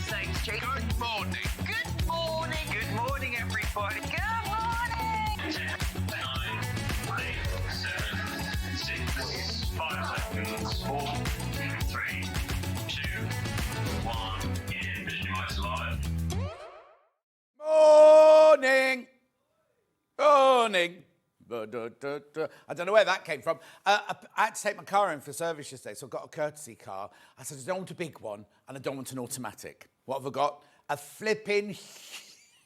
Thanks, Jake. Good morning. Good morning. Good morning, everybody. Good morning. 10, 9, 8, 7, 6, 5 seconds, 4, 3, 2, 1, in Visualize Live. Morning. Morning. I don't know where that came from. I had to take my car in for service yesterday, so I've got a courtesy car. I said, I don't want a big one, and I don't want an automatic. What have I got? A flipping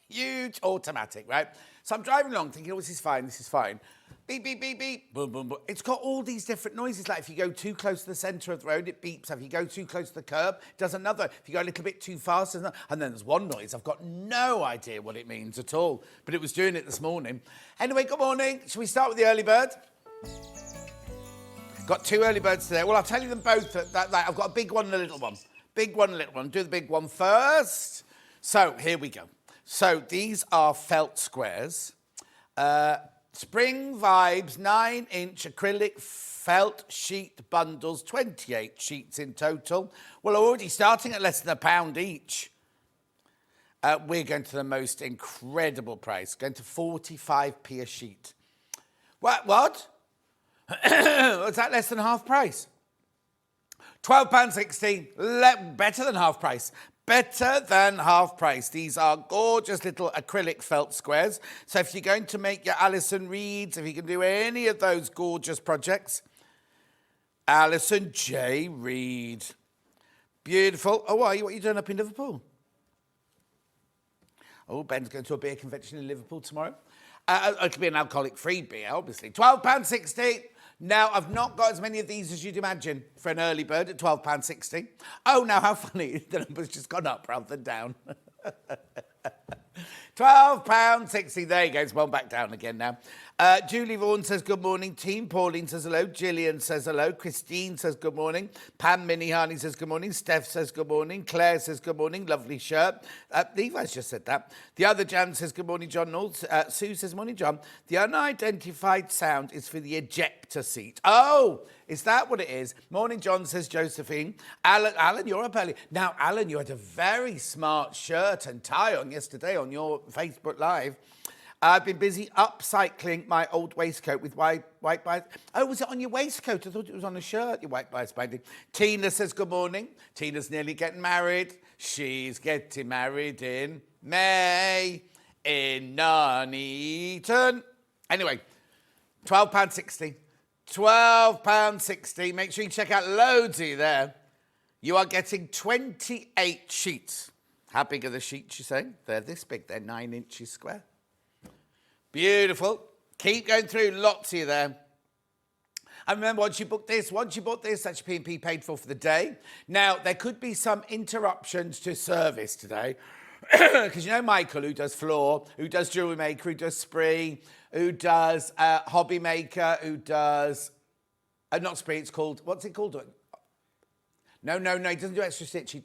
huge automatic, right? So I'm driving along thinking, oh, this is fine. Beep, beep, beep, beep, boom, boom, boom. It's got all these different noises. Like if you go too close to the centre of the road, it beeps. If you go too close to the curb, it does another. If you go a little bit too fast, and then there's one noise. I've got no idea what it means at all, but it was doing it this morning. Anyway, good morning. Shall we start with the early bird? Got two early birds today. Well, I'll tell you them both. I've got a big one and a little one. Big one and a little one. Do the big one first. So here we go. So these are felt squares. Spring Vibes 9-inch acrylic felt sheet bundles, 28 sheets in total. Well, already starting at less than £1 each. We're going to the most incredible price, going to 45p a sheet. What? Was that less than half price? £12.60, better than half price. Better than half price. These are gorgeous little acrylic felt squares. So if you're going to make your Alison Reeds, if you can do any of those gorgeous projects, Alison J. Reed. Beautiful. Oh, what are you doing up in Liverpool? Oh, Ben's going to a beer convention in Liverpool tomorrow. It'll be an alcoholic-free beer, obviously. £12.60. Now, I've not got as many of these as you'd imagine for an early bird at £12.60. Oh, now how funny. The number's just gone up rather than down. £12.60. There you go. It's one back down again now. Julie Vaughan says good morning. Team Pauline says hello. Gillian says hello. Christine says good morning. Pam Minihani says good morning. Steph says good morning. Claire says good morning. Lovely shirt. Levi's just said that. The other Jan says good morning, John Knowles. Sue says morning, John. The unidentified sound is for the ejector seat. Oh, is that what it is? Morning, John, says Josephine. Alan, you're up early. Now, Alan, you had a very smart shirt and tie on yesterday on your Facebook Live. I've been busy upcycling my old waistcoat with white bias. Oh, was it on your waistcoat? I thought it was on a shirt, your white bias binding. Tina says good morning. Tina's nearly getting married. She's getting married in May in Nuneaton. Anyway, £12.60. £12.60. Make sure you check out Loadsy there. You are getting 28 sheets. How big are the sheets, you say? They're this big. They're 9 inches square. Beautiful. Keep going through. Lots of you there. And remember, once you bought this, that's your P&P paid for the day. Now, there could be some interruptions to service today. Because you know Michael, who does floor, who does jewellery maker, who does spree, who does hobby maker, who does... not spree, it's called... What's it called? No, he doesn't do extra stitch.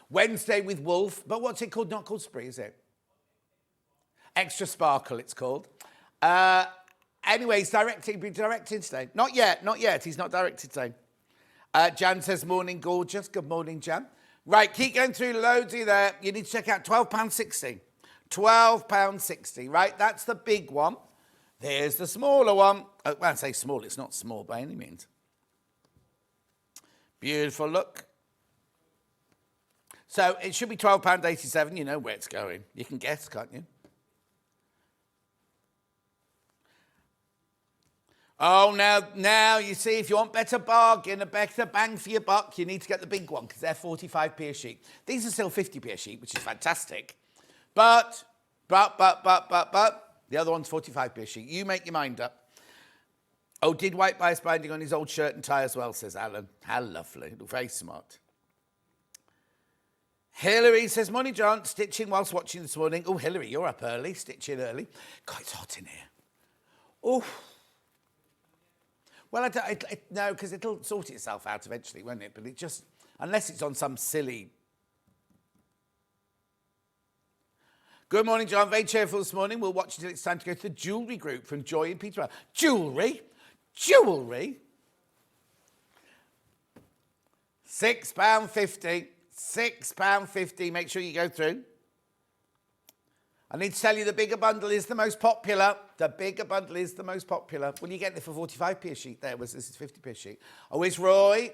Wednesday with Wolf. But what's it called? Not called spree, is it? Extra Sparkle, it's called. Anyway, he's directing today. Not yet. He's not directed today. Jan says, morning, gorgeous. Good morning, Jan. Right, keep going through loadsy there. You need to check out £12.60. £12.60, right? That's the big one. There's the smaller one. Oh, when I say small, it's not small by any means. Beautiful look. So it should be £12.87. You know where it's going. You can guess, can't you? Oh, now, you see, if you want better bargain, a better bang for your buck, you need to get the big one, because they're 45p a sheet. These are still 50p a sheet, which is fantastic. But, the other one's 45p a sheet. You make your mind up. Oh, did white bias binding on his old shirt and tie as well, says Alan. How lovely. Very smart. Hilary says, morning, John. Stitching whilst watching this morning. Oh, Hilary, you're up early, stitching early. God, it's hot in here. Oh. Well, no, because it'll sort itself out eventually, won't it? But it just, unless it's on some silly... Good morning, John. Very cheerful this morning. We'll watch until it's time to go to the jewellery group from Joy in Peterborough. Jewellery? £6.50. £6.50. Make sure you go through. I need to tell you the bigger bundle is the most popular. The bigger bundle is the most popular. Well, you get it for 45p a sheet there. This is 50p a sheet. Oh, it's Roy.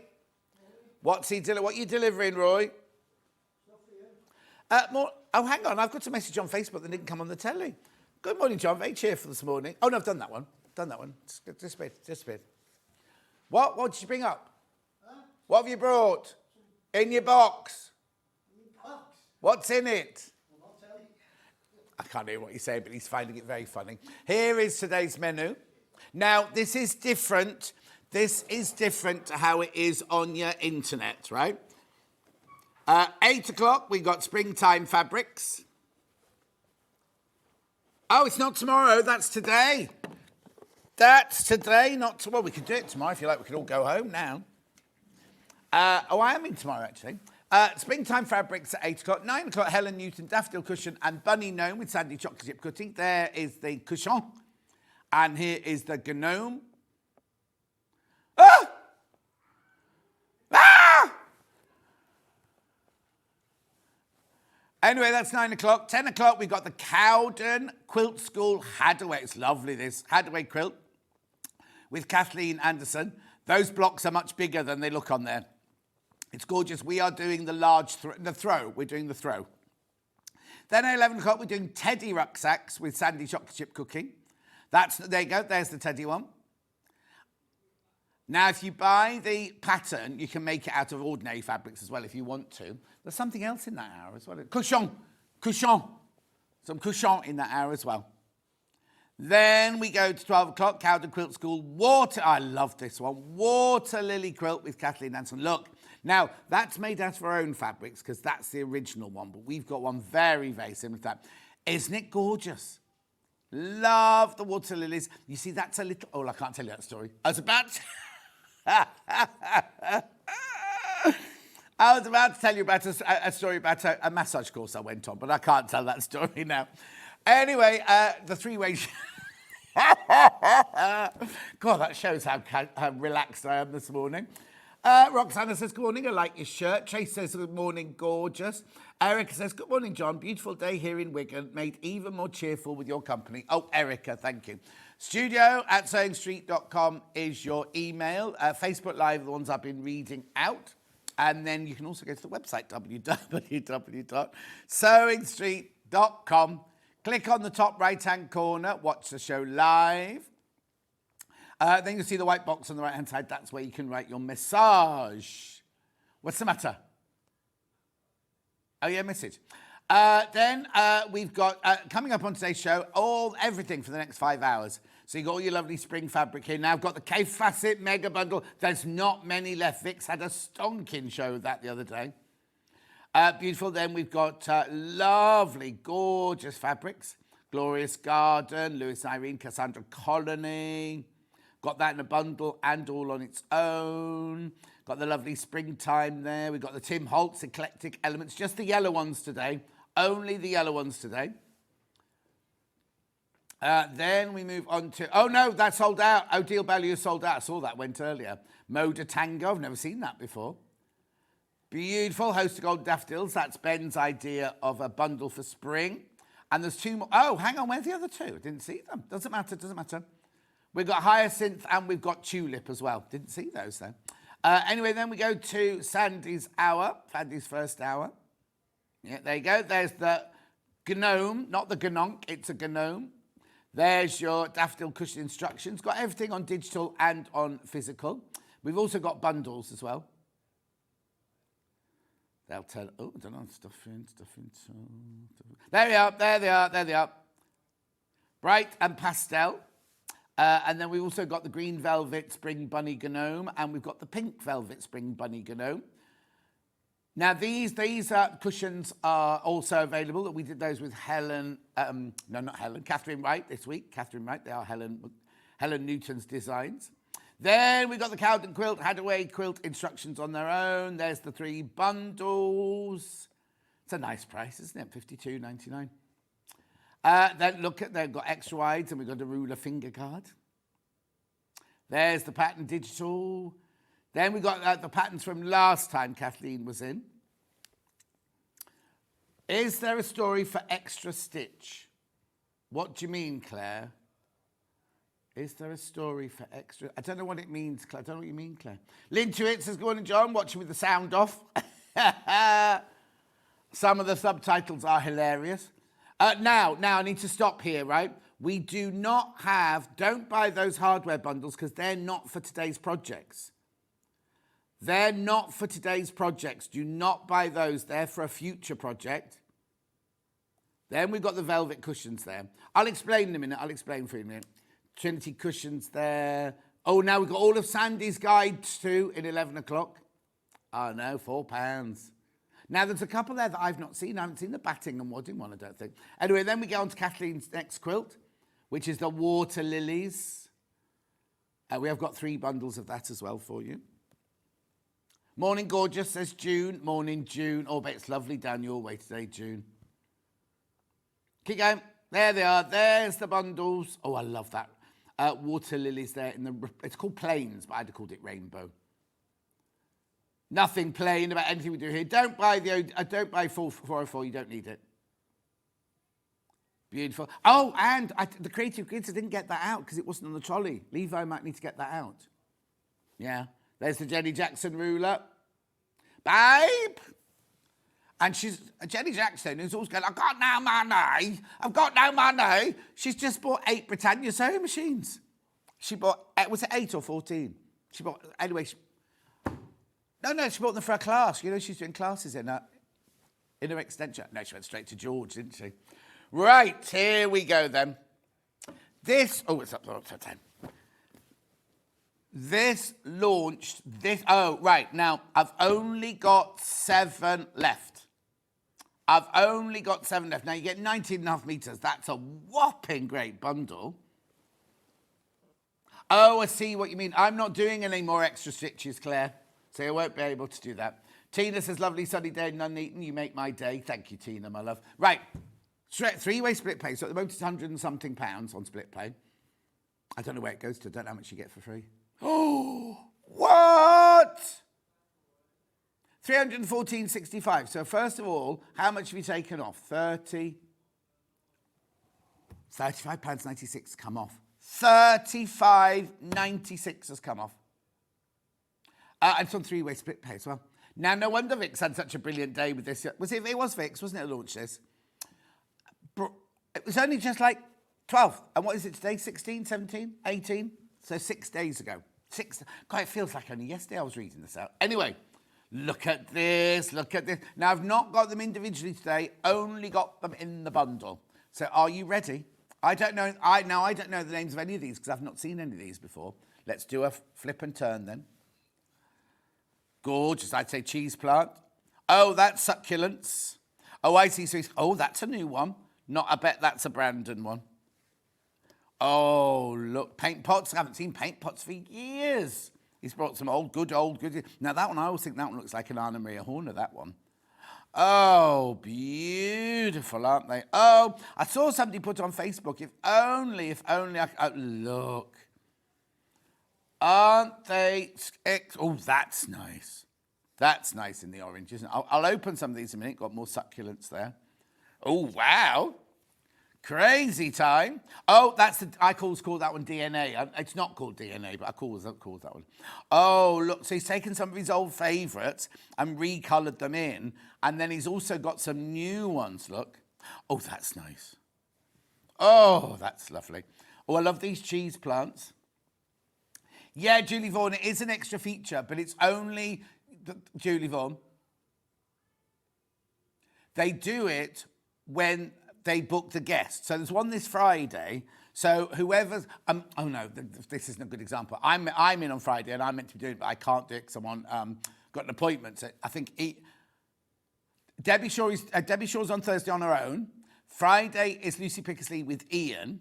What are you delivering, Roy? Oh, hang on. I've got a message on Facebook that didn't come on the telly. Good morning, John. Very cheerful this morning. Oh, no, I've done that one. Just a bit. What did you bring up? Huh? What have you brought? In your box? What's in it? I can't hear what you're saying, but he's finding it very funny. Here is today's menu. Now, this is different. This is different to how it is on your internet, right? 8 o'clock, we got springtime fabrics. Oh, it's not tomorrow. That's today. That's today, not tomorrow. We could do it tomorrow if you like. We could all go home now. I am in tomorrow, actually. Springtime fabrics at 8 o'clock. 9 o'clock, Helen Newton, Daffodil cushion and bunny gnome with Sandi chocolate chip cutting. There is the cushion. And here is the gnome. Ah! Ah! Anyway, that's 9 o'clock. 10 o'clock, we've got the Cowden Quilt School Hadaway. It's lovely, this Hadaway quilt with Kathleen Anderson. Those blocks are much bigger than they look on there. It's gorgeous. We are doing the large throw. We're doing the throw. Then at 11 o'clock, we're doing teddy rucksacks with Sandi chocolate chip cooking. There you go. There's the teddy one. Now, if you buy the pattern, you can make it out of ordinary fabrics as well if you want to. There's something else in that hour as well. Cushion. Some cushion in that hour as well. Then we go to 12 o'clock, Cowden Quilt School. I love this one. Waterlily quilt with Kathleen Anderson. Look. Now, that's made out of our own fabrics because that's the original one, but we've got one very, very similar to that. Isn't it gorgeous? Love the water lilies. You see, that's a little... Oh, I can't tell you that story. I was about to tell you about a story about a massage course I went on, but I can't tell that story now. Anyway, the three ways... God, that shows how relaxed I am this morning. Roxana says, good morning, I like your shirt. Chase says, good morning, gorgeous. Erica says, good morning, John. Beautiful day here in Wigan, made even more cheerful with your company. Oh, Erica, thank you. studio@sewingstreet.com is your email. Facebook Live, the ones I've been reading out. And then you can also go to the website, www.sewingstreet.com. Click on the top right-hand corner, watch the show live. Then you'll see the white box on the right-hand side. That's where you can write your message. What's the matter? Oh, yeah, message. Then we've got, coming up on today's show, everything for the next 5 hours. So you've got all your lovely spring fabric here. Now I've got the K Facet Mega Bundle. There's not many left. Vix had a stonking show of that the other day. Beautiful. Then we've got lovely, gorgeous fabrics. Glorious Garden, Lewis Irene, Cassandra Connolly. Got that in a bundle and all on its own. Got the lovely springtime there. We've got the Tim Holtz Eclectic Elements. Just the yellow ones today. Only the yellow ones today. Then we move on to... Oh, no, that's sold out. Odile Bellew sold out. I saw that went earlier. Moda Tango. I've never seen that before. Beautiful. Host of Gold Daffodils. That's Ben's idea of a bundle for spring. And there's two more. Oh, hang on. Where's the other two? I didn't see them. Doesn't matter. We've got Hyacinth and we've got Tulip as well. Didn't see those, though. Anyway, then we go to Sandi's hour, Sandi's first hour. Yeah, there you go. There's the Gnome, not the Gnonk, it's a Gnome. There's your Daffodil cushion instructions. Got everything on digital and on physical. We've also got bundles as well. They'll tell... Oh, I don't know. Stuff in. There they are. Bright and pastel. And then we've also got the green velvet spring bunny gnome, and we've got the pink velvet spring bunny gnome. Now, these cushions are also available. We did those with Helen, Catherine Wright this week. Catherine Wright, they are Helen Newton's designs. Then we've got the Cowden quilt, Hadaway quilt instructions on their own. There's the 3 bundles. It's a nice price, isn't it? $52.99. Then look at, they've got extra wides and we've got a ruler finger guard. There's the pattern digital. Then we got the patterns from last time Kathleen was in. Is there a story for extra stitch? What do you mean, Claire? Is there a story for extra? I don't know what it means, Claire. I don't know what you mean, Claire. Lynn Tuitt says, good morning, John. Watching with the sound off. Some of the subtitles are hilarious. Now, I need to stop here, right? We do not have, don't buy those hardware bundles because they're not for today's projects. They're not for today's projects. Do not buy those. They're for a future project. Then we've got the velvet cushions there. I'll explain in a minute. I'll explain for you in a minute. Trinity cushions there. Oh, now we've got all of Sandy's guides too at 11 o'clock. Oh, no, £4. Now, there's a couple there that I've not seen. I haven't seen the batting and wadding one, I don't think. Anyway, then we go on to Kathleen's next quilt, which is the Waterlilies. We have got 3 bundles of that as well for you. Morning, gorgeous, says June. Morning, June. Oh, but it's lovely down your way today, June. Keep going. There they are. There's the bundles. Oh, I love that. Waterlilies there. It's called Plains, but I'd have called it Rainbow. Nothing plain about anything we do here. Don't buy 404. You don't need it. Beautiful. Oh, and the Creative Kids, I didn't get that out because it wasn't on the trolley. Levi might need to get that out. Yeah. There's the Jenny Jackson ruler. Babe! And she's Jenny Jackson, who's always going, I've got no money. She's just bought 8 Britannia sewing machines. She bought, was it 8 or 14? She bought, anyway, she bought them for her class. You know, she's doing classes in her extension. No, she went straight to George, didn't she? Right, here we go then. It's up to 10. This launched, now, I've only got 7 left. Now, you get 19.5 metres. That's a whopping great bundle. Oh, I see what you mean. I'm not doing any more extra stitches, Claire, so I won't be able to do that. Tina says, lovely sunny day, Nuneaton. You make my day. Thank you, Tina, my love. Right, 3-way split pay. So at the moment, it's £100 and something on split pay. I don't know where it goes to. I don't know how much you get for free. Oh, what? 314.65. So first of all, how much have you taken off? £35.96 come off. £35.96 has come off. And it's on 3-way split pay as well. Now, no wonder Vic's had such a brilliant day with this. It was Vic's, wasn't it, launched this? It was only just like 12. And what is it today? 16, 17, 18? So 6 days ago. God, it feels like only yesterday I was reading this out. Anyway, look at this. Now, I've not got them individually today, only got them in the bundle. So are you ready? I don't know. I don't know the names of any of these because I've not seen any of these before. Let's do a flip and turn then. Gorgeous. I'd say cheese plant. Oh, that's succulents. Oh, I see. Oh, that's a new one. I bet that's a Brandon one. Oh, look, paint pots. I haven't seen paint pots for years. He's brought some old good. Now, that one, I always think that one looks like an Anna Maria Horner, that one. Oh, beautiful, aren't they? Oh, I saw somebody put on Facebook, if only look. Aren't they? Oh, that's nice. That's nice in the orange, isn't it? I'll open some of these in a minute. Got more succulents there. Oh, wow. Crazy time. Oh, I call that one DNA. It's not called DNA, but I call that one. Oh, look. So he's taken some of his old favourites and recoloured them in. And then he's also got some new ones, look. Oh, that's nice. Oh, that's lovely. Oh, I love these cheese plants. Yeah, Julie Vaughan, it is an extra feature, but it's only... Julie Vaughan. They do it when they book the guest. So there's one this Friday. So whoever's... oh, no, this isn't a good example. I'm in on Friday, and I'm meant to be doing it, but I can't do it because someone got an appointment. So I think Debbie Shaw's on Thursday on her own. Friday is Lucy Pickersley with Ian.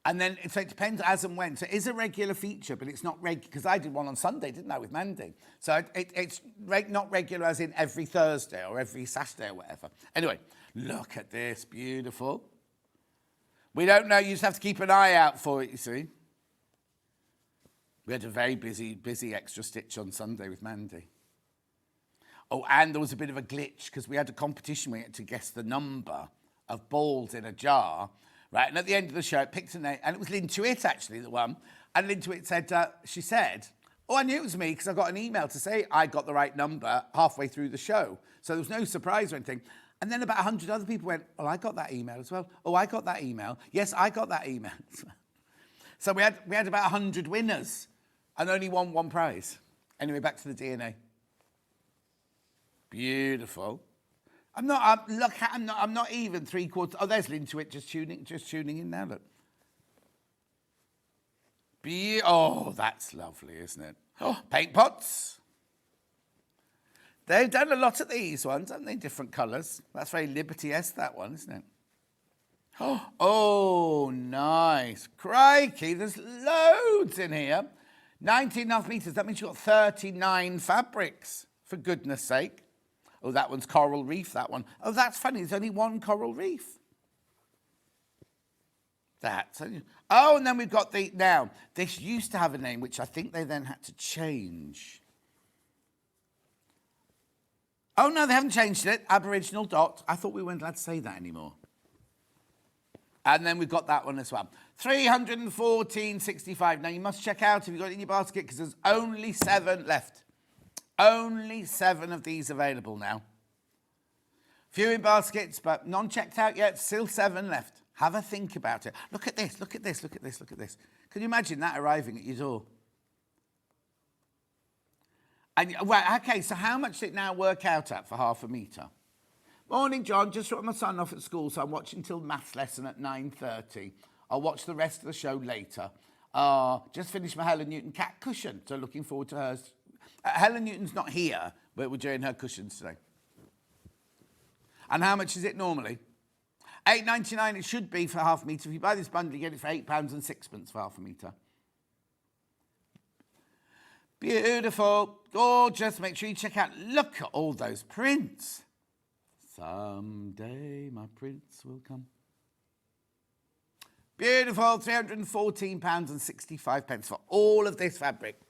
And then, so it depends as and when. So it is a regular feature, but it's not regular, because I did one on Sunday, didn't I, with Mandy? So it's not regular as in every Thursday or every Saturday or whatever. Anyway, look at this, beautiful. We don't know, you just have to keep an eye out for it, you see. We had a very busy extra stitch on Sunday with Mandy. Oh, and there was a bit of a glitch because we had a competition. We had to guess the number of balls in a jar, right? And at the end of the show, it picked a name, and it was Lintuit actually that won. And Lintuit said, she said, oh, I knew it was me because I got an email to say I got the right number halfway through the show. So there was no surprise or anything. And then about 100 other people went, well, I got that email as well. Oh, I got that email. Yes, I got that email. So we had about 100 winners and only won one prize. Anyway, back to the DNA. Beautiful. I'm not even 3/4. Oh, there's Lintuit just tuning in now. Look. Oh, that's lovely, isn't it? Oh, paint pots. They've done a lot of these ones, haven't they? Different colours. That's very Liberty-esque, that one, isn't it? Oh, nice. Crikey, there's loads in here. 19.5 metres. That means you've got 39 fabrics, for goodness sake. Oh, that one's coral reef, that one. Oh, that's funny. There's only one coral reef. Oh, and then we've got now, this used to have a name, which I think they then had to change. Oh, no, they haven't changed it. Aboriginal dot. I thought we weren't allowed to say that anymore. And then we've got that one as well. 314.65. Now, you must check out if you've got it in your basket because there's only 7 left. Only 7 of these available now. Few in baskets, but none checked out yet. Still 7 left. Have a think about it. Look at this, look at this, look at this, look at this. Can you imagine that arriving at your door? And, well, okay, so how much did it now work out at for half a metre? Morning, John. Just dropped my son off at school, so I'm watching till maths lesson at 9:30. I'll watch the rest of the show later. Just finished my Helen Newton cat cushion, so looking forward to hers. Helen Newton's not here, but we're doing her cushions today. And how much is it normally? £8.99 it should be for half a metre. If you buy this bundle, you get it for £8.06 for half a metre. Beautiful, gorgeous. Make sure you check out. Look at all those prints. Someday my prince will come. Beautiful, £314.65 for all of this fabric.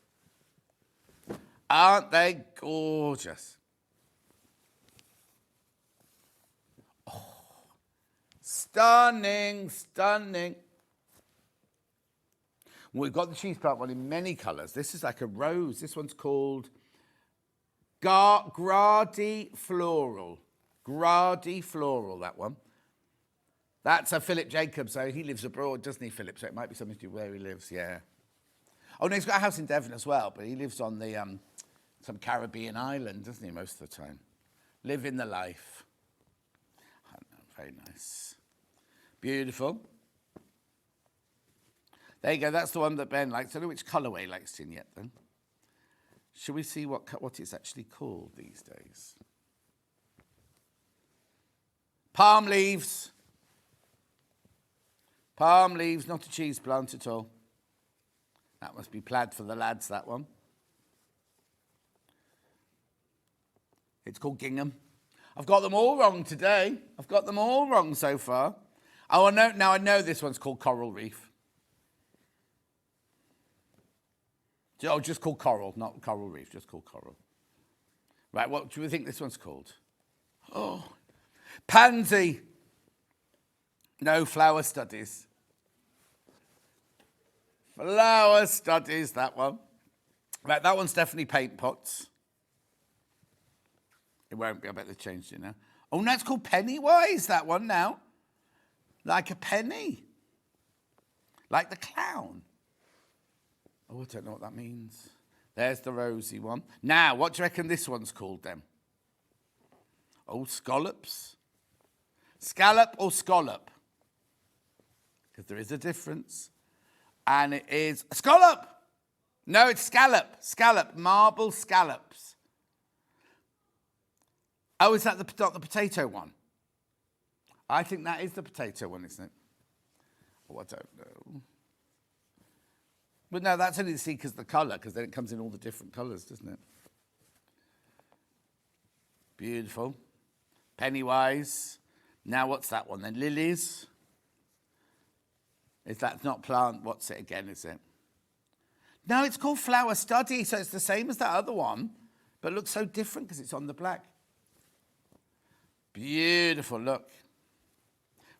Aren't they gorgeous? Oh, stunning, stunning. We've got the cheese plant one in many colours. This is like a rose. This one's called Grady Floral. Grady Floral, that one. That's a Philip Jacobs, so he lives abroad, doesn't he, Philip? So it might be something to do where he lives, yeah. Oh, no, he's got a house in Devon as well, but he lives on the some Caribbean island, doesn't he, most of the time? Living the life. I don't know, very nice. Beautiful. There you go, that's the one that Ben likes. I don't know which colourway he likes in yet, then. Shall we see what it's actually called these days? Palm leaves. Palm leaves, not a cheese plant at all. That must be plaid for the lads, that one. It's called gingham. I've got them all wrong today. I've got them all wrong so far. Oh, I know this one's called coral reef. Oh, just called coral, not coral reef, just called coral. Right, what do we think this one's called? Oh, pansy. No, flower studies. Flower studies, that one. Right, that one's definitely paint pots. It won't be, I bet they've changed it now. Oh, no, it's called Pennywise, that one now. Like a penny. Like the clown. Oh, I don't know what that means. There's the rosy one. Now, what do you reckon this one's called then? Oh, scallops. Scallop or scallop? Because there is a difference. And it is a scallop. No, it's scallop. Scallop. Marble scallops. Oh, is that not the potato one? I think that is the potato one, isn't it? Oh, I don't know. But no, that's only to see because of the colour, because then it comes in all the different colours, doesn't it? Beautiful. Pennywise. Now, what's that one then? Lilies. If that's not plant, what's it again, is it? No, it's called Flower Study, so it's the same as that other one. but looks so different because it's on the black. Beautiful, look.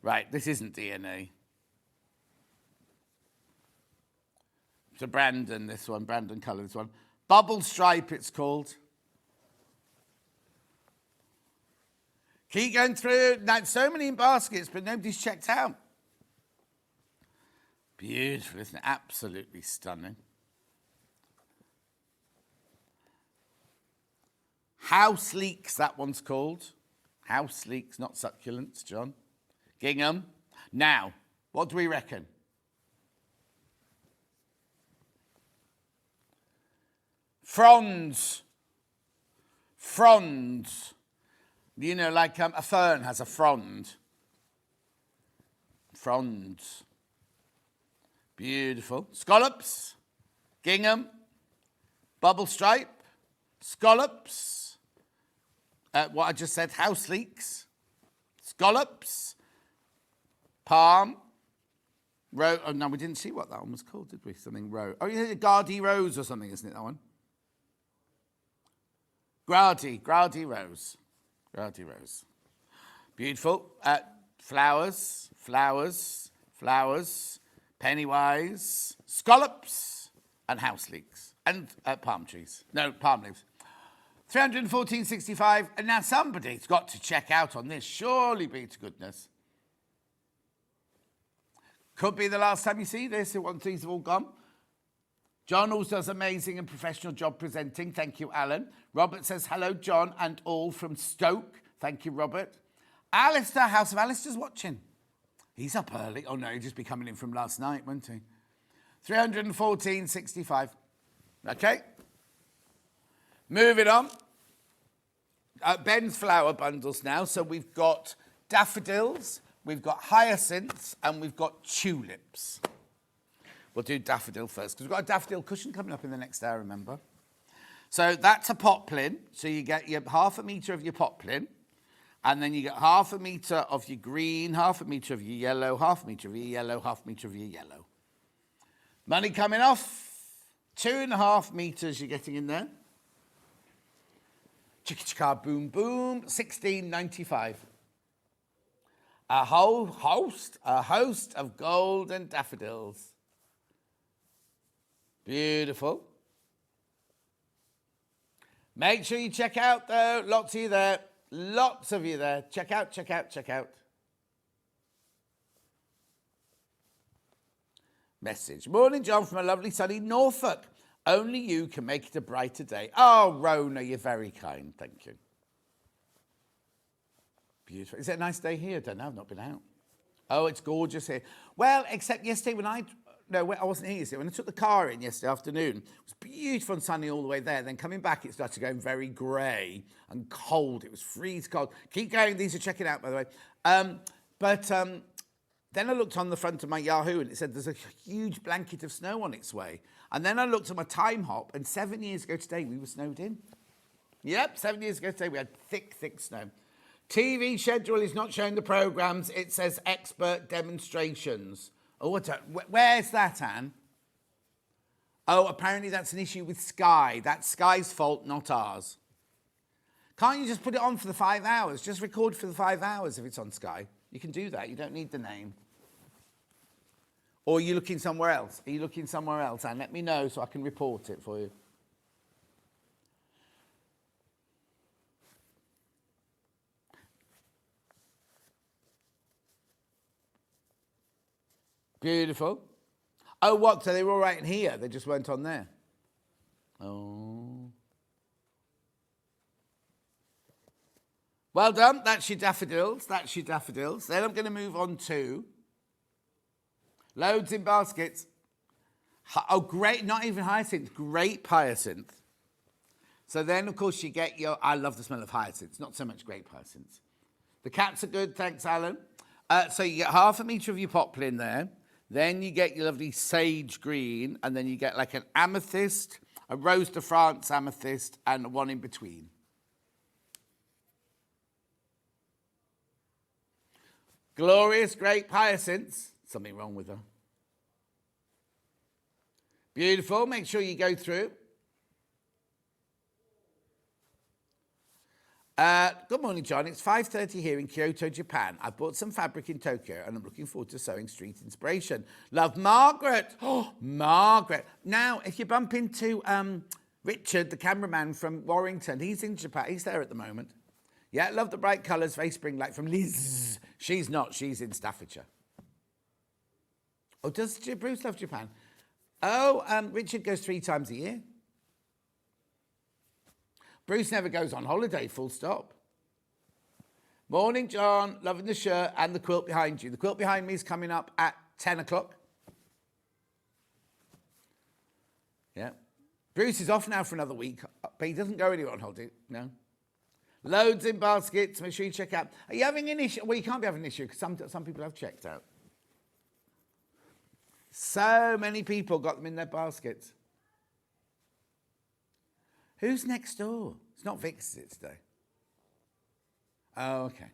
Right, this isn't DNA. It's a Brandon, this one, Brandon colour, this one. Bubble stripe, it's called. Keep going through. Now, so many in baskets, but nobody's checked out. Beautiful, isn't it? Absolutely stunning. House Leeks, that one's called. House Leeks, not succulents, John. Gingham. Now, what do we reckon? Fronds. Fronds. You know, like a fern has a frond. Fronds. Beautiful. Scallops. Gingham. Bubble stripe. Scallops. What I just said, house leeks. Scallops. Palm. Oh, no, we didn't see what that one was called, did we? Something rose. Oh, yeah, Gardy Rose or something, isn't it, that one? Grady Rose. Grady Rose. Beautiful. Flowers, Pennywise, scallops, and house leeks. And palm trees. No, palm leaves. 314.65. And now somebody's got to check out on this. Surely be to goodness. Could be the last time you see this once these have all gone. John also does amazing and professional job presenting. Thank you, Alan. Robert says, hello, John, and all from Stoke. Thank you, Robert. Alistair, House of Alistair's watching. He's up early. Oh, no, he'd just be coming in from last night, won't he? 314.65. Okay. Moving on. Ben's flower bundles now. So we've got daffodils, we've got hyacinths, and we've got tulips. We'll do daffodil first, because we've got a daffodil cushion coming up in the next hour, remember? So that's a poplin. So you get your half a metre of your poplin, and then you get half a metre of your green, half a metre of your yellow, half a metre of your yellow, half a metre of your yellow. Money coming off. 2.5 metres you're getting in there. Chicka-chicka, boom, boom. 16.95. A host of golden daffodils. Beautiful. Make sure you check out, though. Lots of you there. Lots of you there. Check out, check out, check out. Message. Morning, John, from a lovely sunny Norfolk. Only you can make it a brighter day. Oh, Rona, you're very kind. Thank you. Beautiful. Is it a nice day here? I don't know. I've not been out. Oh, it's gorgeous here. Well, except yesterday when I wasn't here yesterday. When I took the car in yesterday afternoon, it was beautiful and sunny all the way there. Then coming back, it started going very grey and cold. It was freeze cold. Keep going. These are checking out, by the way. Then I looked on the front of my Yahoo and it said there's a huge blanket of snow on its way. And then I looked at my time hop, and 7 years ago today, we were snowed in. Yep, 7 years ago today, we had thick, thick snow. TV schedule is not showing the programmes. It says expert demonstrations. Oh, where's that, Anne? Oh, apparently that's an issue with Sky. That's Sky's fault, not ours. Can't you just put it on for the 5 hours? Just record for the 5 hours if it's on Sky. You can do that. You don't need the name. Or are you looking somewhere else? Are you looking somewhere else, Anne? Let me know so I can report it for you. Beautiful. Oh, what? So they were all right in here. They just weren't on there. Oh. Well done. That's your daffodils. That's your daffodils. Then I'm going to move on to loads in baskets. Oh, great. Not even hyacinth. Grape hyacinth. So then, of course, you get your... I love the smell of hyacinths. Not so much grape hyacinths. The cats are good. Thanks, Alan. So you get half a metre of your poplin there. Then you get your lovely sage green. And then you get like an amethyst, a Rose de France amethyst, and one in between. Glorious grape hyacinths. Something wrong with her. Beautiful. Make sure you go through. Good morning, John. It's 5:30 here in Kyoto, Japan. I bought some fabric in Tokyo and I'm looking forward to sewing street inspiration. Love, Margaret. Oh, Margaret. Now, if you bump into Richard, the cameraman from Warrington, he's in Japan. He's there at the moment. Yeah, love the bright colours, very spring-like from Liz. She's not. She's in Staffordshire. Oh, does Bruce love Japan? Oh, Richard goes 3 times a year. Bruce never goes on holiday, full stop. Morning, John. Loving the shirt and the quilt behind you. The quilt behind me is coming up at 10 o'clock. Yeah. Bruce is off now for another week, but he doesn't go anywhere on holiday, no. Loads in baskets. Make sure you check out. Are you having an issue? Well, you can't be having an issue because some people have checked out. So many people got them in their baskets. Who's next door? It's not Vic's, is it, today? Oh, okay.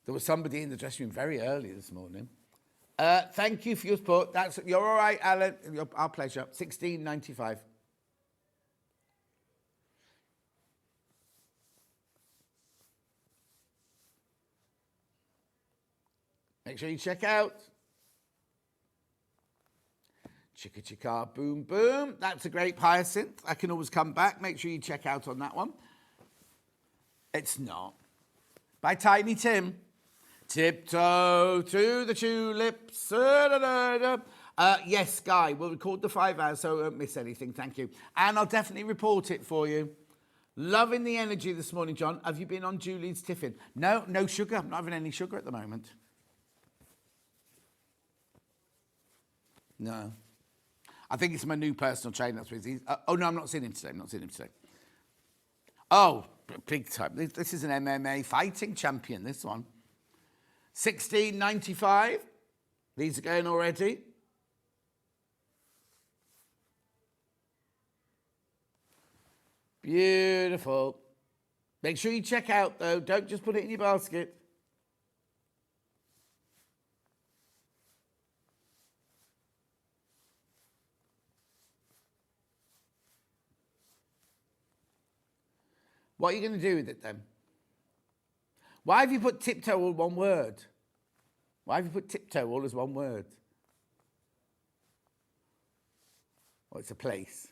There was somebody in the dressing room very early this morning. Thank you for your support. You're all right, Alan. Our pleasure. $16.95. Make sure you check out. Chicka chicka boom boom. That's a great hyacinth. I can always come back. Make sure you check out on that one. It's not. By Tiny Tim. Tiptoe through the tulips. Yes, Guy. We'll record the 5 hours so I won't miss anything. Thank you. And I'll definitely report it for you. Loving the energy this morning, John. Have you been on Julie's tiffin? No, no sugar. I'm not having any sugar at the moment. No. I think it's my new personal trainer. That's what he's. Oh, no, I'm not seeing him today. Oh, big time. This is an MMA fighting champion, this one. $16.95. These are going already. Beautiful. Make sure you check out, though. Don't just put it in your basket. What are you going to do with it then? Why have you put tiptoe all one word? Why have you put tiptoe all as one word? Well, it's a place.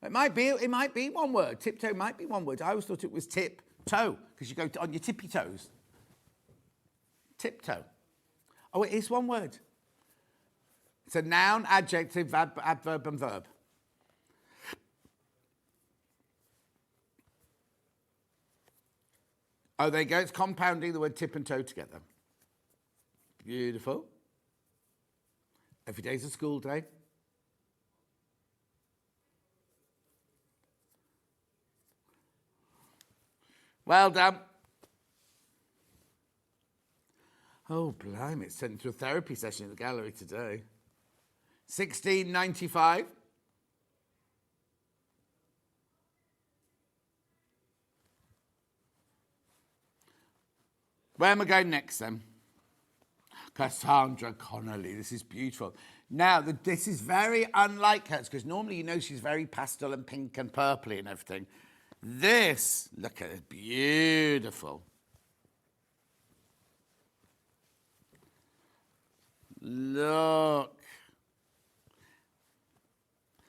It might be one word. Tiptoe might be one word. I always thought it was tip-toe because you go on your tippy toes. Tiptoe. Oh, it is one word. It's a noun, adjective, adverb, and verb. Oh, there you go. It's compounding the word tip and toe together. Beautiful. Every day's a school day. Well done. Oh, blimey. It's turned into a therapy session in the gallery today. $16.95. Where am I going next then? Cassandra Connolly. This is beautiful. Now, this is very unlike hers because normally you know she's very pastel and pink and purpley and everything. This, look at it, beautiful. Look.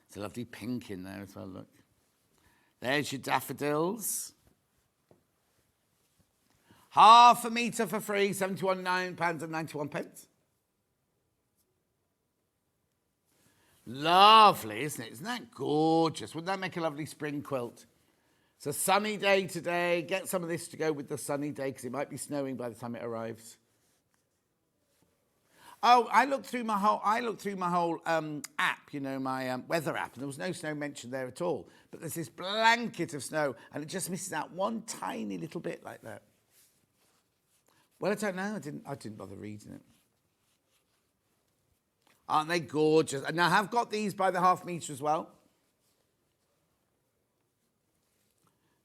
It's a lovely pink in there as well, look. There's your daffodils. Half a metre for free, £71.91. Lovely, isn't it? Isn't that gorgeous? Wouldn't that make a lovely spring quilt? It's a sunny day today. Get some of this to go with the sunny day because it might be snowing by the time it arrives. Oh, I looked through my whole app, you know, my weather app, and there was no snow mentioned there at all. But there's this blanket of snow, and it just misses out one tiny little bit like that. Well, I don't know. I didn't bother reading it. Aren't they gorgeous? And I have got these by the half metre as well.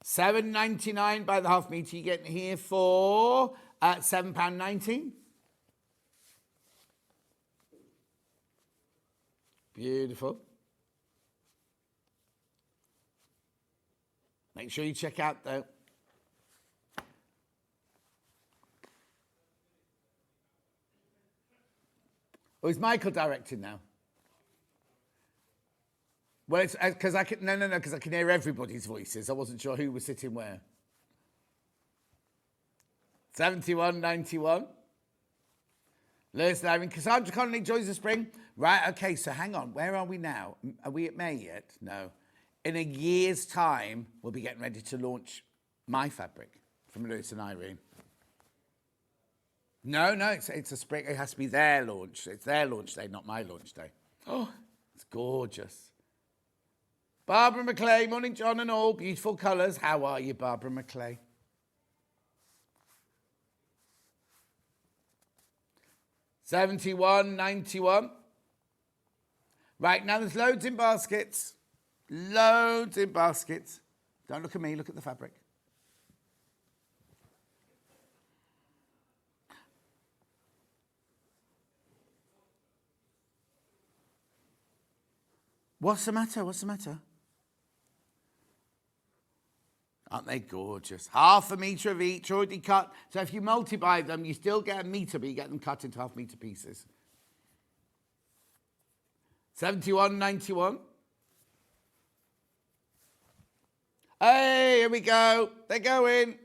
$7.99 by the half metre. You get here for £7.19. Beautiful. Make sure you check out, though. Oh, is Michael directing now? Well, it's because I can because I can hear everybody's voices. I wasn't sure who was sitting where. 71.91. Lewis Living. Cassandra Connolly joins the spring. Right, okay, so hang on. Where are we now? Are we at May yet? No. In a year's time, we'll be getting ready to launch my fabric from Lewis and Irene. No, it's a spring. It has to be their launch. It's their launch day, not my launch day. Oh, it's gorgeous. Barbara McClay, morning, John and all. Beautiful colours. How are you, Barbara McClay? $71.91. Right, now there's loads in baskets. Loads in baskets. Don't look at me, look at the fabric. What's the matter? What's the matter? Aren't they gorgeous? Half a metre of each, already cut. So if you multiply them, you still get a metre, but you get them cut into half-metre pieces. $71.91. Hey, here we go. They're going.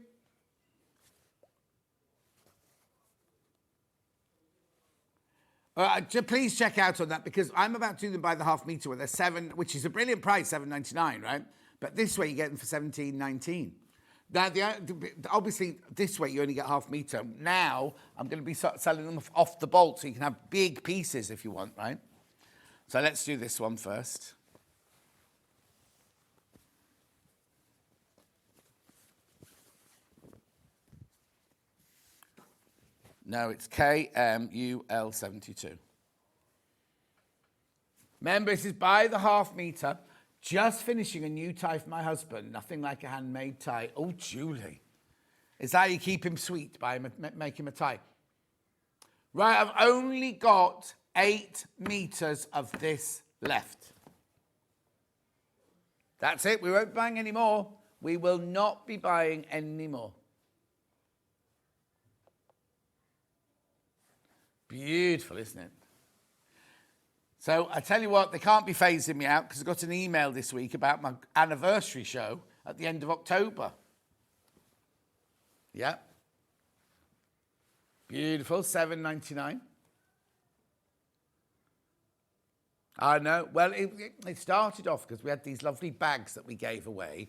Please check out on that because I'm about to do them by the half metre where they're $7, which is a brilliant price, $7.99, right? But this way you get them for $17.19. Now, obviously, this way you only get half metre. Now, I'm going to be selling them off the bolt so you can have big pieces if you want, right? So let's do this one first. No, it's KMUL72. Remember, this is by the half metre. Just finishing a new tie for my husband. Nothing like a handmade tie. Oh, Julie. Is that how you keep him sweet, by make him a tie? Right, I've only got 8 metres of this left. That's it. We won't be buying any more. We will not be buying any more. Beautiful, isn't it? So I tell you what, they can't be phasing me out because I got an email this week about my anniversary show at the end of October. Yeah. Beautiful, $7.99. I know. Well, it started off because we had these lovely bags that we gave away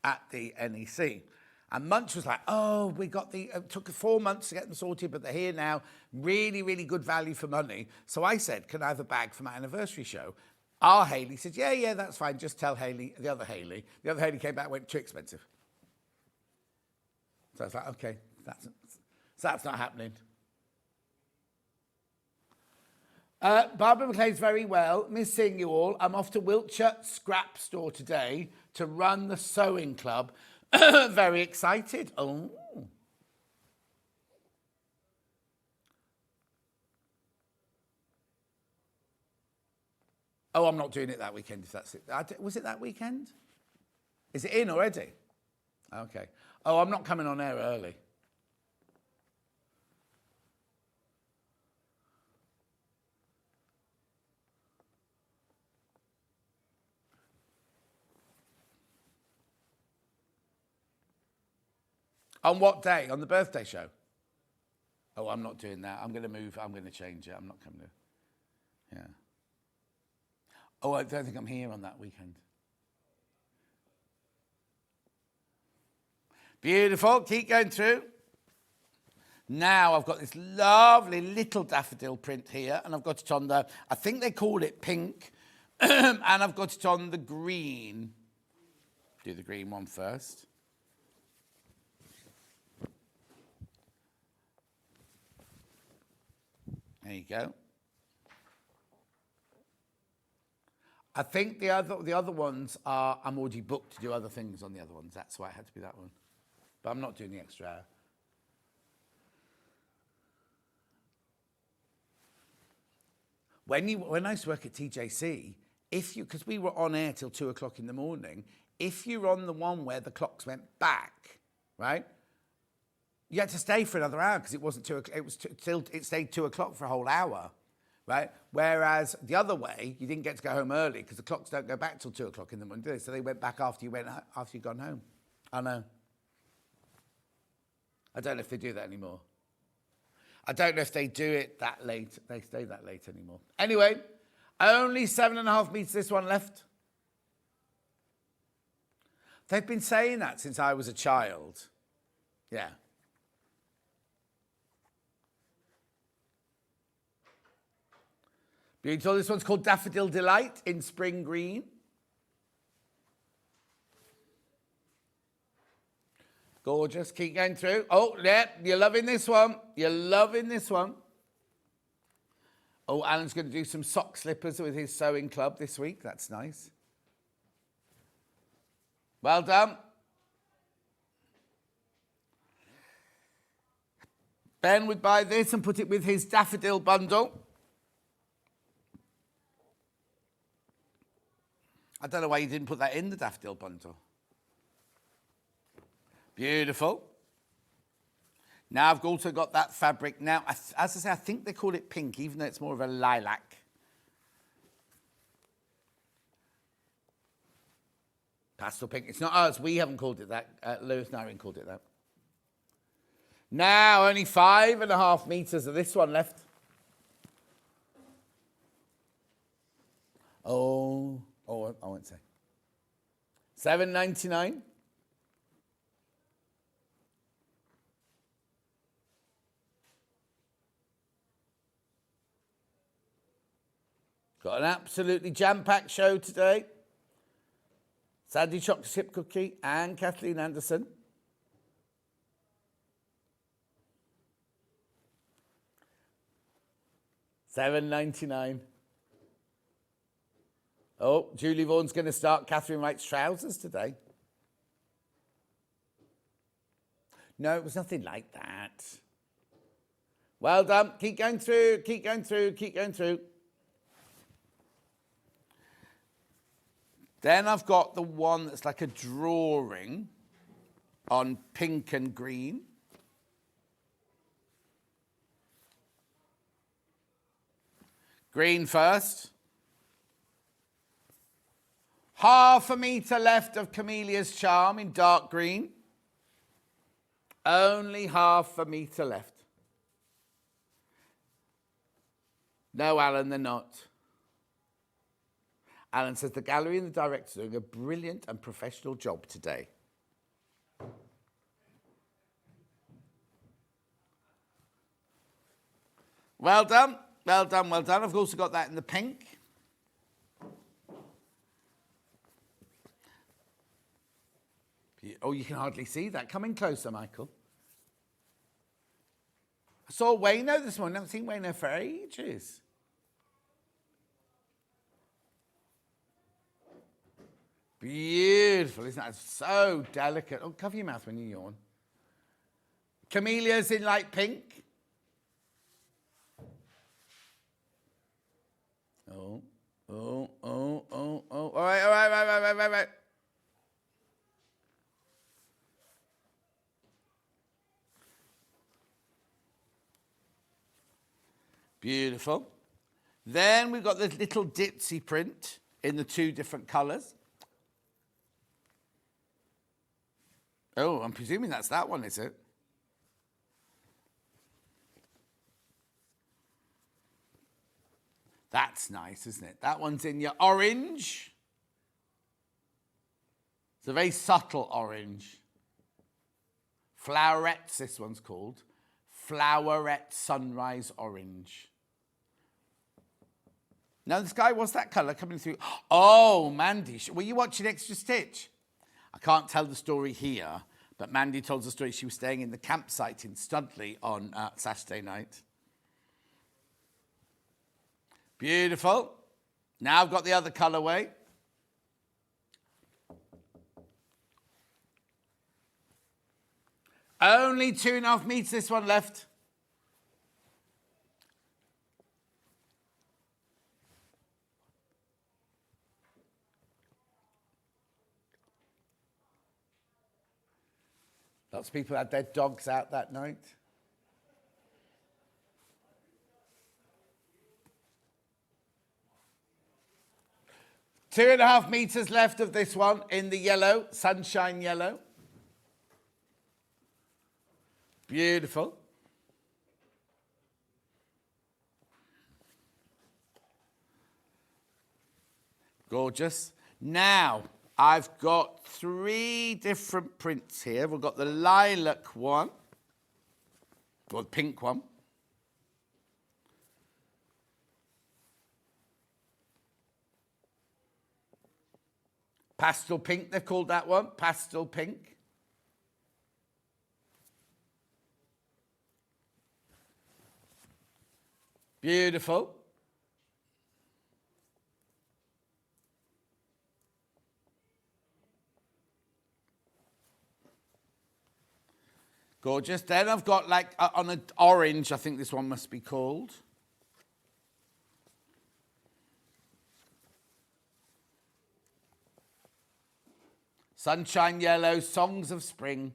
at the NEC. And Munch was like, oh, we got it took 4 months to get them sorted, but they're here now. Really, really good value for money. So I said, can I have a bag for my anniversary show? Our Hayley said, yeah, that's fine. Just tell Hayley, the other Hayley. The other Hayley came back and went, too expensive. So I was like, okay, that's not happening. Barbara McLean's very well. Missing you all. I'm off to Wiltshire Scrap Store today to run the sewing club. Very excited. Oh. Oh, I'm not doing it that weekend, if that's it. Was it that weekend? Is it in already? Okay. Oh, I'm not coming on air early. On what day? On the birthday show? Oh, I'm not doing that. I'm going to move. I'm going to change it. I'm not coming to. Yeah. Oh, I don't think I'm here on that weekend. Beautiful. Keep going through. Now I've got this lovely little daffodil print here, and I've got it on the, I think they call it pink, and I've got it on the green. Do the green one first. There you go. I think the other ones are, I'm already booked to do other things on the other ones. That's why it had to be that one. But I'm not doing the extra hour. When I used to work at TJC, because we were on air till 2 o'clock in the morning, If you're on the one where the clocks went back, right, you had to stay for another hour because it wasn't 2 o'clock. It stayed 2 o'clock for a whole hour, right? Whereas the other way, you didn't get to go home early because the clocks don't go back till 2 o'clock in the morning, do they? So they went back after you'd gone home. I know. I don't know if they do that anymore. I don't know if they do it that late. They stay that late anymore. Anyway, only 7.5 meters this one left. They've been saying that since I was a child. Yeah. Beautiful. This one's called Daffodil Delight in spring green. Gorgeous. Keep going through. Oh, yeah, you're loving this one. You're loving this one. Oh, Alan's going to do some sock slippers with his sewing club this week. That's nice. Well done. Ben would buy this and put it with his daffodil bundle. I don't know why you didn't put that in the daffodil bundle. Beautiful. Now I've also got that fabric. Now, as I say, I think they call it pink, even though it's more of a lilac. Pastel pink. It's not us. We haven't called it that. Lewis and Irene called it that. Now, only 5.5 meters of this one left. I won't say. $7.99. Got an absolutely jam-packed show today. Sandi chocolate chip cookie and Kathleen Anderson. $7.99. Oh, Julie Vaughan's going to start Catherine Wright's trousers today. No, it was nothing like that. Well done. Keep going through, keep going through, keep going through. Then I've got the one that's like a drawing on pink and green. Green first. 0.5 meter left of Camellia's Charm in dark green. Only 0.5 meter left. No, Alan, they're not. Alan says the gallery and the director are doing a brilliant and professional job today. Well done, well done, well done. I've also got that in the pink. Oh, you can hardly see that. Come in closer, Michael. I saw Wayno this morning. I haven't seen Wayno for ages. Beautiful, isn't that? So delicate. Oh, cover your mouth when you yawn. Camellia's in light pink. Oh. All right. Beautiful. Then we've got this little ditzy print in the 2 different colours. Oh, I'm presuming that's that one, is it? That's nice, isn't it? That one's in your orange. It's a very subtle orange. Flowerettes, this one's called. Flowerette Sunrise Orange. Now, this guy, what's that colour coming through? Oh, Mandy. Were you watching Extra Stitch? I can't tell the story here, but Mandy told the story. She was staying in the campsite in Studley on Saturday night. Beautiful. Now I've got the other colourway. Only 2.5 meters, this one left. Lots of people had their dogs out that night. Two and a half meters left of this one in the yellow, sunshine yellow. Beautiful. Gorgeous. Now, I've got 3 different prints here. We've got the lilac one, or the pink one. Pastel pink, they've called that one, pastel pink. Beautiful. Gorgeous. Then I've got like on an orange, I think this one must be called. Sunshine yellow, songs of spring.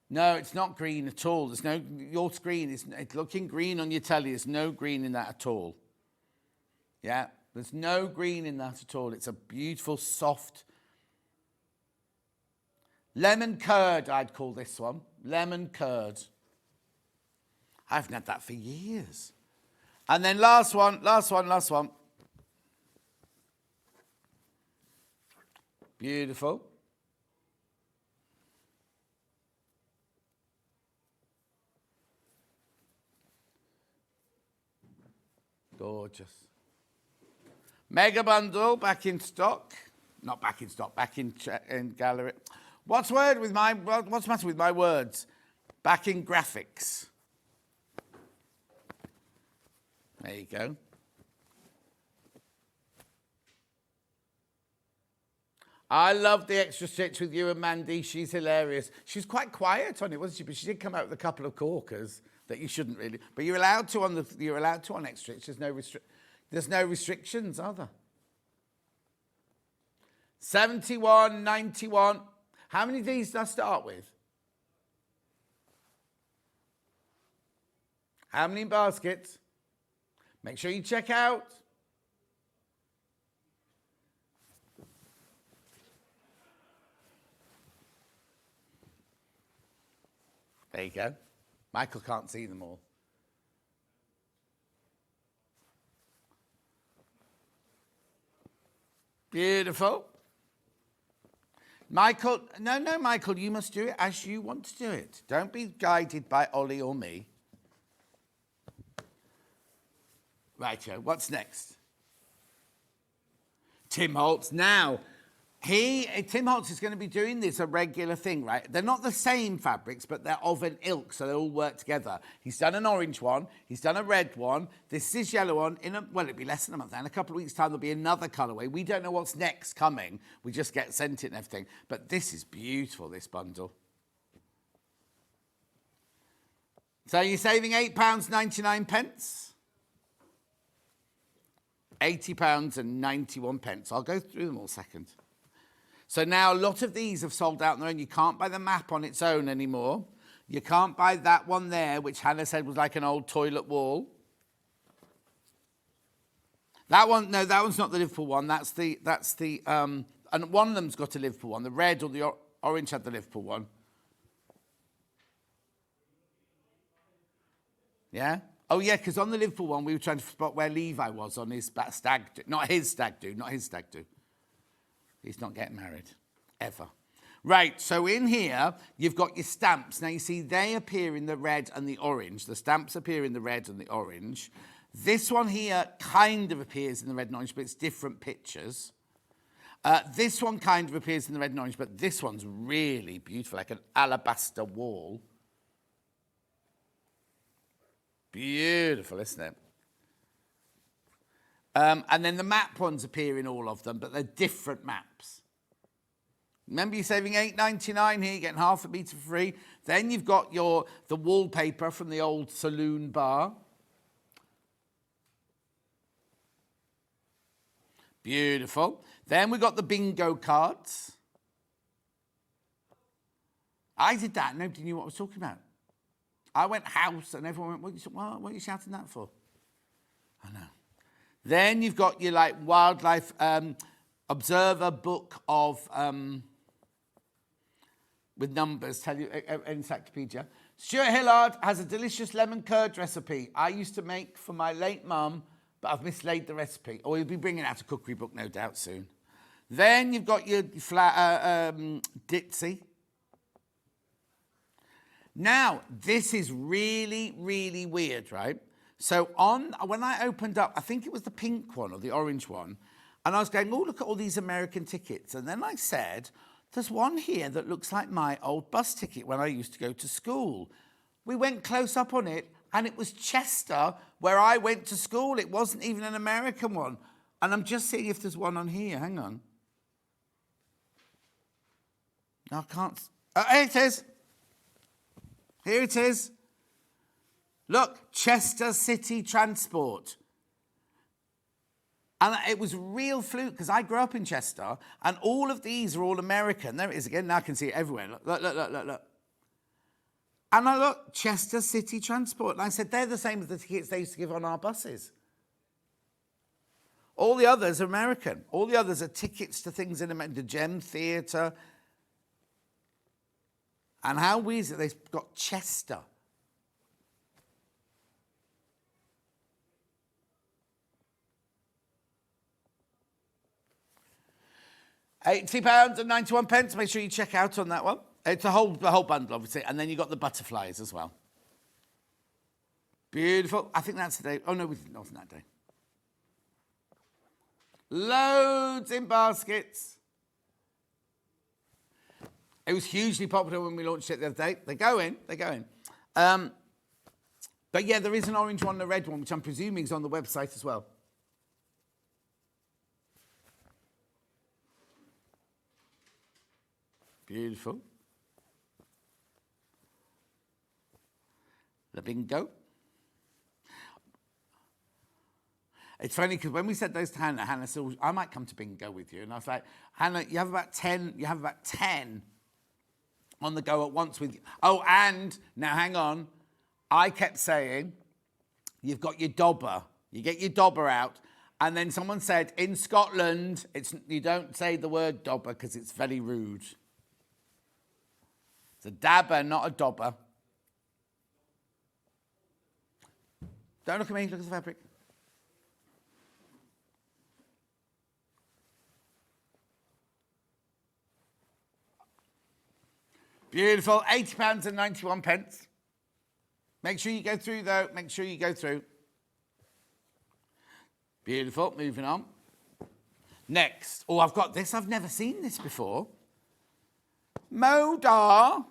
No, it's not green at all. There's no, your screen is it's looking green on your telly. There's no green in that at all. Yeah, there's no green in that at all. It's a beautiful, soft lemon curd, I'd call this one. Lemon curd. I haven't had that for years. And then last one. Beautiful. Gorgeous. Mega bundle back in stock. Not back in stock, back in gallery. What's the matter with my words? Back in graphics. There you go. I love the extra stitch with you and Mandy. She's hilarious. She's quite quiet on it, wasn't she? But she did come out with a couple of corkers that you shouldn't really. But you're allowed to on extra stitch. There's no restrictions, are there? 71, 91. How many of these did I start with? How many in baskets? Make sure you check out. There you go. Michael can't see them all. Beautiful. Michael, no, Michael, you must do it as you want to do it. Don't be guided by Ollie or me. Righto, what's next? Tim Holtz. Now, Tim Holtz is going to be doing this a regular thing, right? They're not the same fabrics, but they're of an ilk, so they all work together. He's done an orange one. He's done a red one. This is yellow one. Well, it'll be less than a month. In a couple of weeks' time, there'll be another colourway. We don't know what's next coming. We just get sent it and everything. But this is beautiful, this bundle. So you're saving £8.99. £80.91. I'll go through them all second. So now a lot of these have sold out on their own. You can't buy the map on its own anymore. You can't buy that one there, which Hannah said was like an old toilet wall. That one, no, that one's not the Liverpool one. That's the, and one of them's got a Liverpool one. The red or the orange had the Liverpool one. Yeah? Oh, yeah, because on the Liverpool one, we were trying to spot where Levi was on his stag do. Not his stag do. He's not getting married, ever. Right, so in here, you've got your stamps. Now, you see, they appear in the red and the orange. The stamps appear in the red and the orange. This one here kind of appears in the red and orange, but it's different pictures. This one kind of appears in the red and orange, but this one's really beautiful, like an alabaster wall. Beautiful, isn't it? And then the map ones appear in all of them, but they're different maps. Remember, you're saving $8.99 here, you're getting half a metre for free. Then you've got the wallpaper from the old saloon bar. Beautiful. Then we got the bingo cards. I did that. Nobody knew what I was talking about. I went house and everyone went, what are you shouting that for? I know. Then you've got your like wildlife observer book of with numbers, tell you encyclopedia. Stuart Hillard has a delicious lemon curd recipe I used to make for my late mum, but I've mislaid the recipe. Or he'll be bringing out a cookery book, no doubt, soon. Then you've got your Ditzy. Now, this is really, really weird, right? So when I opened up, I think it was the pink one or the orange one, and I was going, oh, look at all these American tickets. And then I said, there's one here that looks like my old bus ticket when I used to go to school. We went close up on it, and it was Chester, where I went to school. It wasn't even an American one. And I'm just seeing if there's one on here. Hang on. No, I can't. Here it is. Here it is. Look, Chester City Transport. And it was real fluke because I grew up in Chester and all of these are all American. There it is again. Now I can see it everywhere. Look. And I look, Chester City Transport. And I said, they're the same as the tickets they used to give on our buses. All the others are American. All the others are tickets to things in America, the Gem Theatre. And how weird is it they've got Chester? £80.91. Make sure you check out on that one. It's the whole bundle, obviously. And then you got the butterflies as well. Beautiful. I think that's the day. Oh, no, it wasn't that day. Loads in baskets. It was hugely popular when we launched it the other day. They go in. But yeah, there is an orange one and a red one, which I'm presuming is on the website as well. Beautiful. The bingo. It's funny because when we said those to Hannah, Hannah said, I might come to bingo with you. And I was like, Hannah, you have about 10 on the go at once with you. Oh, and now hang on. I kept saying, you've got your dobber. You get your dobber out. And then someone said, in Scotland, you don't say the word dobber because it's very rude. It's a dabber, not a dobber. Don't look at me, look at the fabric. Beautiful, £80.91. Make sure you go through, though. Make sure you go through. Beautiful, moving on. Next. Oh, I've got this. I've never seen this before. Moda.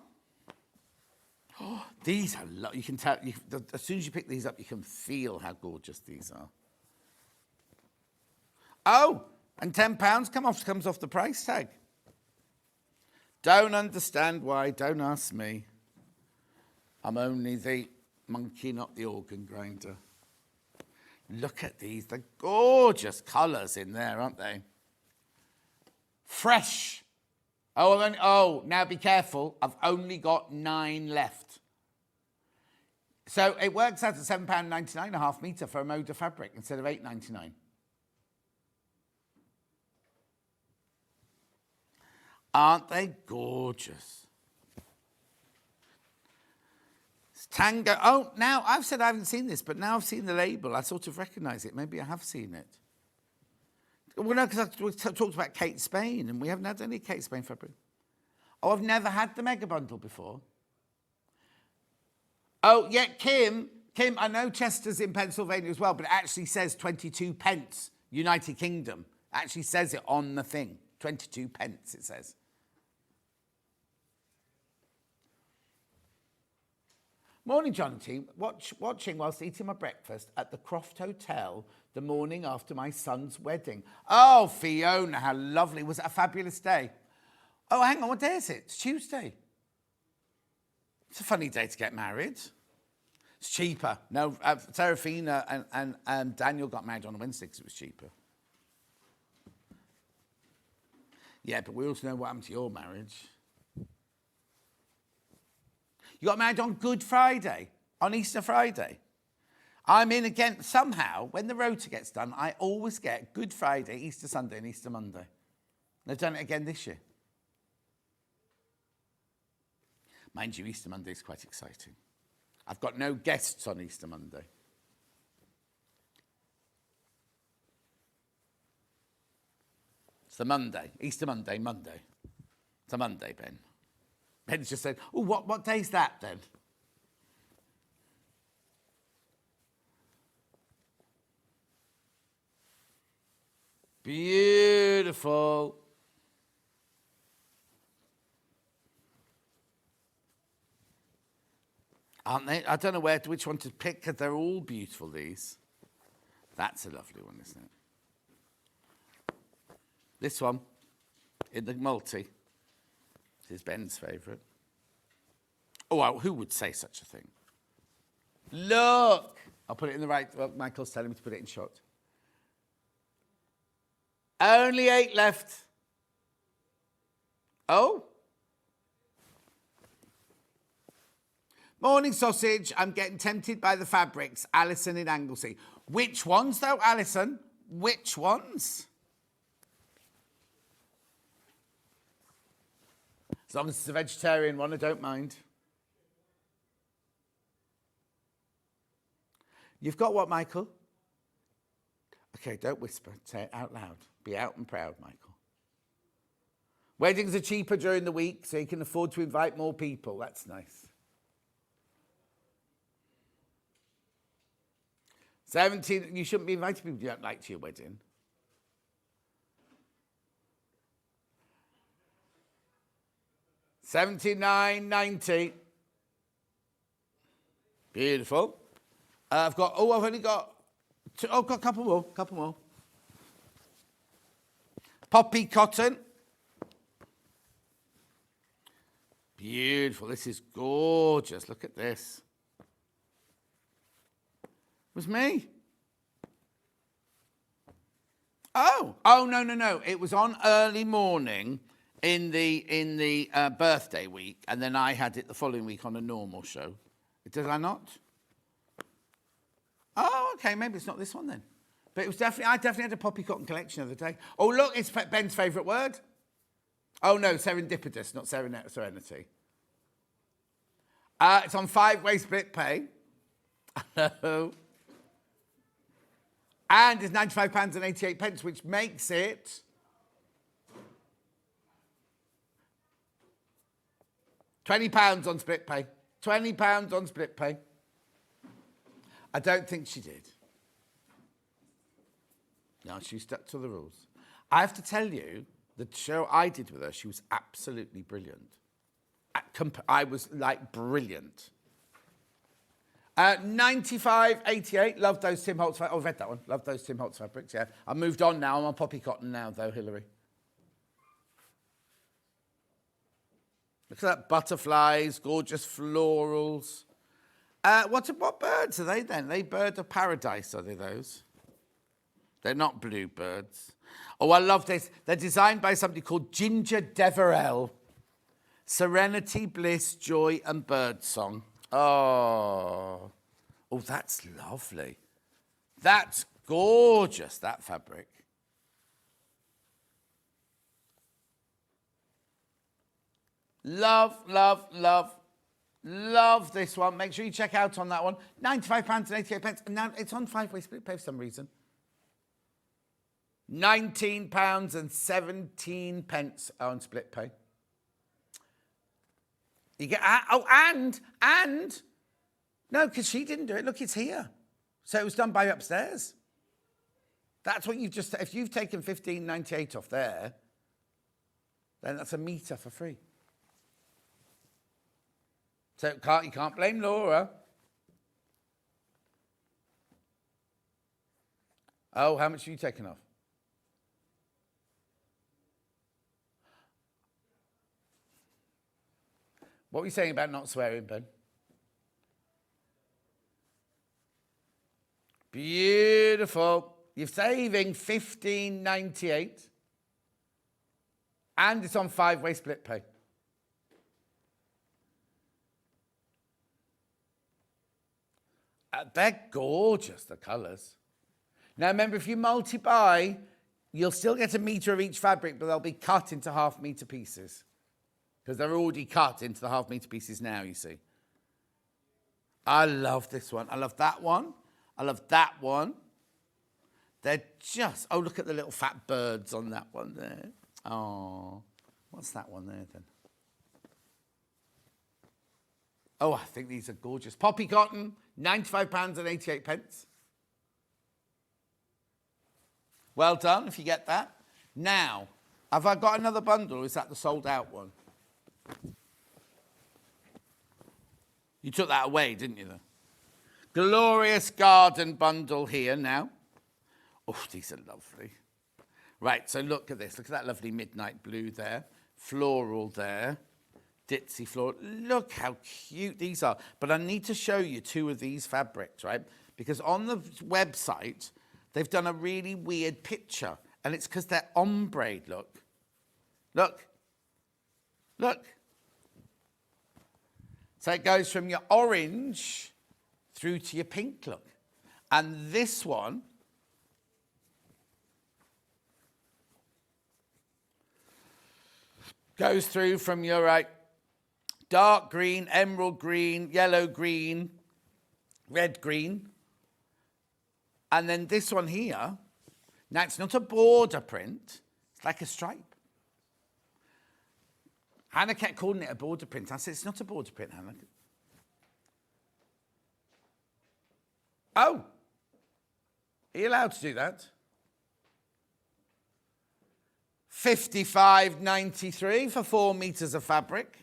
Oh, these are, you can tell, as soon as you pick these up, you can feel how gorgeous these are. Oh, and £10 comes off the price tag. Don't understand why, don't ask me. I'm only the monkey, not the organ grinder. Look at these, they're gorgeous colours in there, aren't they? Fresh. Oh, now be careful. I've only got 9 left. So it works out at £7.99 a half metre for a Moda fabric instead of £8.99. Aren't they gorgeous? It's Tango. Oh, now I've said I haven't seen this, but now I've seen the label. I sort of recognise it. Maybe I have seen it. Well, no, because we talked about Kate Spain, and we haven't had any Kate Spain fabric. Oh, I've never had the mega bundle before. Oh, yeah, Kim, I know Chester's in Pennsylvania as well, but it actually says 22 pence, United Kingdom. It actually says it on the thing. 22 pence, it says. Morning, John and team. Watching whilst eating my breakfast at the Croft Hotel the morning after my son's wedding. Oh, Fiona, how lovely. Was it a fabulous day? Oh, hang on, what day is it? It's Tuesday. It's a funny day to get married. It's cheaper. No, Serafina and Daniel got married on a Wednesday because it was cheaper. Yeah, but we also know what happened to your marriage. You got married on Good Friday, on Easter Friday. I'm in again, somehow, when the rota gets done, I always get Good Friday, Easter Sunday and Easter Monday. They've done it again this year. Mind you, Easter Monday is quite exciting. I've got no guests on Easter Monday. It's the Monday, Easter Monday, Monday. It's a Monday, Ben. Ben's just said, oh, what day's that then? Beautiful. Aren't they? I don't know which one to pick because they're all beautiful, these. That's a lovely one, isn't it? This one, in the multi, is Ben's favourite. Oh, well, who would say such a thing? Look! I'll put it in the right... Well, Michael's telling me to put it in shot. Only 8 left. Oh. Morning, sausage. I'm getting tempted by the fabrics. Alison in Anglesey. Which ones, though, Alison? Which ones? As long as it's a vegetarian one, I don't mind. You've got what, Michael? Okay, don't whisper. Say it out loud. Be out and proud, Michael. Weddings are cheaper during the week, so you can afford to invite more people. That's nice. 17, you shouldn't be inviting people you don't like to your wedding. $79.90. Beautiful. I've only got two, I've got a couple more. Poppie Cotton. Beautiful. This is gorgeous. Look at this. It was me. Oh, no. It was on early morning in the birthday week, and then I had it the following week on a normal show. Did I not? Oh, okay, maybe it's not this one then. But it was I definitely had a Poppie Cotton collection the other day. Oh, look, it's Ben's favourite word. Oh, no, serendipitous, not serenity. It's on 5-way split pay. Hello. And it's £95.88, which makes it £20 on split pay. £20 on split pay. I don't think she did. No, she stuck to the rules. I have to tell you, the show I did with her, she was absolutely brilliant. I was like brilliant. 95.88. Love those Tim Holtz fabrics. Oh, I've read that one. Love those Tim Holtz fabrics, yeah. I moved on now. I'm on Poppie Cotton now, though, Hilary. Look at that. Butterflies, gorgeous florals. What birds are they then? They bird of paradise, are they those? They're not bluebirds. Oh, I love this. They're designed by somebody called Ginger Deverell. Serenity, bliss, joy, and birdsong. Oh, that's lovely. That's gorgeous, that fabric. Love, love, love, love this one. Make sure you check out on that one. £95.88. And now it's on 5-way split pay for some reason. £19.17 on split pay. You get, and no, because she didn't do it. Look, it's here. So it was done by upstairs. That's what you've just, if you've taken $15.98 off there, then that's a metre for free. So you can't blame Laura. Oh, how much have you taken off? What were you saying about not swearing, Ben? Beautiful. You're saving $15.98. And it's on 5-way split pay. They're gorgeous, the colours. Now, remember, if you multi-buy, you'll still get a metre of each fabric, but they'll be cut into half-metre pieces. Because they're already cut into the half-metre pieces now, you see. I love this one. I love that one. I love that one. They're just... Oh, look at the little fat birds on that one there. Oh, what's that one there, then? Oh, I think these are gorgeous. Poppie Cotton, £95.88. Well done, if you get that. Now, have I got another bundle, or is that the sold-out one? You took that away, didn't you, though? Glorious garden bundle here now. Oh, these are lovely. Right, so look at this. Look at that lovely midnight blue there. Floral there. Ditzy floral. Look how cute these are. But I need to show you two of these fabrics, right? Because on the website, they've done a really weird picture. And it's because they're ombre, look. Look. Look. So it goes from your orange through to your pink, look. And this one goes through from your dark green, emerald green, yellow green, red green. And then this one here, now it's not a border print, it's like a stripe. Hannah kept calling it a border print. I said, it's not a border print, Hannah. Oh, are you allowed to do that? $55.93 for 4 meters of fabric.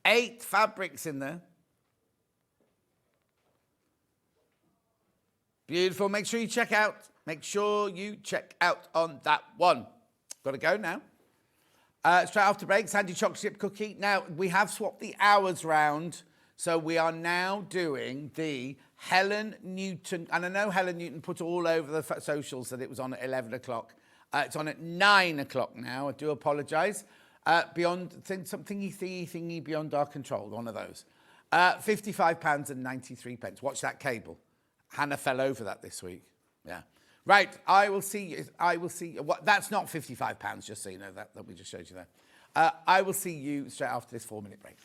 8 fabrics in there. Beautiful. Make sure you check out. Make sure you check out on that one. Got to go now. Straight after break, Sandi chocolate chip cookie. Now, we have swapped the hours round, so we are now doing the Helen Newton. And I know Helen Newton put all over the socials that it was on at 11 o'clock. It's on at 9 o'clock now. I do apologise. Beyond thingy beyond our control, one of those. £55.93. Watch that cable. Hannah fell over that this week. Yeah. Right, I will see you. That's not £55, just so you know that we just showed you there. I will see you straight after this 4-minute break.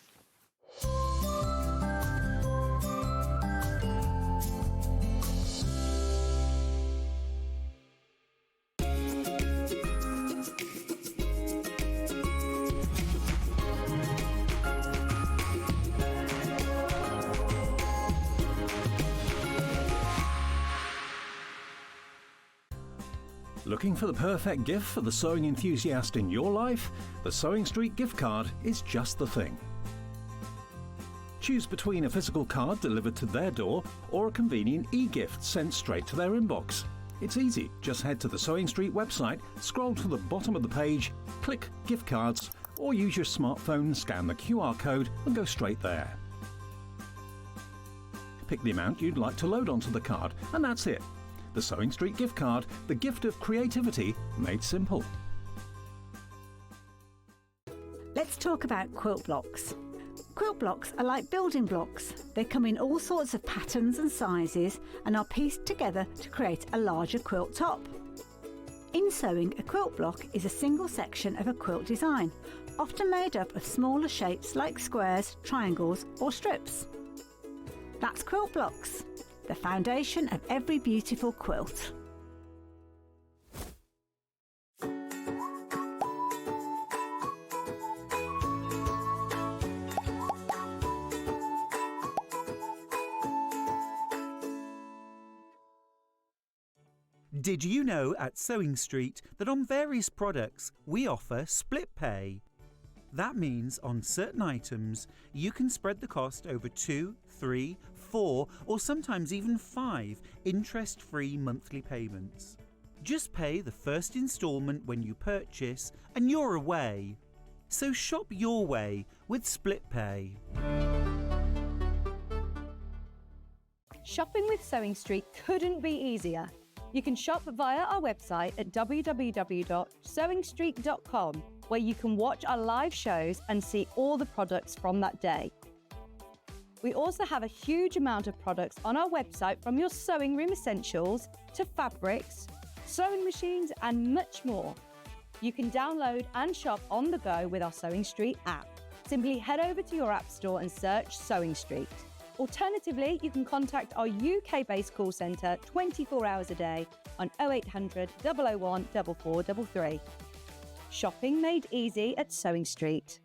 Looking for the perfect gift for the sewing enthusiast in your life? The Sewing Street gift card is just the thing. Choose between a physical card delivered to their door or a convenient e-gift sent straight to their inbox. It's easy. Just head to the Sewing Street website, scroll to the bottom of the page, click Gift Cards, or use your smartphone, scan the QR code and go straight there. Pick the amount you'd like to load onto the card, and that's it. The Sewing Street gift card, the gift of creativity made simple. Let's talk about quilt blocks. Quilt blocks are like building blocks. They come in all sorts of patterns and sizes and are pieced together to create a larger quilt top. In sewing, a quilt block is a single section of a quilt design, often made up of smaller shapes like squares, triangles or strips. That's quilt blocks, the foundation of every beautiful quilt. Did you know at Sewing Street that on various products we offer split pay? That means on certain items you can spread the cost over 2, 3, 4 or sometimes even 5 interest-free monthly payments. Just pay the first instalment when you purchase and you're away. So shop your way with split pay. Shopping with Sewing Street couldn't be easier. You can shop via our website at www.sewingstreet.com, where you can watch our live shows and see all the products from that day. We also have a huge amount of products on our website, from your sewing room essentials to fabrics, sewing machines and much more. You can download and shop on the go with our Sewing Street app. Simply head over to your app store and search Sewing Street. Alternatively, you can contact our UK-based call centre 24 hours a day on 0800 001 4433. Shopping made easy at Sewing Street.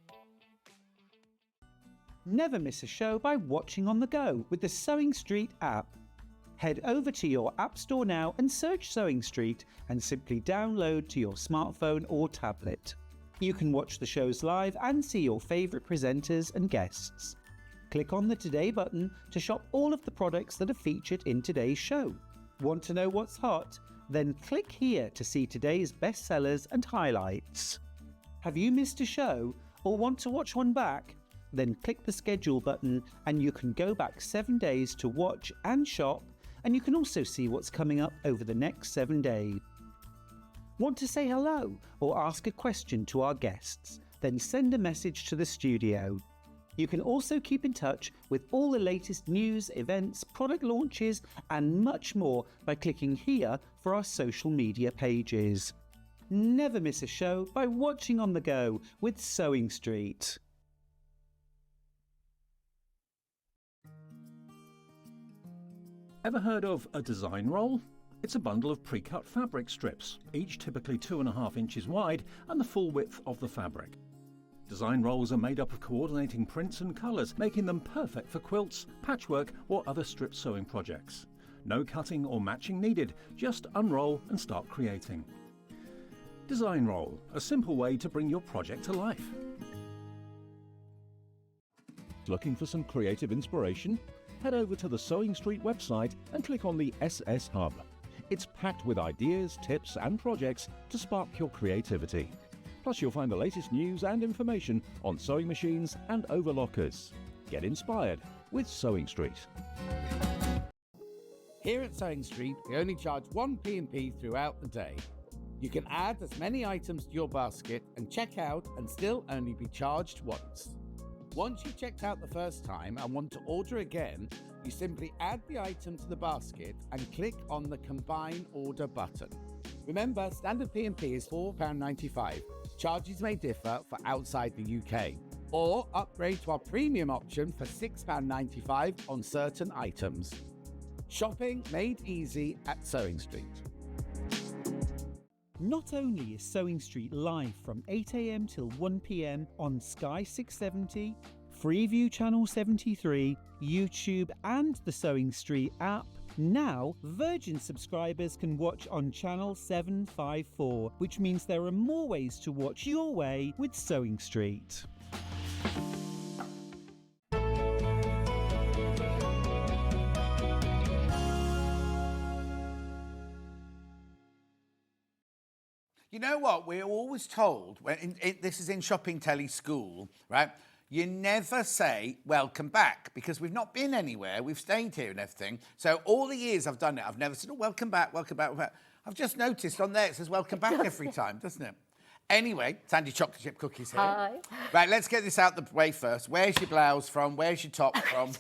Never miss a show by watching on the go with the Sewing Street app. Head over to your app store now and search Sewing Street and simply download to your smartphone or tablet. You can watch the shows live and see your favourite presenters and guests. Click on the Today button to shop all of the products that are featured in today's show. Want to know what's hot? Then click here to see today's bestsellers and highlights. Have you missed a show or want to watch one back? Then click the schedule button and you can go back 7 days to watch and shop, and you can also see what's coming up over the next 7 days. Want to say hello or ask a question to our guests? Then send a message to the studio. You can also keep in touch with all the latest news, events, product launches and much more by clicking here for our social media pages. Never miss a show by watching on the go with Sewing Street. Ever heard of a design roll? It's a bundle of pre-cut fabric strips, each typically 2.5 inches wide and the full width of the fabric. Design rolls are made up of coordinating prints and colours, making them perfect for quilts, patchwork or other strip sewing projects. No cutting or matching needed, just unroll and start creating. Design roll, a simple way to bring your project to life. Looking for some creative inspiration? Head over to the Sewing Street website and click on the SS Hub. It's packed with ideas, tips and projects to spark your creativity. Plus you'll find the latest news and information on sewing machines and overlockers. Get inspired with Sewing Street. Here at Sewing Street, we only charge one P&P throughout the day. You can add as many items to your basket and check out and still only be charged once. Once you've checked out the first time and want to order again, you simply add the item to the basket and click on the Combine Order button. Remember, standard P&P is £4.95. Charges may differ for outside the UK. Or upgrade to our premium option for £6.95 on certain items. Shopping made easy at Sewing Street. Not only is Sewing Street live from 8 AM till 1 PM on Sky 670, Freeview Channel 73, YouTube and the Sewing Street app, now Virgin subscribers can watch on Channel 754, which means there are more ways to watch your way with Sewing Street. You know what? We're always told, this is in shopping telly school, right? You never say, welcome back, because we've not been anywhere. We've stayed here and everything. So all the years I've done it, I've never said, oh, welcome back, welcome back, welcome back. I've just noticed on there it says welcome back every time, doesn't it? Anyway, Sandi chocolate chip cookies here. Hi. Right, let's get this out the way first. Where's your blouse from? Where's your top from?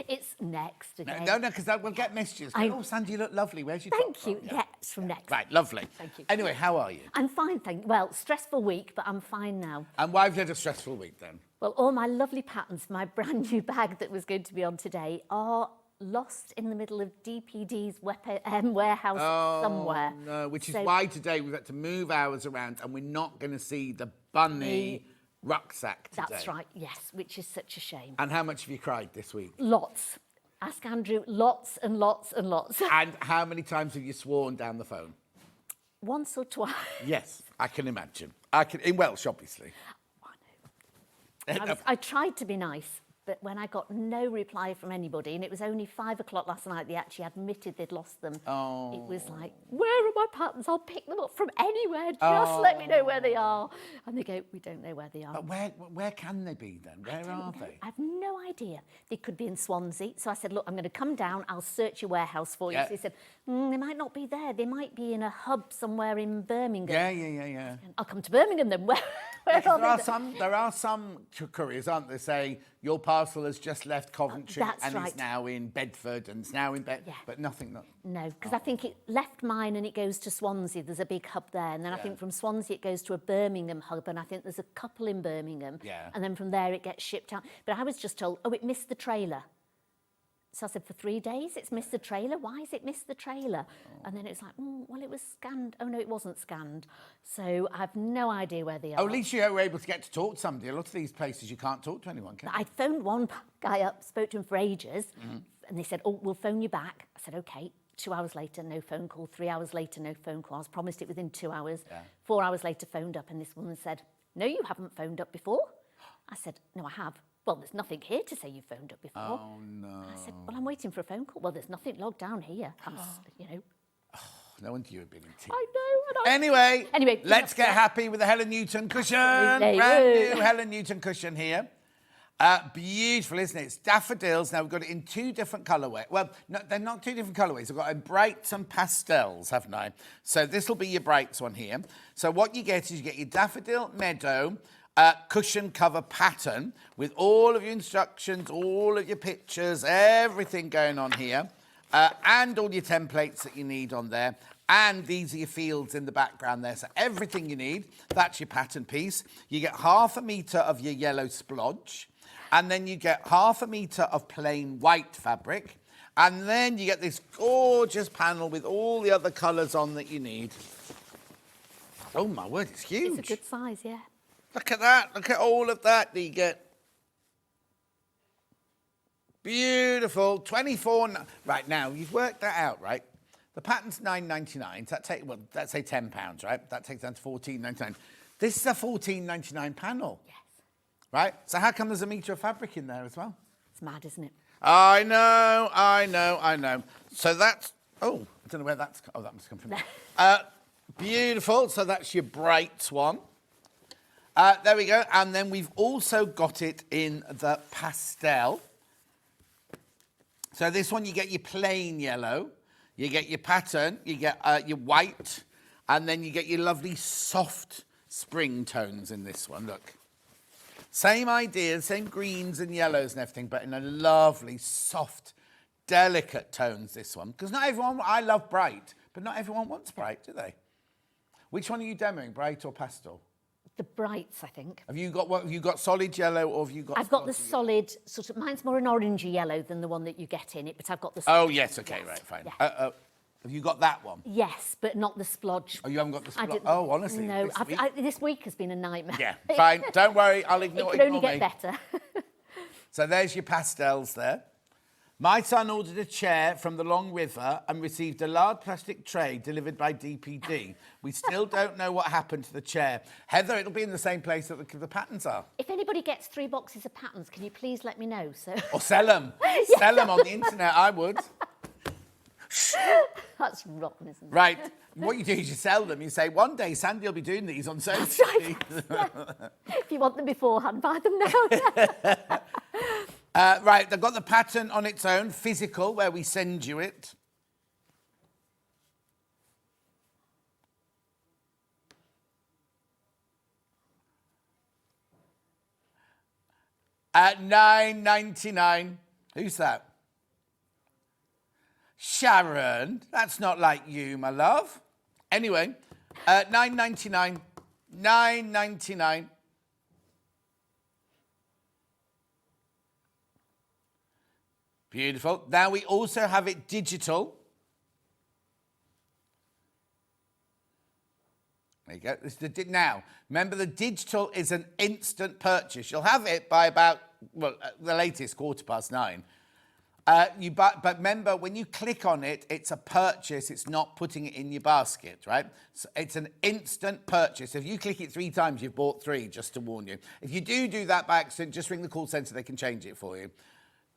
It's next again. No, because we'll get messages. Oh, Sandi, you look lovely. Where's your top Thank from? you. Yeah, it's from next. Right, lovely. Thank you. Anyway, how are you? I'm fine, thank you. Well, stressful week, but I'm fine now. And why have you had a stressful week then? Well, all my lovely patterns for my brand new bag that was going to be on today are lost in the middle of DPD's warehouse somewhere. No, which is why today we've had to move ours around and we're not going to see the bunny rucksack today. That's right, yes, which is such a shame. And how much have you cried this week? Lots. Ask Andrew, lots and lots and lots. And how many times have you sworn down the phone? Once or twice. Yes, I can imagine. In Welsh, obviously. I tried to be nice. But when I got no reply from anybody, and it was only 5 o'clock last night, they actually admitted they'd lost them. Oh. It was like, where are my patterns? I'll pick them up from anywhere. Just let me know where they are. And they go, we don't know where they are. But where can they be then? Where are they? I have no idea. They could be in Swansea. So I said, look, I'm going to come down. I'll search your warehouse for you. Yeah. So he said, they might not be there. They might be in a hub somewhere in Birmingham. Yeah. I'll come to Birmingham then. Where There are some couriers, aren't there, saying your parcel has just left Coventry and right. it's now in Bedford and it's now in but nothing. No, because I think it left mine and it goes to Swansea. There's a big hub there. And then I think from Swansea it goes to a Birmingham hub. And I think there's a couple in Birmingham. Yeah. And then from there it gets shipped out. But I was just told, it missed the trailer. So I said, for 3 days, it's missed the trailer? Why has it missed the trailer? And then it was like, well, it was scanned. Oh, no, it wasn't scanned. So I have no idea where they are. Oh, at least you were able to get to talk to somebody. A lot of these places you can't talk to anyone, can you? I phoned one guy up, spoke to him for ages, and they said, we'll phone you back. I said, OK. 2 hours later, no phone call. 3 hours later, no phone call. I was promised it within 2 hours. Yeah. 4 hours later, phoned up, and this woman said, no, you haven't phoned up before. I said, no, I have. Well, there's nothing here to say you phoned up before. Oh, no. I said, well, I'm waiting for a phone call. Well, there's nothing logged down here. No wonder you were being tea. I know. Anyway, let's get happy with the Helen Newton cushion. Absolutely. Brand new Helen Newton cushion here. Beautiful, isn't it? It's daffodils. Now, we've got it in 2 different colourways. Well, no, they're not 2 different colourways. I've got brights and pastels, haven't I? So this will be your brights one here. So what you get is you get your daffodil meadow cushion cover pattern with all of your instructions, all of your pictures, everything going on here, and all your templates that you need on there. And these are your fields in the background there. So everything you need, that's your pattern piece. You get 1/2 metre of your yellow splodge. And then you get 1/2 metre of plain white fabric. And then you get this gorgeous panel with all the other colours on that you need. Oh, my word, it's huge. It's a good size, yeah. Look at that. Look at all of that you get. Beautiful. 24. Right, now, you've worked that out, right? The pattern's £9.99. So that's say £10, right? That takes down to £14.99. This is a £14.99 panel. Yes. Right? So how come there's a metre of fabric in there as well? It's mad, isn't it? I know. So that's... Oh, I don't know where that's... Oh, that must come from there. Beautiful. So that's your bright one. There we go. And then we've also got it in the pastel. So this one, you get your plain yellow. You get your pattern. You get your white. And then you get your lovely soft spring tones in this one. Look. Same idea, same greens and yellows and everything, but in a lovely, soft, delicate tones, this one. Because not everyone... I love bright, but not everyone wants bright, do they? Which one are you demoing, bright or pastel? The brights, I think. Have you got what? Have you got solid yellow or have you got... I've got the solid, sort of... Mine's more an orangey yellow than the one that you get in it, but I've got the... Oh, yes, OK, right, fine. Yeah. Have you got that one? Yes, but not the splodge. Oh, you haven't got the splodge? Oh, honestly. No, this week has been a nightmare. Yeah, fine. Don't worry, I'll ignore it. It could only get better. So there's your pastels there. My son ordered a chair from the Long River and received a large plastic tray delivered by DPD. We still don't know what happened to the chair. Heather, it'll be in the same place that the patterns are. If anybody gets 3 boxes of patterns, can you please let me know? So. Or sell them. Sell them on the internet, I would. That's rotten, isn't it? Right. What you do is you sell them. You say, one day Sandy will be doing these on sale. Right. If you want them beforehand, buy them now. Right, they've got the pattern on its own, physical, where we send you it. At £9.99. Who's that? Sharon. That's not like you, my love. Anyway, £9.99. £9.99. Beautiful. Now we also have it digital. There you go. This is now, remember the digital is an instant purchase. You'll have it by about, well, the latest 9:15. But remember, when you click on it, it's a purchase. It's not putting it in your basket, right? So it's an instant purchase. If you click it 3 times, you've bought 3, just to warn you. If you do that by accident, just ring the call centre. They can change it for you.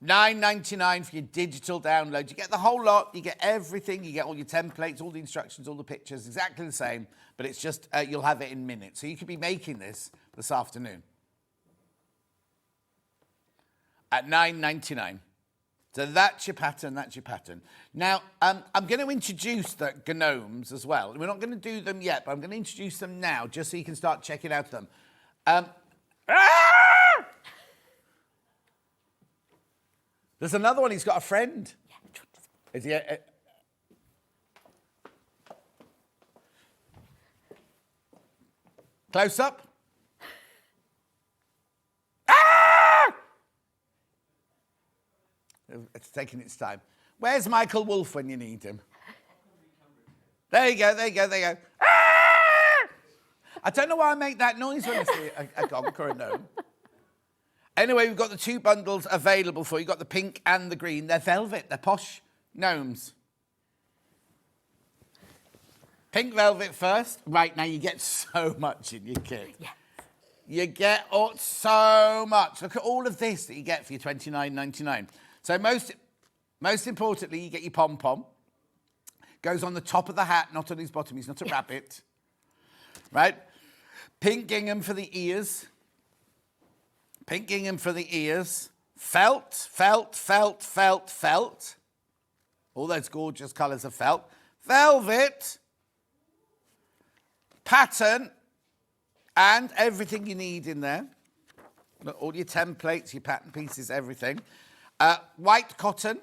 $9.99 for your digital download. You get the whole lot. You get everything. You get all your templates, all the instructions, all the pictures, exactly the same. But it's just, you'll have it in minutes. So you could be making this afternoon. At $9.99. So that's your pattern, Now, I'm going to introduce the gnomes as well. We're not going to do them yet, but I'm going to introduce them now, just so you can start checking out them. There's another one, he's got a friend. Is he close up? It's taking its time. Where's Michael Wolff when you need him? There you go. I don't know why I make that noise when I see a gonk or a gnome. Anyway, we've got the 2 bundles available for you. You've got the pink and the green. They're velvet. They're posh gnomes. Pink velvet first. Right, now you get so much in your kit. Yeah. You get so much. Look at all of this that you get for your $29.99. So most importantly, you get your pom-pom. Goes on the top of the hat, not on his bottom. He's not a rabbit. Right? Pink gingham for the ears. Pink gingham for the ears. Felt. All those gorgeous colours of felt. Velvet. Pattern. And everything you need in there. Look, all your templates, your pattern pieces, everything. White cotton,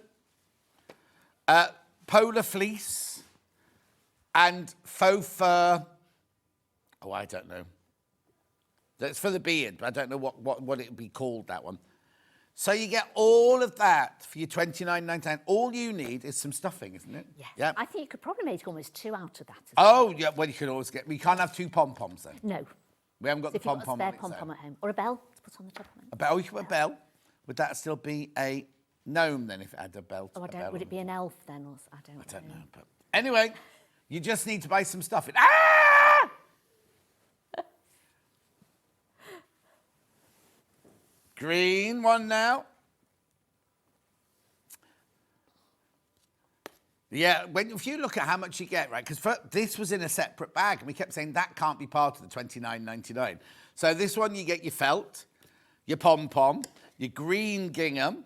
polar fleece, and faux fur. Oh, I don't know. That's for the beard, but I don't know what it would be called, that one. So you get all of that for your $29.99. All you need is some stuffing, isn't it? Yes. Yeah. I think you could probably make almost 2 out of that. Oh, yeah. Well, you can always get... We can't have 2 pom-poms, then. No. We haven't got So the pom-pom if you've got a spare pom-pom at home. Or a bell to put on the top of it. A bell? You could put a bell. Would that still be a gnome, then, if it had a bell? Oh, I don't... Would it be an elf, then? Or, I don't know. But anyway, you just need to buy some stuffing. Green one now. Yeah, if you look at how much you get, right, because this was in a separate bag, and we kept saying that can't be part of the $29.99. So this one, you get your felt, your pom-pom, your green gingham,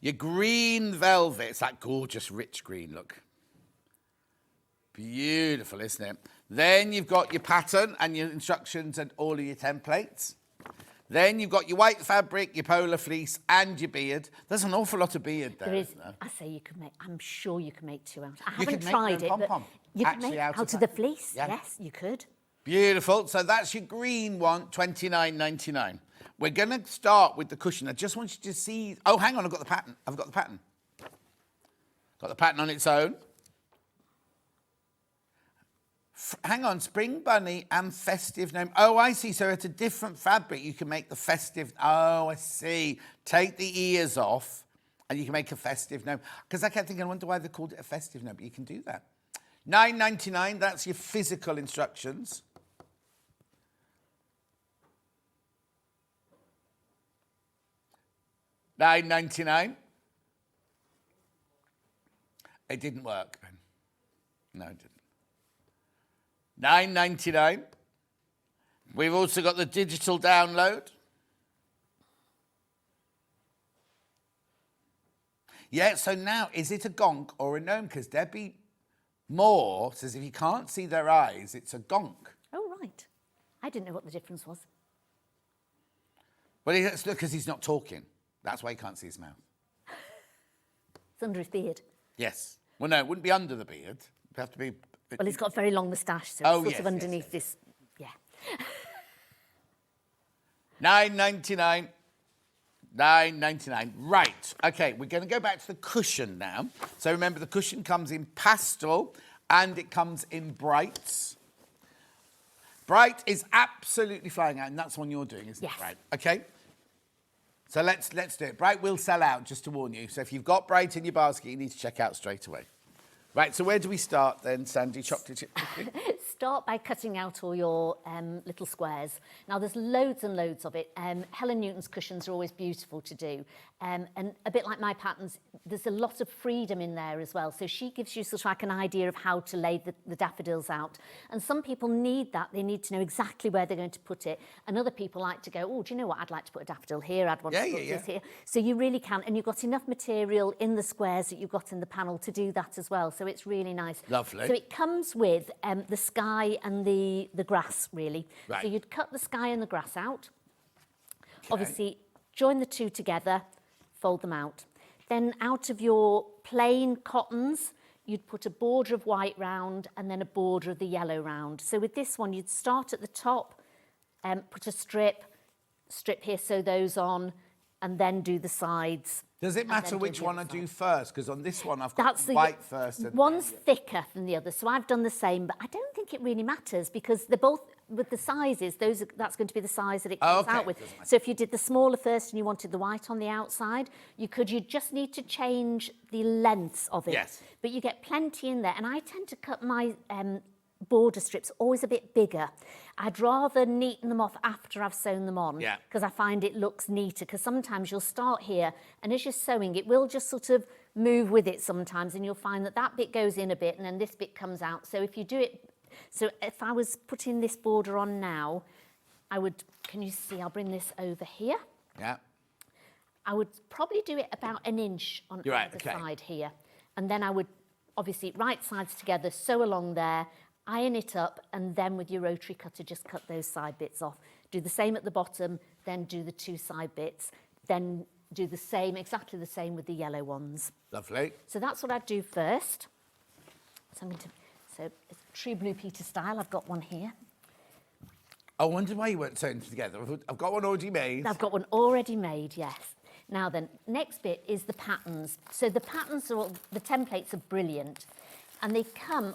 your green velvet. It's that gorgeous, rich green, look. Beautiful, isn't it? Then you've got your pattern and your instructions and all of your templates. Then you've got your white fabric, your polar fleece, and your beard. There's an awful lot of beard there, isn't there? I say you could make... I'm sure you can make 2 out. I You haven't could make tried your it, but pom-pom you could actually make out out of of the that. fleece. Yeah. Yes, you could. Beautiful. So that's your green one, $29.99. We're going to start with the cushion. I just want you to see... Oh, hang on, I've got the pattern. Got the pattern on its own. Hang on, Spring Bunny and Festive Gnome. Oh, I see. So it's a different fabric. You can make the festive... Oh, I see. Take the ears off and you can make a festive gnome. Because I kept thinking, I wonder why they called it a festive gnome, but you can do that. $9.99, that's your physical instructions. $9.99. It didn't work, Ben. No, it didn't. $9.99. We've also got the digital download. Yeah, so now, is it a gonk or a gnome? Because Debbie Moore says if you can't see their eyes, it's a gonk. Oh, right. I didn't know what the difference was. Well, it's because he's not talking. That's why he can't see his mouth. It's under his beard. Yes. Well, no, it wouldn't be under the beard. It'd have to be... Well, he's got a very long moustache, so it's sort of underneath this... Yeah. $9.99. $9.99. Right. Okay, we're going to go back to the cushion now. So remember, the cushion comes in pastel and it comes in brights. Bright is absolutely flying out, and that's one you're doing, isn't it? Yes. Right. Okay. So let's do it. Bright will sell out, just to warn you. So if you've got Bright in your basket, you need to check out straight away. Right, so where do we start then, Sandy? Chocolate chip cookie? Start by cutting out all your little squares. Now, there's loads and loads of it. Helen Newton's cushions are always beautiful to do. And a bit like my patterns, there's a lot of freedom in there as well. So she gives you sort of like an idea of how to lay the daffodils out. And some people need that. They need to know exactly where they're going to put it. And other people like to go, oh, do you know what? I'd like to put a daffodil here. I'd want to put this here. So you really can. And you've got enough material in the squares that you've got in the panel to do that as well. So it's really nice. Lovely. So it comes with the sky and the grass, really. Right. So you'd cut the sky and the grass out. Okay. Obviously, join the two together, fold them out. Then out of your plain cottons, you'd put a border of white round and then a border of the yellow round. So with this one, you'd start at the top, put a strip here, sew those on, and then do the sides. Does it matter which one I do first? Because on this one, I've got white first. And one's thicker than the other, so I've done the same, but I don't think it really matters because they're both, with the sizes, that's going to be the size that it comes out with. So if you did the smaller first and you wanted the white on the outside, you just need to change the lengths of it. Yes. But you get plenty in there, and I tend to cut my border strips always a bit bigger. I'd rather neaten them off after I've sewn them on because I find it looks neater, because sometimes you'll start here and as you're sewing it will just sort of move with it sometimes, and you'll find that bit goes in a bit and then this bit comes out. So if you do it, so if I was putting this border on now, I would, can you see, I'll bring this over here. Yeah. I would probably do it about an inch on either side here, and then I would obviously right sides together, sew along there, iron it up, and then with your rotary cutter just cut those side bits off. Do the same at the bottom, then do the two side bits, then do the same, exactly the same with the yellow ones. Lovely. So that's what I'd do first. So it's true Blue Peter style. I've got one here. I wonder why you weren't sewn together. I've got one already made. I've got one already made, yes. Now then, next bit is the patterns. So the patterns the templates are brilliant, and they come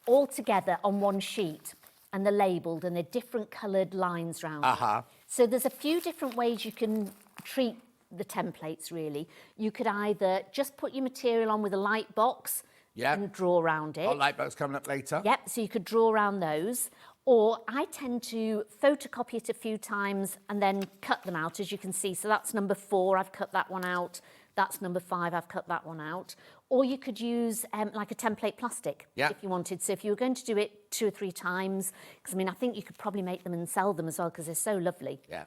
all together on one sheet, and they're labelled, and they're different coloured lines round it. So there's a few different ways you can treat the templates, really. You could either just put your material on with a light box and draw around it. Light box coming up later. Yep, so you could draw around those. Or I tend to photocopy it a few times and then cut them out, as you can see. So that's number 4, I've cut that one out. That's number 5, I've cut that one out. Or you could use like a template plastic if you wanted. So if you were going to do it 2 or 3 times, because I mean, I think you could probably make them and sell them as well because they're so lovely. Yeah.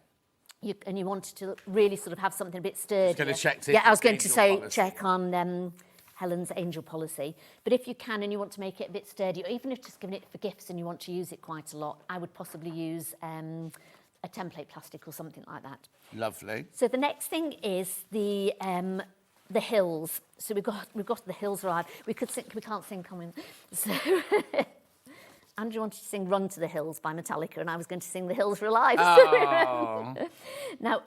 And you wanted to really sort of have something a bit sturdy. I was going to check. Yeah, I was going to say check on Helen's angel policy. But if you can and you want to make it a bit sturdy, or even if just giving it for gifts and you want to use it quite a lot, I would possibly use a template plastic or something like that. Lovely. So the next thing is the hills. So we've got the hills arrived. We can't sing, can we? So Andrew wanted to sing "Run to the Hills" by Metallica, and I was going to sing "The Hills Are Alive." Oh. Now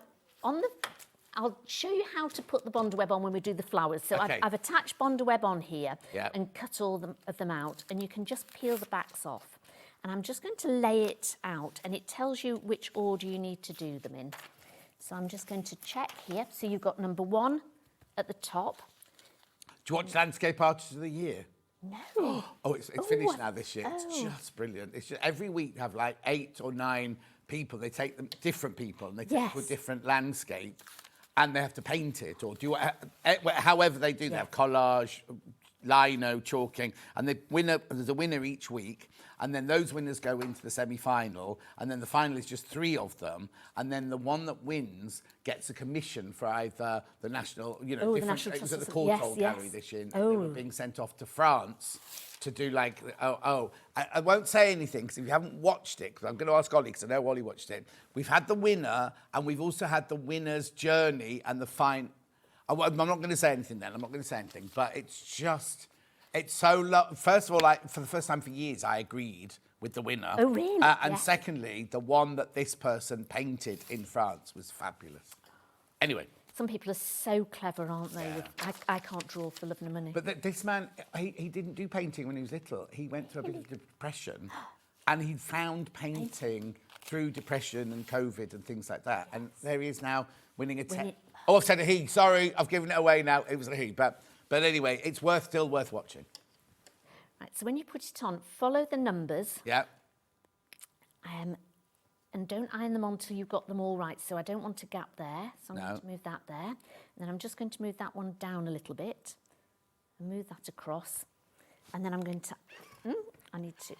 I'll show you how to put the Bonder web on when we do the flowers. So I've attached Bonder web on here and cut all of them out, and you can just peel the backs off. And I'm just going to lay it out, and it tells you which order you need to do them in. So I'm just going to check here. So you've got number 1 at the top. Do you watch Landscape Artist of the Year? No. Oh, it's finished now this year. It's just brilliant. It's just, every week they have like 8 or 9 people. They take them, different people, and they take to a different landscape, and they have to paint it or do however they do. They have collage, lino, chalking, and there's a winner each week, and then those winners go into the semi-final, and then the final is just 3 of them, and then the one that wins gets a commission for either the national, the different. It was at the Courtauld Gallery this year. They were being sent off to France to do like, I won't say anything because if you haven't watched it, because I'm going to ask Ollie because I know Ollie watched it. We've had the winner, and we've also had the winner's journey and the fine. I'm not going to say anything then. I'm not going to say anything, but it's so first of all, for the first time for years, I agreed with the winner. Oh, really? And secondly, the one that this person painted in France was fabulous. Anyway. Some people are so clever, aren't they? Yeah. I can't draw for love nor money. But this man, he didn't do painting when he was little. He went through a bit of depression, and he found painting through depression and COVID and things like that. And there he is now winning a Oh, I've said a he. Sorry, I've given it away now. It was a he. But anyway, it's still worth watching. Right, so when you put it on, follow the numbers. Yeah. And don't iron them on until you've got them all right. So I don't want a gap there. So I'm going to move that there. And then I'm just going to move that one down a little bit. And move that across. And then I'm going to... I need to...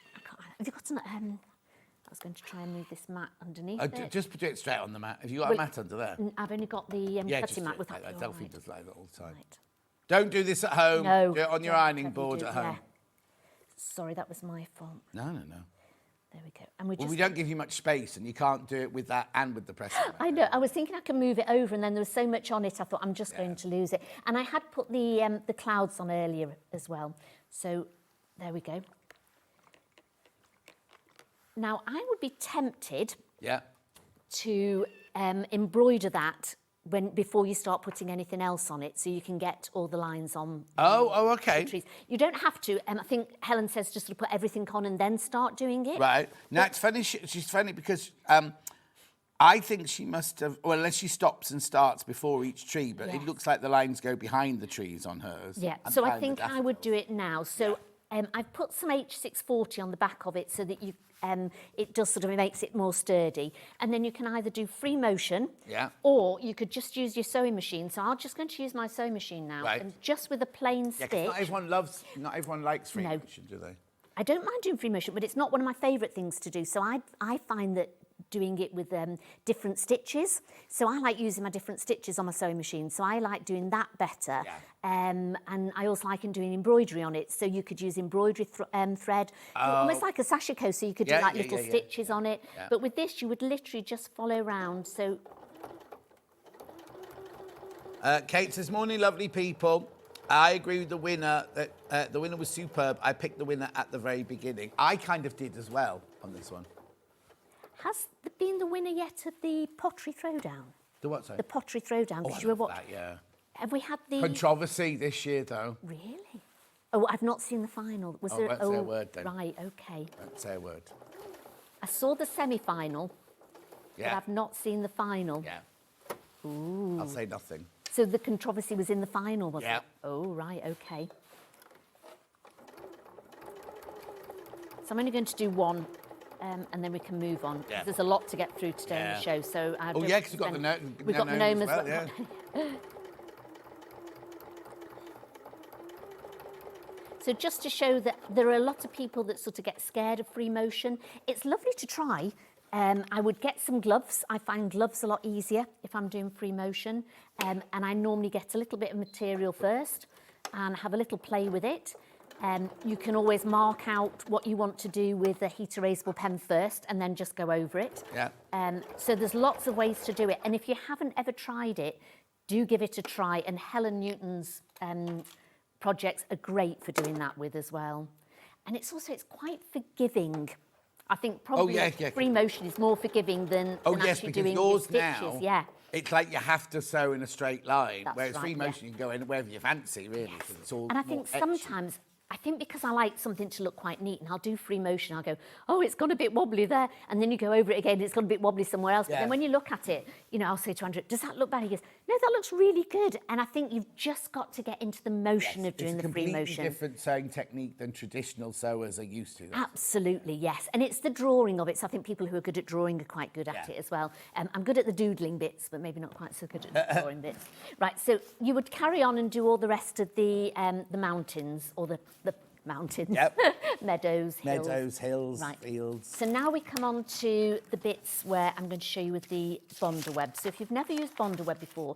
have you got an... I was going to try and move this mat underneath it. Just put it straight on the mat. Have you got a mat under there? I've only got the cutting mat with that. Delphine does like that all the time. Right. Don't do this at home. No. Do it on your ironing board at home. Yeah. Sorry, that was my fault. No. There we go. And we don't give you much space, and you can't do it with that and with the pressing. I know. I was thinking I could move it over, and then there was so much on it, I thought I'm just going to lose it. And I had put the clouds on earlier as well. So there we go. Now I would be tempted to embroider that before you start putting anything else on it, so you can get all the lines on. Oh, okay. The trees. You don't have to. I think Helen says just to put everything on and then start doing it. Right. Now it's funny. She's funny because I think she must have. Well, unless she stops and starts before each tree, but it looks like the lines go behind the trees on hers. Yeah. So I think I would do it now. So I've put some H640 on the back of it so that you. It does sort of makes it more sturdy, and then you can either do free motion, or you could just use your sewing machine. So I'm just going to use my sewing machine now, and just with a plain stitch. Not everyone likes free motion, do they? I don't mind doing free motion, but it's not one of my favourite things to do. So I find that doing it with different stitches. So I like using my different stitches on my sewing machine. So I like doing that better. And I also like doing embroidery on it. So you could use embroidery thread, almost like a sashiko. So you could do like little stitches on it. But with this, you would literally just follow around. So Kate says, morning, lovely people. I agree with the winner that the winner was superb. I picked the winner at the very beginning. I kind of did as well on this one. Has there been the winner yet of the pottery throwdown? The what, sorry? The pottery throwdown. Oh, I love that, yeah. Have we had the... Controversy this year, though. Really? Oh, I've not seen the final. Was there... Won't say a word, then. Right, OK. Won't say a word. I saw the semi-final, but I've not seen the final. Yeah. Ooh. I'll say nothing. So the controversy was in the final, was it? Oh, right, OK. So I'm only going to do one. And then we can move on. Yeah. There's a lot to get through today in the show. So because we've got the gnome. We've got the gnome as well. Yeah. So just to show that there are a lot of people that sort of get scared of free motion, it's lovely to try. I would get some gloves. I find gloves a lot easier if I'm doing free motion. And I normally get a little bit of material first and have a little play with it. You can always mark out what you want to do with a heat erasable pen first and then just go over it. So there's lots of ways to do it. And if you haven't ever tried it, do give it a try. And Helen Newton's projects are great for doing that with as well. And it's quite forgiving. I think probably free motion is more forgiving than actually doing the stitches. Now, it's like you have to sew in a straight line, whereas free motion you can go in wherever you fancy, really. It's all and I think sometimes... I think because I like something to look quite neat, and I'll do free motion, I'll go, oh, it's gone a bit wobbly there, and then you go over it again, it's gone a bit wobbly somewhere else. But then when you look at it, I'll say to Andrew, does that look bad? He goes, no, that looks really good. And I think you've just got to get into the motion of doing the free motion. It's a completely different sewing technique than traditional sewers are used to. Absolutely, yes. And it's the drawing of it. So I think people who are good at drawing are quite good at it as well. I'm good at the doodling bits, but maybe not quite so good at the drawing bits. Right, so you would carry on and do all the rest of the mountains, or the mountains, meadows, hills, fields. So now we come on to the bits where I'm going to show you with the Bonder web. So if you've never used Bonder web before,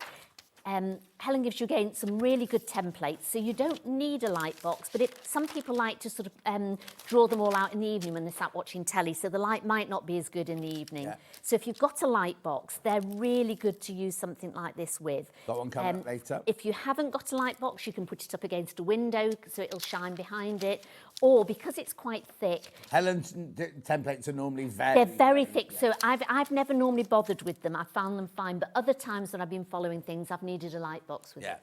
Helen gives you again some really good templates. So you don't need a light box, but some people like to sort of draw them all out in the evening when they're sat watching telly. So the light might not be as good in the evening. So if you've got a light box, they're really good to use something like this with. Got one coming up later. If you haven't got a light box, you can put it up against a window so it'll shine behind it. Or because it's quite thick. Helen's templates are normally they're very thick. So I've never normally bothered with them. I found them fine. But other times when I've been following things, I've needed a light box with it.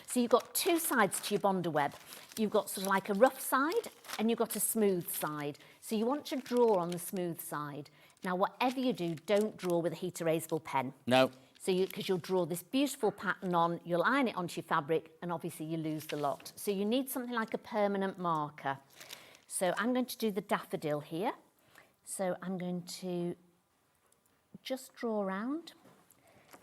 So you've got two sides to your Bonder web. You've got sort of like a rough side and you've got a smooth side. So you want to draw on the smooth side. Now, whatever you do, don't draw with a heat erasable pen. No. So because you'll draw this beautiful pattern on, you'll iron it onto your fabric, and obviously you lose the lot. So you need something like a permanent marker. So I'm going to do the daffodil here. So I'm going to just draw around.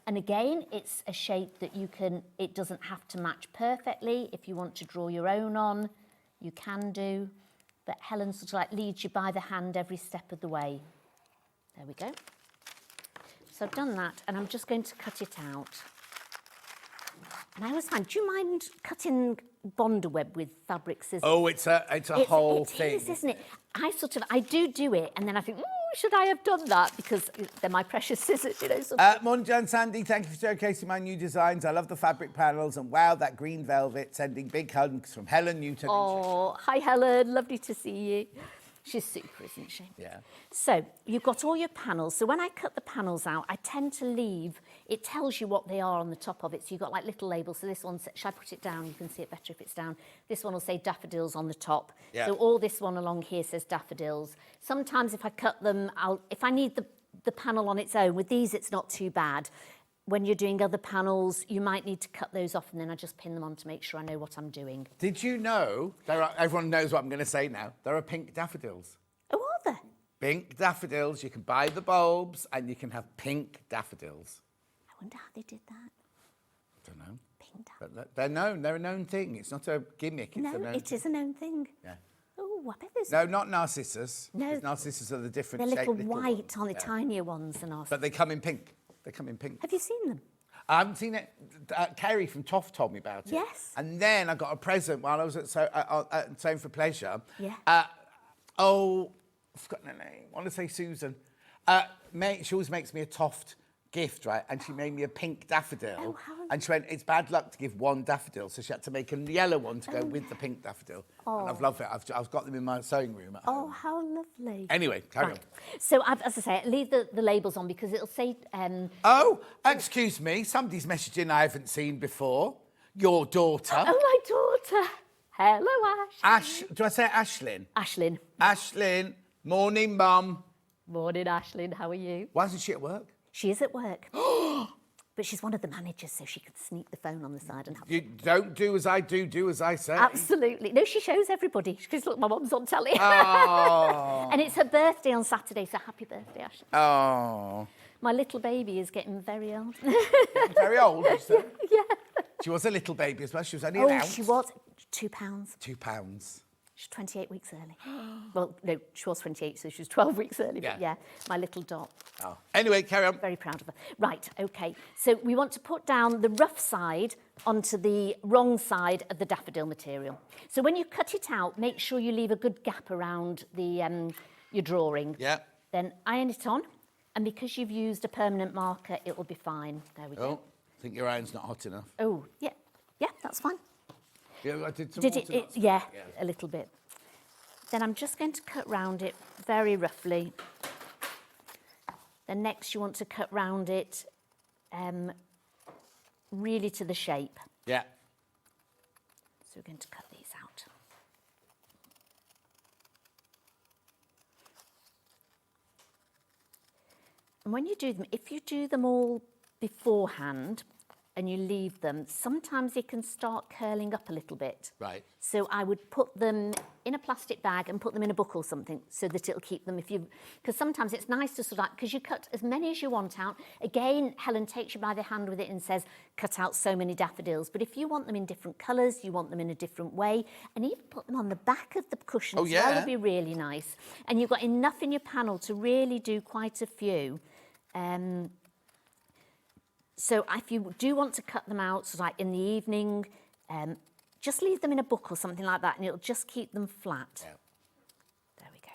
And again, it's a shape that it doesn't have to match perfectly. If you want to draw your own on, you can do. But Helen sort of like leads you by the hand every step of the way. There we go. So I've done that, and I'm just going to cut it out. And I always find, do you mind cutting Bonder web with fabric scissors? Oh, it's a whole thing. It is, isn't it? I do it, and then I think, should I have done that? Because they're my precious scissors, you know. Morning, John Sandy. Thank you for showcasing my new designs. I love the fabric panels, and wow, that green velvet. Sending big hugs from Helen Newton. Oh, hi, Helen. Lovely to see you. She's super, isn't she? Yeah. So you've got all your panels. So when I cut the panels out, I tend to leave, it tells you what they are on the top of it. So you've got like little labels. So this one, should I put it down? You can see it better if it's down. This one will say daffodils on the top. Yeah. So all this one along here says daffodils. Sometimes if I cut them, if I need the panel on its own, with these it's not too bad. When you're doing other panels, you might need to cut those off, and then I just pin them on to make sure I know what I'm doing. Did you know, everyone knows what I'm going to say now, there are pink daffodils. Oh, are there? Pink daffodils. You can buy the bulbs, and you can have pink daffodils. I wonder how they did that. I don't know. Pink daffodils. But they're known. They're a known thing. It's not a gimmick. It's No, a known it is a known thing. Yeah. Oh, I bet there's... No, not narcissus. No. Because narcissus are the different They're shape. little white, ones. aren't they? Tinier ones than ours. But they come in pink. They come in pink. Have you seen them? I haven't seen it. Kerry from Toff told me about it. Yes. And then I got a present while I was at Sewing for Pleasure. Yeah. I've forgotten her name. I want to say Susan. She always makes me a Toft gift, right? And she made me a pink daffodil. Oh, how... And she went, it's bad luck to give one daffodil. So she had to make a yellow one to go with the pink daffodil. Oh. And I've loved it. I've got them in my sewing room at home. Oh, how lovely. Anyway, carry on. So, as I say, leave the labels on because it'll say... Oh, excuse me. Somebody's messaging I haven't seen before. Your daughter. Oh, my daughter. Hello, Ash. Do I say Ashlyn? Ashlyn. Ashlyn. Morning, Mum. Morning, Ashlyn. How are you? Why isn't she at work? She is at work. But she's one of the managers, so she can sneak the phone on the side and have... You don't do as I do, do as I say. Absolutely. No, she shows everybody. She goes, look, my mum's on telly. Oh. And it's her birthday on Saturday, so happy birthday, Ashley. Oh. My little baby is getting very old. Very old, you said? Yeah. She was a little baby as well. She was only an ounce. She was. £2. 2 pounds. She's 28 weeks early. Well, no, she was 28, so she was 12 weeks early. Yeah. But yeah, my little dot. Oh. Anyway, carry on. Very proud of her. Right, OK. So we want to put down the rough side onto the wrong side of the daffodil material. So when you cut it out, make sure you leave a good gap around the your drawing. Yeah. Then iron it on. And because you've used a permanent marker, it will be fine. There we go. Oh, I think your iron's not hot enough. Oh, yeah. Yeah, that's fine. Yeah, I did some Did water, it? Yeah, a little bit. Then I'm just going to cut round it very roughly. Then next you want to cut round it really to the shape. Yeah. So we're going to cut these out. And when you do them, if you do them all beforehand and you leave them, sometimes they can start curling up a little bit. Right. So I would put them in a plastic bag and put them in a book or something so that it'll keep them because sometimes it's nice to sort of because you cut as many as you want out. Again, Helen takes you by the hand with it and says, cut out so many daffodils. But if you want them in different colours, you want them in a different way, and even put them on the back of the cushions, oh, yeah. that would be really nice. And you've got enough in your panel to really do quite a few. So if you do want to cut them out, so like in the evening, just leave them in a book or something like that, and it'll just keep them flat. Yeah. There we go.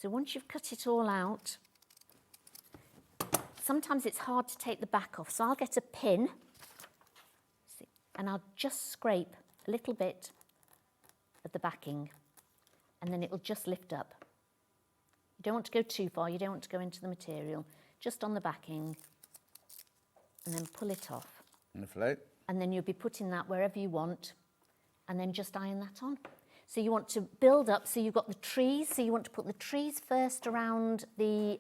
So once you've cut it all out, sometimes it's hard to take the back off, so I'll get a pin, and I'll just scrape a little bit of the backing, and then it'll just lift up. You don't want to go too far, you don't want to go into the material, just on the backing, and then pull it off. And the float. And then you'll be putting that wherever you want, and then just iron that on. So you want to build up, so you've got the trees, so you want to put the trees first around the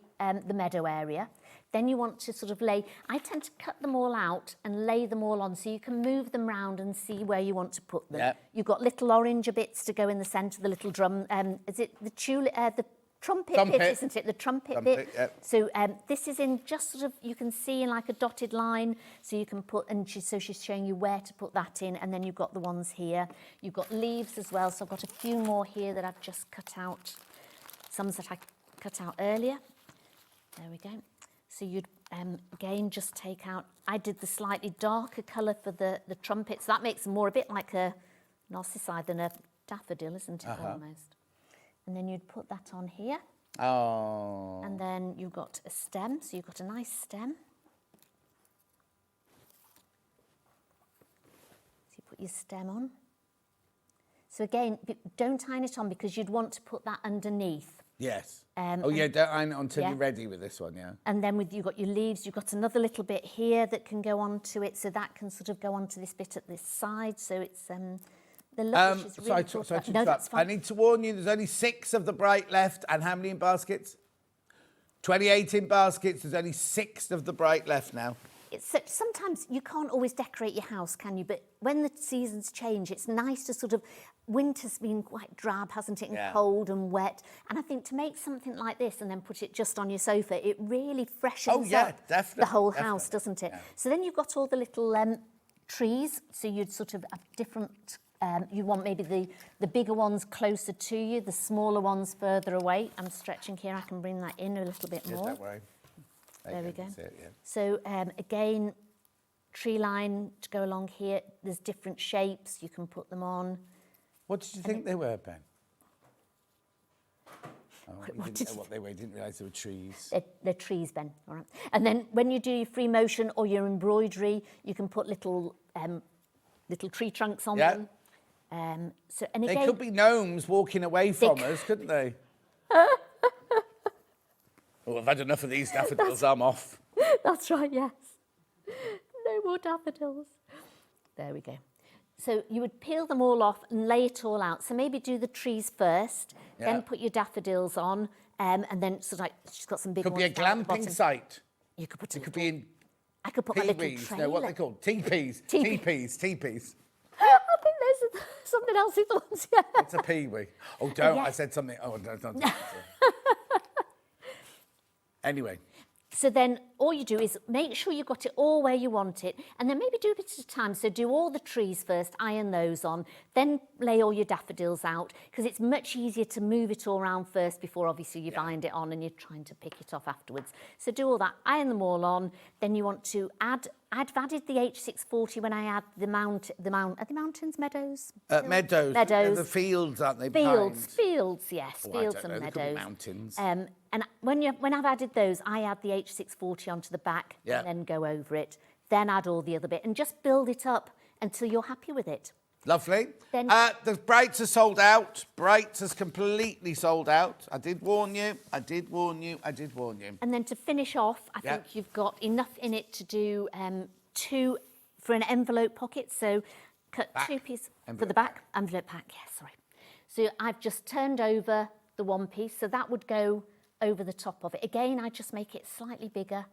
meadow area. Then you want to sort of lay, I tend to cut them all out and lay them all on so you can move them round and see where you want to put them. Yep. You've got little orange bits to go in the centre, the little drum, is it the tulip, the trumpet bit, isn't it? The trumpet bit. Yep. So this is in just sort of, you can see in like a dotted line, so you can put, and so she's showing you where to put that in, and then you've got the ones here. You've got leaves as well, so I've got a few more here that I've just cut out, some that I cut out earlier. There we go. So you'd, again, just take out, I did the slightly darker colour for the trumpets. That makes them more a bit like a narcissi than a daffodil, isn't it, almost? And then you'd put that on here. Oh. And then you've got a stem, so you've got a nice stem. So you put your stem on. So again, don't iron it on because you'd want to put that underneath. Yes. Don't iron it until yeah. you're ready with this one, yeah. And then you've got your leaves, you've got another little bit here that can go onto it, so that can sort of go onto this bit at this side, so it's the look is really cool. No, that's fine. I need to warn you, there's only 6 of the bright left, and how many in baskets? 28 in baskets, there's only 6 of the bright left now. Sometimes you can't always decorate your house, can you? But when the seasons change, it's nice to sort of, winter's been quite drab, hasn't it, and cold and wet. And I think to make something like this and then put it just on your sofa, it really freshens up the whole house, doesn't it? Yeah. So then you've got all the little trees, so you'd sort of have different, you want maybe the bigger ones closer to you, the smaller ones further away. I'm stretching here, I can bring that in a little bit more. That way. There we go. It, yeah. So again, tree line to go along here. There's different shapes. You can put them on. What did you think they were, Ben? Oh, you didn't know what they were. You didn't realise they were trees. They're trees, Ben. All right. And then when you do your free motion or your embroidery, you can put little tree trunks on them. And again, they could be gnomes walking away from us, couldn't they? Well, I've had enough of these daffodils, I'm off. That's right, yes. No more daffodils. There we go. So you would peel them all off and lay it all out. So maybe do the trees first, then put your daffodils on, and then sort of like, she's got some big ones. Could be a glamping site. You could put it. Could be in I could put my little trailer. No, what are they called? Teepees. Teepees. Teepees. I think there's something else in the ones, yeah. It's a peewee. Oh, don't. I said something. Oh, don't. Anyway. So then all you do is make sure you've got it all where you want it, and then maybe do a bit at a time. So do all the trees first, iron those on, then lay all your daffodils out, because it's much easier to move it all around first before obviously you've ironed it on and you're trying to pick it off afterwards. So do all that, iron them all on. Then you want to add, I've added the H640 when I add are the mountains, meadows? Meadows. Meadows. The fields, aren't they? Fields, yes, Oh, fields and meadows. Mountains. And when I've added those, I add the H640 onto the back and then go over it. Then add all the other bit and just build it up until you're happy with it. Lovely. Then, the Brights are sold out. Brights is completely sold out. I did warn you. And then to finish off, I think you've got enough in it to do 2 for an envelope pocket. So cut 2 pieces for the back. Envelope pack, sorry. So I've just turned over the one piece. So that would go over the top of it. Again, I just make it slightly bigger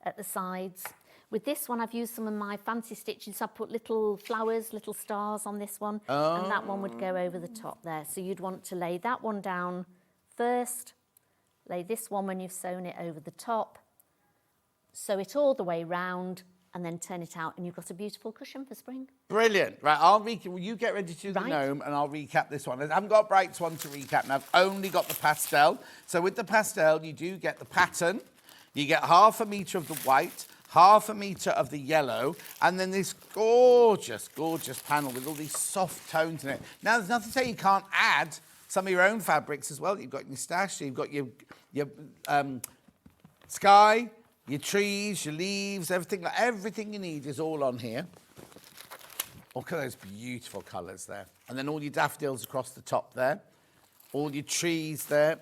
at the sides. With this one, I've used some of my fancy stitches. I put little flowers, little stars on this one, and that one would go over the top there. So you'd want to lay that one down first, lay this one when you've sewn it over the top, sew it all the way round, and then turn it out, and you've got a beautiful cushion for spring. Brilliant. Right, you get ready to do the gnome, and I'll recap this one. I haven't got Bright's one to recap, and I've only got the pastel. So with the pastel, you do get the pattern. You get 1/2 metre of the white, 1/2 metre of the yellow, and then this gorgeous, gorgeous panel with all these soft tones in it. Now, there's nothing to say you can't add some of your own fabrics as well. You've got your stash, you've got your sky, your trees, your leaves, everything you need is all on here. Look at those beautiful colours there. And then all your daffodils across the top there. All your trees there.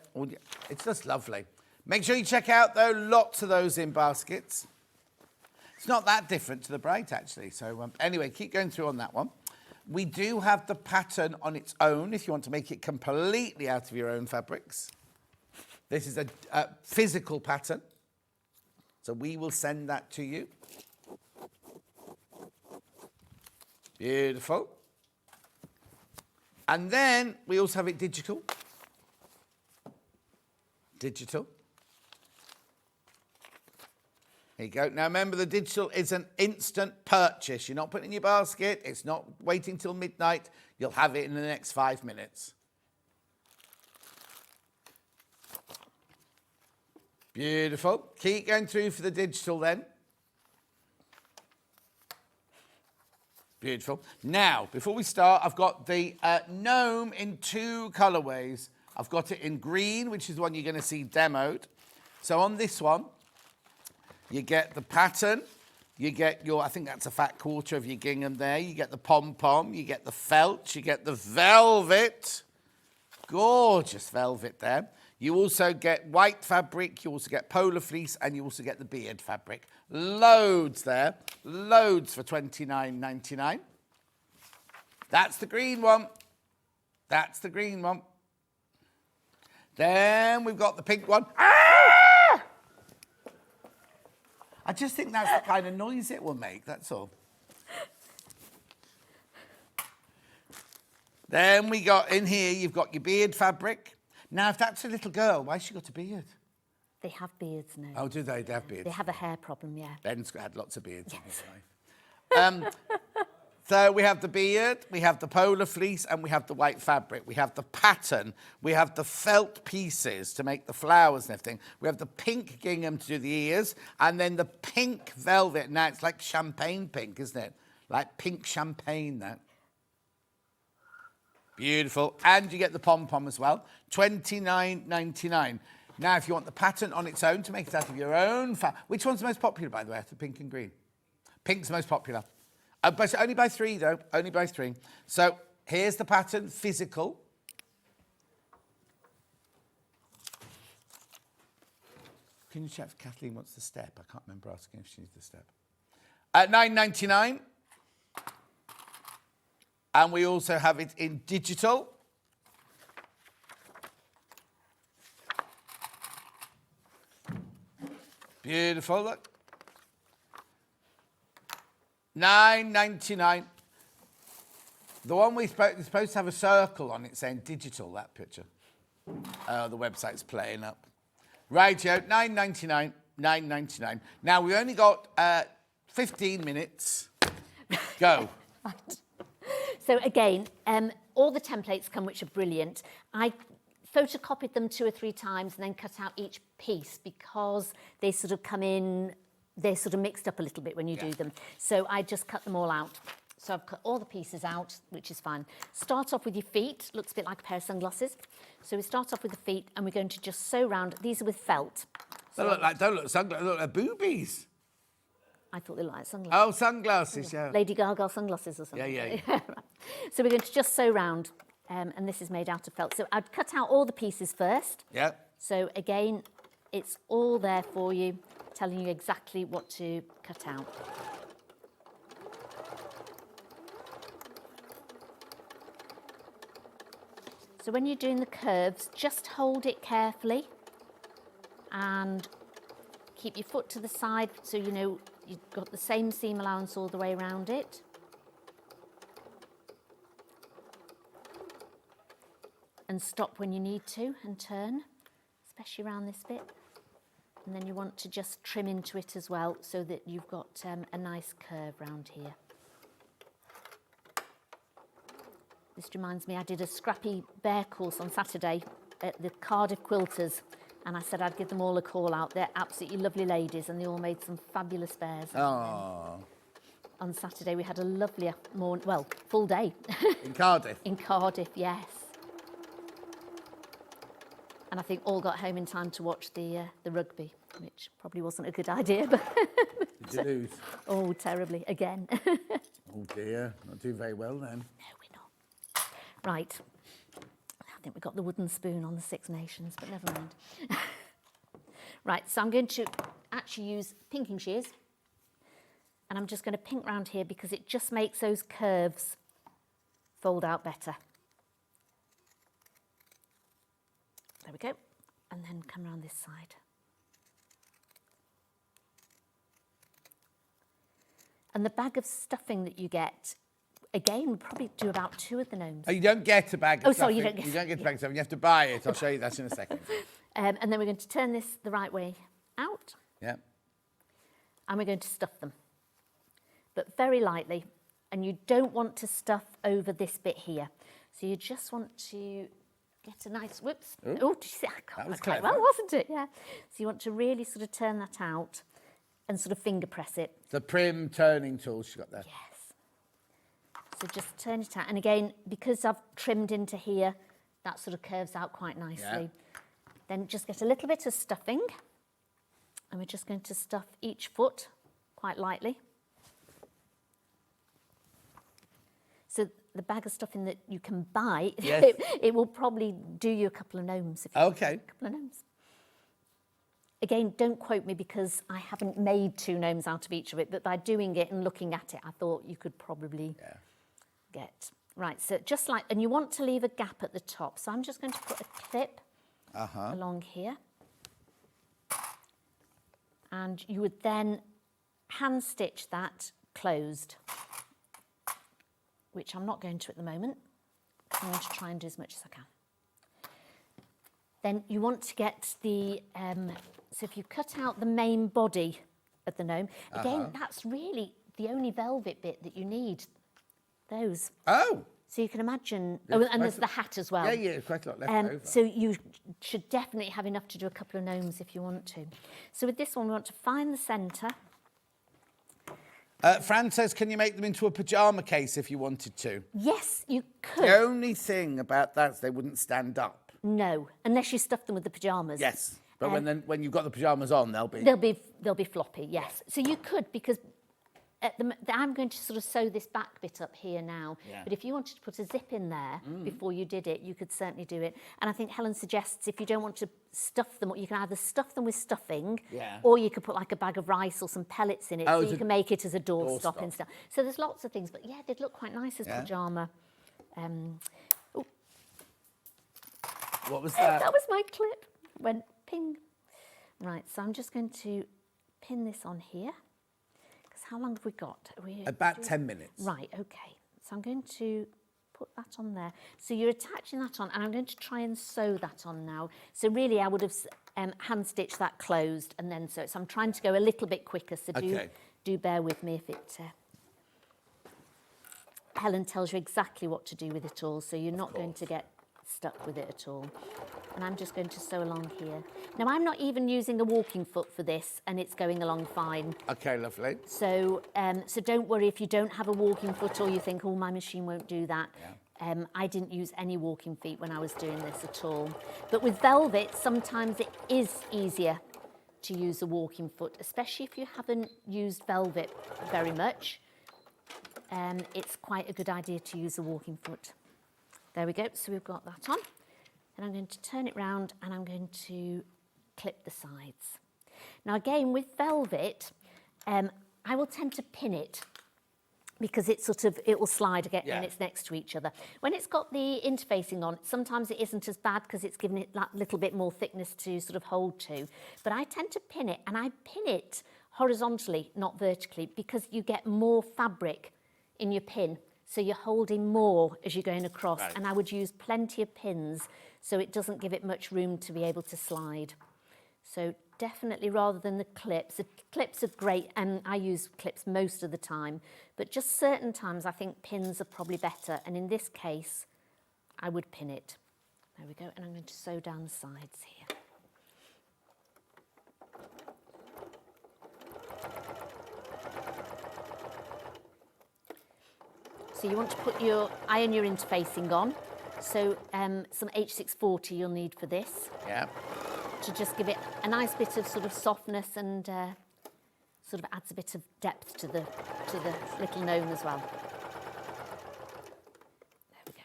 It's just lovely. Make sure you check out, though, lots of those in baskets. It's not that different to the Bright, actually. So, anyway, keep going through on that one. We do have the pattern on its own if you want to make it completely out of your own fabrics. This is a physical pattern. So we will send that to you. Beautiful. And then we also have it digital. Digital. There you go. Now remember, the digital is an instant purchase. You're not putting it in your basket. It's not waiting till midnight. You'll have it in the next 5 minutes. Beautiful. Keep going through for the digital then. Beautiful. Now, before we start, I've got the Gnome in 2 colourways. I've got it in green, which is the one you're going to see demoed. So on this one, you get the pattern, you get your, I think that's a fat quarter of your gingham there, you get the pom-pom, you get the felt, you get the velvet, gorgeous velvet there. You also get white fabric, you also get polar fleece, and you also get the beard fabric. Loads there, loads for $29.99. That's the green one. That's the green one. Then we've got the pink one. I just think that's the kind of noise it will make, that's all. Then we got in here, you've got your beard fabric. Now, if that's a little girl, why has she got a beard? They have beards now. Oh, do they? They have beards. They have a hair problem, yeah. Ben's had lots of beards in his life. So we have the beard, we have the polar fleece, and we have the white fabric. We have the pattern, we have the felt pieces to make the flowers and everything. We have the pink gingham to do the ears, and then the pink velvet. Now it's like champagne pink, isn't it? Like pink champagne, that. Beautiful. And you get the pom-pom as well. $29.99. Now, if you want the pattern on its own to make it out of your own which one's the most popular, by the way, the pink and green? Pink's the most popular. But only by 3, though. Only by 3. So here's the pattern, physical. Can you check if Kathleen wants the step? I can't remember asking if she needs the step. At $9.99. And we also have it in digital. Beautiful, look. $9.99. The one is supposed to have a circle on it saying digital, that picture. Oh, the website's playing up. Rightio, $9.99, $9.99. Now, we've only got 15 minutes. Go. So again, all the templates come, which are brilliant. I photocopied them 2 or 3 times and then cut out each piece because they sort of come in, they're sort of mixed up a little bit when you do them. So I just cut them all out. So I've cut all the pieces out, which is fine. Start off with your feet. Looks a bit like a pair of sunglasses. So we start off with the feet and we're going to just sew round. These are with felt. So Don't look sunglasses, they look like boobies. I thought they looked like sunglasses. Oh, sunglasses, yeah. Lady Gaga sunglasses or something. Yeah. So we're going to just sew round, and this is made out of felt. So I'd cut out all the pieces first. Yeah. So again, it's all there for you, telling you exactly what to cut out. So when you're doing the curves, just hold it carefully and keep your foot to the side so you know you've got the same seam allowance all the way around it. And stop when you need to and turn, especially around this bit. And then you want to just trim into it as well so that you've got a nice curve round here. This reminds me, I did a Scrappy Bear course on Saturday at the Cardiff Quilters, and I said I'd give them all a call out. They're absolutely lovely ladies, and they all made some fabulous bears. Oh. On Saturday, we had a lovely morning, well, full day. In Cardiff? In Cardiff, yes. And I think all got home in time to watch the rugby, which probably wasn't a good idea. But Did you lose? Oh, terribly, again. Oh dear, not doing very well then. No, we're not. Right. I think we got the wooden spoon on the Six Nations, but never mind. Right, so I'm going to actually use pinking shears. And I'm just going to pink round here because it just makes those curves fold out better. There we go. And then come around this side. And the bag of stuffing that you get, again, we'll probably do about 2 of the gnomes. Oh, you don't get a bag of stuffing. Sorry, you don't get a bag of stuffing. You have to buy it. I'll show you that in a second. And then we're going to turn this the right way out. Yeah. And we're going to stuff them, but very lightly. And you don't want to stuff over this bit here. So you just want to get a nice, whoops. Ooh. Oh, did you see? I got That was quite clever. well, wasn't it? Yeah. So you want to really sort of turn that out and sort of finger press it. The prim turning tool she's got there. Yes. So just turn it out. And again, because I've trimmed into here, that sort of curves out quite nicely. Yeah. Then just get a little bit of stuffing. And we're just going to stuff each foot quite lightly. So the bag of stuffing that you can buy, Yes. it will probably do you a couple of gnomes. If you Okay. a couple of gnomes. Again, don't quote me because I haven't made 2 gnomes out of each of it, but by doing it and looking at it, I thought you could probably get. Right, so just like, and you want to leave a gap at the top. So I'm just going to put a clip along here. And you would then hand stitch that closed, which I'm not going to at the moment. I'm going to try and do as much as I can. Then you want to get the, so if you cut out the main body of the gnome, again, that's really the only velvet bit that you need, those. Oh! So you can imagine, There's and there's the hat as well. Yeah, quite a lot left over. So you should definitely have enough to do a couple of gnomes if you want to. So with this one, we want to find the centre. Fran says, can you make them into a pyjama case if you wanted to? Yes, you could. The only thing about that is they wouldn't stand up. No, unless you stuff them with the pyjamas. Yes, but when you've got the pyjamas on, they'll be... They'll be floppy, yes. So you could, because I'm going to sort of sew this back bit up here now. Yeah. But if you wanted to put a zip in there before you did it, you could certainly do it. And I think Helen suggests if you don't want to stuff them, you can either stuff them with stuffing, or you could put like a bag of rice or some pellets in it, so you can make it as a doorstop and stuff. So there's lots of things, but yeah, they'd look quite nice as pyjama. What was that? That was my clip. Went ping. Right, so I'm just going to pin this on here. How long have we got? About 10 minutes. Right, okay. So I'm going to put that on there. So you're attaching that on, and I'm going to try and sew that on now. So really, I would have hand stitched that closed and then sew it. So I'm trying to go a little bit quicker. So do bear with me if it. Helen tells you exactly what to do with it all, so you're not going to get stuck with it at all. And I'm just going to sew along here. Now, I'm not even using a walking foot for this, and it's going along fine. Okay, lovely. So so don't worry if you don't have a walking foot or you think, oh, my machine won't do that. Yeah. I didn't use any walking feet when I was doing this at all. But with velvet, sometimes it is easier to use a walking foot, especially if you haven't used velvet very much. It's quite a good idea to use a walking foot. There we go, so we've got that on. Then I'm going to turn it round and I'm going to clip the sides. Now again, with velvet, I will tend to pin it because it will slide again when it's next to each other. When it's got the interfacing on, sometimes it isn't as bad because it's given it that little bit more thickness to sort of hold to. But I tend to pin it, and I pin it horizontally, not vertically, because you get more fabric in your pin. So you're holding more as you're going across. Right. And I would use plenty of pins so it doesn't give it much room to be able to slide. So definitely rather than the clips are great, and I use clips most of the time, but just certain times I think pins are probably better. And in this case, I would pin it. There we go. And I'm going to sew down the sides here. So you want to put iron your interfacing on. So some H640 you'll need for this. Yeah. To just give it a nice bit of sort of softness and sort of adds a bit of depth to the little gnome as well. There we go.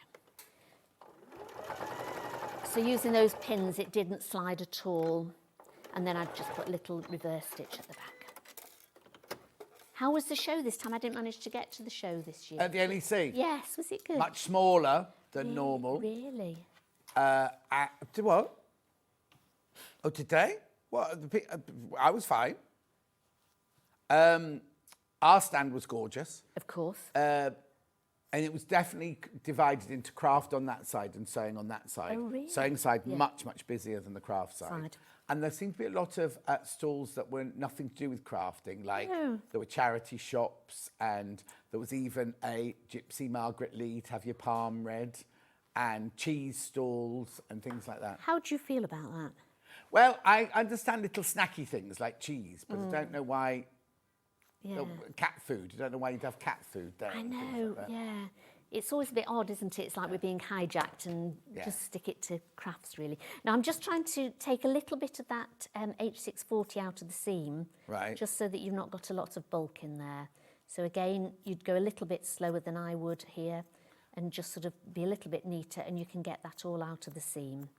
So using those pins, it didn't slide at all. And then I've just put a little reverse stitch at the back. How was the show this time? I didn't manage to get to the show this year. At the NEC? Yes, was it good? Much smaller than normal. Really? To what? Oh, today? What? I was fine. Our stand was gorgeous. Of course. And it was definitely divided into craft on that side and sewing on that side. Oh, really? Sewing side much busier than the craft side. And there seemed to be a lot of stalls that were nothing to do with crafting. Like there were charity shops, and there was even a Gypsy Margaret Lee to have your palm read, and cheese stalls and things like that. How do you feel about that? Well, I understand little snacky things like cheese, but I don't know why. Yeah. Cat food. I don't know why you'd have cat food there. I know, yeah. It's always a bit odd, isn't it? It's like we're being hijacked and just stick it to crafts, really. Now, I'm just trying to take a little bit of that H640 out of the seam. Right. Just so that you've not got a lot of bulk in there. So again, you'd go a little bit slower than I would here and just sort of be a little bit neater, and you can get that all out of the seam.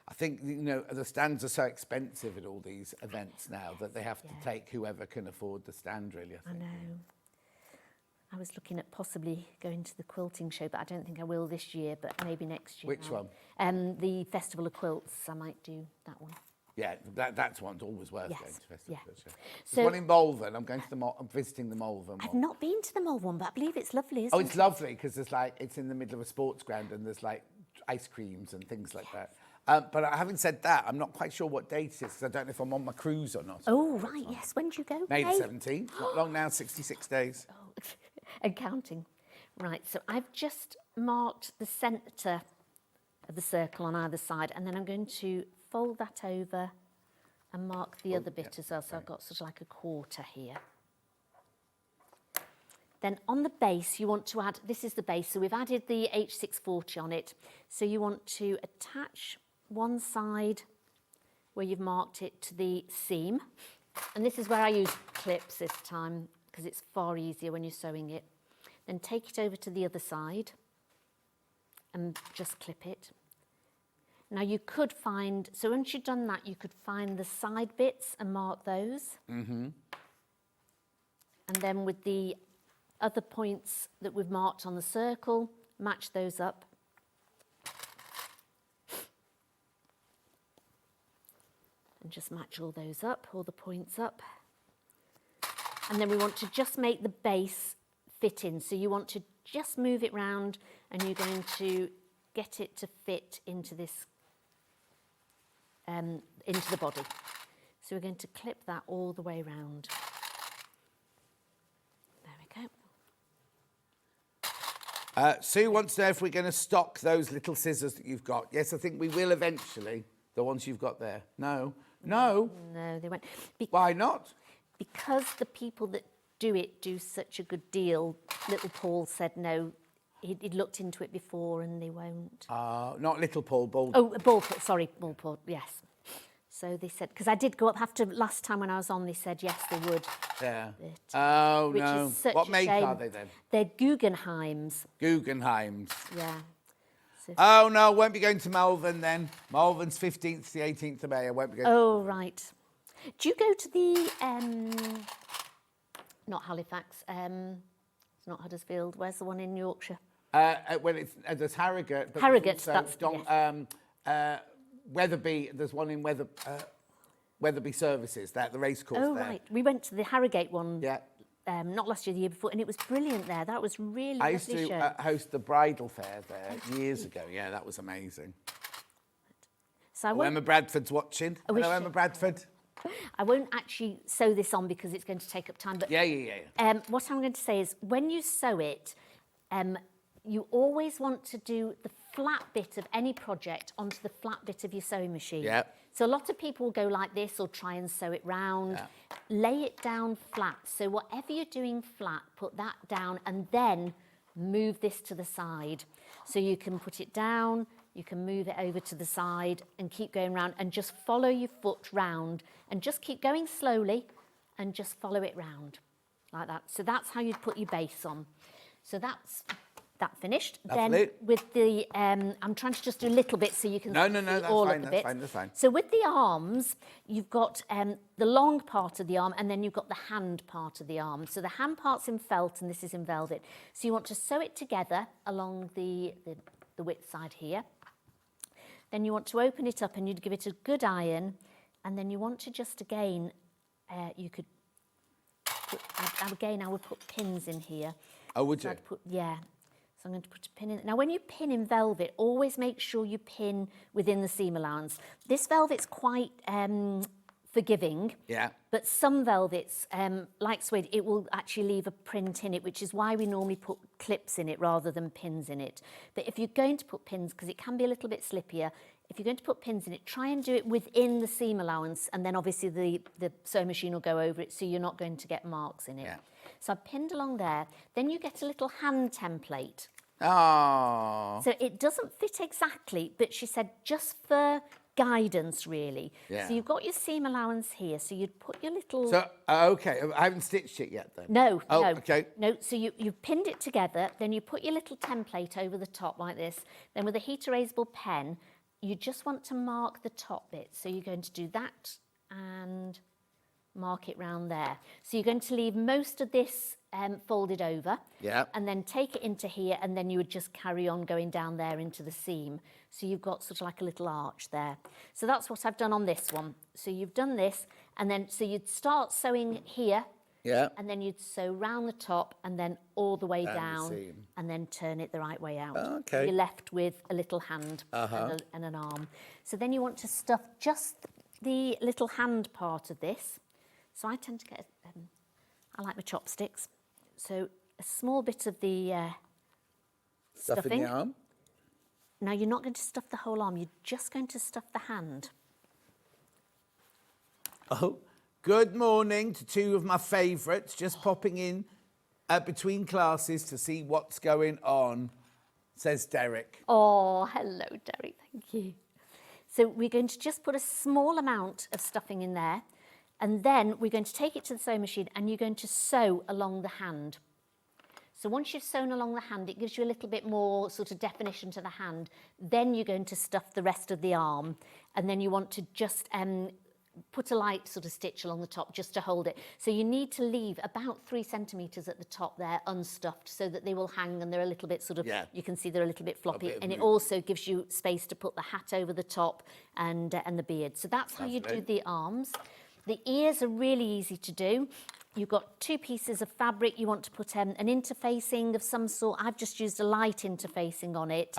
I think, you know, the stands are so expensive at all these events now that they have to take whoever can afford the stand, really, I think. I know. I was looking at possibly going to the quilting show, but I don't think I will this year, but maybe next year. Which one? The Festival of Quilts. I might do that one. Yeah, that's one's always worth going to Festival. Yeah. There's So one in Malvern. I'm going to I'm visiting the Malvern I've one. not been to the Malvern one, but I believe it's lovely, isn't Oh, it? it's lovely because there's like, it's in the middle of a sports ground and there's like ice creams and things like that. But having said that, I'm not quite sure what date it is because I don't know if I'm on my cruise or not. Oh, right, yes. When do you go? May the 17th. Not long now, 66 days. Oh, and counting. Right, so I've just marked the centre of the circle on either side, and then I'm going to fold that over and mark the other bit as well. So I've got sort of like a quarter here. Then on the base, you want to add, this is the base, so we've added the H640 on it. So you want to attach one side where you've marked it to the seam. And this is where I use clips this time, because it's far easier when you're sewing it. Then take it over to the other side and just clip it. Now you could find, so once you've done that, you could find the side bits and mark those. Mm-hmm. And then with the other points that we've marked on the circle, match those up. And just match all those up, all the points up. And then we want to just make the base fit in. So you want to just move it round and you're going to get it to fit into this, into the body. So we're going to clip that all the way round. There we go. Sue wants to know if we're going to stock those little scissors that you've got. Yes, I think we will eventually. The ones you've got there. No. No. No, they won't. Why not? Because the people that do such a good deal. Little Paul said no. He'd looked into it before and they won't. Not Little Paul, Bald. Oh, Bald Paul, sorry, Bald Paul, yes. So they said, because I did go up after last time when I was on, they said yes, they would. Yeah. But, Oh, which no. is such What a make shame. are they then? They're Guggenheims. Guggenheims. Yeah. So, Oh, no, won't be going to Malvern then. Malvern's 15th to the 18th of May. I won't be going oh, right. Do you go to the, not Halifax, it's not Huddersfield, where's the one in Yorkshire? Well, there's Harrogate. But Harrogate, there's also that's, Wetherby. There's one in Wetherby Services, the racecourse Oh, there. right. We went to the Harrogate one. Yeah. Not last year, the year before, and it was brilliant there. That was really I used lovely to show. host the bridal fair there years ago. Yeah, that was amazing. So Emma Bradford's watching. I wish Hello, Emma she- Bradford. I won't actually sew this on because it's going to take up time. But Yeah. what I'm going to say is when you sew it, you always want to do the flat bit of any project onto the flat bit of your sewing machine. Yeah. So a lot of people will go like this or try and sew it round. Yeah. Lay it down flat. So whatever you're doing flat, put that down and then move this to the side. So you can put it down, you can move it over to the side and keep going round and just follow your foot round and just keep going slowly and just follow it round like that. So that's how you'd put your base on. So that's that finished. Lovely. Then with the, I'm trying to just do a little bit so you can No, see that's all fine, of the that's bits. fine, that's fine. So with the arms, you've got the long part of the arm, and then you've got the hand part of the arm. So the hand part's in felt and this is in velvet. So you want to sew it together along the width side here. Then you want to open it up and you'd give it a good iron, and then you want to just again, you could put, I would put pins in here. Oh, would you? I'd put, yeah. So I'm going to put a pin in. Now, when you pin in velvet, always make sure you pin within the seam allowance. This velvet's quite forgiving. Yeah. But some velvets, like suede, it will actually leave a print in it, which is why we normally put clips in it rather than pins in it. But if you're going to put pins, because it can be a little bit slippier, if you're going to put pins in it, try and do it within the seam allowance, and then obviously the sewing machine will go over it, so you're not going to get marks in it. Yeah. So I've pinned along there. Then you get a little hand template. Oh. So it doesn't fit exactly, but she said just for guidance, really. Yeah. So you've got your seam allowance here, so you'd put your little... So, okay, I haven't stitched it yet then. No, oh, no. Okay. No, so you've pinned it together, then you put your little template over the top like this. Then with a heat erasable pen, you just want to mark the top bit. So you're going to do that and mark it round there. So you're going to leave most of this folded over. Yeah. And then take it into here, and then you would just carry on going down there into the seam. So you've got sort of like a little arch there. So that's what I've done on this one. So you've done this, and then so you'd start sewing here. Yeah. And then you'd sew round the top and then all the way Down the down seam. and then turn it the right way out. Okay. You're left with a little hand and an arm. So then you want to stuff just the little hand part of this. So I tend to get, I like my chopsticks. So a small bit of the Stuff in the arm. Now you're not going to stuff the whole arm, you're just going to stuff the hand. Oh, good morning to two of my favourites, just popping in between classes to see what's going on, says Derek. Oh, hello, Derek, thank you. So we're going to just put a small amount of stuffing in there, and then we're going to take it to the sewing machine and you're going to sew along the hand. So once you've sewn along the hand, it gives you a little bit more sort of definition to the hand. Then you're going to stuff the rest of the arm, and then you want to just put a light sort of stitch along the top just to hold it. So you need to leave about 3 centimetres at the top there unstuffed so that they will hang and they're a little bit sort of, you can see they're a little bit floppy. And it also gives you space to put the hat over the top and the beard. So that's how you do the arms. The ears are really easy to do. You've got 2 pieces of fabric. You want to put an interfacing of some sort. I've just used a light interfacing on it.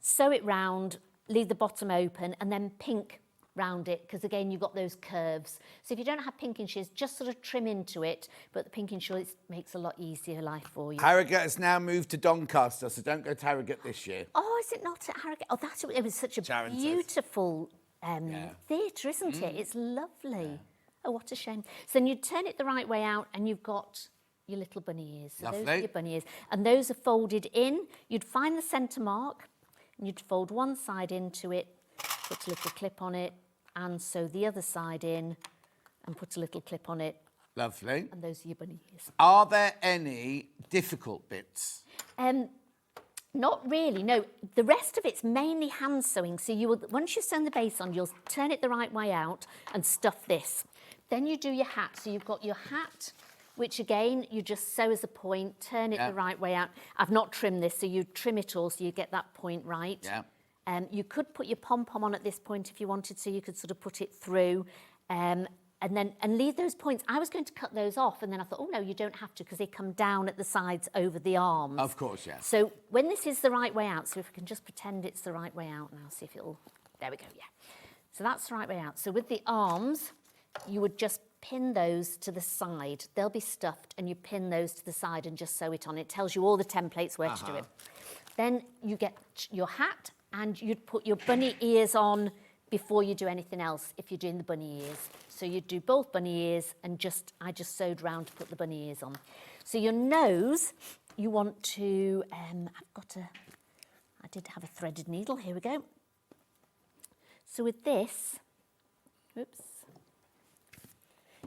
Sew it round, leave the bottom open, and then pink round it, because again you've got those curves. So if you don't have pinking shears, just sort of trim into it, but the pinking shears makes a lot easier life for you. Harrogate has now moved to Doncaster, so don't go to Harrogate this year. Oh, is it not at Harrogate? Oh, it was such a Sharon beautiful theatre, isn't it? It's lovely. Oh, what a shame. So then you turn it the right way out and you've got your little bunny ears. So those are your bunny ears. And those are folded in. You'd find the centre mark and you'd fold one side into it, put a little clip on it, and sew the other side in and put a little clip on it. Lovely. And those are your bunny ears. Are there any difficult bits? Not really, no. The rest of it's mainly hand sewing. So you will, once you've sewn the base on, you'll turn it the right way out and stuff this. Then you do your hat. So you've got your hat, which again, you just sew as a point, turn it the right way out. I've not trimmed this, so you trim it all so you get that point right. Yeah. You could put your pom-pom on at this point if you wanted to. You could sort of put it through and leave those points. I was going to cut those off, and then I thought, oh, no, you don't have to, because they come down at the sides over the arms. Of course, yeah. So when this is the right way out, so if we can just pretend it's the right way out now, see if it'll... There we go, yeah. So that's the right way out. So with the arms, you would just pin those to the side. They'll be stuffed, and you pin those to the side and just sew it on. It tells you all the templates where to do it. Then you get your hat, and you'd put your bunny ears on before you do anything else if you're doing the bunny ears. So you'd do both bunny ears, and I just sewed round to put the bunny ears on. So your nose, you want to, I did have a threaded needle, here we go. So with this,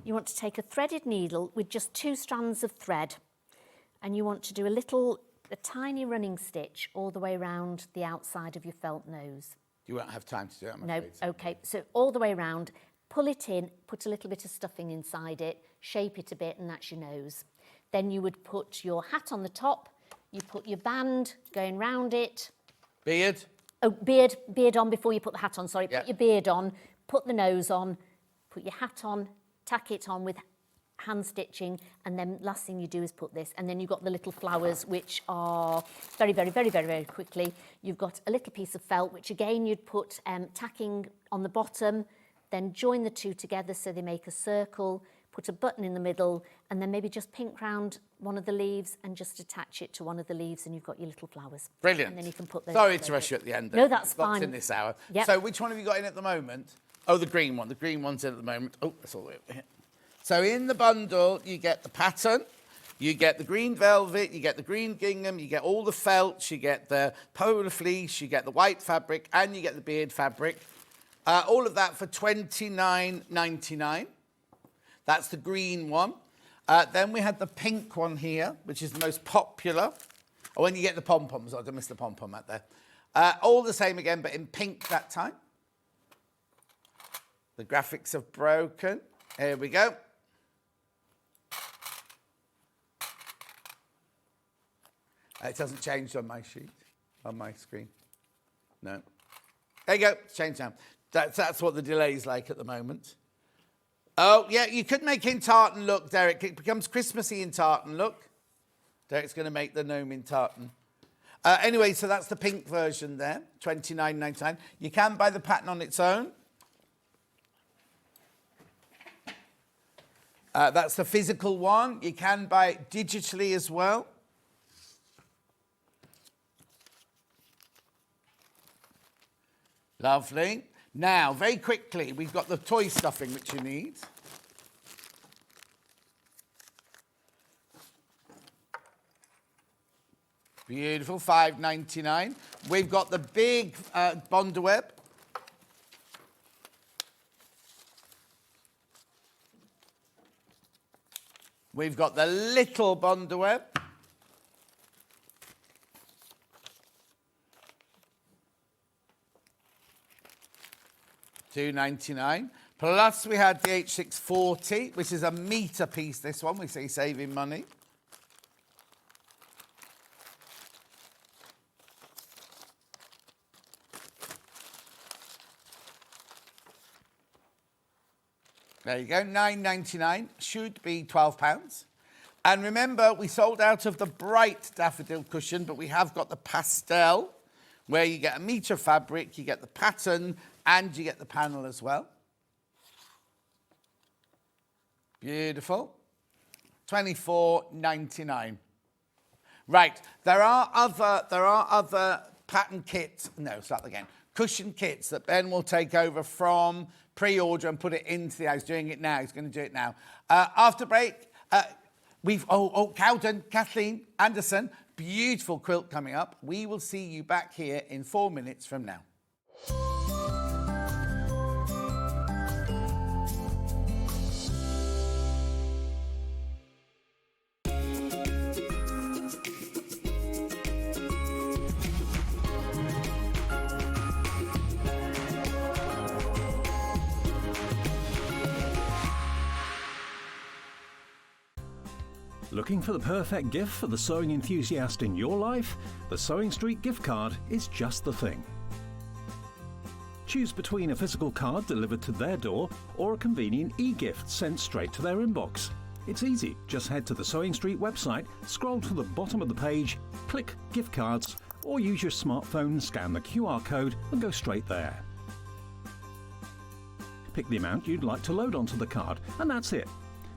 you want to take a threaded needle with just 2 strands of thread, and you want to do a little a tiny running stitch all the way around the outside of your felt nose. You won't have time to do it, I'm No, afraid. okay, so all the way around, pull it in, put a little bit of stuffing inside it, shape it a bit, and that's your nose. Then you would put your hat on the top, you put your band going round it. Beard? Oh, beard on before you put the hat on, sorry. Yeah. Put your beard on, put the nose on, put your hat on, tack it on with hand stitching, and then last thing you do is put this, and then you've got the little flowers, which are very, very, very, very, very quickly. You've got a little piece of felt, which again you'd put tacking on the bottom, then join the two together so they make a circle, put a button in the middle, and then maybe just pink round one of the leaves and just attach it to one of the leaves, and you've got your little flowers. Brilliant. And then you can put those. Sorry to rush you at the end. No, that's Lots fine. in this hour. Yep. So which one have you got in at the moment? Oh, the green one. The green one's in at the moment. Oh, that's all the way over here. So in the bundle, you get the pattern, you get the green velvet, you get the green gingham, you get all the felts, you get the polar fleece, you get the white fabric, and you get the beard fabric. All of that for $29.99. That's the green one. Then we had the pink one here, which is the most popular. Oh, when you get the pom-poms, I missed the pom-pom out there. All the same again, but in pink that time. The graphics have broken. Here we go. It doesn't change on my sheet, on my screen. No. There you go. It's changed now. That's what the delay's like at the moment. Oh, yeah, you could make in tartan look, Derek. It becomes Christmassy in tartan look. Derek's going to make the gnome in tartan. Anyway, so that's the pink version there, $29.99. You can buy the pattern on its own. That's the physical one. You can buy it digitally as well. Lovely. Now, very quickly, we've got the toy stuffing which you need. Beautiful, $5.99. We've got the big Bondaweb. We've got the little Bondaweb. $2.99. Plus we had the H640, which is a metre piece, this one. We say saving money. There you go, $9.99, should be £12. And remember, we sold out of the bright daffodil cushion, but we have got the pastel, where you get a metre fabric, you get the pattern, and you get the panel as well. Beautiful. $24.99. Right, there are other pattern kits. No, start again. Cushion kits that Ben will take over from pre-order and put it into the house. Doing it now. He's going to do it now. After break, we've Cowden, Kathleen, Anderson, beautiful quilt coming up. We will see you back here in 4 minutes from now. Looking for the perfect gift for the sewing enthusiast in your life? The Sewing Street gift card is just the thing. Choose between a physical card delivered to their door or a convenient e-gift sent straight to their inbox. It's easy. Just head to the Sewing Street website, scroll to the bottom of the page, click Gift Cards, or use your smartphone, scan the QR code and go straight there. Pick the amount you'd like to load onto the card, and that's it.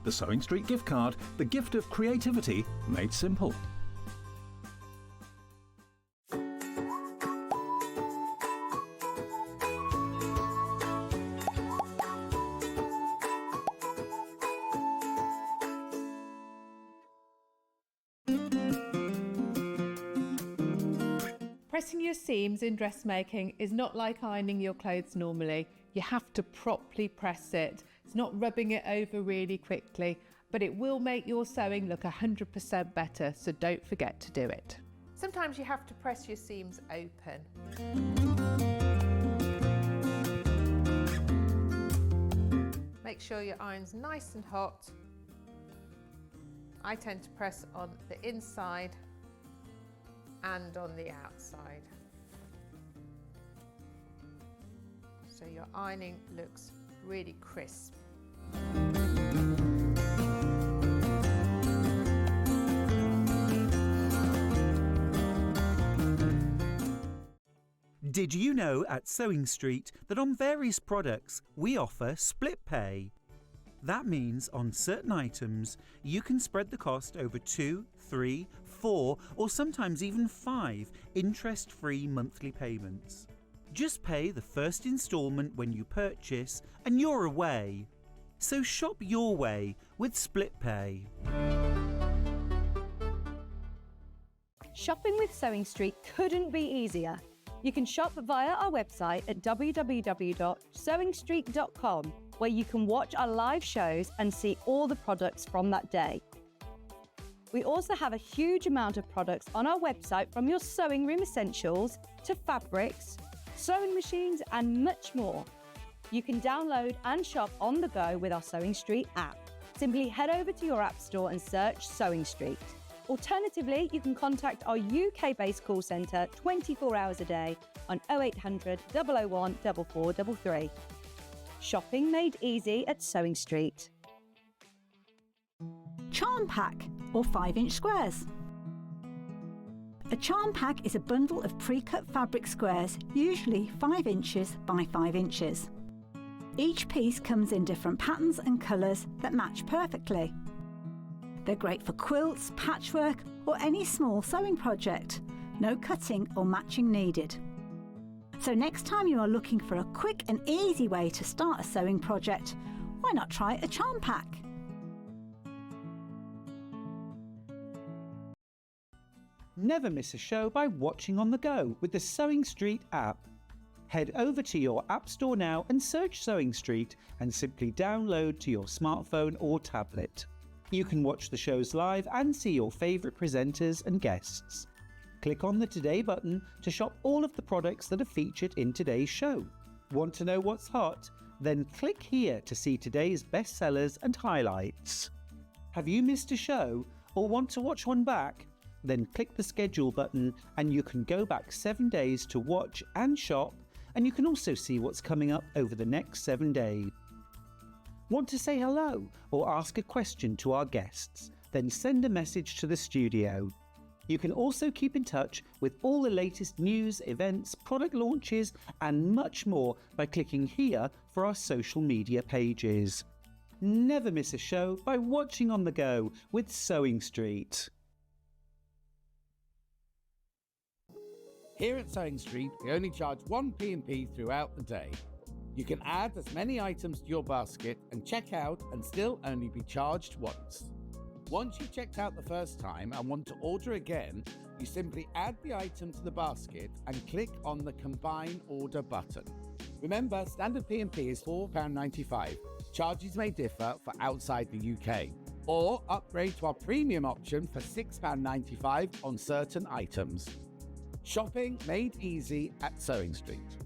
The Sewing Street gift card, the gift of creativity made simple. Pressing your seams in dressmaking is not like ironing your clothes normally. You have to properly press it. It's not rubbing it over really quickly, but it will make your sewing look 100% better, so don't forget to do it. Sometimes you have to press your seams open. Make sure your iron's nice and hot. I tend to press on the inside and on the outside. So your ironing looks really crisp. Did you know at Sewing Street that on various products we offer split pay? That means on certain items you can spread the cost over 2, 3, 4 or sometimes even 5 interest-free monthly payments. Just pay the first instalment when you purchase and you're away. So shop your way with split pay. Shopping with Sewing Street couldn't be easier. You can shop via our website at www.sewingstreet.com, where you can watch our live shows and see all the products from that day. We also have a huge amount of products on our website, from your sewing room essentials to fabrics, sewing machines and much more. You can download and shop on the go with our Sewing Street app. Simply head over to your app store and search Sewing Street. Alternatively, you can contact our UK-based call centre 24 hours a day on 0800 001 4433. Shopping made easy at Sewing Street. Charm pack or 5-inch squares. A charm pack is a bundle of pre-cut fabric squares, usually 5 inches by 5 inches. Each piece comes in different patterns and colours that match perfectly. They're great for quilts, patchwork or any small sewing project. No cutting or matching needed. So next time you are looking for a quick and easy way to start a sewing project, why not try a charm pack? Never miss a show by watching on the go with the Sewing Street app. Head over to your app store now and search Sewing Street and simply download to your smartphone or tablet. You can watch the shows live and see your favourite presenters and guests. Click on the Today button to shop all of the products that are featured in today's show. Want to know what's hot? Then click here to see today's bestsellers and highlights. Have you missed a show or want to watch one back? Then click the schedule button and you can go back 7 days to watch and shop, and you can also see what's coming up over the next 7 days. Want to say hello or ask a question to our guests? Then send a message to the studio. You can also keep in touch with all the latest news, events, product launches and much more by clicking here for our social media pages. Never miss a show by watching on the go with Sewing Street. Here at Sewing Street, we only charge 1 P&P throughout the day. You can add as many items to your basket and check out and still only be charged once. Once you've checked out the first time and want to order again, you simply add the item to the basket and click on the Combine Order button. Remember, standard P&P is £4.95. Charges may differ for outside the UK. Or upgrade to our premium option for £6.95 on certain items. Shopping made easy at Sewing Street.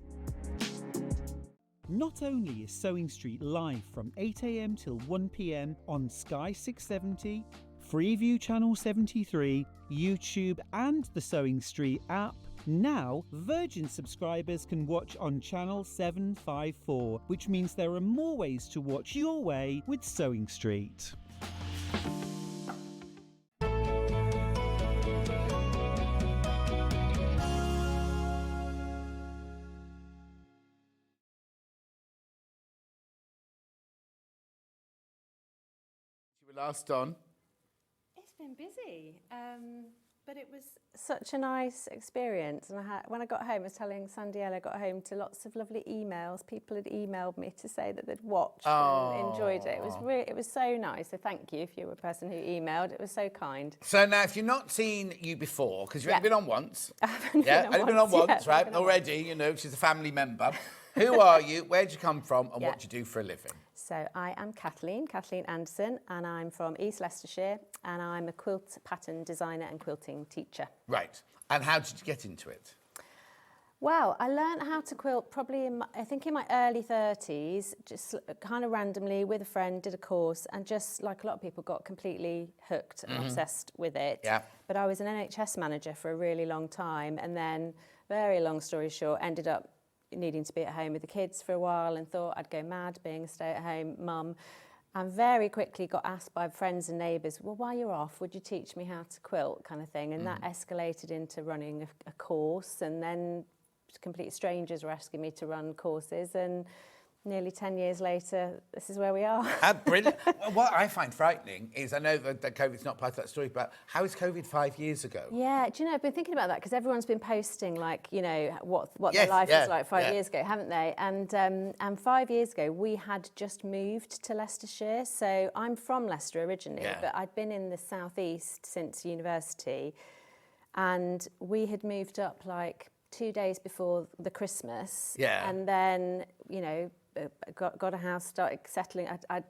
Not only is Sewing Street live from 8 AM till 1 PM on Sky 670, Freeview Channel 73, YouTube and the Sewing Street app, now Virgin subscribers can watch on Channel 754, which means there are more ways to watch your way with Sewing Street. Last on. It's been busy, but it was such a nice experience. And when I got home, I was telling Sandi, I got home to lots of lovely emails. People had emailed me to say that they'd watched and enjoyed it. It was so nice. So thank you if you were a person who emailed. It was so kind. So now, if you've not seen you before, because you've only been on once. I haven't been on once, right? Already, you know, she's a family member. Who are you? Where'd you come from? And what do you do for a living? So I am Kathleen Anderson, and I'm from East Leicestershire, and I'm a quilt pattern designer and quilting teacher. Right. And how did you get into it? Well, I learned how to quilt probably in my early 30s, just kind of randomly with a friend, did a course, and just like a lot of people got completely hooked and obsessed with it. Yeah. But I was an NHS manager for a really long time, and then, very long story short, ended up needing to be at home with the kids for a while and thought I'd go mad being a stay-at-home mum. And very quickly got asked by friends and neighbours, well, while you're off, would you teach me how to quilt, kind of thing? And that escalated into running a course, and then complete strangers were asking me to run courses, and nearly 10 years later, this is where we are. Brilliant. What I find frightening is, I know that COVID's not part of that story, but how is COVID 5 years ago? Yeah, do you know, I've been thinking about that because everyone's been posting, like, you know, what Yes, their life yeah, was like 5 yeah. years ago, haven't they? And 5 years ago, we had just moved to Leicestershire. So I'm from Leicester originally, but I'd been in the southeast since university, and we had moved up like 2 days before the Christmas. Yeah. And then, you know, got a house, started settling. I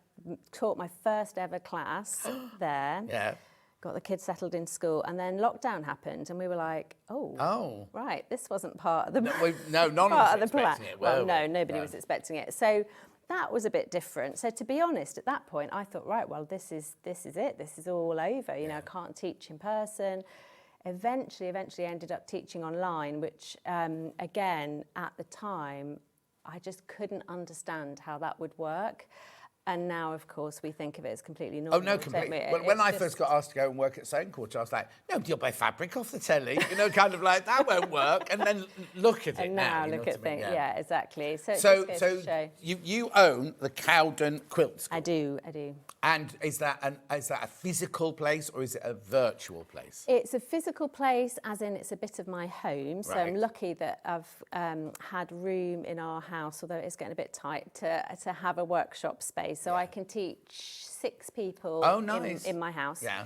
taught my first ever class there. Yeah. Got the kids settled in school, and then lockdown happened, and we were like, oh, right, this wasn't part of the none of us were expecting it, were well, we? no, nobody was expecting it. So that was a bit different. So to be honest, at that point, I thought, right, well, this is it. This is all over. You know, I can't teach in person. Eventually ended up teaching online, which, again, at the time, I just couldn't understand how that would work. And now, of course, we think of it as completely normal. Oh, no, completely. Well, when I first got asked to go and work at Sewing Quarter, I was like, no, you'll buy fabric off the telly. You know, kind of like, that won't work. And then look at it and now. now look at things. Yeah, exactly. So, so it just goes to show. You own the Cowden Quilt School. I do. And is that a physical place, or is it a virtual place? It's a physical place, as in it's a bit of my home. So I'm lucky that I've had room in our house, although it's getting a bit tight, to have a workshop space. So I can teach 6 people in my house. Yeah.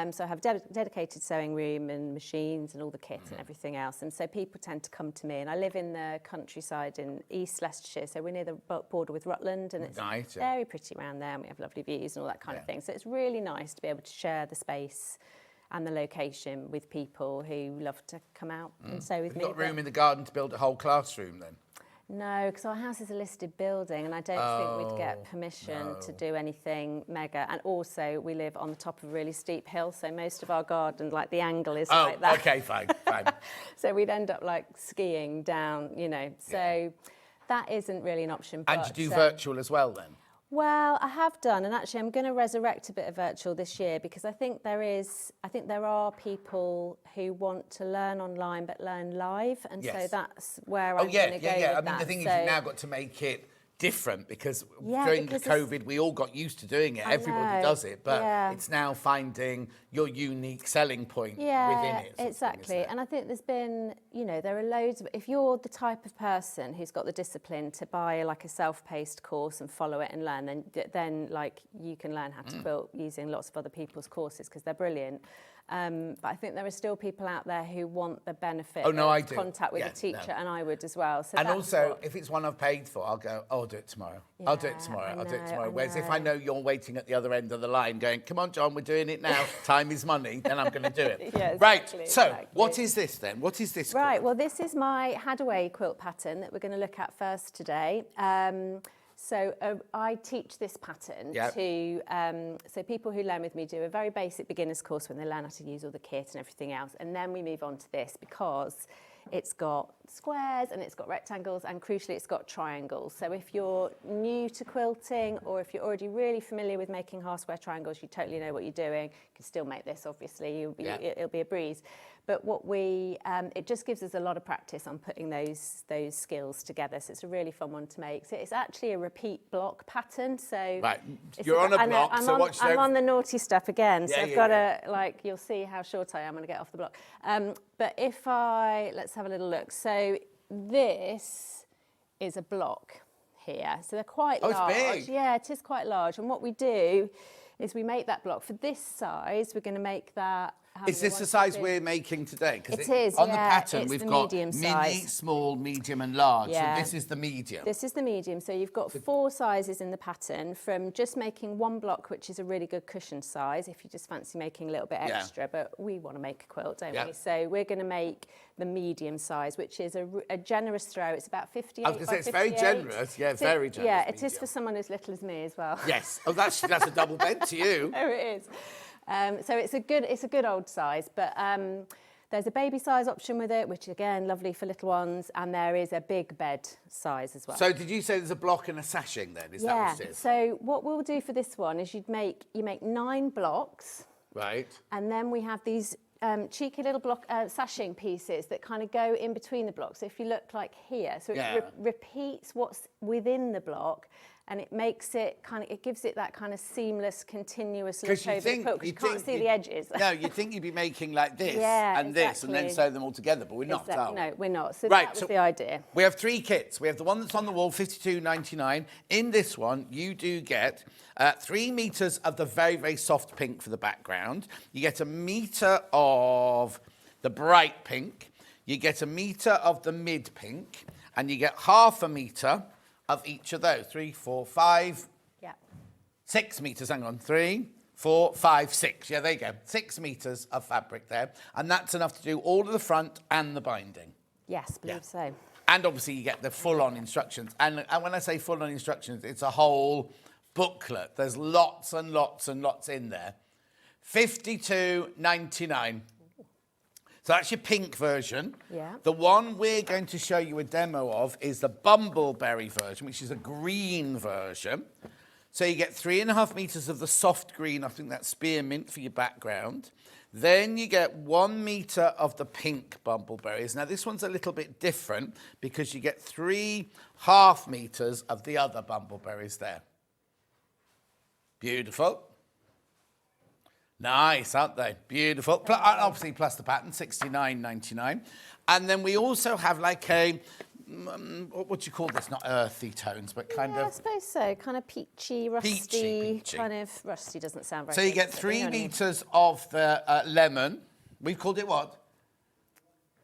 So I have dedicated sewing room and machines and all the kit and everything else. And so people tend to come to me. And I live in the countryside in East Leicestershire, so we're near the border with Rutland, and it's very pretty around there, and we have lovely views and all that kind of thing. So it's really nice to be able to share the space and the location with people who love to come out and sew with me. Have you got room in the garden to build a whole classroom then? No, because our house is a listed building, and I don't think we'd get permission to do anything mega. And also, we live on the top of a really steep hill, so most of our garden, like the angle is like that. Okay, fine. So we'd end up like skiing down, you know. So that isn't really an option. And but, you do virtual as well then? Well, I have done, and actually I'm going to resurrect a bit of virtual this year, because I think there are people who want to learn online but learn live, and so that's where I'm going to go with I mean, that. the thing is, you've now got to make it different, because during COVID we all got used to doing it. Everybody does it, but it's now finding your unique selling point within it. Exactly. And I think there's been, you know, there are loads of, if you're the type of person who's got the discipline to buy like a self-paced course and follow it and learn, then like you can learn how to quilt using lots of other people's courses, because they're brilliant. But I think there are still people out there who want the benefit of contact with a teacher, and I would as well. So and also, if it's one I've paid for, I'll go, I'll do it tomorrow. I'll do it tomorrow. Whereas if I know you're waiting at the other end of the line going, come on, John, we're doing it now, time is money, then I'm going to do it. Exactly, right, so what is this then? What is this Right, well, this is my Hadaway quilt pattern that we're going to look at first today. So I teach this pattern to, so people who learn with me do a very basic beginner's course when they learn how to use all the kit and everything else. And then we move on to this, because it's got squares and it's got rectangles, and crucially it's got triangles. So if you're new to quilting, or if you're already really familiar with making half square triangles, you totally know what you're doing. You can still make this, obviously, it'll be a breeze. But what it just gives us a lot of practice on putting those skills together. So it's a really fun one to make. So it's actually a repeat block pattern. So you're on a block. I'm on the naughty stuff again. So I've got to, like, you'll see how short I am when I get off the block. But let's have a little look. So this is a block here. So they're quite large. It's big. Yeah, it is quite large. And what we do is we make that block for this size. We're going to make that Is this the size we're making today? It is, on the yeah, pattern, it's we've the got medium mini, size. small, medium and large. Yeah. So this is the medium. This is the medium. So you've got 4 sizes in the pattern, from just making 1 block, which is a really good cushion size if you just fancy making a little bit extra, but we want to make a quilt, don't we? So we're going to make the medium size, which is a generous throw. It's about 58 I was going to say, it's 58. very generous. Yeah, So very generous. Yeah, it medium. is for someone as little as me as well. Yes. Oh, that's a double bed to you. Oh, it is. So it's a good old size, but there's a baby size option with it, which again, lovely for little ones, and there is a big bed size as well. So did you say there's a block and a sashing then? Is that what it is? So what we'll do for this one is you make 9 blocks. Right. And then we have these cheeky little block sashing pieces that kind of go in between the blocks. So if you look like here, so it repeats what's within the block, and it makes it it gives it that kind of seamless, continuous look over the quilt, because you can't see the edges. No, you'd think you'd be making like this and exactly. this, and then sew them all together, but we're not. Are we? No, we're not. So right, that was the idea. We have 3 kits. We have the one that's on the wall, $52.99. In this one, you do get 3 meters of the very, very soft pink for the background. You get a meter of the bright pink. You get a meter of the mid pink, and you get half a meter of each of those. 3, 4, 5. Yeah. 6 meters. Hang on. 3, 4, 5, 6. Yeah, there you go. 6 meters of fabric there, and that's enough to do all of the front and the binding. Yes, believe so. And obviously you get the full-on instructions. And when I say full-on instructions, it's a whole booklet. There's lots and lots and lots in there. $52.99. So that's your pink version. Yeah. The one we're going to show you a demo of is the Bumbleberry version, which is a green version. So you get 3.5 meters of the soft green. I think that's spearmint for your background. Then you get 1 meter of the pink bumbleberries. Now this one's a little bit different because you get 3.5 meters of the other bumbleberries there. Beautiful. Nice, aren't they? Beautiful. Obviously, plus the pattern, $69.99. And then we also have like a, what do you call this? Not earthy tones, but kind of... I suppose so. Kind of peachy, rusty. Peachy. Kind of rusty doesn't sound very So you good, get but 3 you know what I mean. meters of the lemon. We've called it what?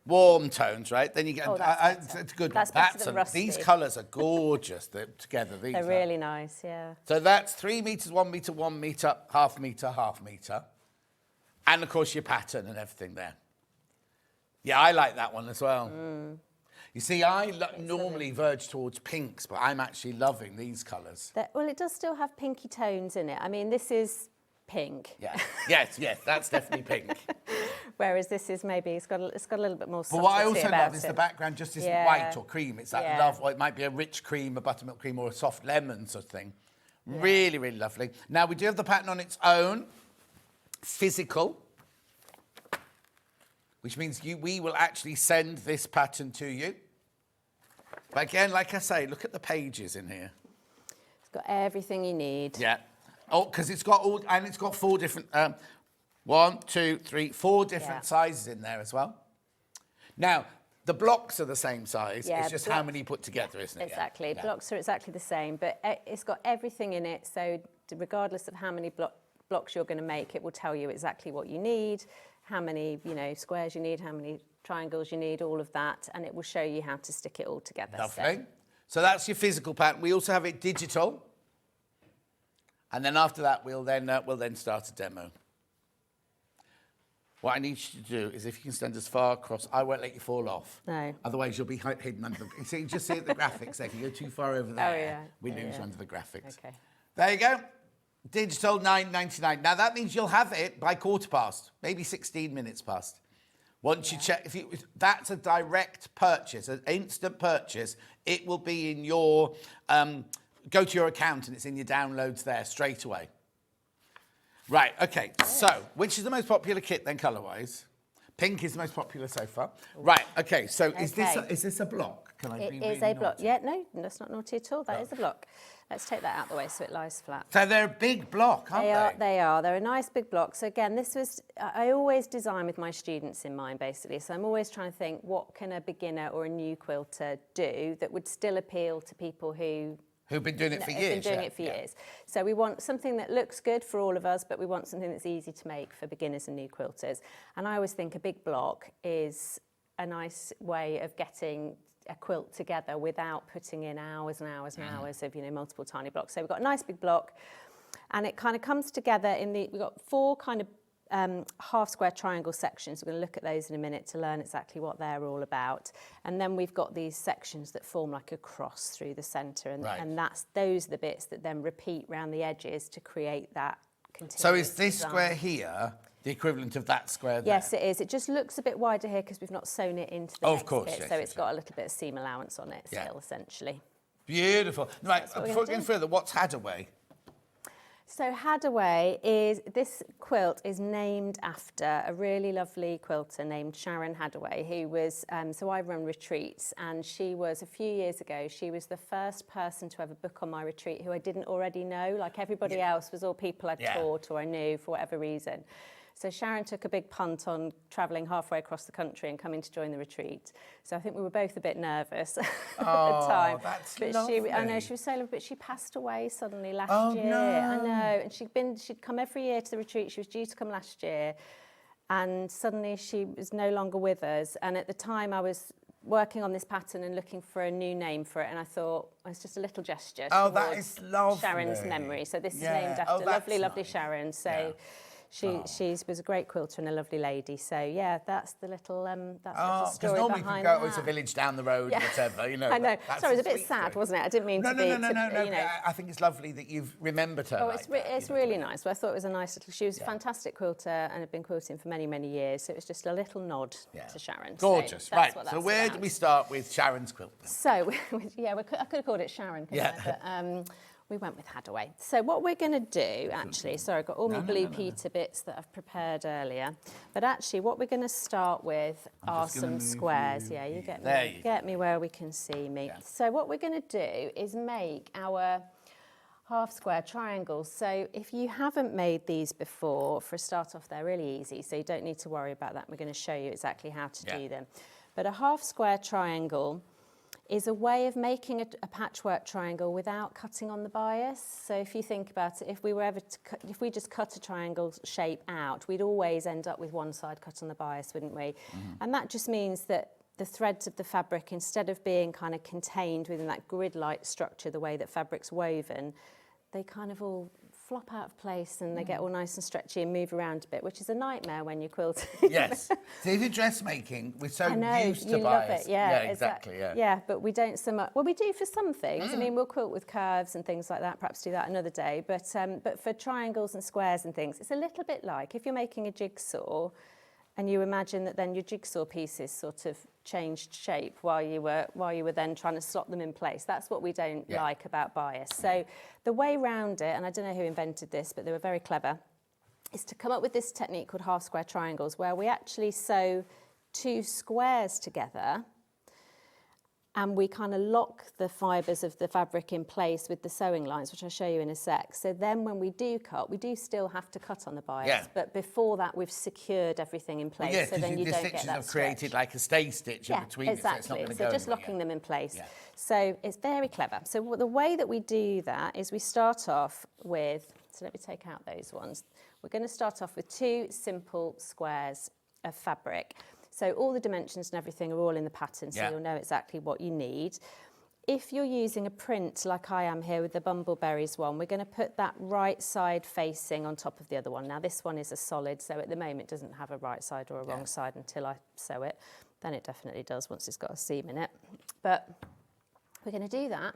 Warm tones, right? Then you get... it's a good That's one. better than rusty. These colours are gorgeous together. These They're really nice, yeah. So that's 3 meters, 1 meter, 1 meter, half meter, half meter. And, of course, your pattern and everything there. Yeah, I like that one as well. You see, I normally verge towards pinks, but I'm actually loving these colours. Well, it does still have pinky tones in it. I mean, this is pink. Yeah. Yes, that's definitely pink. Whereas this is maybe, it's got a little bit more But what I subtlety also about love is it. the background just isn't Yeah. white or cream. It's that Yeah. or it might be a rich cream, a buttermilk cream, or a soft lemon sort of thing. Yeah. Really, really lovely. Now, we do have the pattern on its own, physical, which means we will actually send this pattern to you. But again, like I say, look at the pages in here. It's got everything you need. Yeah. Oh, because it's got all, and it's got 4 different, 1, 2, 3, 4 different sizes in there as well. Now, the blocks are the same size. Yeah, it's just how many you put together, isn't it? Exactly. Yeah. Blocks are exactly the same, but it's got everything in it. So regardless of how many blocks you're going to make, it will tell you exactly what you need, how many squares you need, how many triangles you need, all of that, and it will show you how to stick it all together. Lovely. So that's your physical pattern. We also have it digital, and then after that we'll then start a demo. What I need you to do is, if you can stand as far across, I won't let you fall off. No. Otherwise, you'll be hidden under the... See, just see at the graphics there. If you go too far over there, yeah. we lose you under the graphics. Okay. There you go. Digital, $9.99. Now, that means you'll have it by 15:15, maybe 16 minutes past. Once you check, that's a direct purchase, an instant purchase. It will be in your... go to your account, and it's in your downloads there straight away. Right, okay, so which is the most popular kit then, colour-wise? Pink is the most popular so far. Right, okay, so is this a block? Can I be It is really a block. naughty? Yeah, no, that's not naughty at all. That is a block. Let's take that out the way so it lies flat. So they're a big block, aren't they? They are. They're a nice big block. So again, I always design with my students in mind, basically. So I'm always trying to think, what can a beginner or a new quilter do that would still appeal to people who Who've been doing it for years. Who've been doing it for years. So we want something that looks good for all of us, but we want something that's easy to make for beginners and new quilters. And I always think a big block is a nice way of getting a quilt together without putting in hours and hours and hours of, multiple tiny blocks. So we've got a nice big block, and it kind of comes together we've got 4 kind of half square triangle sections. We're going to look at those in a minute to learn exactly what they're all about. And then we've got these sections that form like a cross through the centre, and those are the bits that then repeat round the edges to create that continuous So is this design. square here the equivalent of that square there? Yes, it is. It just looks a bit wider here because we've not sewn it into the next bit, yes, so it's got a little bit of seam allowance on it still, essentially. Beautiful. Right, before we go further, what's Hadaway? So this quilt is named after a really lovely quilter named Sharon Hadaway, who was, so I run retreats, and she was, a few years ago, she was the first person to ever book on my retreat who I didn't already know. Like everybody else was all people I'd taught or I knew for whatever reason. So Sharon took a big punt on travelling halfway across the country and coming to join the retreat. So I think we were both a bit nervous at the time. That's but lovely. I know she was so lovely, but she passed away suddenly last year. No. I know, and she'd come every year to the retreat. She was due to come last year, and suddenly she was no longer with us. And at the time, I was working on this pattern and looking for a new name for it, and I thought it's just a little gesture. That is lovely. Sharon's memory. So this is named after lovely Sharon. So. She was a great quilter and a lovely lady. So that's the little story normally behind you could go that. to a village down the road, whatever, I know. Sorry, it was a bit sad, wasn't it? I didn't mean to be. No. I think it's lovely that you've remembered her. Oh, it's really nice. Well, I thought it was a nice little. She was a fantastic quilter and had been quilting for many, many years. So it was just a little nod to Sharon. Gorgeous. So right. So where do we start with Sharon's quilt? So I could have called it Sharon. But, we went with Hadaway. So what we're going to do, actually, sorry, I've got all my Blue Peter bits that I've prepared earlier. But actually, what we're going to start with are some squares. Yeah, you get me where we can see me. Yeah. So what we're going to do is make our half square triangles. So if you haven't made these before, for a start off, they're really easy. So you don't need to worry about that. We're going to show you exactly how to do them. But a half square triangle is a way of making a patchwork triangle without cutting on the bias. So if you think about it, if we just cut a triangle shape out, we'd always end up with one side cut on the bias, wouldn't we? And that just means that the threads of the fabric, instead of being kind of contained within that grid-like structure, the way that fabric's woven, they kind of all flop out of place and they get all nice and stretchy and move around a bit, which is a nightmare when you're quilting. Yes. So if you're dressmaking, we're so used to bias. Love it. Yeah, exactly. Yeah, but we don't so much. Well, we do for some things. I mean, we'll quilt with curves and things like that. Perhaps do that another day. But for triangles and squares and things, it's a little bit like if you're making a jigsaw, and you imagine that then your jigsaw pieces sort of changed shape while you were then trying to slot them in place. That's what we don't like about bias. So the way round it, and I don't know who invented this, but they were very clever, is to come up with this technique called half square triangles, where we actually sew 2 squares together and we kind of lock the fibres of the fabric in place with the sewing lines, which I'll show you in a sec. So then when we do cut, we do still have to cut on the bias, but before that we've secured everything in place, so then you don't get that stitches have stretch. created like a stay stitch in between exactly. it, so it's not going to go just anywhere. locking them in place. So it's very clever. So the way that we do that is we start off with, so let me take out those ones. We're going to start off with 2 simple squares of fabric. So all the dimensions and everything are all in the pattern, so you'll know exactly what you need. If you're using a print like I am here with the Bumbleberries one, we're going to put that right side facing on top of the other one. Now this one is a solid, so at the moment it doesn't have a right side or a wrong side until I sew it. Then it definitely does once it's got a seam in it. But we're going to do that,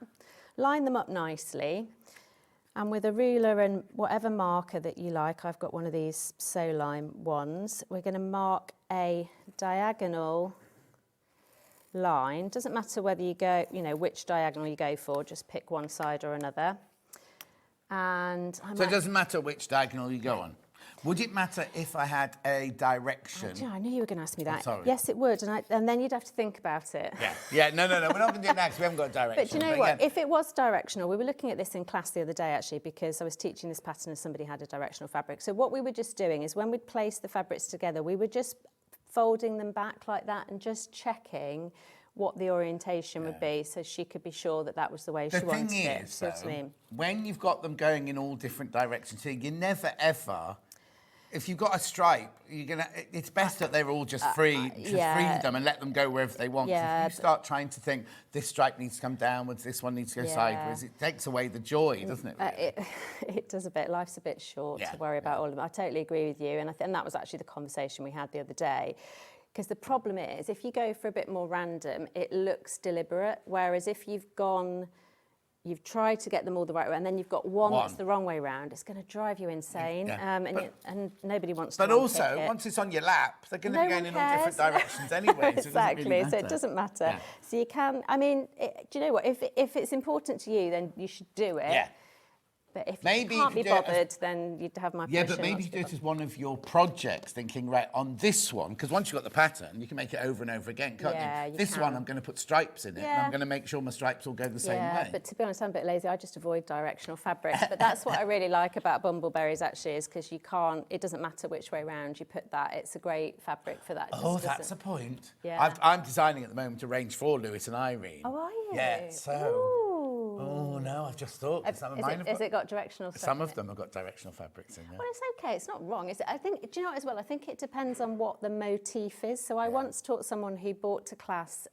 line them up nicely, and with a ruler and whatever marker that you like, I've got one of these sew line ones, we're going to mark a diagonal line. Doesn't matter whether you go, which diagonal you go for, just pick one side or another. And so it doesn't matter which diagonal you go on? Would it matter if I had a direction? I knew you were going to ask me that. Sorry. Yes, it would, and then you'd have to think about it. No, we're not going to do it now because we haven't got a direction. But do you know what? If it was directional, we were looking at this in class the other day, actually, because I was teaching this pattern and somebody had a directional fabric. So what we were just doing is when we'd place the fabrics together, we were just folding them back like that and just checking what the orientation would be, so she could be sure that that was the way she wanted it. The thing is, when you've got them going in all different directions, so you never ever, if you've got a stripe, it's best that they're all just free, freedom, and let them go wherever they want. If you start trying to think, this stripe needs to come downwards, this one needs to go sideways, it takes away the joy, doesn't it? Really? It does a bit. Life's a bit short to worry about all of them. I totally agree with you, and that was actually the conversation we had the other day. Because the problem is, if you go for a bit more random, it looks deliberate. Whereas if you've tried to get them all the right way, and then you've got one that's the wrong way round, it's going to drive you insane. And nobody wants to. But also, once it's on your lap, they're going to be going in all different directions anyway. Exactly. So it doesn't matter. Yeah. So you can. I mean, do you know what? If it's important to you, then you should do it. Yeah. But if you can't be bothered, then you'd have my permission. Yeah, but maybe you do it as one of your projects, thinking, right, on this one, because once you've got the pattern, you can make it over and over again, can't you? This one, I'm going to put stripes in it, and I'm going to make sure my stripes all go the same way. But to be honest, I'm a bit lazy. I just avoid directional fabrics. But that's what I really like about bumbleberries, actually, is because it doesn't matter which way round you put that. It's a great fabric for that. Oh, that's a point. Yeah. I'm designing at the moment a range for Lewis and Irene. Oh, are you? Yeah, so... Ooh. Oh, no, I've just thought. Has it got directional fabrics? Some of them have got directional fabrics in there. Well, it's okay. It's not wrong. I think, do you know what as well? I think it depends on what the motif is. So I once taught someone who brought to class...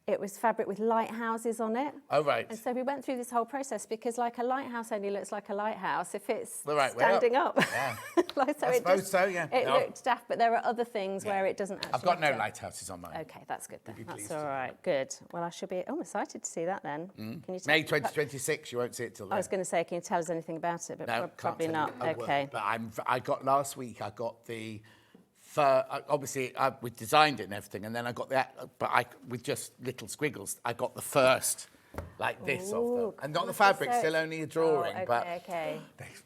it was fabric with lighthouses on it. Oh, right. And so we went through this whole process because, like, a lighthouse only looks like a lighthouse if it's standing up. Yeah. I suppose so, yeah. It looked daft, but there are other things where it doesn't actually... I've got no lighthouses on mine. OK, that's good then. That's all right. Good. Well, I should be... I'm excited to see that then. Can you May 2026, you won't see it till then. I was going to say, can you tell us anything about it? But no, probably not. OK. But last week, I got the... obviously, we designed it and everything, and then I got with just little squiggles, I got the first, like this of them. And not the fabric, still only a drawing, but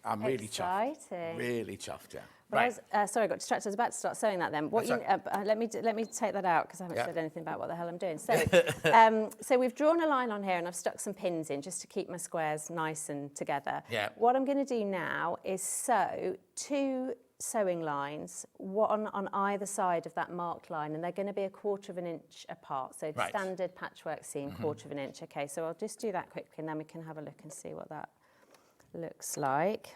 I'm really chuffed. Really chuffed, yeah. Well, right. Sorry, I got distracted. I was about to start sewing that then. Let me take that out because I haven't said anything about what the hell I'm doing. So, so we've drawn a line on here and I've stuck some pins in just to keep my squares nice and together. Yeah. What I'm going to do now is sew 2 sewing lines, one on either side of that marked line, and they're going to be 1/4 of an inch apart. So standard patchwork seam, 1/4 of an inch. Okay, so I'll just do that quickly and then we can have a look and see what that looks like.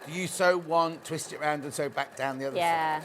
Do you sew one, twist it around and sew back down the other side?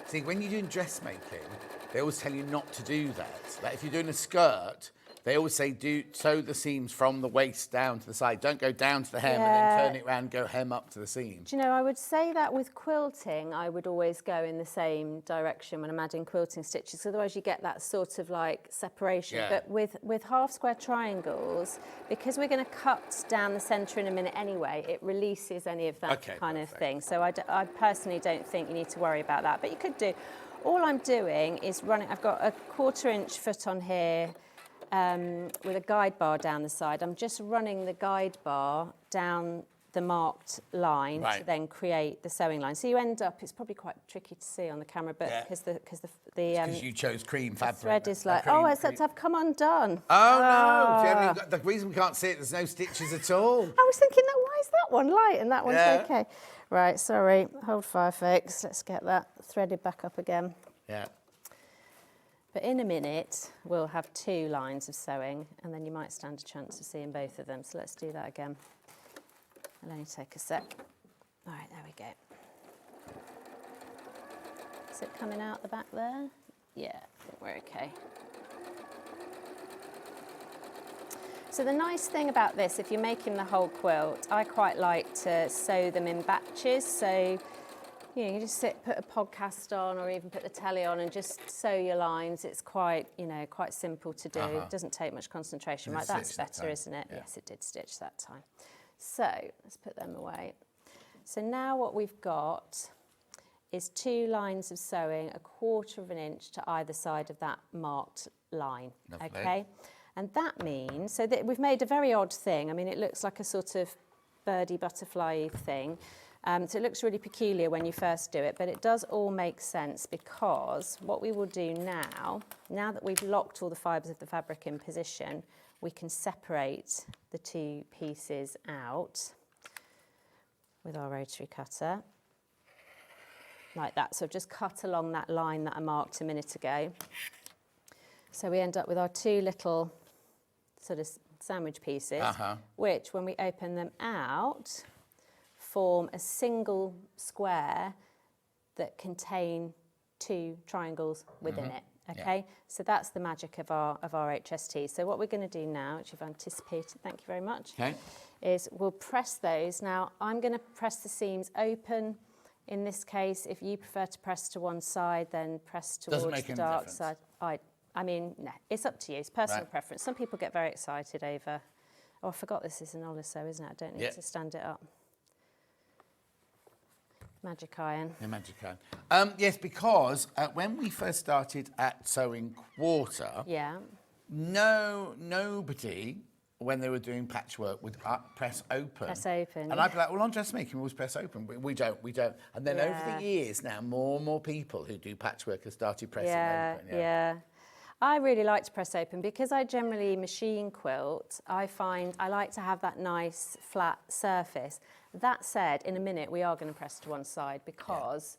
See, when you're doing dressmaking, they always tell you not to do that. Like if you're doing a skirt, they always say sew the seams from the waist down to the side. Don't go down to the hem and then turn it around and go hem up to the seam. Do you know, I would say that with quilting, I would always go in the same direction when I'm adding quilting stitches. Otherwise, you get that sort of like separation. Yeah. But with half square triangles, because we're going to cut down the centre in a minute anyway, it releases any of that kind of thing. So I personally don't think you need to worry about that. But you could do. All I'm doing is running. I've got a 1/4 inch foot on here. With a guide bar down the side. I'm just running the guide bar down the marked line to then create the sewing line. So you end up, it's probably quite tricky to see on the camera, but because you chose cream fabric. The thread is like, except I've come undone. Oh, no. The reason we can't see it, there's no stitches at all. I was thinking, why is that one light and that one's okay? Right, sorry, hold fire, folks. Let's get that threaded back up again. Yeah. But in a minute, we'll have 2 lines of sewing, and then you might stand a chance of seeing both of them. So let's do that again. It'll only take a sec. All right, there we go. Is it coming out the back there? Yeah, I think we're okay. So the nice thing about this, if you're making the whole quilt, I quite like to sew them in batches. So you just put a podcast on or even put the telly on and just sew your lines. It's quite simple to do. It doesn't take much concentration. Right, that's better, isn't it? Yeah. Yes, it did stitch that time. So let's put them away. So now what we've got is 2 lines of sewing, 1/4 of an inch to either side of that marked line. Lovely. Okay, and that means that we've made a very odd thing. I mean, it looks like a sort of birdie butterfly thing. So it looks really peculiar when you first do it, but it does all make sense because what we will do now that we've locked all the fibres of the fabric in position, we can separate the 2 pieces out with our rotary cutter. like that. So I've just cut along that line that I marked a minute ago. So we end up with our two little sort of sandwich pieces, which when we open them out, form a single square that contain two triangles within it. Okay, so that's the magic of our HST. So what we're going to do now, which you've anticipated, thank you very much, is we'll press those. Now I'm going to press the seams open. In this case, if you prefer to press to one side, then press towards the dark side. I mean, no, it's up to you. It's personal preference. Some people get very excited over, oh, I forgot this is an oliso, isn't it? I don't need to stand it up. Magic iron. Yeah, magic iron. Yes, because when we first started at Sewing Quarter, nobody, when they were doing patchwork, would press open. Press open. And I'd be like, well, on dressmaking, we always press open. We don't. And then over the years now, more and more people who do patchwork have started pressing open. Yeah. I really like to press open because I generally machine quilt. I find I like to have that nice flat surface. That said, in a minute we are going to press to one side because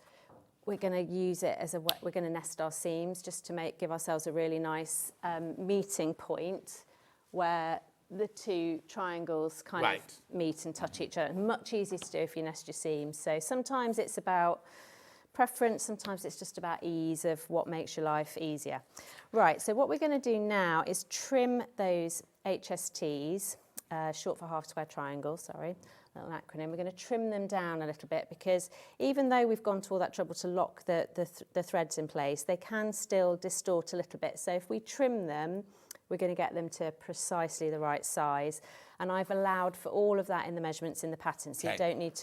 we're going to use it as we're going to nest our seams just to give ourselves a really nice meeting point where the two triangles kind of meet and touch each other. Much easier to do if you nest your seams. So sometimes it's about preference, sometimes it's just about ease of what makes your life easier. Right, so what we're going to do now is trim those HSTs, short for half square triangle, sorry, little acronym. We're going to trim them down a little bit because even though we've gone to all that trouble to lock the threads in place, they can still distort a little bit. So if we trim them, we're going to get them to precisely the right size. And I've allowed for all of that in the measurements in the pattern, so you don't need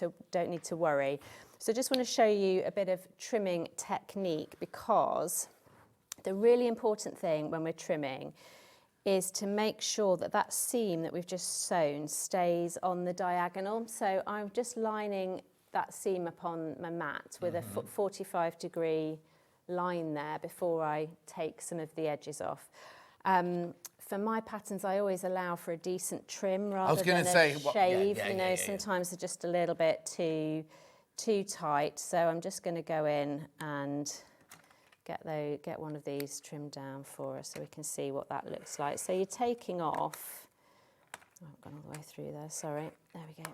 to worry. So I just want to show you a bit of trimming technique because the really important thing when we're trimming is to make sure that that seam that we've just sewn stays on the diagonal. So I'm just lining that seam upon my mat with a 45-degree line there before I take some of the edges off. For my patterns, I always allow for a decent trim rather than a shave. Sometimes they're just a little bit too tight. So I'm just going to go in and get one of these trimmed down for us so we can see what that looks like. So you're taking off, I've gone all the way through there, sorry. There we go.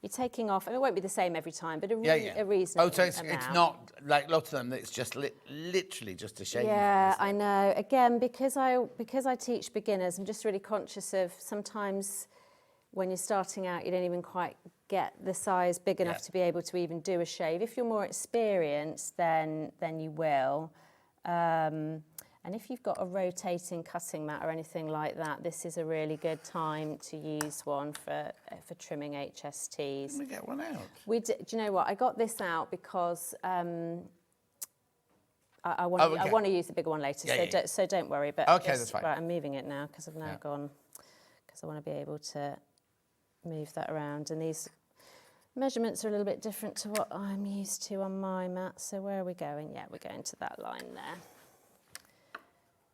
You're taking off, and it won't be the same every time, but a reasonable so it's not like lots of them, it's just literally just a shave. Yeah, I know. Again, because I teach beginners, I'm just really conscious of sometimes when you're starting out, you don't even quite get the size big enough to be able to even do a shave. If you're more experienced, then you will. And if you've got a rotating cutting mat or anything like that, this is a really good time to use one for trimming HSTs. Let me get one out. Do you know what? I got this out because I want to use the bigger one later, so don't worry. But that's fine. Right, I'm moving it now because I've now gone, because I want to be able to move that around. And these measurements are a little bit different to what I'm used to on my mat. So where are we going? Yeah, we're going to that line there.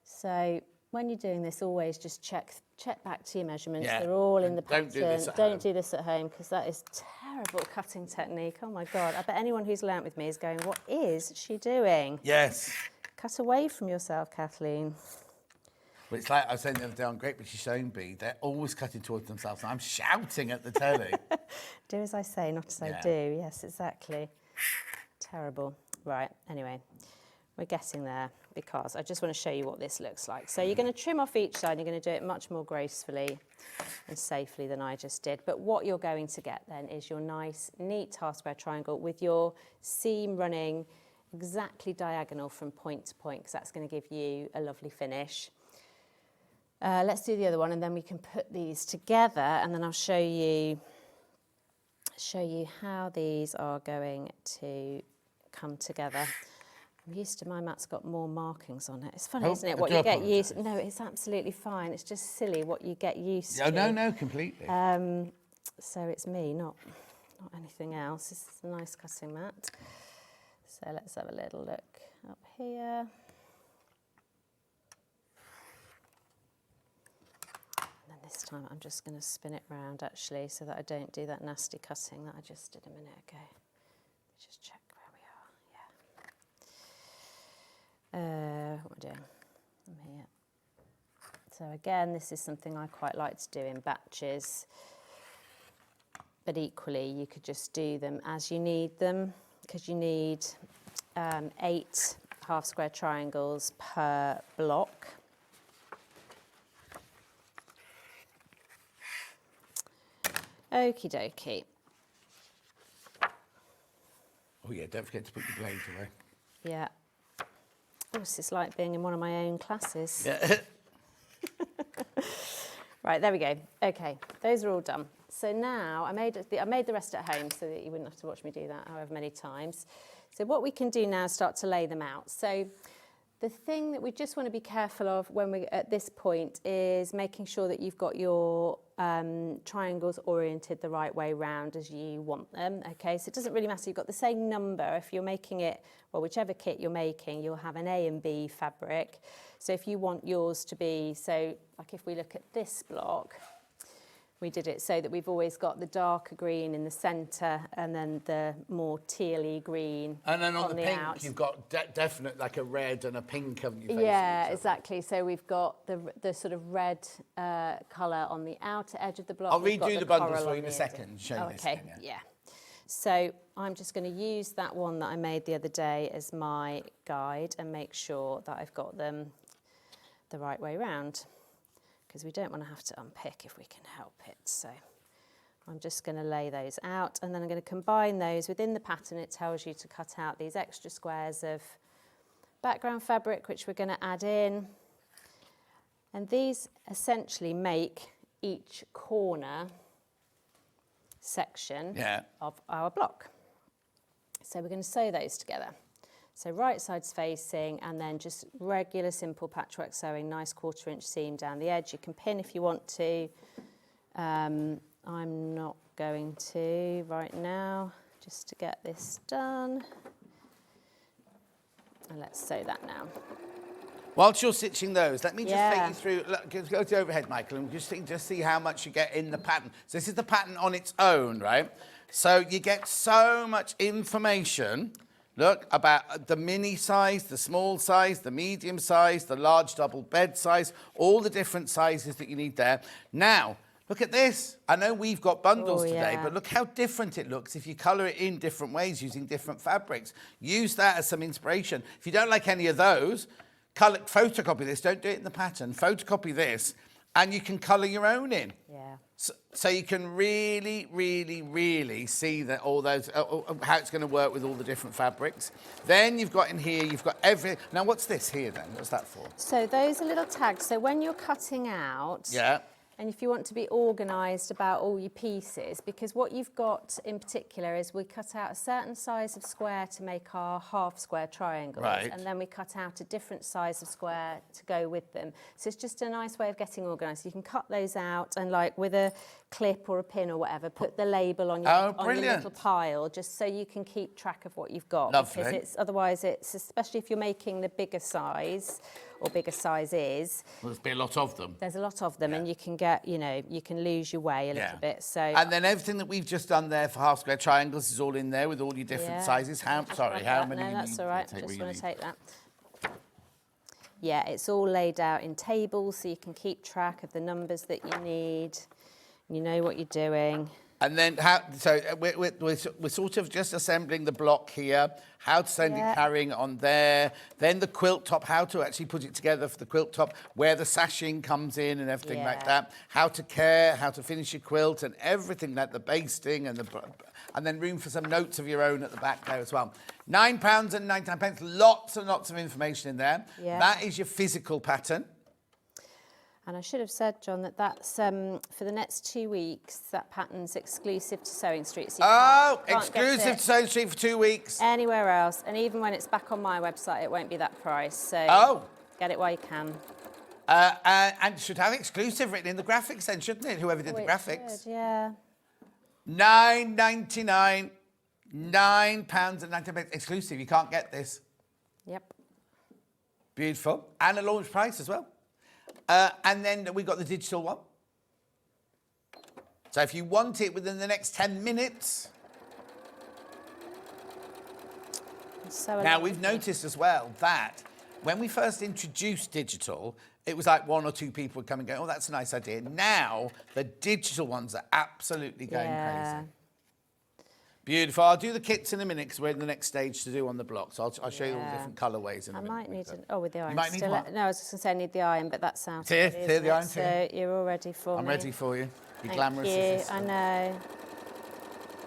So when you're doing this, always just check back to your measurements. They're all in the pattern. Don't do this at home because that is terrible cutting technique. Oh my God. I bet anyone who's learnt with me is going, what is she doing? Yes. Cut away from yourself, Kathleen. Well, it's like I was saying the other day on Great British Sewing Bee, they're always cutting towards themselves, and I'm shouting at the telly. Do as I say, not as I do. Yes, exactly. Terrible. Right, anyway, we're getting there because I just want to show you what this looks like. So you're going to trim off each side, and you're going to do it much more gracefully and safely than I just did. But what you're going to get then is your nice, neat half square triangle with your seam running exactly diagonal from point to point, because that's going to give you a lovely finish. Let's do the other one, and then we can put these together, and then I'll show you how these are going to come together. I'm used to my mat's got more markings on it. It's funny, isn't it? What you get used to. No, it's absolutely fine. It's just silly what you get used to. No, completely. So it's me, not anything else. This is a nice cutting mat. So let's have a little look up here. And then this time I'm just going to spin it round actually, so that I don't do that nasty cutting that I just did a minute ago. Just check where we are. What am I doing? I'm here. So again, this is something I quite like to do in batches. But equally, you could just do them as you need them, because you need 8 half square triangles per block. Okie dokie. Oh yeah, don't forget to put your blades away. Yeah. Oh, this is like being in one of my own classes. Yeah. Right, there we go. Okay, those are all done. So now I made the rest at home so that you wouldn't have to watch me do that however many times. So what we can do now is start to lay them out. So the thing that we just want to be careful of when we're at this point is making sure that you've got your triangles oriented the right way round as you want them. Okay, so it doesn't really matter. You've got the same number. If you're making it, well, whichever kit you're making, you'll have an A and B fabric. So if you want yours to be, so like if we look at this block, we did it so that we've always got the darker green in the centre and then the more tealy green And then on the pink, out. you've got definite like a red and a pink, haven't you? Yeah, exactly. So we've got the sort of red colour on the outer edge of the block. I'll We've got redo the bundles coral for on you in a the second. Show you this okay, thing, yeah. So I'm just going to use that one that I made the other day as my guide and make sure that I've got them the right way round, because we don't want to have to unpick if we can help it. So I'm just going to lay those out, and then I'm going to combine those within the pattern. It tells you to cut out these extra squares of background fabric, which we're going to add in. And these essentially make each corner section of our block. So we're going to sew those together. So right sides facing, and then just regular simple patchwork sewing, nice 1/4 inch seam down the edge. You can pin if you want to. I'm not going to right now, just to get this done. And let's sew that now. Whilst you're stitching those, let me just take you through, go to the overhead, Michael, and just see how much you get in the pattern. So this is the pattern on its own, right? So you get so much information, look, about the mini size, the small size, the medium size, the large double bed size, all the different sizes that you need there. Now, look at this. I know we've got bundles today, but look how different it looks if you colour it in different ways using different fabrics. Use that as some inspiration. If you don't like any of those, photocopy this. Don't do it in the pattern. Photocopy this, and you can colour your own in. Yeah. So you can really, really, really see that all those how it's going to work with all the different fabrics. Then you've got in here, you've got every. Now what's this here then? What's that for? So those are little tags. So when you're cutting out. Yeah. And if you want to be organised about all your pieces, because what you've got in particular is we cut out a certain size of square to make our half square triangles, and then we cut out a different size of square to go with them. So it's just a nice way of getting organised. You can cut those out and, like, with a clip or a pin or whatever, put the label on your little pile, just so you can keep track of what you've got. Lovely. Because otherwise it's, especially if you're making the bigger size or bigger sizes. Well, there's been a lot of them. There's a lot of them, and you can get, you can lose your way a little bit. So. And then everything that we've just done there for half square triangles is all in there with all your different sizes. How many? No, that's all right. Just want to take that. Yeah, it's all laid out in tables, so you can keep track of the numbers that you need. You know what you're doing. And then, we're sort of just assembling the block here, how to send it carrying on there, then the quilt top, how to actually put it together for the quilt top, where the sashing comes in and everything like that, how to care, how to finish your quilt and everything like the basting and then room for some notes of your own at the back there as well. £9.99, lots and lots of information in there. Yeah. That is your physical pattern. And I should have said, John, that that's for the next 2 weeks, that pattern's exclusive to Sewing Street. So you can't exclusive to Sewing Street for 2 weeks. Anywhere else. And even when it's back on my website, it won't be that price. So get it while you can. And should have exclusive written in the graphics then, shouldn't it? Whoever did the graphics. Should, yeah. £9.99, £9.99 exclusive. You can't get this. Yep. Beautiful. And a launch price as well. And then we've got the digital one. So if you want it within the next 10 minutes. Now, we've noticed as well that when we first introduced digital, it was like one or two people would come and go, oh, that's a nice idea. Now, the digital ones are absolutely going crazy. Beautiful. I'll do the kits in a minute because we're in the next stage to do on the blocks. I'll show you all the different colourways in a minute. I might need to... Oh, with the iron. You might need one. No, I was just going to say I need the iron, but that's out. Tear the iron, So you're all ready for me. I'm ready for you. You Thank glamorous you. assistant. I know.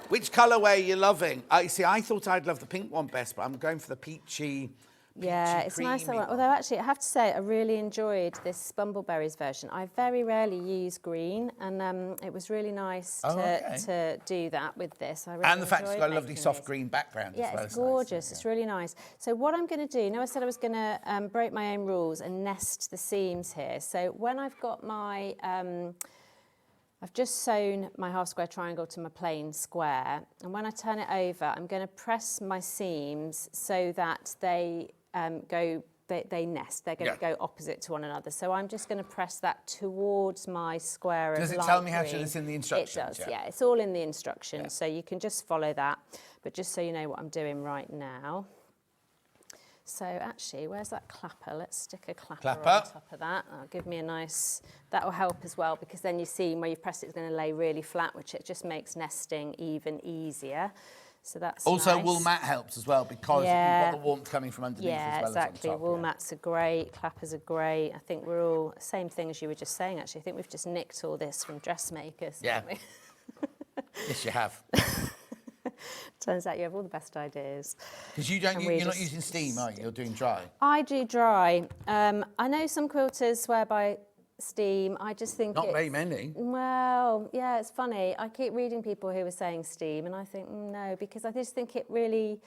Which colourway are you loving? You see, I thought I'd love the pink one best, but I'm going for the peachy... Yeah, it's nice that one. Although actually, I have to say, I really enjoyed this Bumbleberries version. I very rarely use green, and it was really nice to do that with this. I really and the fact it's got a lovely making soft this. green background Yeah, as well. it's gorgeous. It's really nice. So what I'm going to do, I said I was going to break my own rules and nest the seams here. So when I've got my... I've just sewn my half square triangle to my plain square, and when I turn it over, I'm going to press my seams so that they they nest. They're going to go opposite to one another. So I'm just going to press that towards my square of light green. Does it tell me how to do this in the instructions? It does, yeah. It's all in the instructions, so you can just follow that. But just so you know what I'm doing right now. So actually, where's that clapper? Let's stick a clapper on top of that. That'll give me a nice... That'll help as well, because then you see where you've pressed it's going to lay really flat, which it just makes nesting even easier. So that's also, nice. wool mat helps as well, because you've got the warmth coming from underneath as well exactly. as on top. Wool mats are great, clappers are great. I think we're all... Same thing as you were just saying, actually. I think we've just nicked all this from dressmakers, haven't we? Yes, you have. Turns out you have all the best ideas. Because you're not using steam, are you? You're doing dry. I do dry. I know some quilters swear by steam. I just think not very many. Well, yeah, it's funny. I keep reading people who are saying steam, and I think no, because I just think it really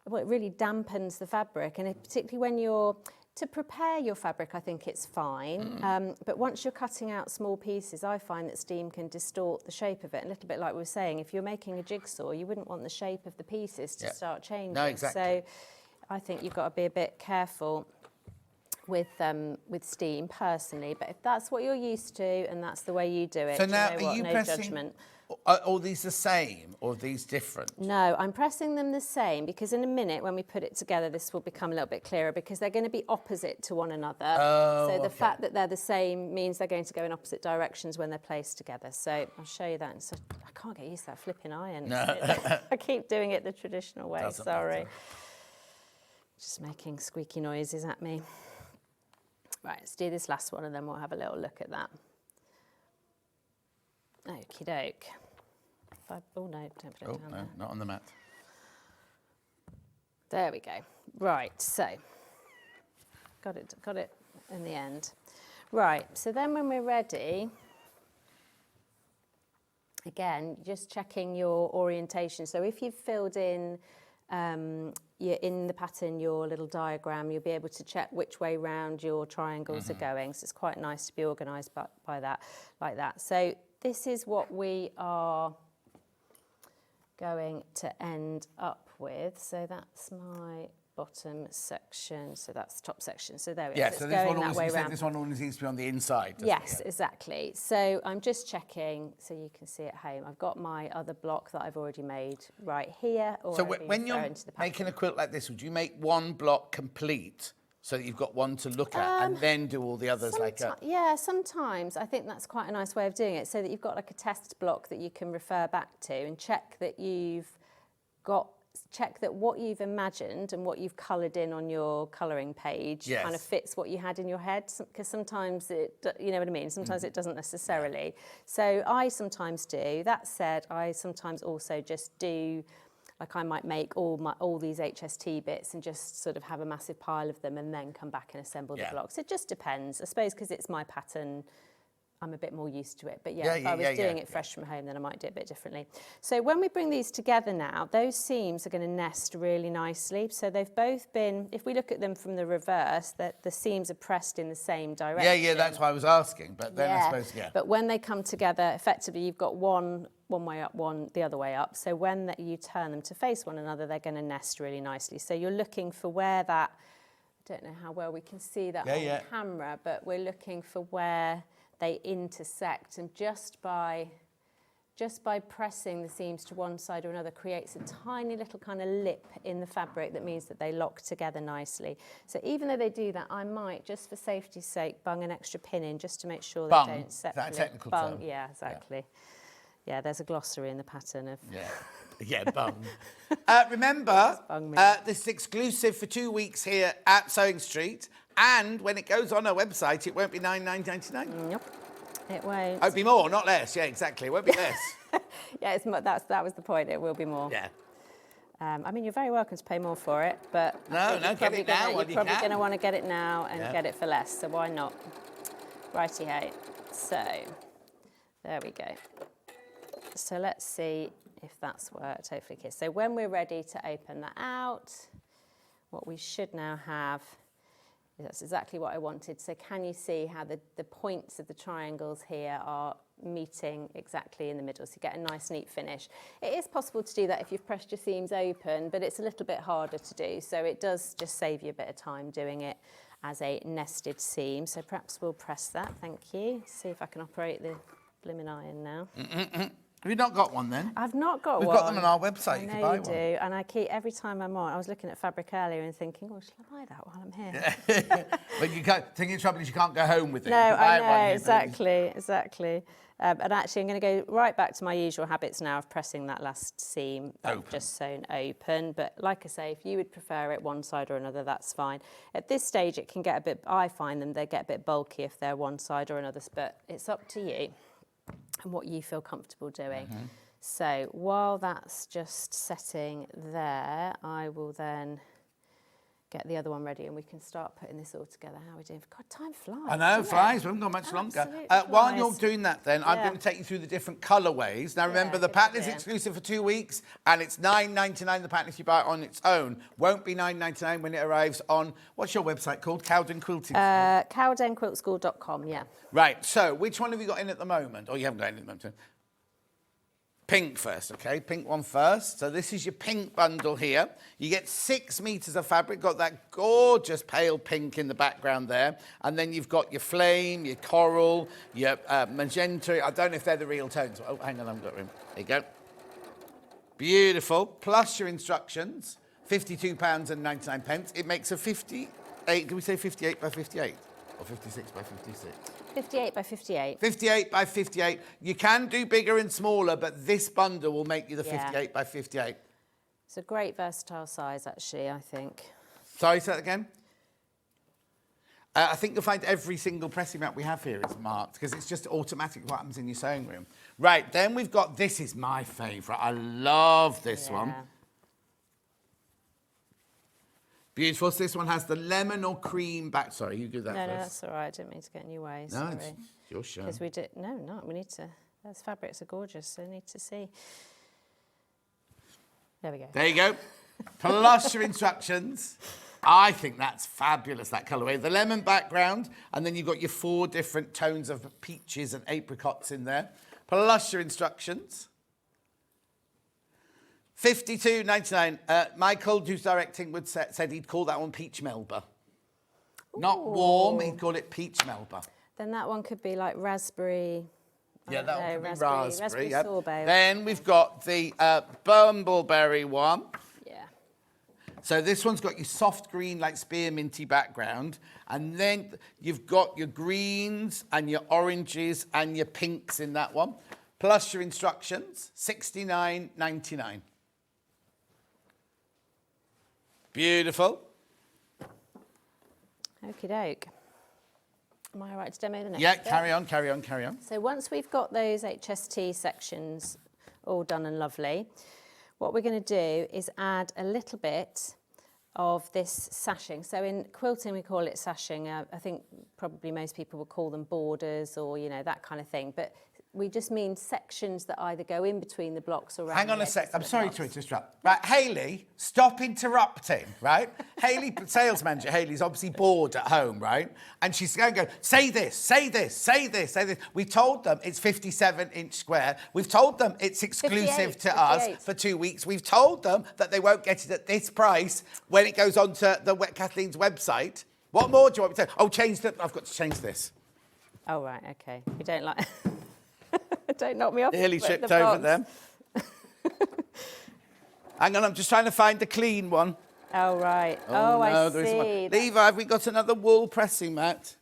dampens the fabric, and particularly when you're to prepare your fabric, I think it's fine. But once you're cutting out small pieces, I find that steam can distort the shape of it. A little bit like we were saying, if you're making a jigsaw, you wouldn't want the shape of the pieces to start changing. No, exactly. So I think you've got to be a bit careful with steam personally. But if that's what you're used to and that's the way you do it, so now, you know are you no pressing? Judgment. Are all these the same or are these different? No, I'm pressing them the same, because in a minute when we put it together, this will become a little bit clearer, because they're going to be opposite to one another. So the fact that they're the same means they're going to go in opposite directions when they're placed together. So I'll show you that. I can't get used to that flipping iron. No. I keep doing it the traditional way, sorry. Just making squeaky noises at me. Right, let's do this last one and then we'll have a little look at that. Okie doke. Oh no, don't put it down there. Not on the mat. There we go. Right, so got it in the end. Right, so then when we're ready, again, just checking your orientation. So if you've filled in in the pattern your little diagram, you'll be able to check which way round your triangles are going. So it's quite nice to be organised by that, like that. So this is what we are going to end up with. So that's my bottom section. So that's the top section. So there we go. So this one always needs to be on the inside. Yes, exactly. So I'm just checking so you can see at home. I've got my other block that I've already made right here. So when you're making a quilt like this, would you make one block complete so that you've got one to look at and then do all the others Yeah, sometimes I think that's quite a nice way of doing it, so that you've got like a test block that you can refer back to and check that what you've imagined and what you've coloured in on your colouring page kind of fits what you had in your head, because sometimes you know what I mean, sometimes it doesn't necessarily. So I sometimes do. That said, I sometimes also just do, like I might make all these HST bits and just sort of have a massive pile of them and then come back and assemble the blocks. It just depends. I suppose because it's my pattern, I'm a bit more used to it. But if I was doing it fresh from home, then I might do it a bit differently. So when we bring these together now, those seams are going to nest really nicely. So they've both been, if we look at them from the reverse, the seams are pressed in the same direction. Yeah, that's why I was asking. But then I suppose, But when they come together, effectively, you've got one way up, one the other way up. So when you turn them to face one another, they're going to nest really nicely. So you're looking for where that, I don't know how well we can see that on camera, but we're looking for where they intersect, and just by just by pressing the seams to one side or another, creates a tiny little kind of lip in the fabric that means that they lock together nicely. So even though they do that, I might, just for safety's sake, bung an extra pin in just to make sure they don't separate. Is that a technical term? Yeah, exactly. Yeah, there's a glossary in the pattern of... Yeah, bung. Remember, this is exclusive for 2 weeks here at Sewing Street, and when it goes on our website, it won't be $99.99. Nope, it won't. It'll be more, not less. Yeah, exactly. It won't be less. Yeah, that was the point. It will be more. Yeah. I mean, you're very welcome to pay more for it, but no, get it now. You're probably going to want to get it now and get it for less. So why not? Righty-ho. So there we go. So let's see if that's worked. Hopefully it is. So when we're ready to open that out, what we should now have, that's exactly what I wanted. So can you see how the points of the triangles here are meeting exactly in the middle? So you get a nice neat finish. It is possible to do that if you've pressed your seams open, but it's a little bit harder to do. So it does just save you a bit of time doing it as a nested seam. So perhaps we'll press that. Thank you. See if I can operate the blimmin' iron now. Have you not got one then? I've not got one. We've got them on our website. You can buy one. I know you do, and I keep, every time I'm on, I was looking at fabric earlier and thinking, oh, shall I buy that while I'm here? But you can't, the trouble is you can't go home with it. No, I know, exactly. And actually, I'm going to go right back to my usual habits now of pressing that last seam that I've just sewn open. But like I say, if you would prefer it one side or another, that's fine. At this stage, it can get a bit, I find them, they get a bit bulky if they're one side or another, but it's up to you and what you feel comfortable doing. So while that's just setting there, I will then get the other one ready and we can start putting this all together. How are we doing? God, time flies. I know, it flies. We haven't got much longer. While you're doing that then, I'm going to take you through the different colourways. Now remember, the pattern is exclusive for 2 weeks and it's $9.99 the pattern if you buy it on its own. Won't be $9.99 when it arrives on, what's your website called? Cowden Quilting School? CowdenQuiltSchool.com, yeah. Right, so which one have you got in at the moment? Oh, you haven't got any at the moment. Pink first, okay? Pink one first. So this is your pink bundle here. You get 6 meters of fabric, got that gorgeous pale pink in the background there. And then you've got your flame, your coral, your magenta. I don't know if they're the real tones. Oh, hang on, I haven't got room. There you go. Beautiful. Plus your instructions, £52.99. It makes a 58, do we say 58 by 58? Or 56 by 56? 58 by 58. 58 by 58. You can do bigger and smaller, but this bundle will make you the 58 by 58. It's a great versatile size, actually, I think. Sorry, say that again? I think you'll find every single pressing mat we have here is marked because it's just automatic what happens in your sewing room. Right, then we've got, this is my favourite. I love this one. Beautiful. So this one has the lemon or cream back. Sorry, you do that first. No, that's all right. I didn't mean to get in your way. No, it's your show. Because we did. No, not. We need to. Those fabrics are gorgeous. So we need to see. There we go. There you go. Plus your instructions. I think that's fabulous, that colourway. The lemon background, and then you've got your 4 different tones of peaches and apricots in there. Plus your instructions. $52.99. Michael, who's directing, said he'd call that one Peach Melba. Not warm, he'd call it Peach Melba. Then that one could be like raspberry. Yeah, that one could be raspberry. Sorbet. Then we've got the bumbleberry one. Yeah. So this one's got your soft green, like spearminty background. And then you've got your greens and your oranges and your pinks in that one. Plus your instructions, $69.99. Beautiful. Okie doke. Am I all right to demo the next Yeah, bit? carry on. So once we've got those HST sections all done and lovely, what we're going to do is add a little bit of this sashing. So in quilting, we call it sashing. I think probably most people would call them borders or, you know, that kind of thing. But we just mean sections that either go in between the blocks or around. Hang on a sec. I'm sorry to interrupt. Right, Hayley, stop interrupting, right? Hayley, sales manager Hayley's obviously bored at home, right? And she's going to go, say this, say this, say this, say this. We told them it's 57-inch square. We've told them it's exclusive to us for 2 weeks. We've told them that they won't get it at this price when it goes onto Kathleen's website. What more do you want me to say? Oh, I've got to change this. Oh, right, okay. We don't like... Don't knock me off. Nearly the tripped over box. them. Hang on, I'm just trying to find the clean one. Oh, right. No, I there isn't one. see. Levi, have we got another wool pressing mat?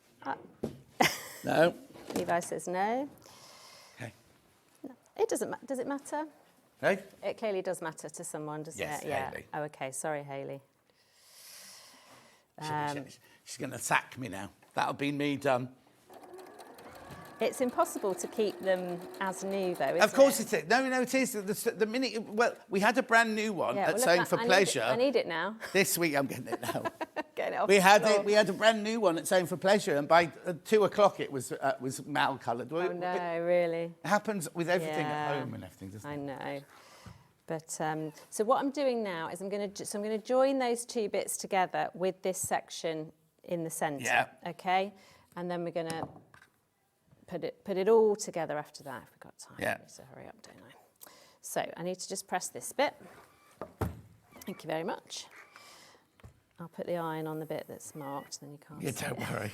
No. Levi says no. Okay. It doesn't. Does it matter? Hey? It clearly does matter to someone, doesn't Yes, it? Yeah. Hayley. Oh, okay. Sorry, Hayley. She's going to sack me now. That'll be me done. It's impossible to keep them as new, though, isn't it? Of course it is. No, it is. The minute, well, we had a brand new one Yeah, at well, Sewing look, for I Pleasure. I need it now. This week, I'm getting it now. Getting it off We the had floor. it. We had a brand new one at Sewing for Pleasure, and by 2 o'clock it was mal-coloured. Oh, no, really? It happens with everything Yeah, at home and everything, doesn't it? I know. But so what I'm doing now is I'm going to join those two bits together with this section in the centre. Yeah. Okay, and then we're going to put it all together after that if we've got time. Yeah. So hurry up, don't I? So I need to just press this bit. Thank you very much. I'll put the iron on the bit that's marked, then you can't Yeah, see don't it. worry.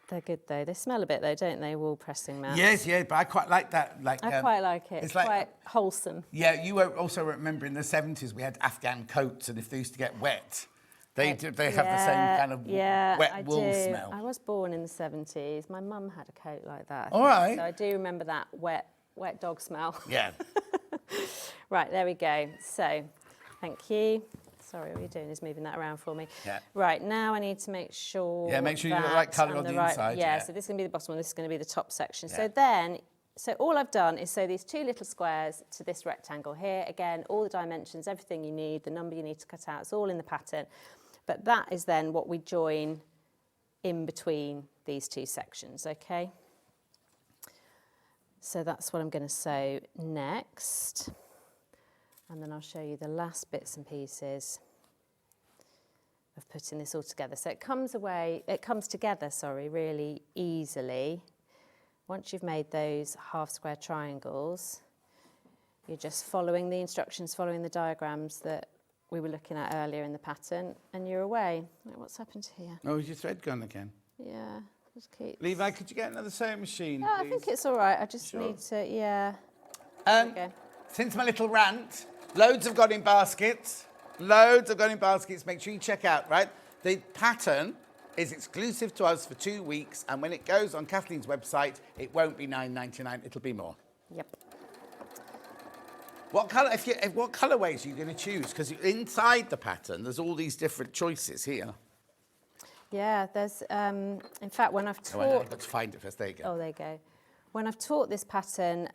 They're good though. They smell a bit though, don't they? Wool pressing mats. Yes, yeah, but I quite like that. Like, I quite like it. It's It's like, quite wholesome. yeah, you also remember in the 70s we had Afghan coats, and if they used to get wet, they have the same kind of wet wool smell. I was born in the 70s. My mum had a coat like that. All right. So I do remember that wet dog smell. Yeah. Right, there we go. So, thank you. Sorry, all you're doing is moving that around for me. Yeah. Right, now I need to make sure. Yeah, make sure you've got the right colour and on the right- inside, Yeah, yeah. so this is going to be the bottom one, this is going to be the top section. Yeah. So all I've done is sew these two little squares to this rectangle here. Again, all the dimensions, everything you need, the number you need to cut out, it's all in the pattern. But that is then what we join in between these two sections, okay? So that's what I'm going to sew next. And then I'll show you the last bits and pieces of putting this all together. So it comes together, really easily. Once you've made those half square triangles, you're just following the instructions, following the diagrams that we were looking at earlier in the pattern, and you're away. Right, what's happened here? Oh, is your thread gone again? Yeah, just keep. Levi, could you get another sewing machine, No, please? I think it's all right. I just Sure. need to, yeah. There we go. Since my little rant, loads have gone in baskets. Loads have gone in baskets. Make sure you check out, right? The pattern is exclusive to us for 2 weeks, and when it goes on Kathleen's website, it won't be $9.99. It'll be more. Yep. What colour? What colourways are you going to choose? Because inside the pattern, there's all these different choices here. Yeah, there's, in fact, when I've Oh, I know, taught... I've got to find it first. There you go. Oh, there you go. When I've taught this pattern,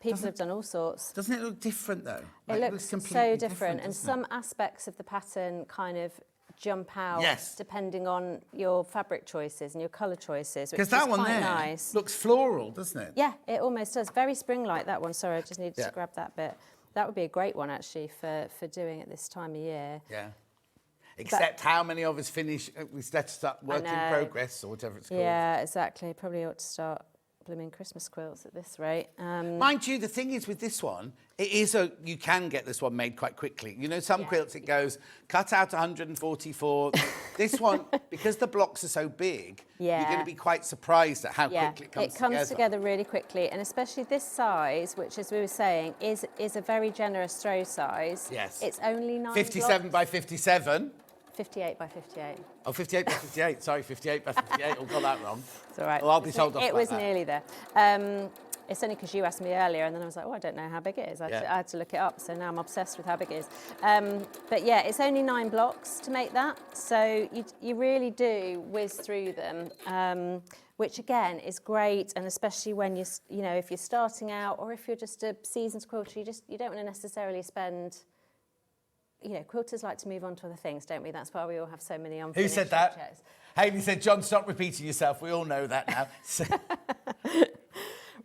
people have done all sorts. Doesn't it look different, though? It Like, looks completely so different, and doesn't it? some aspects of the pattern kind of jump out Yes. depending on your fabric choices and your colour choices, which Because is that one quite there nice. looks floral, doesn't it? Yeah, it almost does. Very spring-like, that one. Sorry, I just needed Yeah. to grab that bit. That would be a great one, actually, for doing at this time of year. Yeah. Except how many of us finish, we start work in know. progress or whatever it's called. Yeah, exactly. Probably ought to start blooming Christmas quilts at this rate. Mind you, the thing is with this one, you can get this one made quite quickly. You know, some quilts it goes, cut out 144. This one, because the blocks are so big, you're going to be quite surprised at how quickly it comes together. It comes together really quickly, and especially this size, which, as we were saying, is a very generous throw size. Yes. It's only 9 57 blocks. by 57. 58 by 58. Oh, 58 by 58. Sorry, 58 by 58. Oh, got that wrong. It's all right. Oh, I'll be told off It like was that. nearly there. It's only because you asked me earlier, and then I was like, oh, I don't know how big it is. I had to look it up, so now I'm obsessed with how big it is. But yeah, it's only 9 blocks to make that, so you really do whiz through them, which again is great, and especially when if you're starting out, or if you're just a seasoned quilter, you don't want to necessarily spend. Quilters like to move on to other things, don't we? That's why we all have so many unfinished Who said that? projects. Hayley said, John, stop repeating yourself. We all know that now.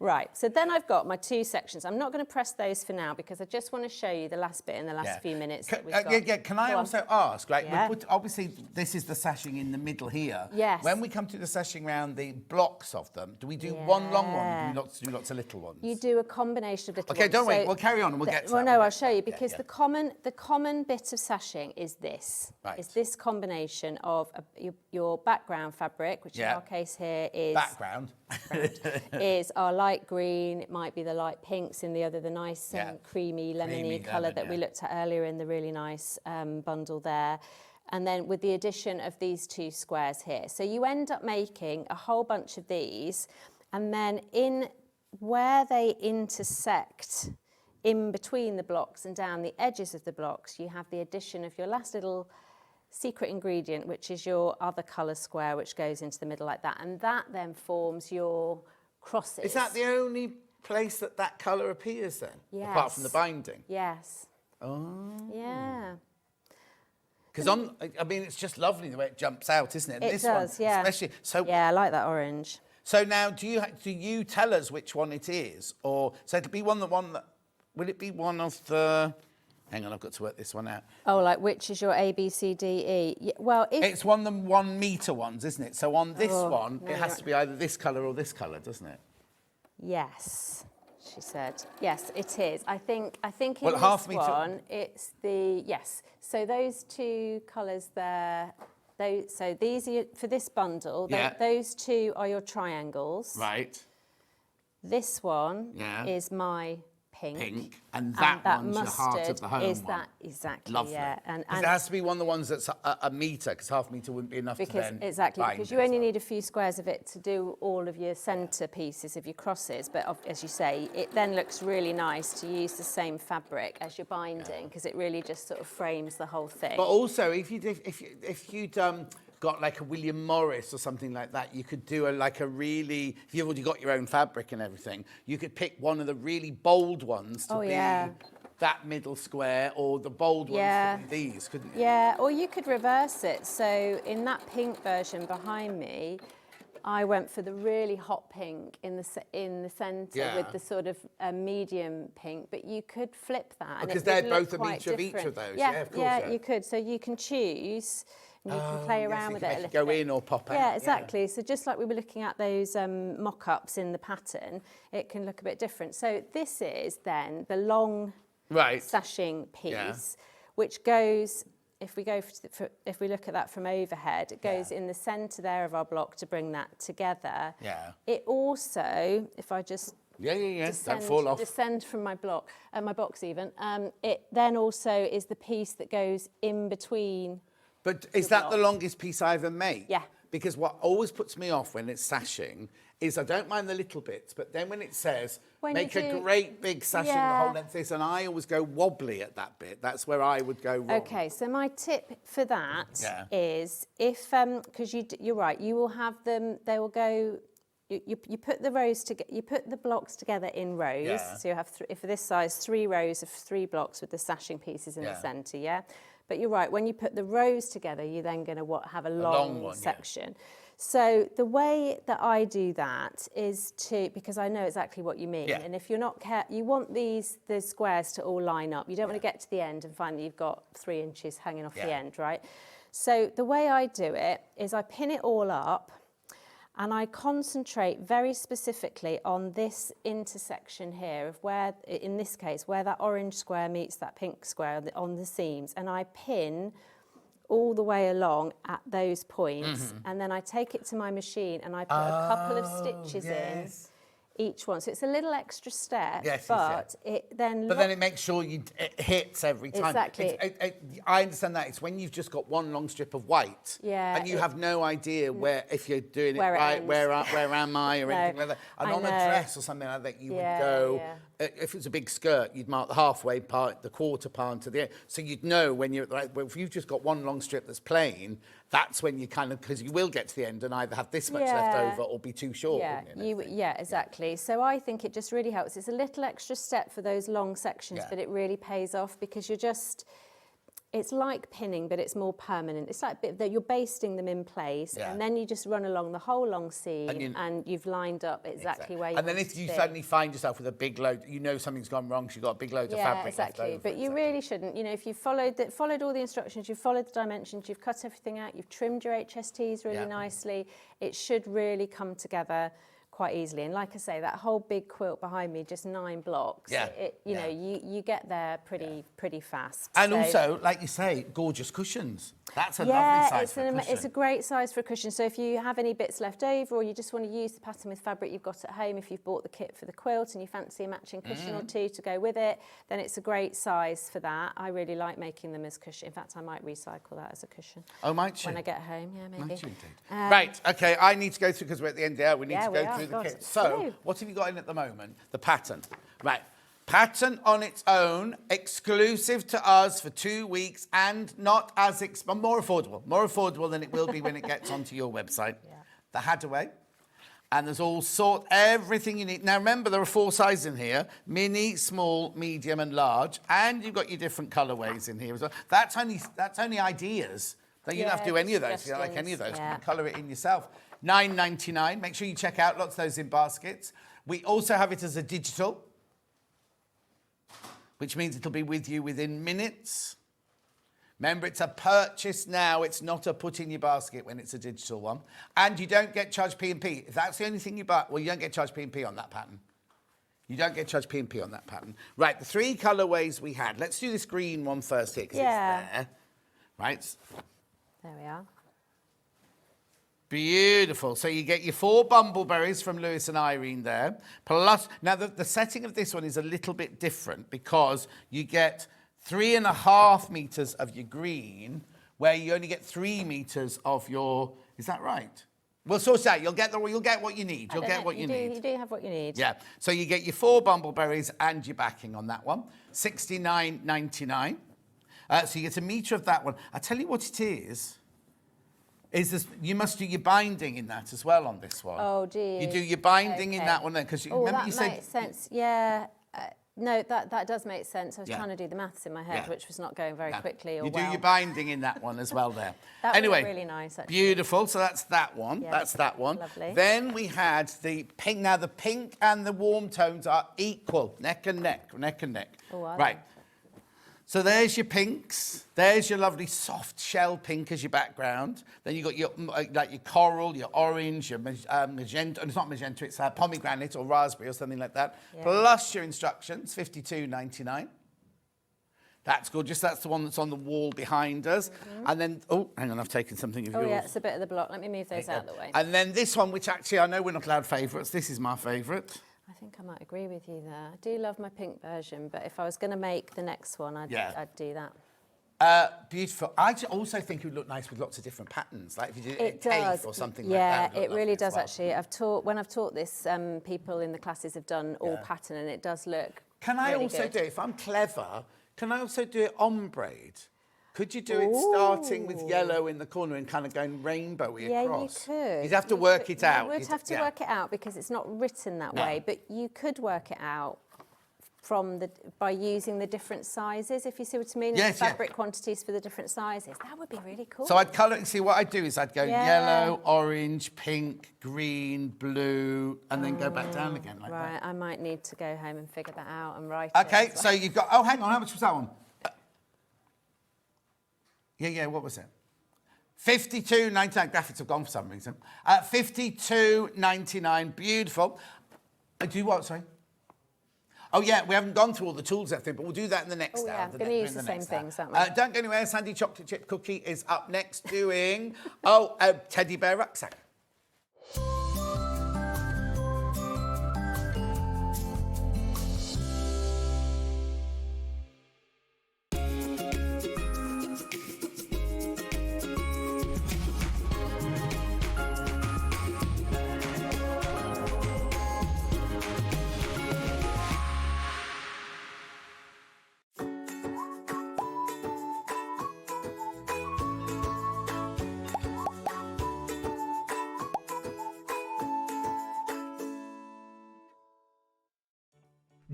Right, so then I've got my 2 sections. I'm not going to press those for now because I just want to show you the last bit in the last few minutes that we've got. Can I also ask, like, Yeah. obviously this is the sashing in the middle here. Yes. When we come to the sashing round the blocks of them, do we do one long one or do we do lots of little ones? You do a combination of little Okay, ones. don't wait, we'll carry on and we'll get to that. Well, no, We'll I'll get- show you because the common bit of sashing is this. Right. Is this combination of your background fabric, which in our case here is... Background. is our light green, it might be the light pinks in the other, the nice creamy, lemony colour that we looked at earlier in the really nice bundle there. And then with the addition of these 2 squares here. So you end up making a whole bunch of these, and then in where they intersect in between the blocks and down the edges of the blocks, you have the addition of your last little secret ingredient, which is your other colour square, which goes into the middle like that. And that then forms your crosses. Is that the only place that colour appears then? Yes. Apart from the binding? Yes. Oh. Yeah. Because I mean, it's just lovely the way it jumps out, isn't it? And It this does, one, yeah. Especially, so Yeah, I like that orange. So now, do you tell us which one it is, or so it'll be one that will it be one of the? Hang on, I've got to work this one out. Oh, like which is your A, B, C, D, E? Yeah, well, if It's one of them 1 metre ones, isn't it? So on this one, no, it has to be either this colour or this colour, doesn't it? yes, she said. Yes, it is. I think in Well, this half metre- one, it's the yes. So those 2 colours there. So these are for this bundle. Yeah. Those 2 are your triangles. Right. This one Yeah. is my pink. And that one's the heart of mustard the home is one. that exactly? Lovely. Yeah, and it has to be one of the ones that's a metre, because half metre wouldn't be enough to because then exactly bind because it, you only so. need a few squares of it to do all of your centre pieces of your crosses. But as you say, it then looks really nice to use the same fabric as your binding because it really just sort of frames the whole thing. But also, if you'd got like a William Morris or something like that, you could do if you've already got your own fabric and everything, you could pick one of the really bold ones to be that middle square, or the bold ones to be these, couldn't you? Yeah, or you could reverse it. So in that pink version behind me, I went for the really hot pink in the centre with the sort of medium pink, but you could flip that. Because and they're both a metre of each of those, of course. Yeah, you could. So you can choose and you can play around with it a little go bit. in or pop out. Yeah, exactly. So just like we were looking at those mock-ups in the pattern, it can look a bit different. So this is then the long sashing piece, which goes... If we look at that from overhead, it goes in the centre there of our block to bring that together. Yeah. It also, if I just Don't fall off. descend from my block, my box even, it then also is the piece that goes in between. But is that the longest piece I ever make? Yeah. Because what always puts me off when it's sashing is I don't mind the little bits, but then when it says make a great big sashing the whole length of this, and I always go wobbly at that bit. That's where I would go wrong. Okay, so my tip for that is if, because you're right, you will have them, they will go, you put the rows together, you put the blocks together in rows. Yeah. So you have, for this size, 3 rows of 3 blocks with the sashing pieces in the centre, But you're right, when you put the rows together, you're then going to have a long one, section. So the way that I do that is because I know exactly what you mean. And if you're not you want the squares to all line up. You don't want to get to the end and find that you've got 3 inches hanging off the end, right? So the way I do it is I pin it all up and I concentrate very specifically on this intersection here of where, in this case, where that orange square meets that pink square on the seams, and I pin all the way along at those points, and then I take it to my machine and I put a couple of stitches in each one. So it's a little extra step, but it then... But then it makes sure it hits every time. Exactly. I understand that. It's when you've just got one long strip of white, and you have no idea where, if you're doing it right, where am I, or anything like that. And on a dress or something like that, you would go... If it's a big skirt, you'd mark the halfway part, the quarter part to the end. So you'd know when you're at the right... Well, if you've just got one long strip that's plain, that's when you kind of... Because you will get to the end and either have this much left over or be too short. Exactly. So I think it just really helps. It's a little extra step for those long sections, but it really pays off because you're just... It's like pinning, but it's more permanent. It's like that you're basting them in place, and then you just run along the whole long seam, and you've lined up exactly where you want it to be. And then if you suddenly find yourself with a big load, you know something's gone wrong, because you've got a big load of fabric left over. But you really shouldn't. You know, if you've followed all the instructions, you've followed the dimensions, you've cut everything out, you've trimmed your HSTs really nicely, it should really come together quite easily. And like I say, that whole big quilt behind me, just 9 blocks. You know, you get there pretty fast. And also, like you say, gorgeous cushions. That's a lovely size for a cushion. It's a great size for a cushion. So if you have any bits left over, or you just want to use the pattern with fabric you've got at home, if you've bought the kit for the quilt and you fancy a matching cushion or two to go with it, then it's a great size for that. I really like making them as cushion. In fact, I might recycle that as a cushion. Oh, might you? When I get home, maybe. Might you indeed. Right, okay, I need to go through, because we're at the end of the hour, we need to go through the kit. So, what have you got in at the moment? The pattern. Right. Pattern on its own, exclusive to us for 2 weeks, and not as more affordable than it will be when it gets onto your website. The Hadaway, and there's everything you need. Now remember, there are 4 sizes in here: mini, small, medium, and large, and you've got your different colourways in here as well. That's only ideas. So you don't have to do any of those. If you don't like any of those, you can colour it in yourself. $9.99. Make sure you check out lots of those in baskets. We also have it as a digital, which means it'll be with you within minutes. Remember, it's a purchase now. It's not a put in your basket when it's a digital one. And you don't get charged P&P. If that's the only thing you buy, well, you don't get charged P&P on that pattern. You don't get charged P&P on that pattern. Right, the 3 colourways we had. Let's do this green one first here, because it's there. Right. There we are. Beautiful. So you get your 4 bumbleberries from Lewis and Irene there. Plus, now the setting of this one is a little bit different, because you get 3.5 metres of your green, where you only get 3 metres of your... Is that right? We'll sort it out. You'll get what you need. You'll get what you need. You do have what you need. Yeah. So you get your 4 bumbleberries and your backing on that one. $69.99. So you get a metre of that one. I'll tell you what it is this, you must do your binding in that as well on this one. Oh, do you? You do your binding in that one then, because remember you said... that makes sense. Yeah. No, that does make sense. I was trying to do the maths in my head, which was not going very quickly or well. You do your binding in that one as well there. That anyway, was really nice, actually. Beautiful. So that's that one. Yeah, that's that one. Lovely. Then we had the pink. Now, the pink and the warm tones are equal, neck and neck. Oh, right. So there's your pinks. There's your lovely soft shell pink as your background. Then you've got your like your coral, your orange, your magenta. It's not magenta, it's pomegranate or raspberry or something like that. Yeah. Plus your instructions, $52.99. That's gorgeous. That's the one that's on the wall behind us. Mm-hmm. And then, hang on, I've taken something of yours. Oh, yeah, it's a bit of the block. Let me move those out of the way. And then this one, which actually I know we're not allowed favourites. This is my favourite. I think I might agree with you there. I do love my pink version, but if I was going to make the next one, I'd do that. Beautiful. I also think it would look nice with lots of different patterns, like if you did it tape or something like that. Yeah, it really does actually. When I've taught this, people in the classes have done all pattern, and it does look. Can I really also good. do it, if I'm clever? Can I also do it ombre? Could you do it starting with yellow in the corner and kind of going rainbowy across? Yeah, you could. You'd have to work it out. You would have to work it out because it's not written that way, but you could work it out by using the different sizes, if you see what I mean, and the fabric quantities for the different sizes. That would be really cool. So I'd colour it. See, what I'd do is I'd go yellow, orange, pink, green, blue, and then go back down again like that. Right, I might need to go home and figure that out and write it. Okay, well. so you've got... Oh, hang on, how much was that one? What was it? $52.99. Graphics have gone for some reason. $52.99. Beautiful. Do what, sorry? Oh, yeah, we haven't gone through all the tools, I think, but we'll do that in the next hour. Yeah, I'm going to use the same things, aren't we? Don't go anywhere. Sandy Chocolate Chip Cookie is up next doing, teddy bear rucksack.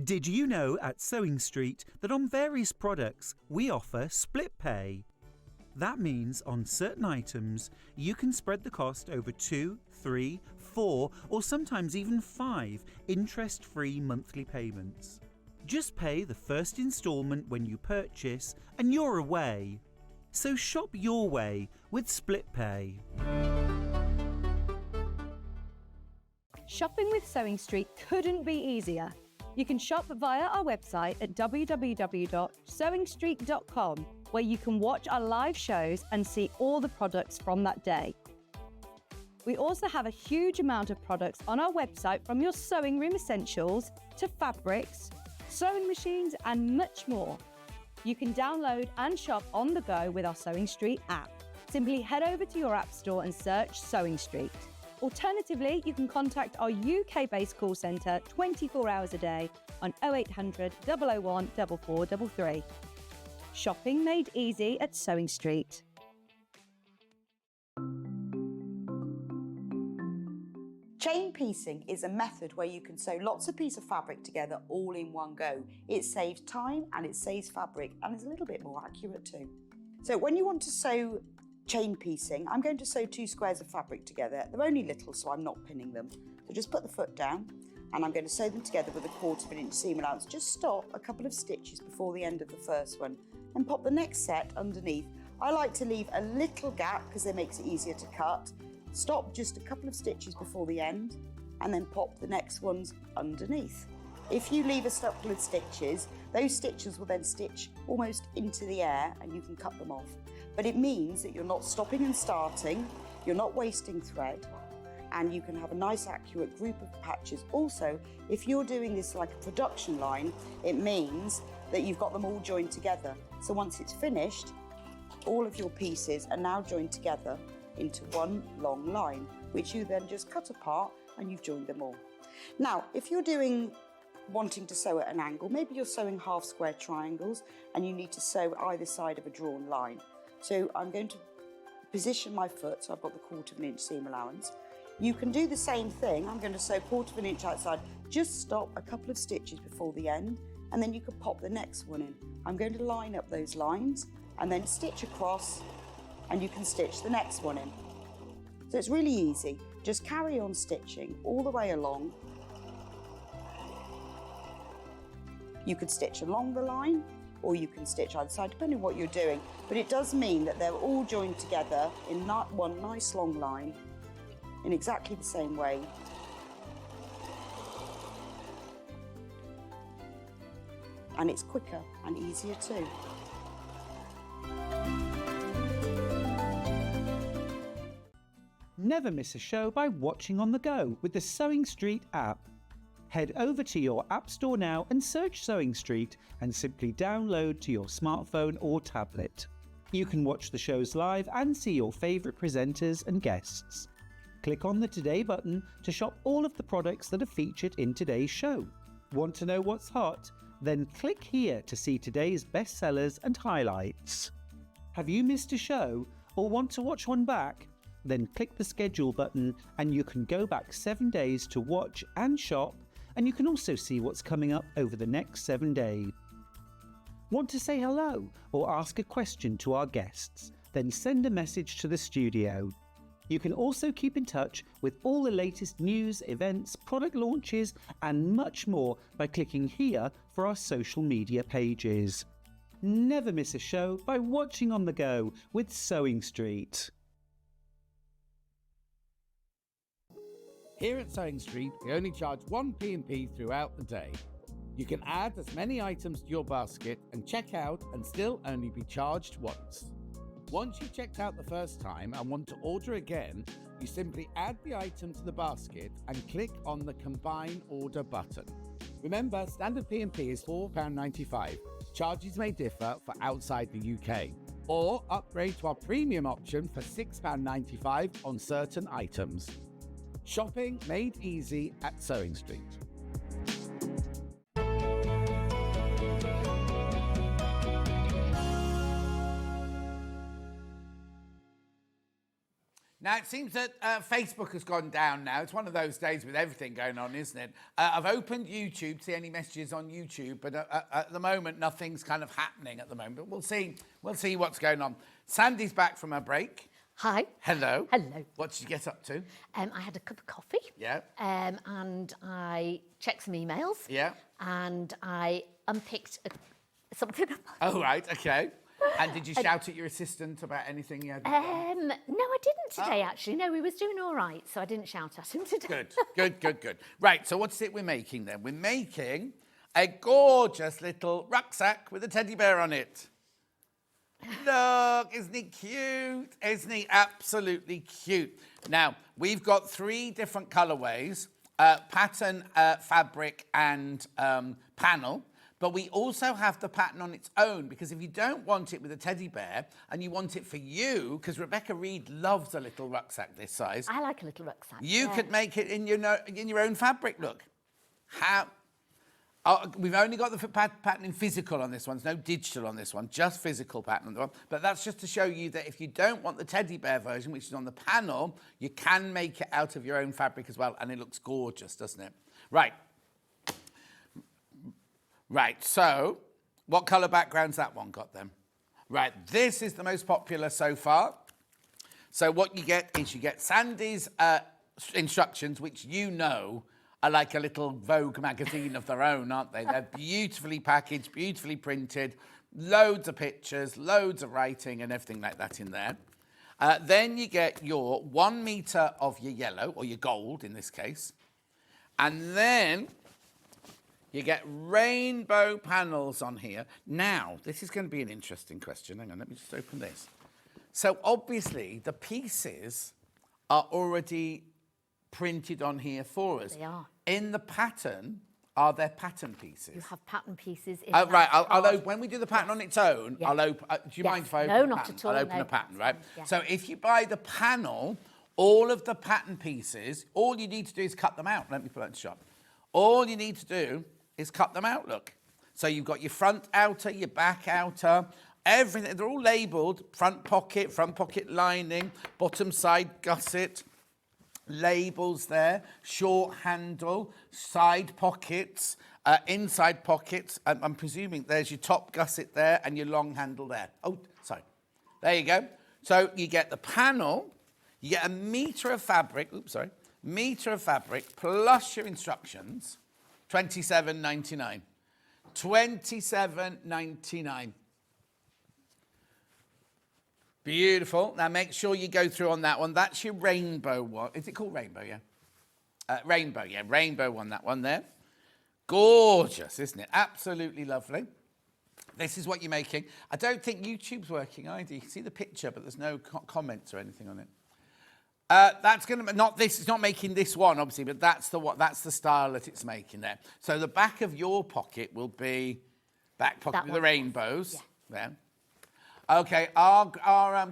Did you know at Sewing Street that on various products we offer split pay? That means on certain items you can spread the cost over 2, 3, 4 or sometimes even 5 interest-free monthly payments. Just pay the first instalment when you purchase and you're away. So shop your way with split pay. Shopping with Sewing Street couldn't be easier. You can shop via our website at www.sewingstreet.com, where you can watch our live shows and see all the products from that day. We also have a huge amount of products on our website, from your sewing room essentials to fabrics, sewing machines and much more. You can download and shop on the go with our Sewing Street app. Simply head over to your app store and search Sewing Street. Alternatively, you can contact our UK-based call centre 24 hours a day on 0800 001 4433. Shopping made easy at Sewing Street. Chain piecing is a method where you can sew lots of pieces of fabric together all in one go. It saves time and it saves fabric and is a little bit more accurate too. So when you want to sew chain piecing, I'm going to sew 2 squares of fabric together. They're only little, so I'm not pinning them. So just put the foot down and I'm going to sew them together with a 1/4 inch seam allowance. Just stop a couple of stitches before the end of the first one and pop the next set underneath. I like to leave a little gap because it makes it easier to cut. Stop just a couple of stitches before the end and then pop the next ones underneath. If you leave a couple of stitches, those stitches will then stitch almost into the air and you can cut them off. But it means that you're not stopping and starting, you're not wasting thread, and you can have a nice accurate group of patches. Also, if you're doing this like a production line, it means that you've got them all joined together. So once it's finished, all of your pieces are now joined together into one long line, which you then just cut apart and you've joined them all. Now, if you're wanting to sew at an angle, maybe you're sewing half square triangles and you need to sew either side of a drawn line. So I'm going to position my foot, so I've got the 1/4 inch seam allowance. You can do the same thing. I'm going to sew 1/4 inch outside. Just stop a couple of stitches before the end and then you can pop the next one in. I'm going to line up those lines and then stitch across and you can stitch the next one in. So it's really easy. Just carry on stitching all the way along. You could stitch along the line or you can stitch either side, depending on what you're doing. But it does mean that they're all joined together in one nice long line in exactly the same way. And it's quicker and easier too. Never miss a show by watching on the go with the Sewing Street app. Head over to your app store now and search Sewing Street and simply download to your smartphone or tablet. You can watch the shows live and see your favourite presenters and guests. Click on the Today button to shop all of the products that are featured in today's show. Want to know what's hot? Then click here to see today's bestsellers and highlights. Have you missed a show or want to watch one back? Then click the schedule button and you can go back 7 days to watch and shop, and you can also see what's coming up over the next 7 days. Want to say hello or ask a question to our guests? Then send a message to the studio. You can also keep in touch with all the latest news, events, product launches and much more by clicking here for our social media pages. Never miss a show by watching on the go with Sewing Street. Here at Sewing Street, we only charge 1 P&P throughout the day. You can add as many items to your basket and check out and still only be charged once. Once you've checked out the first time and want to order again, you simply add the item to the basket and click on the Combine Order button. Remember, standard P&P is £4.95. Charges may differ for outside the UK. Or upgrade to our premium option for £6.95 on certain items. Shopping made easy at Sewing Street. Now Now, it seems that Facebook has gone down now. It's one of those days with everything going on, isn't it? I've opened YouTube, see any messages on YouTube, but at the moment, nothing's kind of happening at the moment. But we'll see what's going on. Sandy's back from her break. Hi. Hello. Hello. What did you get up to? I had a cup of coffee. Yeah. And I checked some emails. Yeah. And I unpicked something. Oh, right, okay. And did you shout at your assistant about anything you had? No, I didn't today, actually. No, he was doing all right, so I didn't shout at him today. Good. Right, so what's it we're making then? We're making a gorgeous little rucksack with a teddy bear on it. Look, isn't he cute? Isn't he absolutely cute? Now, we've got 3 different colourways, pattern, fabric and panel. But we also have the pattern on its own, because if you don't want it with a teddy bear and you want it for you, because Rebecca Reed loves a little rucksack this size. I like a little rucksack. You could make it in your own fabric, look. How? We've only got the pattern in physical on this one. There's no digital on this one, just physical pattern on the one. But that's just to show you that if you don't want the teddy bear version, which is on the panel, you can make it out of your own fabric as well, and it looks gorgeous, doesn't it? Right, so what colour background's that one got then? Right, this is the most popular so far. So what you get is you get Sandy's instructions, which you know are like a little Vogue magazine of their own, aren't they? They're beautifully packaged, beautifully printed, loads of pictures, loads of writing and everything like that in there. Then you get your 1 metre of your yellow, or your gold in this case. And then you get rainbow panels on here. Now, this is going to be an interesting question. Hang on, let me just open this. So, obviously, the pieces are already printed on here for us. They are. In the pattern, are there pattern pieces? You have pattern pieces in right, I'll open. When we do the pattern on its own, I'll open. Do you mind if I open the pattern? No, not at all. I'll open the pattern, right? Yeah. So, if you buy the panel, all of the pattern pieces, all you need to do is cut them out. Let me put that in the shop. All you need to do is cut them out, look. So you've got your front outer, your back outer, everything. They're all labelled. Front pocket lining, bottom side gusset, labels there, short handle, side pockets, inside pockets. I'm presuming there's your top gusset there and your long handle there. Oh, sorry. There you go. So you get the panel, you get 1 metre of fabric, metre of fabric plus your instructions. $27.99. $27.99. Beautiful. Now make sure you go through on that one. That's your rainbow one. Is it called rainbow? Yeah. Rainbow one. That one there. Gorgeous, isn't it? Absolutely lovely. This is what you're making. I don't think YouTube's working either. You can see the picture, but there's no comments or anything on it. That's going to not this. It's not making this one, obviously, but that's the style that it's making there. So the back of your pocket will be back pocket with the rainbows. Yeah. There. Okay, our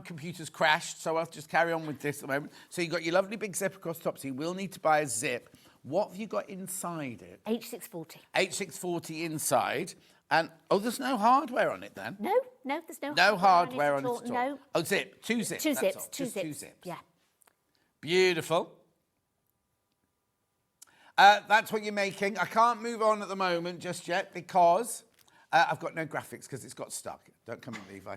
computer's crashed, so I'll just carry on with this at the moment. So you've got your lovely big zip across the top, so you will need to buy a zip. What have you got inside it? H640. H640 inside. And, there's no hardware on it then? No, there's no hardware on it at all. No. Oh, zip. 2 zips. Two that's zips. all. Two Just zips. 2 zips. Yeah. Beautiful. That's what you're making. I can't move on at the moment just yet because I've got no graphics because it's got stuck. Don't come in, Levi.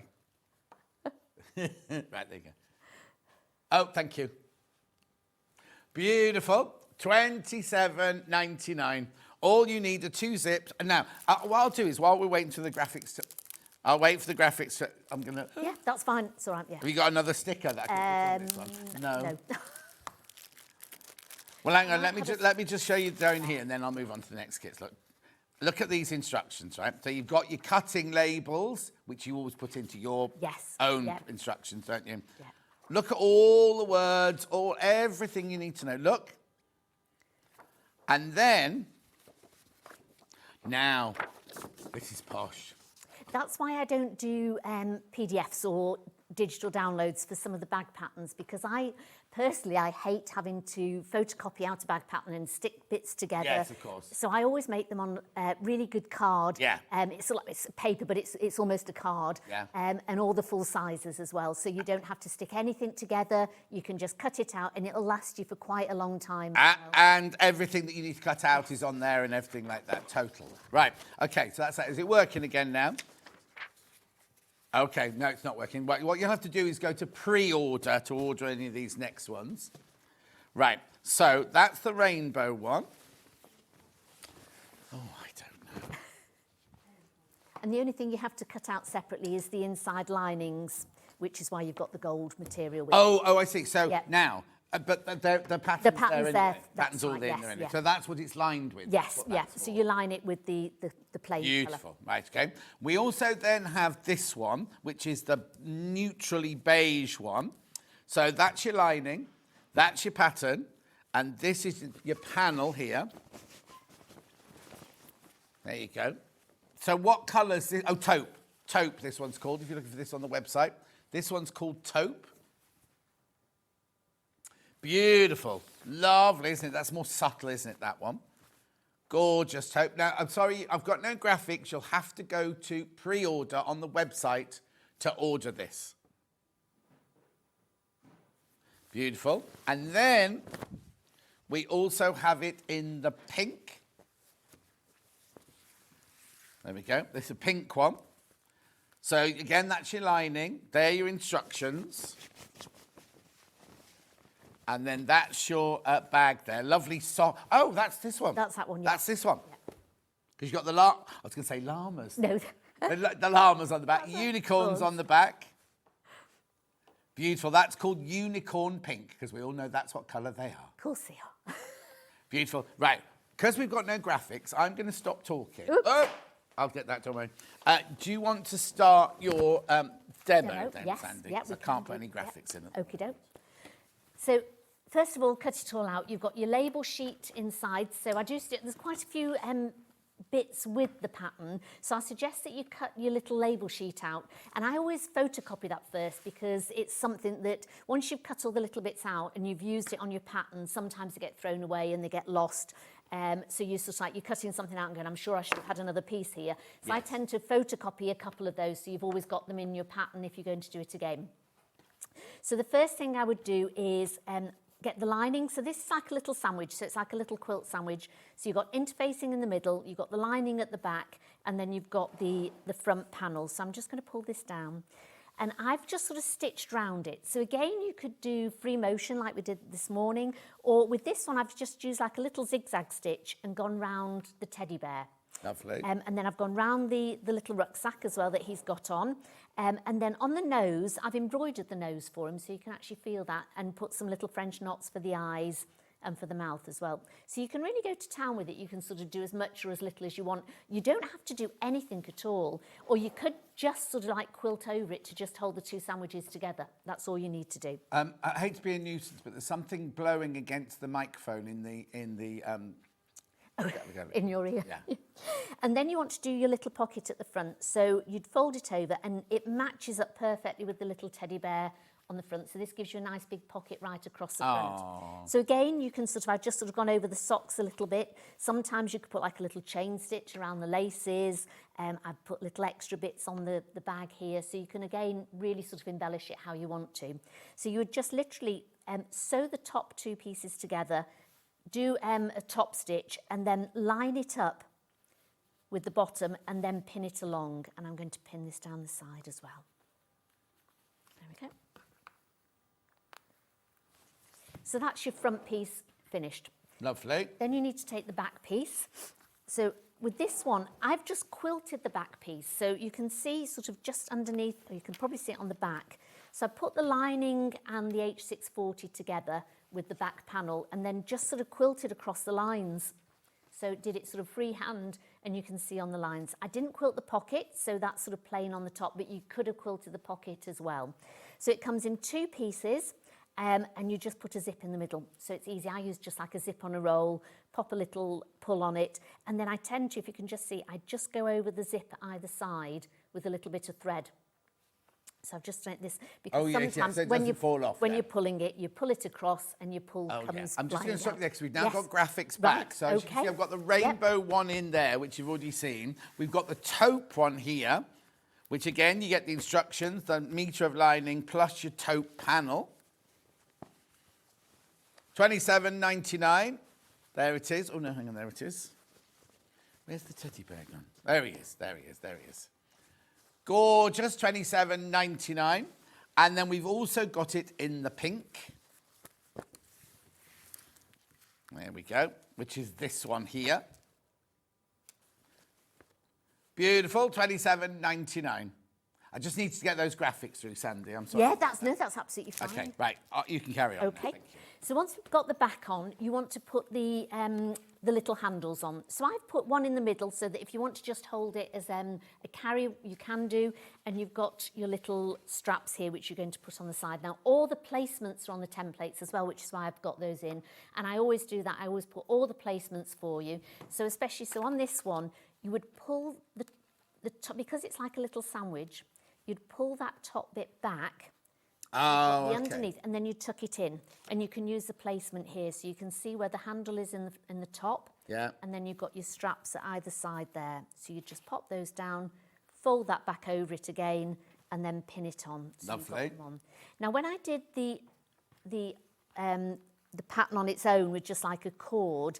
Right, there you go. Oh, thank you. Beautiful. $27.99. All you need are 2 zips. And now, what I'll do is while we're waiting for the graphics to... I'll wait for the graphics to... I'm going to... Yeah, that's fine. It's all right, yeah. Have you got another sticker that I can put on this one? No. Well, hang on. Let me just show you down here, and then I'll move on to the next kits. Look at these instructions, right? So you've got your cutting labels, which you always put into your own instructions, don't you? Yeah. Look at all the words, everything you need to know. Look. And then, now, this is posh. That's why I don't do PDFs or digital downloads for some of the bag patterns, because I personally, I hate having to photocopy out a bag pattern and stick bits together. Yes, of course. So I always make them on really good card. Yeah. It's sort of like it's paper, but it's almost a card. Yeah. And all the full sizes as well. So you don't have to stick anything together. You can just cut it out and it'll last you for quite a long time. And everything that you need to cut out is on there and everything like that, total. Right, okay, so that's that. Is it working again now? Okay, no, it's not working. What you'll have to do is go to pre-order to order any of these next ones. Right, so that's the rainbow one. Oh, I don't know. And the only thing you have to cut out separately is the inside linings, which is why you've got the gold material with it. Oh, I see. So Yeah. now, but the pattern's The pattern's there. there, Anyway. that's Pattern's all right, in yes, there. Anyway. yeah. So that's what it's lined with. Yes, That's what yeah. that's So for. you line it with the plain colour. Beautiful. Right, okay. We also then have this one, which is the neutrally beige one. So that's your lining, that's your pattern, and this is your panel here. There you go. So what colours? Oh, taupe. Taupe, this one's called, if you're looking for this on the website. This one's called taupe. Beautiful. Lovely, isn't it? That's more subtle, isn't it, that one? Gorgeous taupe. Now, I'm sorry, I've got no graphics. You'll have to go to pre-order on the website to order this. Beautiful. And then we also have it in the pink. There we go. This is a pink one. So, again, that's your lining. There are your instructions. And then that's your bag there. Lovely soft. Oh, that's this one. That's that one, yeah. That's this one. Yeah. Because you've got the I was going to say llamas. No. The llamas on the back. Unicorns on the back. Beautiful. That's called unicorn pink, because we all know that's what colour they are. Of course they are. Beautiful. Right. Because we've got no graphics, I'm going to stop talking. Oops. Oh, I'll get that, don't worry. Do you want to start your demo then, yes. Sandy? Yeah, 'Cause we I can't can put any do- graphics in it. Okie doke. So, first of all, cut it all out. You've got your label sheet inside. So I do, there's quite a few bits with the pattern. So I suggest that you cut your little label sheet out. And I always photocopy that first, because it's something that once you've cut all the little bits out and you've used it on your pattern, sometimes they get thrown away and they get lost. So you're sort of like, you're cutting something out and going, I'm sure I should have had another piece here. So I tend to photocopy a couple of those, so you've always got them in your pattern if you're going to do it again. So the first thing I would do is get the lining. So this is like a little sandwich, so it's like a little quilt sandwich. So you've got interfacing in the middle, you've got the lining at the back, and then you've got the front panel. So I'm just going to pull this down. And I've just sort of stitched round it. So again, you could do free motion like we did this morning, or with this one, I've just used like a little zigzag stitch and gone round the teddy bear. Lovely. And then I've gone round the little rucksack as well that he's got on. And then on the nose, I've embroidered the nose for him, so you can actually feel that, and put some little French knots for the eyes and for the mouth as well. So you can really go to town with it. You can sort of do as much or as little as you want. You don't have to do anything at all. Or you could just sort of like quilt over it to just hold the two sandwiches together. That's all you need to do. I hate to be a nuisance, but there's something blowing against the microphone in the in your ear. Yeah. And then you want to do your little pocket at the front. So you'd fold it over and it matches up perfectly with the little teddy bear on the front. So this gives you a nice big pocket right across the front. Aww. So again, you can I've just sort of gone over the socks a little bit. Sometimes you could put like a little chain stitch around the laces. I've put little extra bits on the bag here. So you can again really sort of embellish it how you want to. So you would just literally sew the top two pieces together, do a top stitch, and then line it up with the bottom and then pin it along. And I'm going to pin this down the side as well. There we go. So that's your front piece finished. Lovely. Then you need to take the back piece. So with this one, I've just quilted the back piece. So you can see sort of just underneath, or you can probably see it on the back. So I put the lining and the H640 together with the back panel and then just sort of quilted across the lines. So did it sort of freehand, and you can see on the lines. I didn't quilt the pocket, so that's sort of plain on the top, but you could have quilted the pocket as well. So it comes in two pieces. And you just put a zip in the middle. So it's easy. I use just like a zip on a roll, pop a little pull on it. And then I tend to, if you can just see, I just go over the zip at either side with a little bit of thread. So I've just done it this because Oh, yeah, sometimes so it when doesn't you fall off when then. you're pulling it, you pull it across and your pull Oh, yeah. comes. I'm just going to flying stop out. you there because we've now Yes. got graphics Right, back. So as you can okay. see, I've got the Yep. rainbow one in there, which you've already seen. We've got the taupe one here, which again, you get the instructions, the metre of lining plus your taupe panel. $27.99. There it is. Oh, no, hang on, there it is. Where's the teddy bear gone? There he is, there he is, there he is. Gorgeous, $27.99. And then we've also got it in the pink. There we go, which is this one here. Beautiful, $27.99. I just need to get those graphics through, Sandy. I'm sorry. Yeah, that's absolutely fine. Okay, right. You can carry on. Okay. Thank you. So once we've got the back on, you want to put the little handles on. So I've put one in the middle so that if you want to just hold it as a carry, you can do. And you've got your little straps here, which you're going to put on the side. Now, all the placements are on the templates as well, which is why I've got those in. And I always do that. I always put all the placements for you. So especially, so on this one, you would pull the top, because it's like a little sandwich, you'd pull that top bit back. Oh, The okay. underneath, and then you tuck it in, and you can use the placement here, so you can see where the handle is in the top. Yeah. And then you've got your straps at either side there, so you just pop those down, fold that back over it again, and then pin it on. So you've got Lovely. them on. Now, when I did the pattern on its own with just like a cord,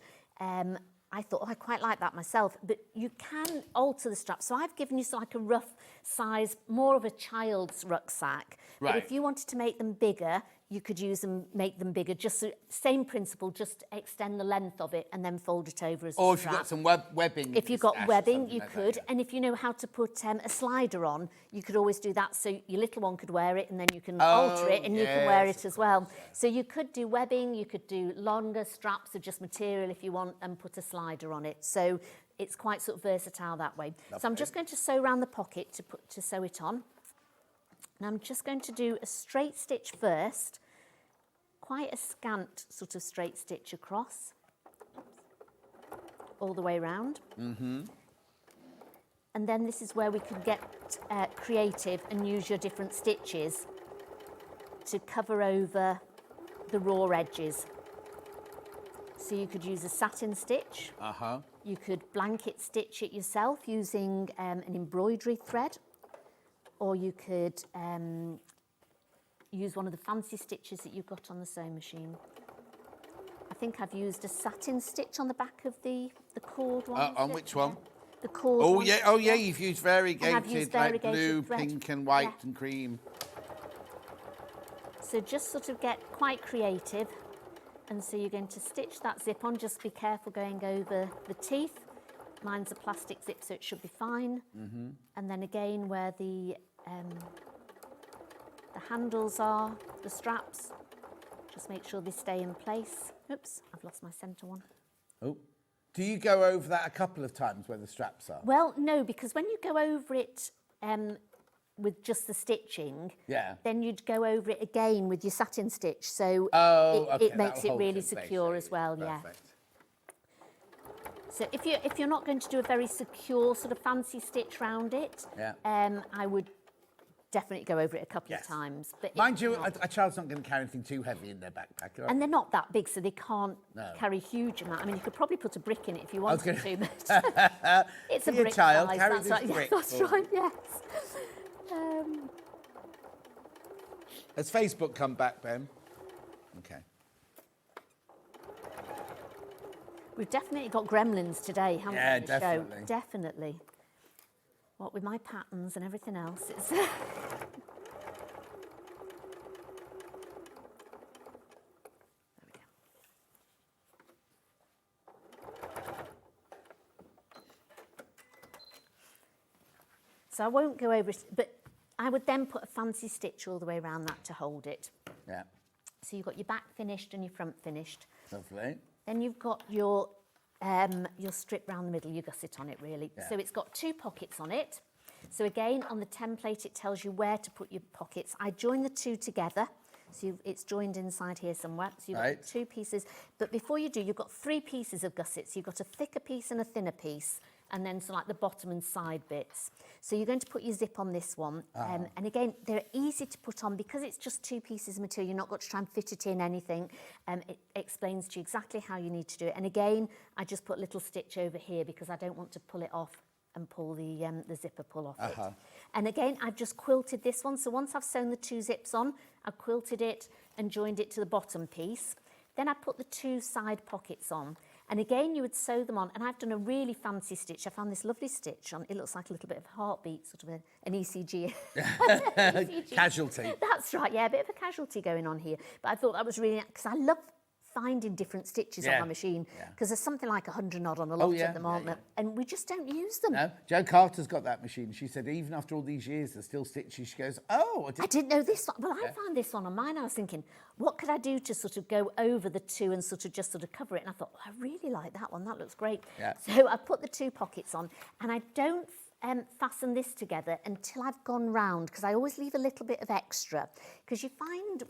I thought, I quite like that myself, but you can alter the strap. So I've given you like a rough size, more of a child's rucksack. Right. But if you wanted to make them bigger, you could use them, make them bigger. Just so, same principle, just extend the length of it and then fold it over as a Or if strap. you've got some webbing. If you've got stash or webbing, something you like could. that, And if you know how to put a slider on, you could always do that. So your little one could wear it and then you can Oh, alter it and you can wear yes, it as well. So you could do webbing, you could do longer straps of just material if you want and put a slider on it. So it's quite sort of versatile that way. So I'm just going to sew around the pocket to sew it on. And I'm just going to do a straight stitch first, quite a scant sort of straight stitch across, all the way around. Mm-hmm. And then this is where we can get creative and use your different stitches to cover over the raw edges. So you could use a satin stitch. Uh-huh. You could blanket stitch it yourself using an embroidery thread, or you could use one of the fancy stitches that you've got on the sewing machine. I think I've used a satin stitch on the back of the cord one. On which one? The cord Oh, one. yeah. Oh, yeah. You've used variegated, I've used like variegated blue, thread. pink and white Yeah. and cream. So just sort of get quite creative. And so you're going to stitch that zip on. Just be careful going over the teeth. Mine's a plastic zip, so it should be fine. Mm-hmm. And then again, where the handles are, the straps, just make sure they stay in place. Oops, I've lost my centre one. Oh. Do you go over that a couple of times where the straps are? Well, no, because when you go over it with just the stitching, Yeah. then you'd go over it again with your satin stitch. So Oh, okay, it makes that'll it hold really in place, secure yeah, as well, yeah. Perfect. So if you're not going to do a very secure sort of fancy stitch round it, Yeah. I would definitely go over it a couple Yes. of times. But if Mind you, not- a child's not going to carry anything too heavy in their backpack. and they're not that big, so they can't No. carry a huge amount. I mean, you could probably put a brick in it if you I was wanted to, gonna- but it's a Be a brick child, size. carry That's this right. brick Yeah, that's for right. Yes. Has Facebook come back, Ben? Okay. We've definitely got gremlins today, haven't Yeah, we? on the definitely. Show? Definitely. What with my patterns and everything else, it's. So I won't go over it, but I would then put a fancy stitch all the way around that to hold it. Yeah. So you've got your back finished and your front finished. Lovely. Then you've got your strip round the middle, your gusset on it really. Yeah. So it's got 2 pockets on it. So again, on the template, it tells you where to put your pockets. I join the 2 together. So it's joined inside here somewhere. So you've Right. got 2 pieces. But before you do, you've got 3 pieces of gussets. You've got a thicker piece and a thinner piece. and then so like the bottom and side bits. So you're going to put your zip on this one. And again, they're easy to put on because it's just 2 pieces of material. You're not got to try and fit it in anything. It explains to you exactly how you need to do it. And again, I just put a little stitch over here because I don't want to pull it off and pull the zipper pull off it. And again, I've just quilted this one. So once I've sewn the 2 zips on, I've quilted it and joined it to the bottom piece. Then I put the 2 side pockets on. And again, you would sew them on. And I've done a really fancy stitch. I found this lovely stitch on. It looks like a little bit of a heartbeat, sort of an ECG. ECG. Casualty. That's right, yeah, a bit of a casualty going on here. But I thought that was really, because I love finding different stitches on my machine, because there's something like 100 odd on the lot at the moment, and we just don't use them. No, Jo Carter's got that machine. She said even after all these years, there's still stitches. She goes, oh, I didn't know this one. Well, I found this one on mine. I was thinking, what could I do to sort of go over the 2 and sort of just sort of cover it? And I thought, I really like that one. That looks great. So I put the 2 pockets on, and I don't fasten this together until I've gone round, because I always leave a little bit of extra, because you find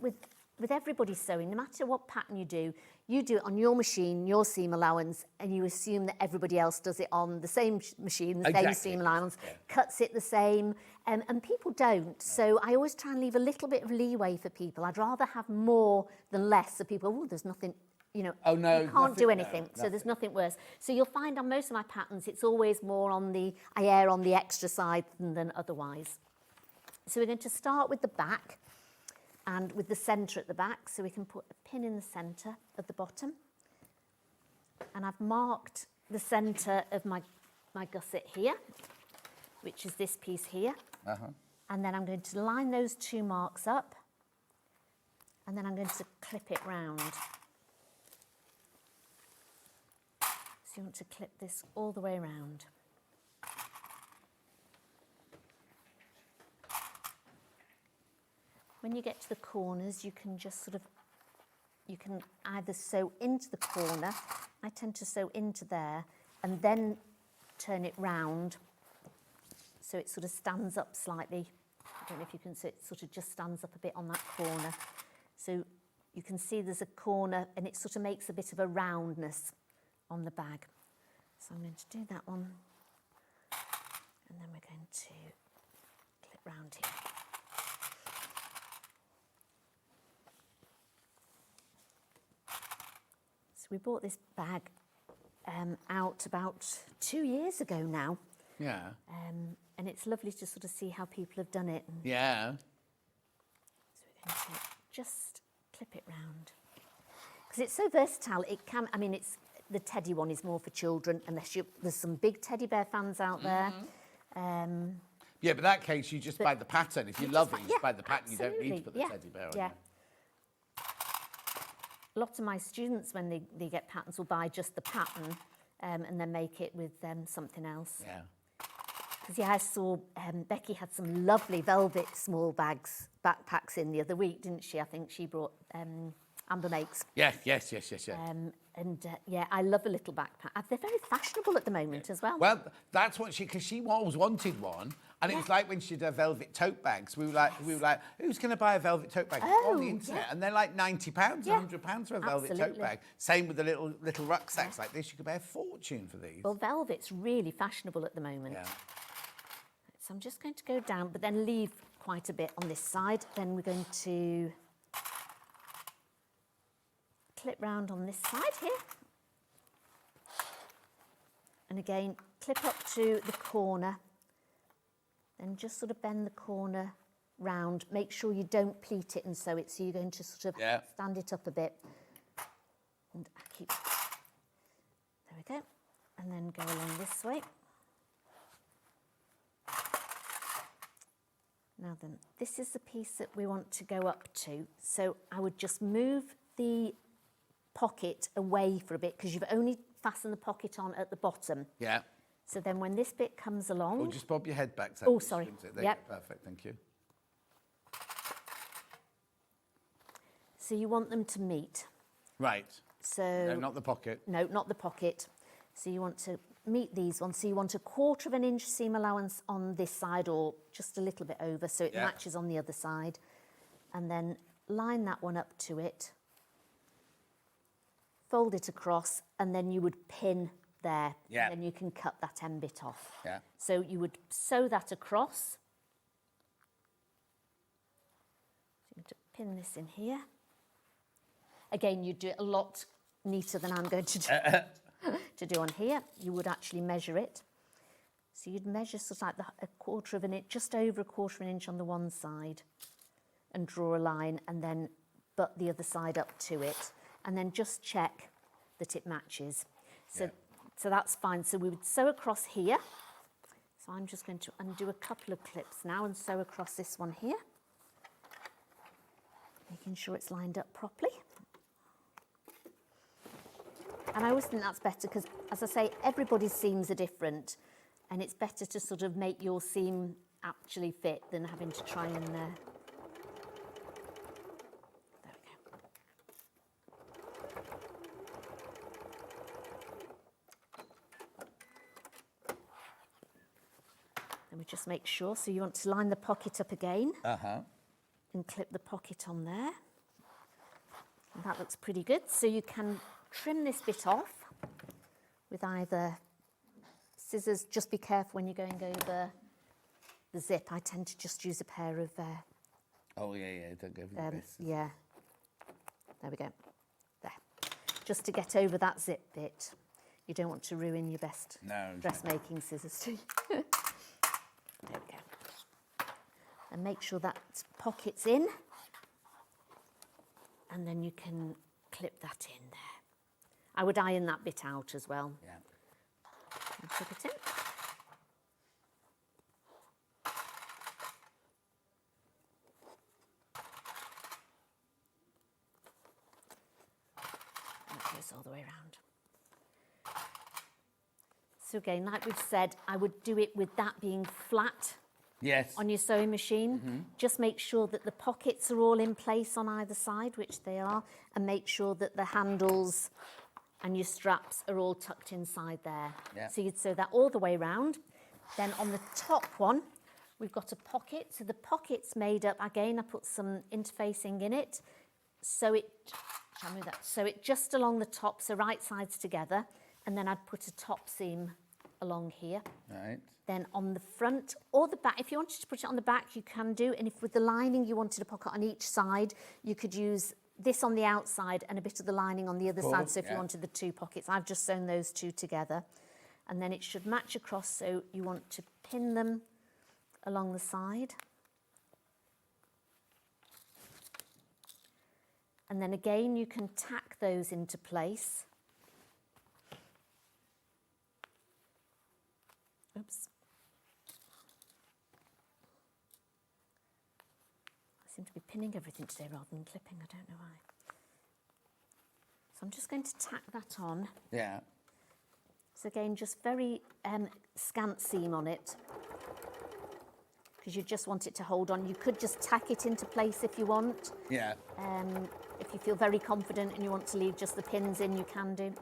with everybody's sewing, no matter what pattern you do it on your machine, your seam allowance, and you assume that everybody else does it on the same machine, the same seam allowance, cuts it the same, and people don't. So I always try and leave a little bit of leeway for people. I'd rather have more than less, so people, oh, there's nothing, you know, you can't do anything, so there's nothing worse. So you'll find on most of my patterns, it's always more on I err on the extra side than otherwise. So we're going to start with the back, and with the centre at the back, so we can put a pin in the centre at the bottom. And I've marked the centre of my gusset here, which is this piece here. And then I'm going to line those 2 marks up, and then I'm going to clip it round. So you want to clip this all the way around. When you get to the corners, you can just sort of, you can either sew into the corner, I tend to sew into there, and then turn it round so it sort of stands up slightly. I don't know if you can see, it sort of just stands up a bit on that corner. So you can see there's a corner, and it sort of makes a bit of a roundness on the bag. So I'm going to do that one, and then we're going to clip round here. We bought this bag out about 2 years ago now. And it's lovely to sort of see how people have done it. So we're going to just clip it round. Because it's so versatile, it can, I mean, it's the teddy one is more for children, unless there's some big teddy bear fans out there. Yeah, but in that case, you just buy the pattern. If you love it, you just buy the pattern. Absolutely. You don't need to put the teddy bear on it. A lot of my students, when they get patterns, will buy just the pattern and then make it with something else. Because I saw Becky had some lovely velvet small backpacks in the other week, didn't she? I think she brought Amber Makes. Yes. I love a little backpack. They're very fashionable at the moment as well. Well, that's what because she always wanted one. And it was like when she did her velvet tote bags. We were like, who's going to buy a velvet tote bag on the internet? And they're like £90, £100 for a velvet tote bag. Same with the little rucksacks like this. You could pay a fortune for these. Well, velvet's really fashionable at the moment. So I'm just going to go down, but then leave quite a bit on this side. Then we're going to clip round on this side here. And again, clip up to the corner. Then just sort of bend the corner round. Make sure you don't pleat it and sew it. So you're going to sort of stand it up a bit. And I keep, there we go. And then go along this way. Now then, this is the piece that we want to go up to. So I would just move the pocket away for a bit, because you've only fastened the pocket on at the bottom. So then when this bit comes along... Oh, just bob your head back. Oh, sorry. Perfect, thank you. So you want them to meet. Right. So... No, not the pocket. No, not the pocket. So you want to meet these ones. So you want 1/4 inch seam allowance on this side, or just a little bit over, so it matches on the other side. And then line that one up to it. Fold it across, and then you would pin there. Yeah. And then you can cut that end bit off. Yeah. So you would sew that across. So you're going to pin this in here. Again, you do it a lot neater than I'm going to do, to do on here. You would actually measure it. So you'd measure sort of like a quarter of an inch, just over a quarter of an inch on the one side, and draw a line, and then butt the other side up to it, and then just check that it matches. So, so that's fine. So we would sew across here. So I'm just going to undo a couple of clips now and sew across this one here, making sure it's lined up properly. And I always think that's better because, as I say, everybody's seams are different, and it's better to sort of make your seam actually fit than having to try and... there we go. Then we just make sure, so you want to line the pocket up again. And clip the pocket on there. And that looks pretty good. So you can trim this bit off with either scissors. Just be careful when you're going over the zip. I tend to just use a pair of... oh, yeah, don't go over this. Yeah. There we go. There. Just to get over that zip bit. You don't want to ruin your best dressmaking scissors, do you? There we go. And make sure that pocket's in. And then you can clip that in there. I would iron that bit out as well. Yeah. And clip it in. And it goes all the way around. So again, like we've said, I would do it with that being flat. Yes. On your sewing machine. Just make sure that the pockets are all in place on either side, which they are, and make sure that the handles and your straps are all tucked inside there. Yeah. So you'd sew that all the way around. Then on the top one, we've got a pocket. So the pocket's made up, again, I put some interfacing in it. So it just along the top, so right sides together, and then I'd put a top seam along here. Right. Then on the front or the back, if you wanted to put it on the back, you can do. And if with the lining you wanted a pocket on each side, you could use this on the outside and a bit of the lining on the other side. So if you wanted the two pockets, I've just sewn those two together. And then it should match across, so you want to pin them along the side. And then again, you can tack those into place. Oops. I seem to be pinning everything today rather than clipping. I don't know why. So I'm just going to tack that on. Yeah. So again, just very scant seam on it, because you just want it to hold on. You could just tack it into place if you want. Yeah. If you feel very confident and you want to leave just the pins in, you can do.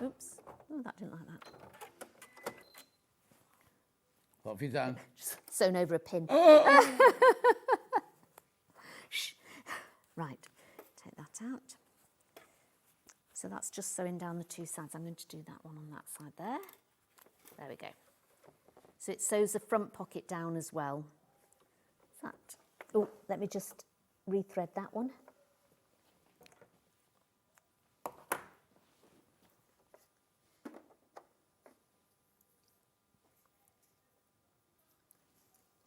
Oops. Oh, that didn't like that. What have you done? Just sewn over a pin. Shh. Right, take that out. So that's just sewing down the two sides. I'm going to do that one on that side there. There we go. So it sews the front pocket down as well. That. Oh, let me just rethread that one.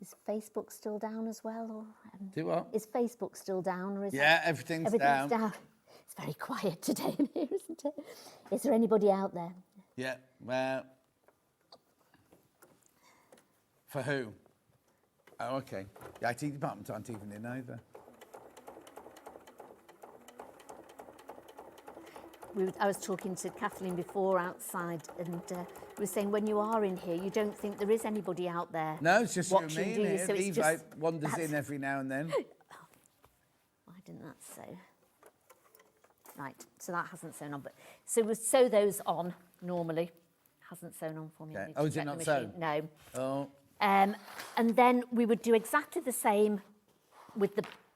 Is Facebook still down as well? Or, Do what? Is Facebook still down? Or is everything's down. It's very quiet today in here, isn't it? Is there anybody out there? Yeah, well... For who? Oh, okay. The IT department aren't even in either. I was talking to Kathleen before outside, and we were saying when you are in here, you don't think there is anybody out there. No, it's just you and watching, me do in you? here. So it's Eve just, like, wanders in every now and then. Why didn't that sew? Right, so that hasn't sewn on, but so we sew those on normally. Hasn't sewn on for me. Okay. Oh, is it not sewn? No. Oh. And then we would do exactly the same with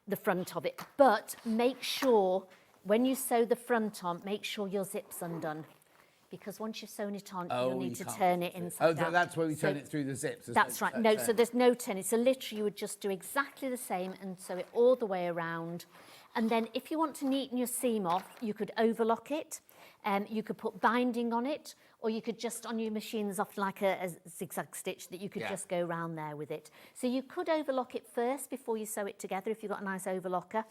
the front of it, but make sure when you sew the front on, make sure your zip's undone. Because once you've sewn it on, you'll need to turn it inside out. Oh, that's where we turn it through the zips. That's right. No, so there's no turning. So literally you would just do exactly the same and sew it all the way around. And then if you want to neaten your seam off, you could overlock it. You could put binding on it, or you could just, on your machine, there's often like a zigzag stitch that you could just go around there with it. So you could overlock it first before you sew it together if you've got a nice overlocker.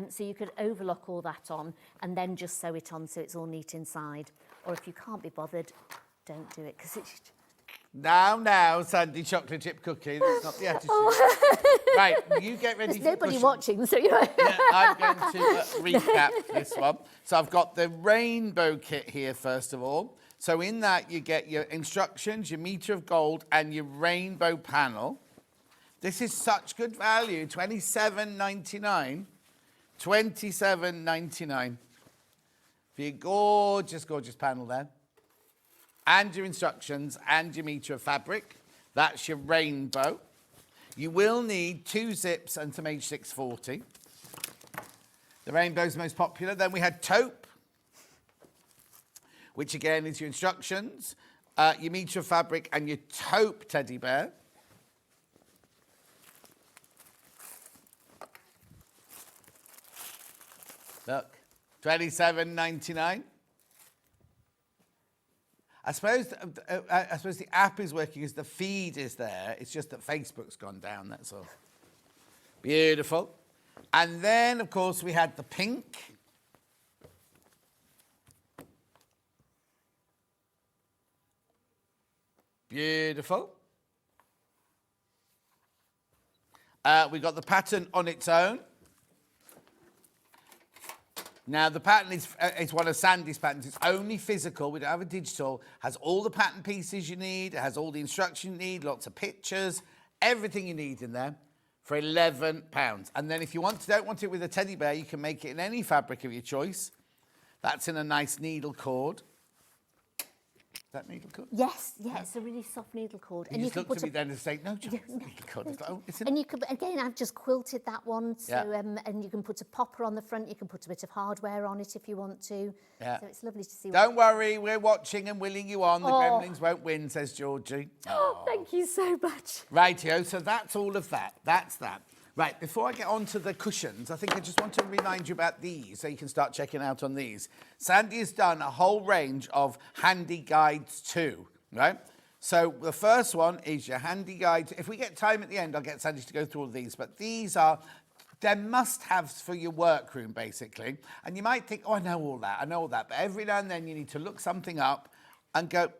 So you could overlock all that on and then just sew it on so it's all neat inside. Or if you can't be bothered, don't do it because it's... Now, Sandy chocolate chip cookie. That's not the attitude. Right, you get ready. There's for nobody cushions. watching, so you're... Yeah, I'm going to recap this one. So I've got the rainbow kit here, first of all. So in that, you get your instructions, your metre of gold, and your rainbow panel. This is such good value, $27.99. $27.99 for your gorgeous, gorgeous panel there. And your instructions and your metre of fabric. That's your rainbow. You will need 2 zips and some H640. The rainbow's most popular. Then we had taupe, which again is your instructions, your metre of fabric and your taupe teddy bear. Look, $27.99. I suppose the app is working as the feed is there. It's just that Facebook's gone down, that's all. Beautiful. And then, of course, we had the pink. Beautiful. We got the pattern on its own. Now, the pattern is one of Sandy's patterns. It's only physical. We don't have a digital. Has all the pattern pieces you need. It has all the instruction you need, lots of pictures, everything you need in there for £11. And then if you don't want it with a teddy bear, you can make it in any fabric of your choice. That's in a nice needle cord. Is that needle cord? Yes, it's a really soft needle cord. You just looked at me then and say, no, John, it's needle cord. It's like, oh, it's and you could, again, I've just quilted that one. So, and you can put a popper on the front. You can put a bit of hardware on it if you want to. Yeah. So it's lovely to see. Don't worry, we're watching and willing you on. The Gremlins won't win, says Georgie. Oh, thank you so much. Rightio, so that's all of that. That's that. Right, before I get on to the cushions, I think I just want to remind you about these so you can start checking out on these. Sandy has done a whole range of handy guides too, right? So the first one is your handy guides. If we get time at the end, I'll get Sandy to go through all of these, but these are, they're must-haves for your workroom, basically. And you might think, oh, I know all that. But every now and then you need to look something up and go,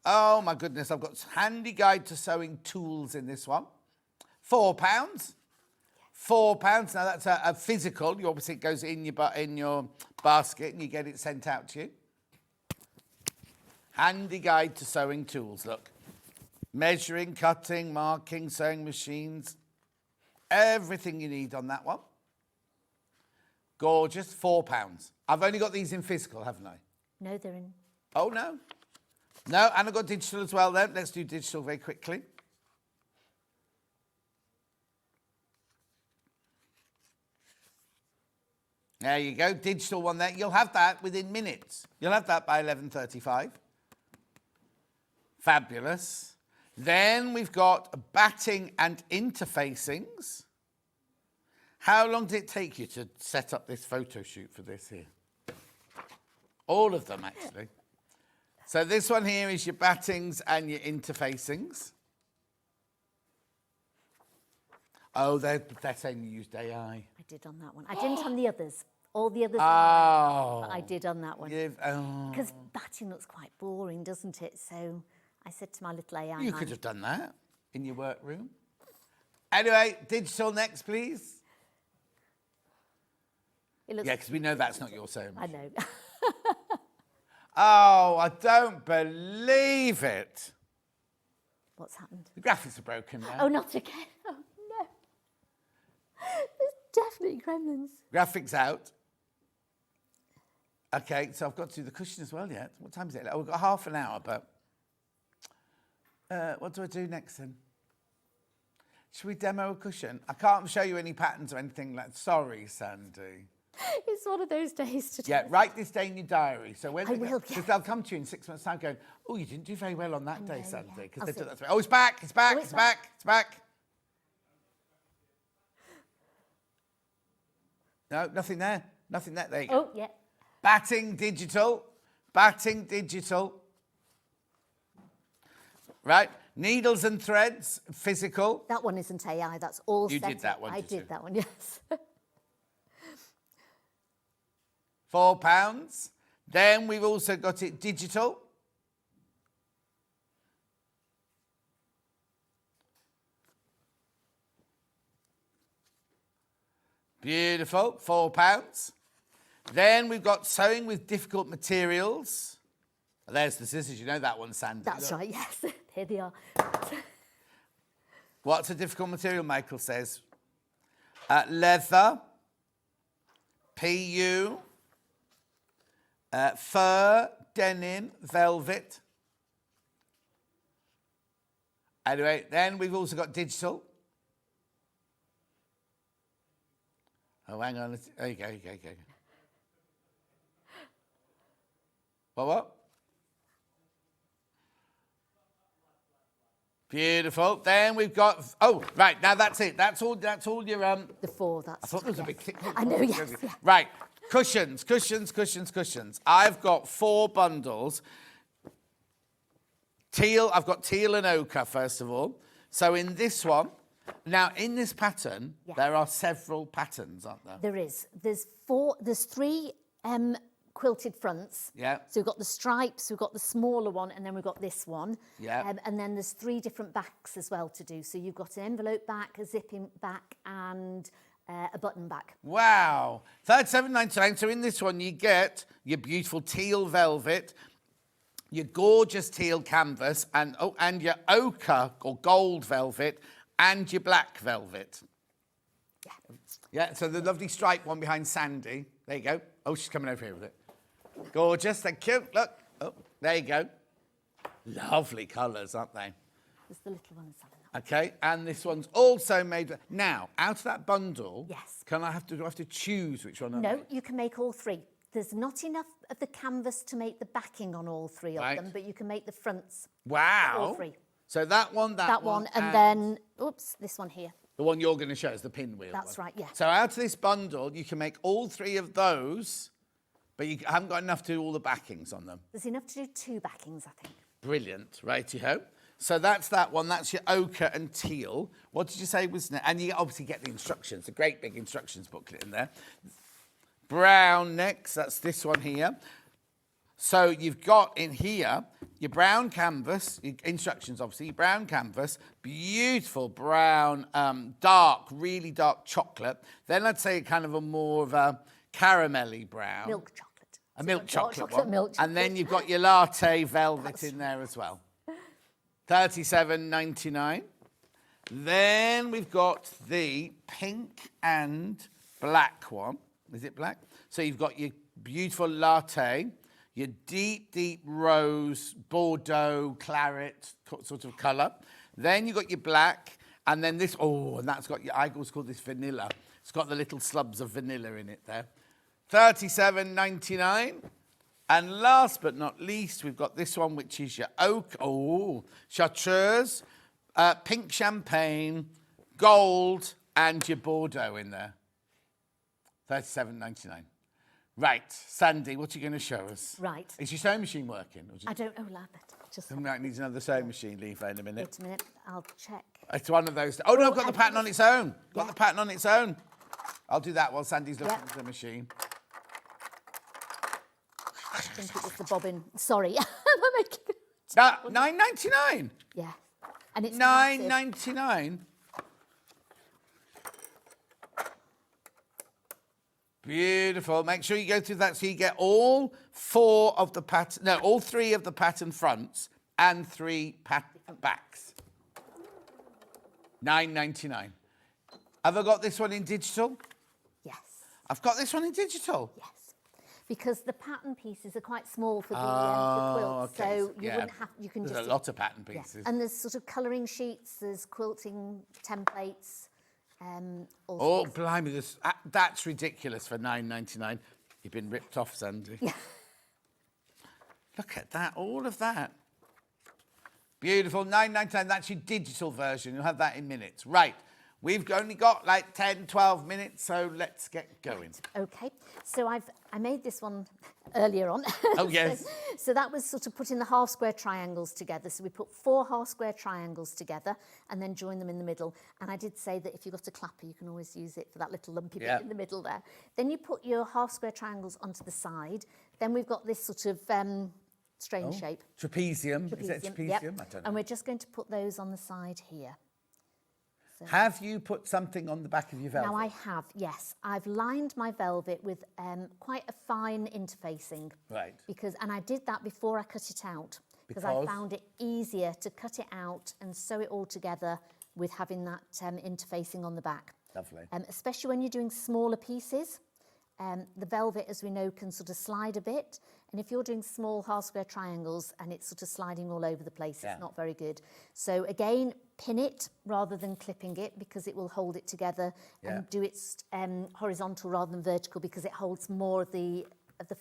oh my goodness, I've got handy guide to sewing tools in this one. £4. £4. Now that's a physical. You obviously it goes in your basket and you get it sent out to you. Handy guide to sewing tools. Look, measuring, cutting, marking, sewing machines, everything you need on that one. Gorgeous. £4. I've only got these in physical, haven't I? No, they're in. Oh no, and I've got digital as well. Then let's do digital very quickly. There you go, digital one there. You'll have that within minutes. You'll have that by 11:35. Fabulous. Then we've got batting and interfacings. How long did it take you to set up this photo shoot for this here? All of them, actually. So this one here is your battings and your interfacings. Oh, they're saying you used AI. I did on that one. I didn't on the others. All the others. But I did on that one. Because batting looks quite boring, doesn't it? So I said to my little AI. You could have done that in your workroom. Anyway, digital next, please. Yeah, because we know that's not your sewing machine. I know. Oh, I don't believe it. What's happened? The graphics are broken now. Oh, not again. Oh, no. There's definitely gremlins. Graphics out. Okay, so I've got to do the cushion as well yet. What time is it? Oh, we've got half an hour, but... what do I do next then? Should we demo a cushion? I can't show you any patterns or anything like that. Sorry, Sandy. It's one of those days to do. Yeah, write this day in your diary. So when I will, because yes. they'll come to you in 6 months' time going, oh, you didn't do very well on that day, Sandy. Because I'll they do see. that to me. Oh, it's back, it's back, Oh, it's it's back, it's back. No, nothing there. Nothing there. There you go. Oh, yeah. Batting digital. Batting digital. Right. Needles and threads, physical. That one isn't AI, that's all You set did that up. one, I did you? did that one, yes. £4. Then we've also got it digital. Beautiful, £4. Then we've got sewing with difficult materials. There's the scissors, you know that one, Sandy. That's Look. right, yes. Here they are. What's a difficult material, Michael says? Leather, PU, fur, denim, velvet. Anyway, then we've also got digital. Oh, hang on. There you go, go. What? Beautiful. Then we've got. Oh, right. Now that's it. That's all your The four. That's. I thought there was a big tick. I know. Yes. Yeah. Right. Cushions. I've got 4 bundles. Teal. I've got teal and ochre first of all. So in this one, now in this pattern, there are several patterns, aren't there? There is. There's 4. There's 3 quilted fronts. Yeah. So we've got the stripes, we've got the smaller one, and then we've got this one. Yeah. And then there's 3 different backs as well to do. So you've got an envelope back, a zipping back, and a button back. Wow. $37.99. So in this one, you get your beautiful teal velvet, your gorgeous teal canvas, and your ochre or gold velvet, and your black velvet. Yeah. Yeah, so the lovely striped one behind Sandy. There you go. Oh, she's coming over here with it. Gorgeous, thank you. Look. Oh, there you go. Lovely colours, aren't they? There's the little one. Okay, and this one's also made. Now, out of that bundle, yes. Do I have to choose which one? No, you can make all 3. There's not enough of the canvas to make the backing on all 3 of them, but you can make the fronts. Wow. All 3. So that one, that one, and then, oops, this one here. The one you're going to show is the pinwheel. That's right, yeah. So out of this bundle, you can make all 3 of those, but you haven't got enough to do all the backings on them. There's enough to do 2 backings, I think. Brilliant, righty-ho. So that's that one. That's your ochre and teal. What did you say was next? And you obviously get the instructions, a great big instructions booklet in there. Brown next, that's this one here. So you've got in here your brown canvas, your instructions obviously, your brown canvas, beautiful brown, really dark chocolate. Then I'd say kind of a more of a caramelly brown. Milk chocolate. A milk chocolate one. Milk chocolate. And then you've got your latte velvet in there as well. $37.99. Then we've got the pink and black one. Is it black? So you've got your beautiful latte, your deep, deep rose, Bordeaux, claret sort of colour. Then you've got your black, and then this, and that's got your, I always call this vanilla. It's got the little slubs of vanilla in it there. $37.99. And last but not least, we've got this one, which is your oak, chartreuse, pink champagne, gold, and your Bordeaux in there. $37.99. Right, Sandy, what are you going to show us? Right. Is your sewing machine working? I don't know, lad. Just We might need another sewing machine, leave in a minute. wait a minute, I'll check. It's one of those. Oh, no, I've got the pattern on its own. Got the pattern on its own. I'll do that while Sandy's looking at the machine. I think it was the bobbin. Sorry. $9.99. Yeah. And it's $9.99. Beautiful. Make sure you go through that so you get all 4 of the pattern. No, all 3 of the pattern fronts and 3 pattern backs. $9.99. Have I got this one in digital? Yes. I've got this one in digital. Yes. Because the pattern pieces are quite small for the quilt, okay. so you wouldn't have. You can There's just a lot of pattern pieces. And there's sort of colouring sheets. There's quilting templates. Oh, blimey, that's ridiculous for $9.99. You've been ripped off, Sandy. Look at that, all of that. Beautiful, $9.99. That's your digital version. You'll have that in minutes. Right, we've only got like 10, 12 minutes, so let's get going. Okay, so I made this one earlier on. Oh, yes. So that was sort of putting the half square triangles together. So we put 4 half square triangles together and then join them in the middle. And I did say that if you've got a clapper, you can always use it for that little lumpy bit in the middle there. Then you put your half square triangles onto the side. Then we've got this sort of strange shape. Trapezium. Is it trapezium? Yep. I don't know. And we're just going to put those on the side here. So have you put something on the back of your velvet? now I have, yes. I've lined my velvet with quite a fine interfacing. Right. And I did that before I cut it out. Because I found it easier to cut it out and sew it all together with having that interfacing on the back. Lovely. Especially when you're doing smaller pieces. The velvet, as we know, can sort of slide a bit. And if you're doing small half square triangles and it's sort of sliding all over the place, it's not very good. So again, pin it rather than clipping it because it will hold it together and do it horizontal rather than vertical because it holds more of the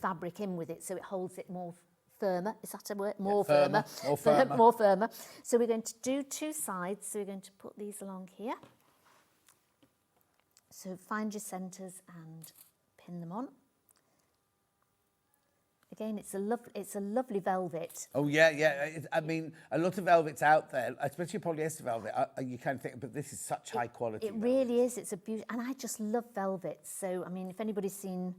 fabric in with it. So it holds it more firmer. Is that a word? More firmer. More firmer. More firmer. So we're going to do 2 sides. So we're going to put these along here. So find your centres and pin them on. Again, it's a lovely velvet. Oh yeah. I mean, a lot of velvets out there, especially polyester velvet, you kind of think, but this is such high quality. It really is. It's a beauty, and I just love velvets. So, I mean, if anybody's seen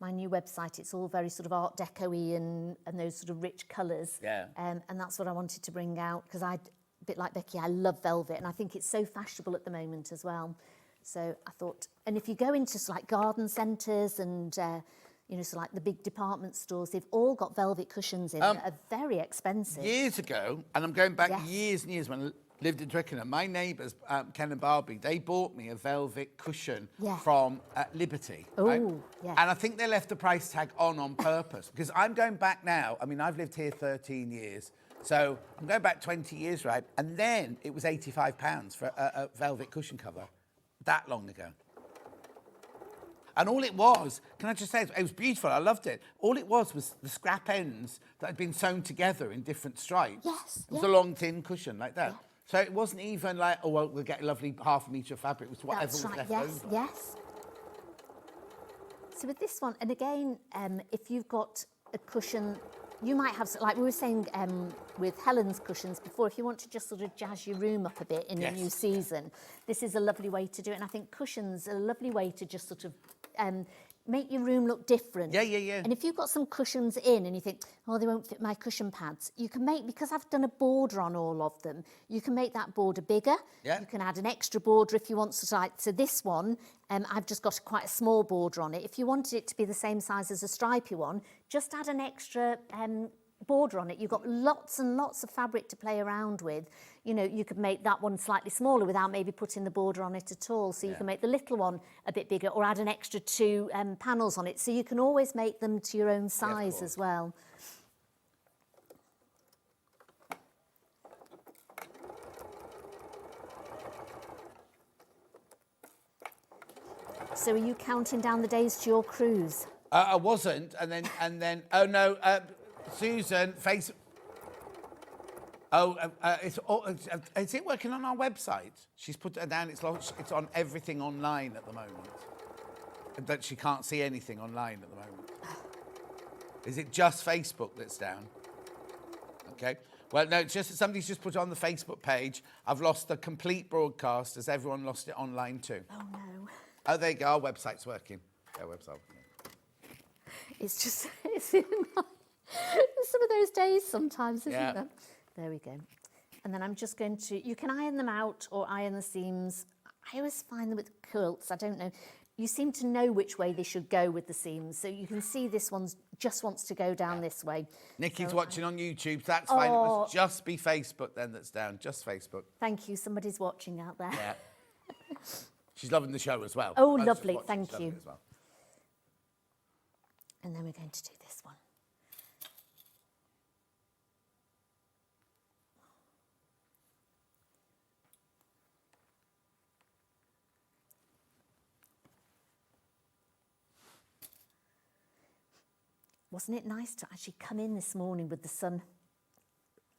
my new website, it's all very sort of Art Deco-y and those sort of rich colours. Yeah. And that's what I wanted to bring out because a bit like Becky, I love velvet, and I think it's so fashionable at the moment as well. So I thought, and if you go into like garden centres and so like the big department stores, they've all got velvet cushions in that are very expensive. Years ago, and I'm going back years and years when I lived in Twickenham, my neighbours, Ken and Barbie, they bought me a velvet cushion from Liberty. Right? Yeah. And I think they left the price tag on purpose because I'm going back now. I mean, I've lived here 13 years. So I'm going back 20 years, right? And then it was £85 for a velvet cushion cover that long ago. And all it was, can I just say, it was beautiful, I loved it. All it was the scrap ends that had been sewn together in different stripes. Yes. It was a long, thin cushion like that. Yeah. So it wasn't even like, oh, well, we'll get a lovely half a metre of fabric. It was whatever was left over. Yes. So with this one, and again, if you've got a cushion, you might have, like we were saying with Helen's cushions before, if you want to just sort of jazz your room up a bit in a new season, this is a lovely way to do it. And I think cushions are a lovely way to just sort of make your room look different. Yeah. And if you've got some cushions in and you think, oh, they won't fit my cushion pads, you can make, because I've done a border on all of them, you can make that border bigger. Yeah. You can add an extra border if you want to. Like, so this one, I've just got quite a small border on it. If you wanted it to be the same size as a stripy one, just add an extra border on it. You've got lots and lots of fabric to play around with. You know, you could make that one slightly smaller without maybe putting the border on it at all. So you can make the little one a bit bigger or add an extra 2 panels on it. So you can always make them to your own size as well. So are you counting down the days to your cruise? I wasn't, and then oh no, Susan, is it working on our website? She's put it down. It's on everything online at the moment. That she can't see anything online at the moment. Is it just Facebook that's down? Okay. Well, no, it's just somebody's just put it on the Facebook page. I've lost the complete broadcast as everyone lost it online too. Oh no. Oh, there you go. Our website's working. Our website. It's just some of those days sometimes, isn't there? There we go. And then I'm just going to, you can iron them out or iron the seams. I always find them with quilts, I don't know. You seem to know which way they should go with the seams. So you can see this one just wants to go down this way. Nikki's watching on YouTube. That's fine. It must just be Facebook then that's down. Just Facebook. Thank you. Somebody's watching out there. Yeah. She's loving the show as well. Oh, lovely. Thank you. As well. And then we're going to do this one. wasn't it nice to actually come in this morning with the sun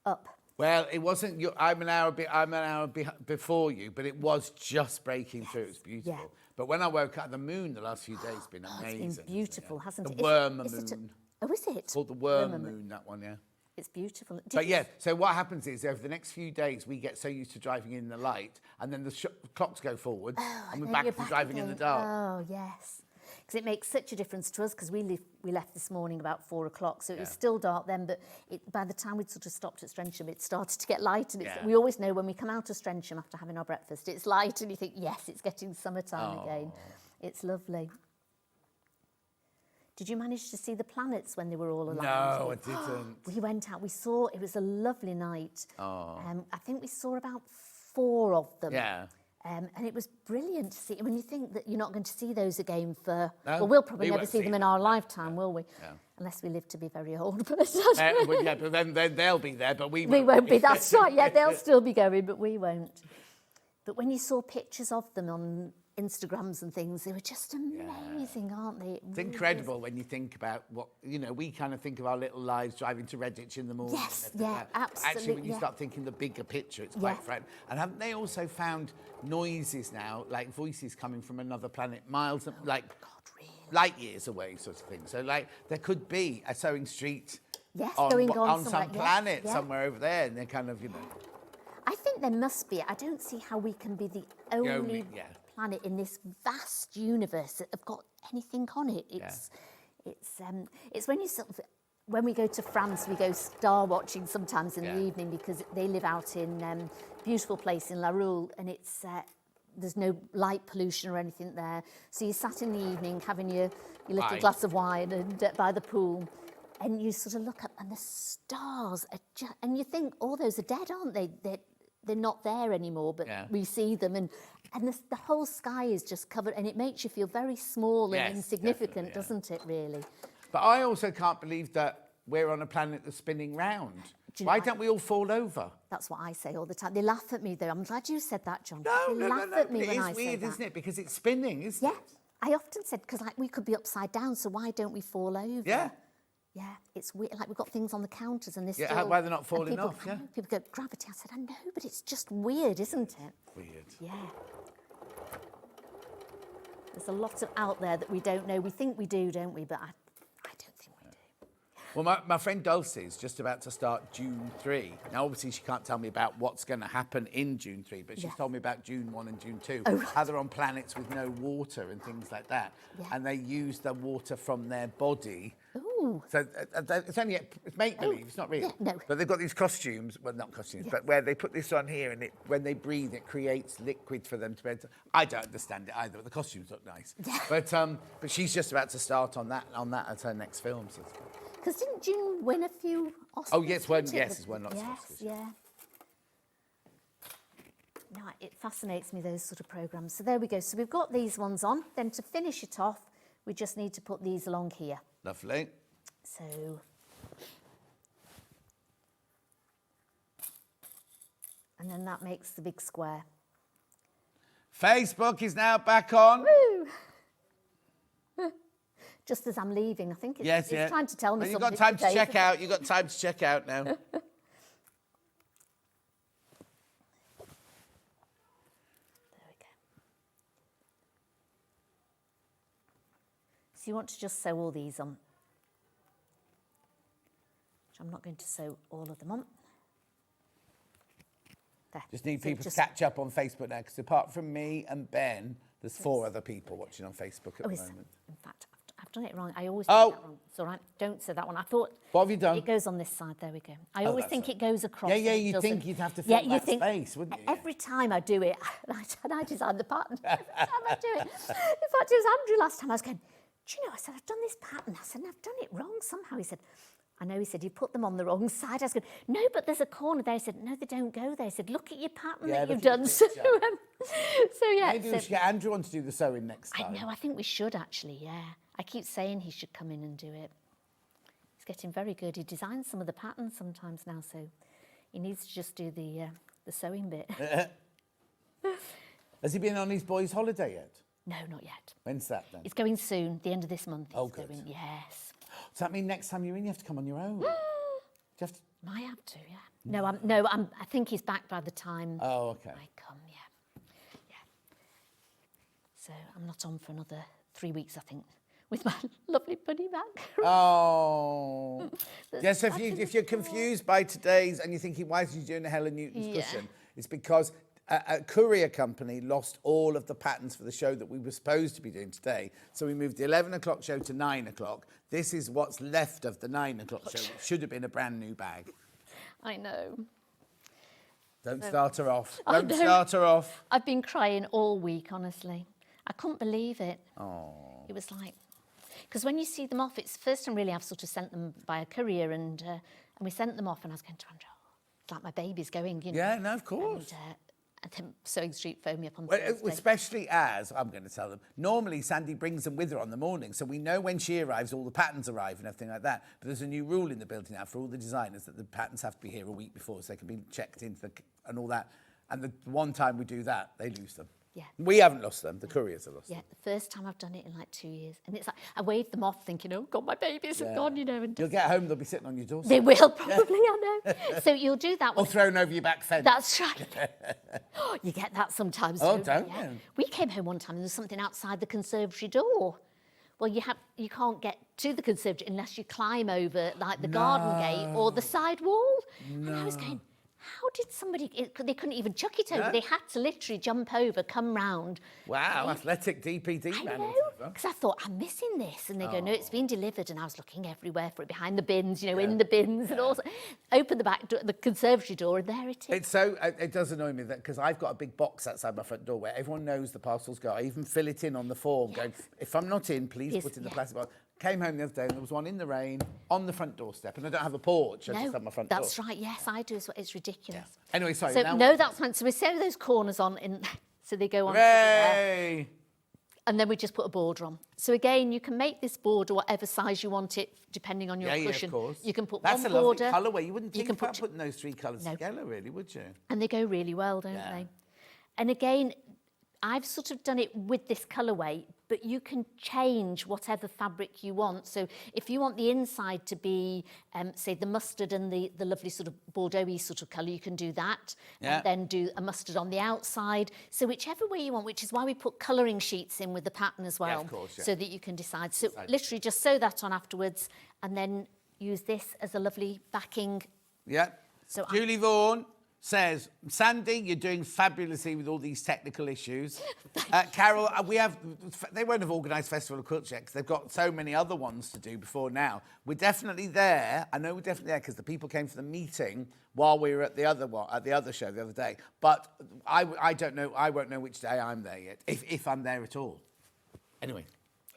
up? Well, it wasn't. I'm an hour before you, but it was just breaking through. It's beautiful. Yeah. But when I woke up, the moon the last few days has been amazing. It's been beautiful, hasn't it? The worm moon. Is it it? It's called the worm moon, that one, yeah. It's beautiful. But yeah, so what happens is over the next few days, we get so used to driving in the light, and then the clocks go forward, and we're back to driving in the dark. Oh, yes. Because it makes such a difference to us, because we left this morning about 4 o'clock, so it was still dark then, but by the time we'd sort of stopped at Strensham, it started to get light, and we always know when we come out of Strensham after having our breakfast, it's light, and you think, yes, it's getting summertime again. It's lovely. Did you manage to see the planets when they were all aligned? No, I didn't. We went out, we saw, it was a lovely night. Oh. I think we saw about 4 of them. Yeah. And it was brilliant to see. When you think that you're not going to see those again for... No, well, we'll probably we never won't see them in our lifetime, will we? Yeah. Unless we live to be very old. But But then they'll be there, but we won't. We won't be, that's right. Yeah, they'll still be going, but we won't. But when you saw pictures of them on Instagrams and things, they were just amazing, aren't they? It's incredible when you think about what, we kind of think of our little lives driving to Redditch in the morning. Yes, yeah, absolutely. Actually, when you start thinking the bigger picture, it's quite friendly. And haven't they also found noises now, like voices coming from another planet, miles, light years away, sort of thing? So, there could be a Sewing Street on some planet somewhere over there, and they're kind of, I think there must be. I don't see how we can be the only planet in this vast universe that have got anything on it. It's when you when we go to France, we go star watching sometimes in the evening, because they live out in a beautiful place in La Roule, and it's there's no light pollution or anything there. So you sat in the evening having your little glass of wine and by the pool, and you sort of look up and the stars are and you think, all those are dead, aren't they? They're not there anymore, but we see them, and the whole sky is just covered, and it makes you feel very small and insignificant, doesn't it, really? But I also can't believe that we're on a planet that's spinning round. Why don't we all fall over? That's what I say all the time. They laugh at me, though. I'm glad you said that, John. No, they laugh at me when I say that. It's weird, isn't it? Because it's spinning, isn't it? Yeah. I often said, because we could be upside down, so why don't we fall over? Yeah. Yeah, it's weird. Like, we've got things on the counters and this. Yeah, why they're not falling off? Yeah. People go, gravity. I said, I know, but it's just weird, isn't it? Weird. Yeah. There's a lot out there that we don't know. We think we do, don't we? But I don't think we do. Well, my friend Dulcie is just about to start June 3. Now, obviously, she can't tell me about what's going to happen in June 3, but she's told me about June 1 and June 2. Oh, right. How they're on planets with no water and things like that. Yeah. And they use the water from their body. Ooh. So it's make-believe, it's not real. Yeah, no. But they've got these costumes, well, not costumes, but where they put this on here, and when they breathe, it creates liquid for them to be able to... I don't understand it either, but the costumes look nice. Yeah. But she's just about to start on that as her next film. So because didn't June win a few Oscars? Oh, yes, it's won lots of Oscars. Yeah. No, it fascinates me, those sort of programmes. So there we go. So we've got these ones on. Then to finish it off, we just need to put these along here. Lovely. So... and then that makes the big square. Facebook is now back on. Woo! Just as I'm leaving, I think it's trying to tell me something. You've got time to check out. You've got time to check out now. There we go. So you want to just sew all these on. Which I'm not going to sew all of them on. There. Just need people to catch up on Facebook now, because apart from me and Ben, there's 4 other people watching on Facebook at the moment. In fact, I've done it wrong. I always do that wrong. It's all right. Don't say that one. I thought... What have you done? It goes on this side. There we go. I always think it goes across. Yeah, you'd think you'd have to fill that space, wouldn't you? Every time I do it, and I design the pattern. Every time I do it. In fact, it was Andrew last time. I was going, do you know, I said, I've done this pattern. I said, I've done it wrong somehow. He said... I know, he said, you put them on the wrong side. I was going, no, but there's a corner there. He said, no, they don't go there. He said, look at your pattern that you've done. So yeah. Maybe we should get Andrew on to do the sewing next time. I know, I think we should actually, yeah. I keep saying he should come in and do it. He's getting very good. He designs some of the patterns sometimes now, so he needs to just do the sewing bit. Has he been on his boys' holiday yet? No, not yet. When's that then? It's going soon, the end of this month. Oh, good. Yes. Does that mean next time you're in, you have to come on your own? Do you have to... Might have to, yeah. I think he's back by the time okay. I come, yeah. So I'm not on for another 3 weeks, I think, with my lovely bunny back. Oh. Yes, so if you're confused by today's and you're thinking, why is he doing a Helen Newton's cushion? It's because a courier company lost all of the patterns for the show that we were supposed to be doing today. So we moved the 11 o'clock show to 9 o'clock. This is what's left of the 9 o'clock show. It should have been a brand new bag. I know. Don't start her off. Don't start her off. I've been crying all week, honestly. I couldn't believe it. Oh. It was like... Because when you see them off, it's the first time really I've sort of sent them by a courier and we sent them off and I was going to Andrew, it's like my baby's going, you know. Yeah, no, of course. And then Sewing Street phoned me up on Thursday. Thursday. Especially as, I'm going to tell them, normally Sandi brings them with her on the morning, so we know when she arrives, all the patterns arrive and everything like that. But there's a new rule in the building now for all the designers that the patterns have to be here a week before so they can be checked into and all that. And the one time we do that, they lose them. Yeah. We haven't lost them, the couriers have lost them. Yeah, the first time I've done it in like 2 years. And it's like, I waved them off thinking, oh God, my babies have gone, you know. And you'll get home, they'll be sitting on your doorstep. They will, probably, I know. So you'll do that. Or thrown over your back fence. That's right. You get that sometimes. Oh, too, don't yeah. you? We came home one time and there's something outside the conservatory door. Well, you can't get to the conservatory unless you climb over like the garden gate or the side wall. No. And I was going, how did somebody... they couldn't even chuck it over. They had to literally jump over, come round. Wow, athletic DPD I man. know, because I thought, I'm missing this. And they go, no, it's been delivered. And I was looking everywhere for it, behind the bins, you know, in the bins. And also open the back door, the conservatory door, and there it is. It's so... it does annoy me that because I've got a big box outside my front door where everyone knows the parcels go. I even fill it in on the form, going, if I'm not in, please put in the plastic box. Came home the other day and there was one in the rain on the front doorstep, and I don't have a porch. I just have my front door. That's right. Yes, I do. It's ridiculous. Yeah. Anyway, sorry. So no, that's fine. So we sew those corners on, so they go on. Hooray! And then we just put a border on. So again, you can make this border whatever size you want it, depending on your cushion. Yeah, of course. You can put that's one a border. Lovely colourway. You wouldn't think can about putting those three colours together, really, would you? And they go really well, don't they? And again, I've sort of done it with this colourway, but you can change whatever fabric you want. So if you want the inside to be, say, the mustard and the lovely sort of Bordeaux-y sort of colour, you can do that. Yeah. And then do a mustard on the outside. So whichever way you want, which is why we put colouring sheets in with the pattern as well. Yeah, of course, so that you can decide. So literally just sew that on afterwards and then use this as a lovely backing. Yeah. So Julie Vaughan says, Sandi, you're doing fabulously with all these technical issues. Carol, they won't have organised Festival of Quilt yet because they've got so many other ones to do before now. We're definitely there. I know we're definitely there because the people came for the meeting while we were at the other one, at the other show the other day. But I don't know. I won't know which day I'm there yet, if I'm there at all. Anyway.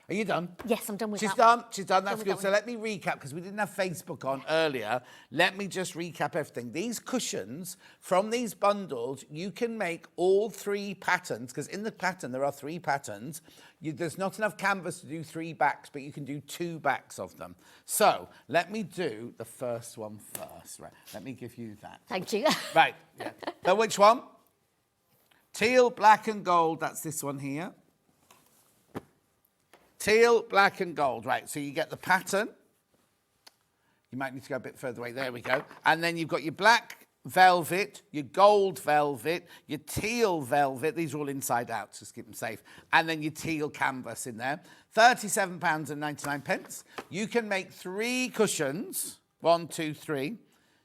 Are you done? Yes, I'm done with that. She's done. That's good. So let me recap, because we didn't have Facebook on earlier. Let me just recap everything. These cushions, from these bundles, you can make all three patterns, because in the pattern there are three patterns. There's not enough canvas to do 3 backs, but you can do 2 backs of them. So let me do the first one first. Right. Let me give you that. Thank you. Right. Yeah. So which one? Teal, black and gold. That's this one here. Teal, black and gold. Right, so you get the pattern. You might need to go a bit further away. There we go. And then you've got your black velvet, your gold velvet, your teal velvet. These are all inside out, just keep them safe. And then your teal canvas in there. £37.99. You can make 3 cushions. 1, 2, 3.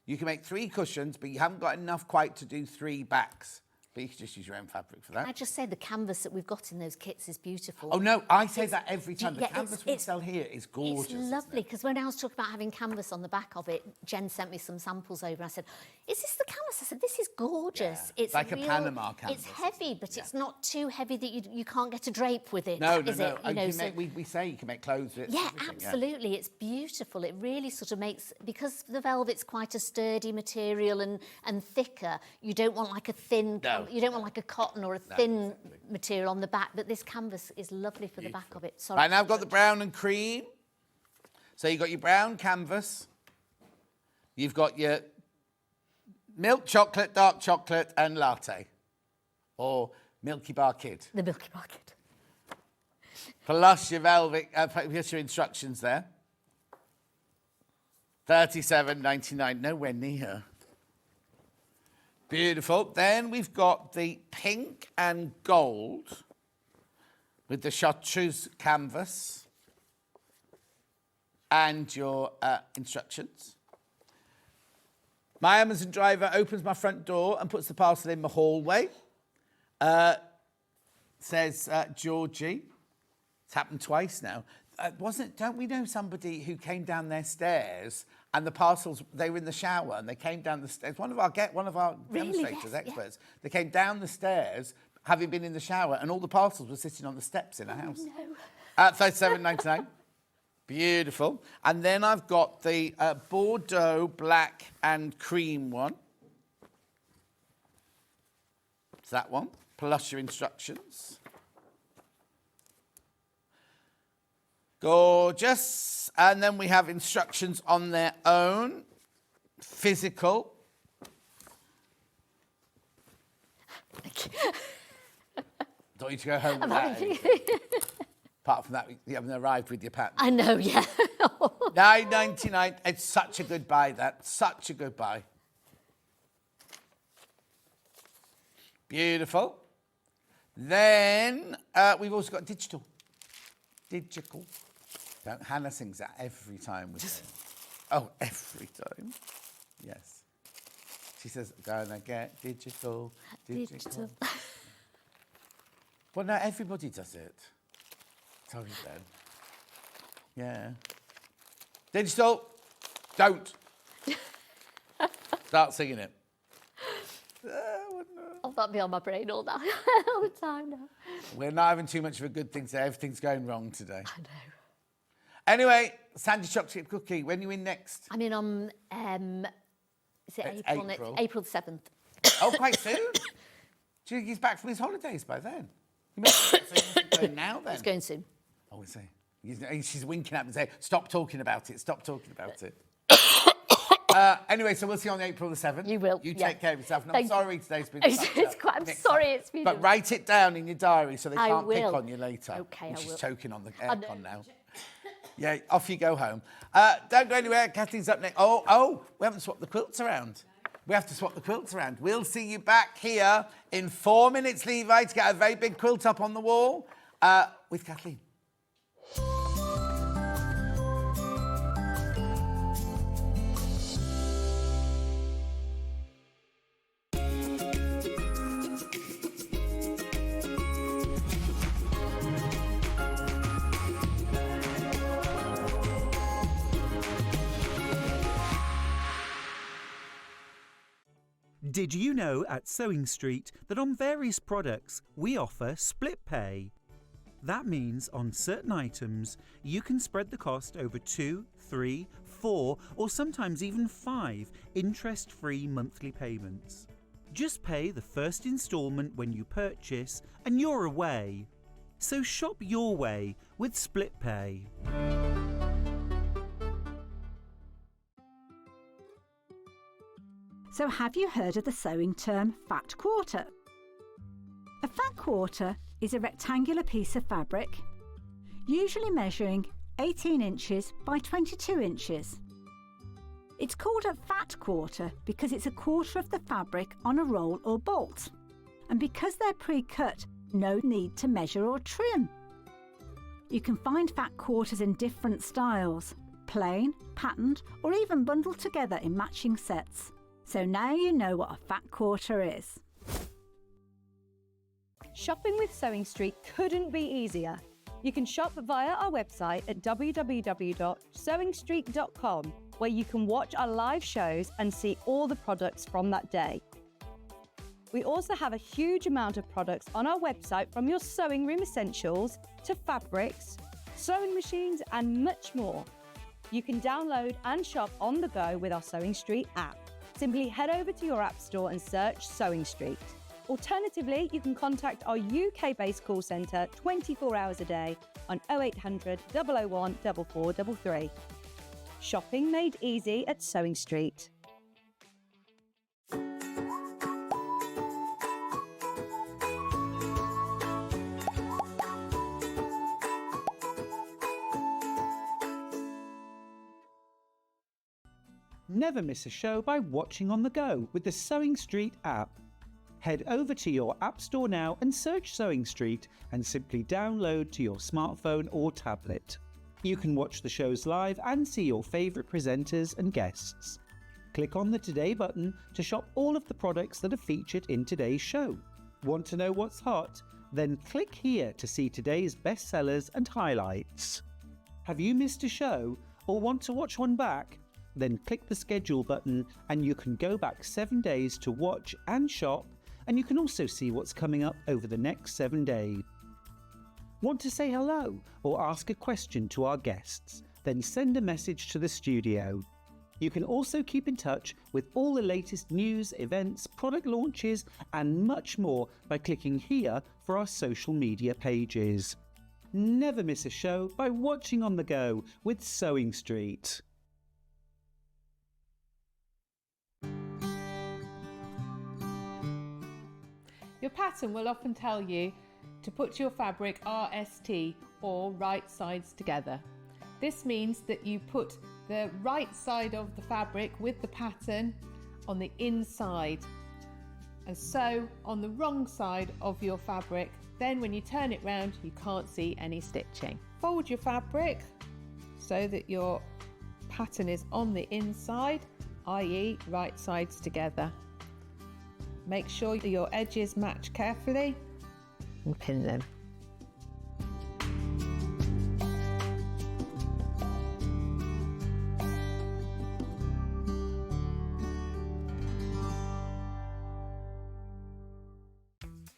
You can make 3 cushions, but you haven't got enough quite to do 3 backs. But you can just use your own fabric for that. I just say the canvas that we've got in those kits is beautiful. Oh, no, I say that every time. The canvas we sell here is gorgeous. It's lovely, because when I was talking about having canvas on the back of it, Jen sent me some samples over. I said, is this the canvas? I said, this is gorgeous. Yeah. It's like a Panama canvas. It's heavy, but it's not too heavy that you can't get a drape with it. No. We say you can make clothes with it. Yeah, absolutely. Yeah. It's beautiful. It really sort of makes, because the velvet's quite a sturdy material and thicker, you don't want like a thin, you don't want like a cotton or a thin material on the back, but this canvas is lovely for the back of it. Sorry. Right, now I've got the brown and cream. So you've got your brown canvas. You've got your milk chocolate, dark chocolate and latte. Or Milky Bar Kid. The Milky Bar Kid. Plus your velvet, plus your instructions there. $37.99. Nowhere near. Beautiful. Then we've got the pink and gold with the chartreuse canvas and your instructions. My Amazon driver opens my front door and puts the parcel in my hallway. Says Georgie. It's happened twice now. Don't we know somebody who came down their stairs and the parcels, they were in the shower and they came down the stairs. One of our demonstrators, experts, they came down the stairs having been in the shower and all the parcels were sitting on the steps in a house. No. $37.99. Beautiful. And then I've got the Bordeaux black and cream one. It's that one, plus your instructions. Gorgeous. And then we have instructions on their own. Physical. Don't need to go home with that. Apart from that, you haven't arrived with your pattern. I know, yeah. $9.99. It's such a good buy, that. Such a good buy. Beautiful. Then we've also got digital. Digital. Hannah sings that every time. Every time. Yes. She says, gonna get digital. Well, no, everybody does it. Tell you then. Yeah. Digital. Don't. Start singing it. I'll not be on my brain all the time now. We're not having too much of a good thing today. Everything's going wrong today. I know. Anyway, Sandy chocolate cookie. When are you in next? I'm in on, is it April? April. April 7th. Oh, quite soon? Do you think he's back from his holidays by then? He must be going now then. He's going soon. Oh, is he? She's winking at me and saying, stop talking about it, stop talking about it. Anyway, so we'll see you on April the 7th. You will. You take care of yourself. And I'm sorry today's been I'm sorry it's been... But write it down in your diary so they can't pick on you later. Okay, I will. She's choking on the aircon now. Yeah, off you go home. Don't go anywhere. Kathleen's up next. Oh, we haven't swapped the quilts around. We have to swap the quilts around. We'll see you back here in 4 minutes, Levi, to get a very big quilt up on the wall with Kathleen. Did you know at Sewing Street that on various products we offer split pay? That means on certain items you can spread the cost over 2, 3, 4 or sometimes even 5 interest-free monthly payments. Just pay the first instalment when you purchase and you're away. So shop your way with split pay. So have you heard of the sewing term fat quarter? A fat quarter is a rectangular piece of fabric, usually measuring 18 inches by 22 inches. It's called a fat quarter because it's a quarter of the fabric on a roll or bolt, and because they're pre-cut, no need to measure or trim. You can find fat quarters in different styles, plain, patterned, or even bundled together in matching sets. So now you know what a fat quarter is. Shopping with Sewing Street couldn't be easier. You can shop via our website at www.sewingstreet.com, where you can watch our live shows and see all the products from that day. We also have a huge amount of products on our website, from your sewing room essentials to fabrics, sewing machines and much more. You can download and shop on the go with our Sewing Street app. Simply head over to your app store and search Sewing Street. Alternatively, you can contact our UK-based call centre 24 hours a day on 0800 001 4433. Shopping made easy at Sewing Street. Never miss a show by watching on the go with the Sewing Street app. Head over to your App Store now and search Sewing Street and simply download to your smartphone or tablet. You can watch the shows live and see your favourite presenters and guests. Click on the Today button to shop all of the products that are featured in today's show. Want to know what's hot? Then click here to see today's bestsellers and highlights. Have you missed a show or want to watch one back? Then click the schedule button and you can go back 7 days to watch and shop, and you can also see what's coming up over the next 7 days. Want to say hello or ask a question to our guests? Then send a message to the studio. You can also keep in touch with all the latest news, events, product launches and much more by clicking here for our social media pages. Never miss a show by watching on the go with Sewing Street. Your pattern will often tell you to put your fabric RST or right sides together. This means that you put the right side of the fabric with the pattern on the inside and sew on the wrong side of your fabric. Then when you turn it round, you can't see any stitching. Fold your fabric so that your pattern is on the inside, i.e. right sides together. Make sure your edges match carefully and pin them.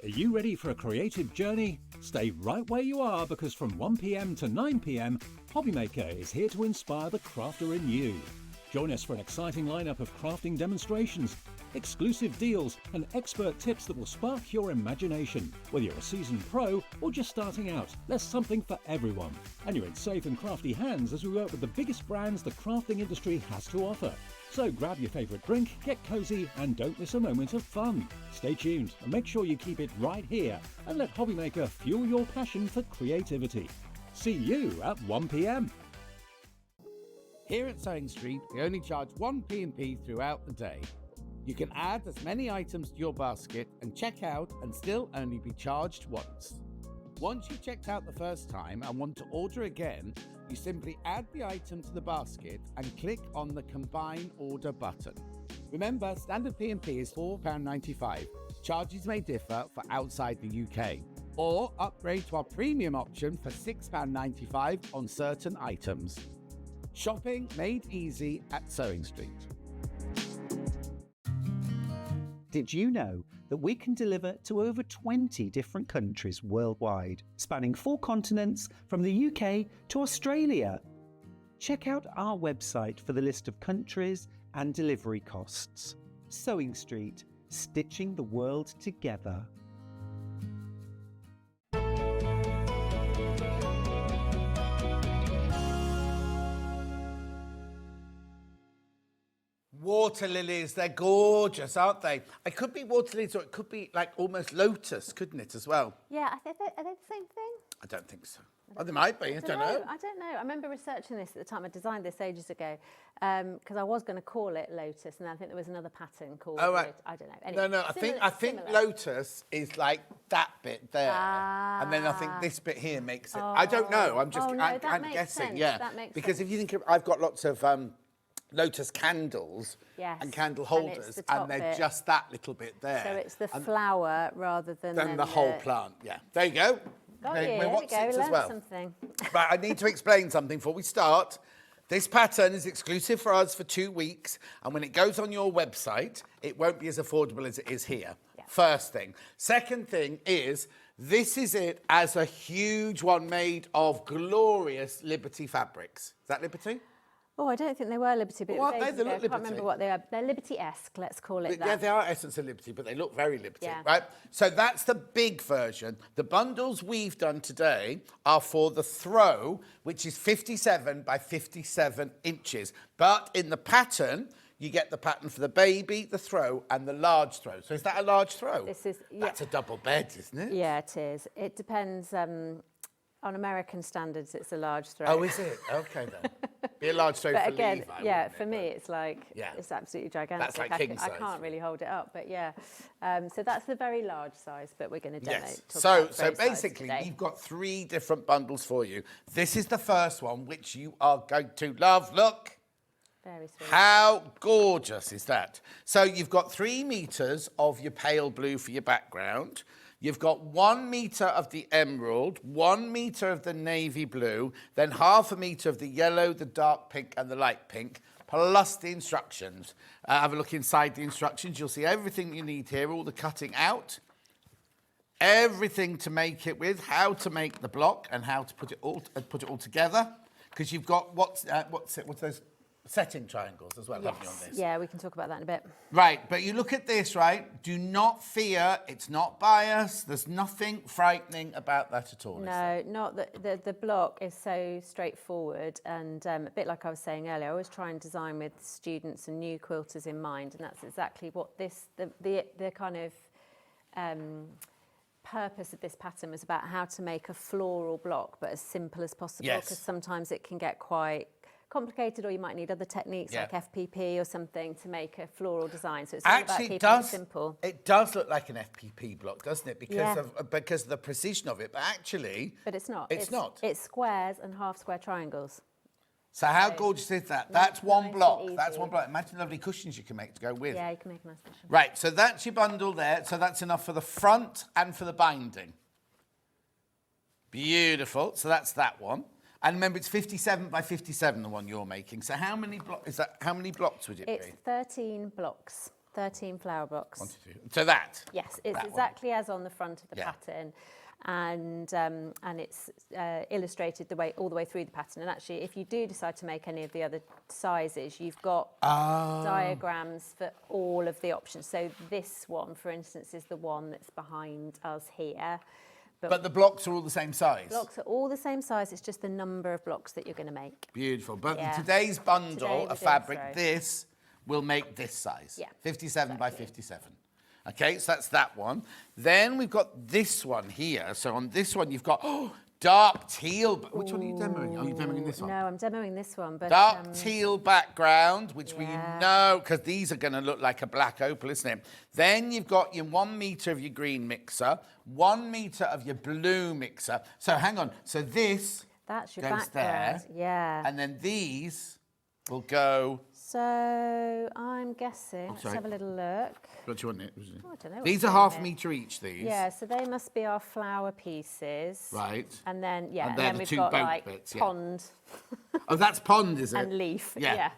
Are you ready for a creative journey? Stay right where you are, because from 1 p.m. to 9 p.m, Hobbymaker is here to inspire the crafter in you. Join us for an exciting lineup of crafting demonstrations, exclusive deals and expert tips that will spark your imagination. Whether you're a seasoned pro or just starting out, there's something for everyone. And you're in safe and crafty hands as we work with the biggest brands the crafting industry has to offer. So grab your favourite drink, get cosy and don't miss a moment of fun. Stay tuned and make sure you keep it right here and let Hobbymaker fuel your passion for creativity. See you at 1 p.m. Here at Sewing Street, we only charge 1 P&P throughout the day. You can add as many items to your basket and check out and still only be charged once. Once you've checked out the first time and want to order again, you simply add the item to the basket and click on the Combine Order button. Remember, standard P&P is £4.95. Charges may differ for outside the UK. Or upgrade to our premium option for £6.95 on certain items. Shopping made easy at Sewing Street. Did you know that we can deliver to over 20 different countries worldwide, spanning 4 continents from the UK to Australia? Check out our website for the list of countries and delivery costs. Sewing Street, stitching the world together. Waterlilies, they're gorgeous, aren't they? It could be waterlilies or it could be like almost lotus, couldn't it, as well? Yeah, are they the same thing? I don't think so. Oh, they might be, I don't know. I don't know. I remember researching this at the time. I designed this ages ago because I was going to call it lotus, and I think there was another pattern called it. I don't know. Anyway, no, I think lotus is like that bit there, and then I think this bit here makes it. I don't know. I'm just I'm guessing. Sense. Yeah, that makes because sense. if you think of, I've got lots of lotus candles and candle holders, and they're bit. just that little bit there. So it's the flower rather than the whole plant. Yeah, there you go. Got you. There we go. Learn something. Right, I need to explain something before we start. This pattern is exclusive for us for 2 weeks, and when it goes on your website, it won't be as affordable as it is here. Yeah. First thing. Second thing is, this is it as a huge one made of glorious Liberty fabrics. Is that Liberty? Oh, I don't think they were Liberty, but well, it was ages ago. I can't Liberty. remember what they are. They're Liberty-esque, let's call it that. Yeah, they are essence of Liberty, but they look very Liberty, right? So that's the big version. The bundles we've done today are for the throw, which is 57 by 57 inches. But in the pattern, you get the pattern for the baby, the throw, and the large throw. So is that a large throw? That's a double bed, isn't it? Yeah, it is. It depends. On American standards, it's a large throw. Oh, is it? Okay, then. Be a large tray But for again, Levi, yeah, wouldn't for it? me, it's like, it's absolutely gigantic. That's like king I size. can't really hold it up, but yeah. So that's the very large size, but we're going to demo. Yes. talk So about very size basically, today. we've got 3 different bundles for you. This is the first one, which you are going to love. Look. Very sweet. How gorgeous is that? So you've got 3 meters of your pale blue for your background. You've got 1 meter of the emerald, 1 meter of the navy blue, then half a meter of the yellow, the dark pink, and the light pink, plus the instructions. Have a look inside the instructions. You'll see everything you need here, all the cutting out, everything to make it with, how to make the block, and how to put it all together. Because you've got what's those setting triangles as well, haven't you, on this? Yeah, we can talk about that in a bit. Right, but you look at this, right? Do not fear. It's not biased. There's nothing frightening about that at all. No, not the block is so straightforward, and a bit like I was saying earlier, I always try and design with students and new quilters in mind, and that's exactly what the kind of purpose of this pattern was about, how to make a floral block, but as simple as possible, because sometimes it can get quite complicated, or you might need other techniques like FPP or something to make a floral design. So it's all about keeping it simple. It does look like an FPP block, doesn't it? Because of the precision of it, but actually... But it's not. It's not. It's squares and half square triangles. So how gorgeous is that? That's one block. That's one block. Imagine the lovely cushions you can make to go with. Yeah, you can make a nice cushion. Right, so that's your bundle there. So that's enough for the front and for the binding. Beautiful. So that's that one. And remember, it's 57 by 57, the one you're making. So how many blocks How many blocks would it be? It's 13 blocks, 13 flower blocks. 1, 2, 3. So that. Yes, it's exactly as on the front of the pattern, and it's illustrated all the way through the pattern. And actually, if you do decide to make any of the other sizes, you've got diagrams for all of the options. So this one, for instance, is the one that's behind us here. But the blocks are all the same size? Blocks are all the same size. It's just the number of blocks that you're going to make. Beautiful. But today's bundle of fabric, this will make this size. Yeah, 57 by 57. Okay, so that's that one. Then we've got this one here. So on this one, you've got dark teal. Which one are you demoing? Are you demoing this one? No, I'm demoing this one. But dark teal background, which we know, because these are going to look like a black opal, isn't it? Then you've got your 1 meter of your green mixer, 1 meter of your blue mixer. So hang on. So this that's your goes background. there. Yeah. And then these will go... So I'm guessing, let's have a little look. What do you want? Oh, I don't know. These are half metre each, these. Yeah, so they must be our flower pieces. Right. And then, and then we've got like bits, pond. Oh, that's pond, is it? And leaf, yeah.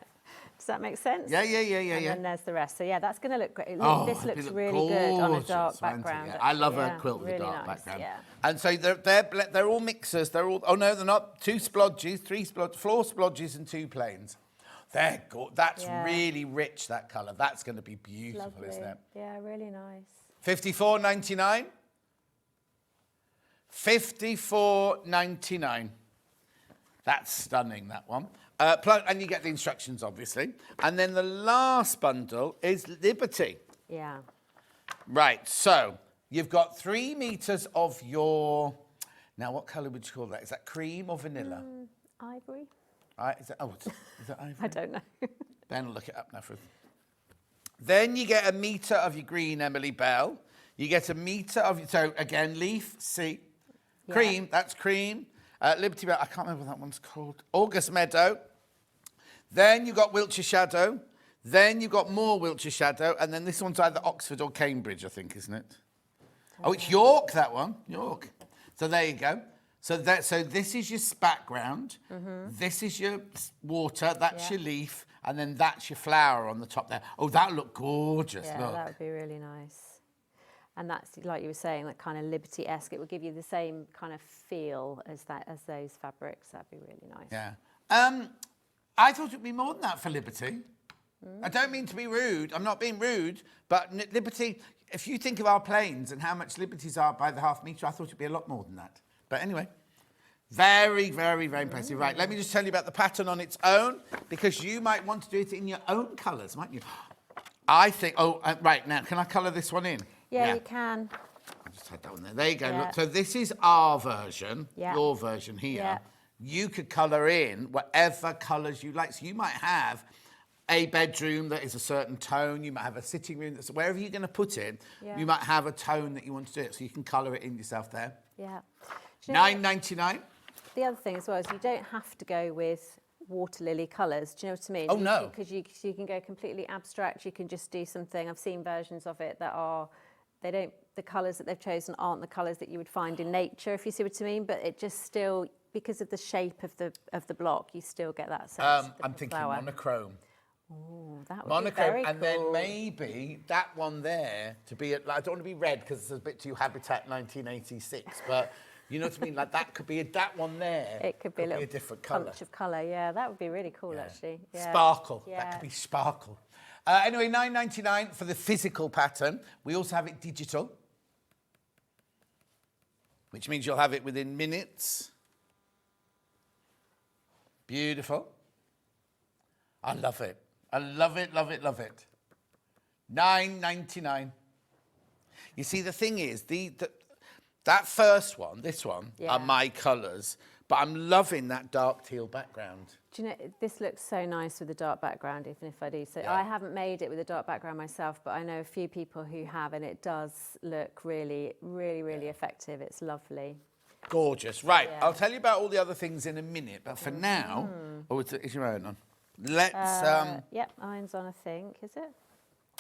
Does that make sense? Yeah. And then there's the rest. So yeah, that's going to look great. This looks really gorgeous, good on a dark background. Yeah. I love a quilt with really a dark nice, background. Yeah. And so they're all mixers. They're all, oh no, they're not. 2 splodges, 3 splodges, 4 splodges and 2 planes. They're good. That's really rich, that colour. That's going to be beautiful, isn't it? Yeah, really nice. $54.99. $54.99. That's stunning, that one. And you get the instructions, obviously. And then the last bundle is Liberty. Yeah. Right, so you've got 3 meters of your... Now, what colour would you call that? Is that cream or vanilla? Ivory. Is that ivory? I don't know. Ben will look it up now. Then you get 1 meter of your green Emily Bell. You get 1 meter of... So, again, leaf, see. Cream, that's cream. Liberty Bell, I can't remember what that one's called. August Meadow. Then you've got Wiltshire Shadow. Then you've got more Wiltshire Shadow. And then this one's either Oxford or Cambridge, I think, isn't it? Oh, it's York, that one. York. So there you go. So this is your background. This is your water. That's your leaf. And then that's your flower on the top there. Oh, that'll look gorgeous. Yeah, look. that would be really nice. And that's, like you were saying, that kind of Liberty-esque. It would give you the same kind of feel as those fabrics. That'd be really nice. Yeah. I thought it'd be more than that for Liberty. I don't mean to be rude. I'm not being rude. But Liberty, if you think of our planes and how much Liberties are by the half metre, I thought it'd be a lot more than that. But anyway, very, very, very impressive. Right, let me just tell you about the pattern on its own, because you might want to do it in your own colours, mightn't you? I think, right, now, can I colour this one in? Yeah, you can. I just had that one there. There you go. Look, so this is our version, Yeah. your version here. Yeah. you could colour in whatever colours you like. So you might have a bedroom that is a certain tone. You might have a sitting room that's wherever you're going to put it. Yeah. You might have a tone that you want to do it, so you can colour it in yourself there. Yeah. Do you know $9.99. the other thing as well is you don't have to go with water lily colours. Do you know what I mean? Oh, no. Because you can go completely abstract. You can just do something. I've seen versions of it that are, the colours that they've chosen aren't the colours that you would find in nature, if you see what I mean. But it just still, because of the shape of the block, you still get that sense. I'm thinking monochrome. Oh, that would Monochrome, be very and cool. then maybe that one there to be, I don't want to be red because it's a bit too Habitat 1986, but you know what I mean? Like that could be that one there. It could be a little different colour. punch of colour. Yeah, that would be really cool, actually. Yeah. Sparkle. Yeah. That could be sparkle. Anyway, $9.99 for the physical pattern. We also have it digital, which means you'll have it within minutes. Beautiful. I love it. I love it, love it, love it. $9.99. You see, the thing is, that first one, this one, are my colours, but I'm loving that dark teal background. Do you know, this looks so nice with a dark background, even if I do. So I haven't made it with a dark background myself, but I know a few people who have, and it does look really, really, really effective. It's lovely. Gorgeous. Right, I'll tell you about all the other things in a minute, but for now... Oh, is your iron on? Let's... Yep, iron's on, I think, is it?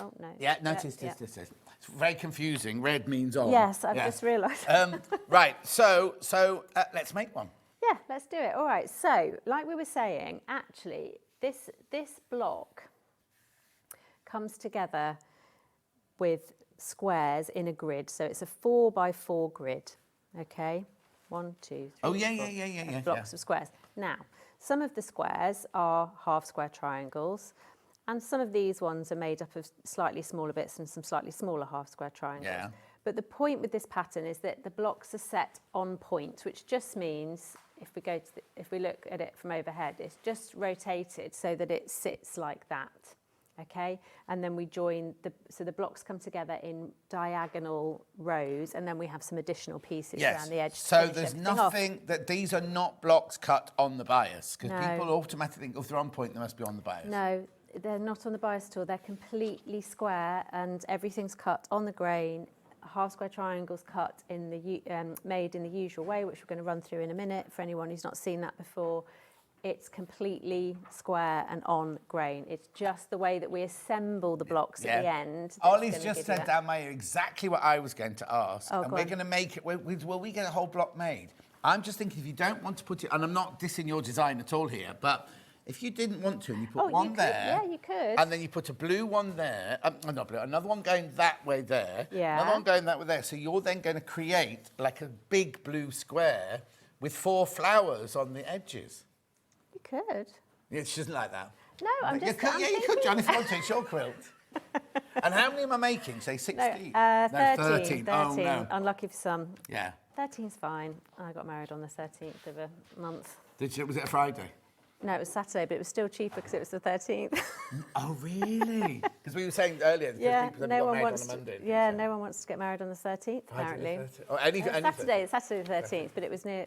Oh, no. Yeah, no, it is. It's very confusing. Red means on. Yes, I've just realised. Right, so let's make one. Yeah, let's do it. All right, so like we were saying, actually, this block comes together with squares in a grid. So it's a 4x4 grid, okay? 1, 2, 3, Oh, yeah. blocks of squares. Now, some of the squares are half square triangles, and some of these ones are made up of slightly smaller bits and some slightly smaller half square triangles. Yeah. But the point with this pattern is that the blocks are set on point, which just means if we look at it from overhead, it's just rotated so that it sits like that. Okay, and then we join so the blocks come together in diagonal rows, and then we have some additional pieces around the edge. So there's nothing that these are not blocks cut on the bias, because people automatically think if they're on point, they must be on the bias. No, they're not on the bias at all. They're completely square, and everything's cut on the grain. Half square triangles cut in made in the usual way, which we're going to run through in a minute for anyone who's not seen that before. It's completely square and on grain. It's just the way that we assemble the blocks at the end. Ollie's just said down my ear exactly what I was going to ask. Oh, and we're going to make it, will we get a whole block made? I'm just thinking if you don't want to put it, and I'm not dissing your design at all here, but if you didn't want to and you put one there. Yeah, you could. And then you put a blue one there, not blue, another one going that way there. Yeah. Another one going that way there. So you're then going to create like a big blue square with 4 flowers on the edges. You could. Yeah, she doesn't like that. No, I'm just... you could, John, if you want to. It's your quilt. And how many am I making? Say 16? No, 13. 13. Oh, no. Unlucky for some. Yeah. 13's fine. I got married on the 13th of a month. Was it a Friday? No, it was Saturday, but it was still cheaper because it was the 13th. Oh, really? Because we were saying earlier that people got married on a Monday. No one wants to get married on the 13th, apparently. Saturday the 13th, but it was near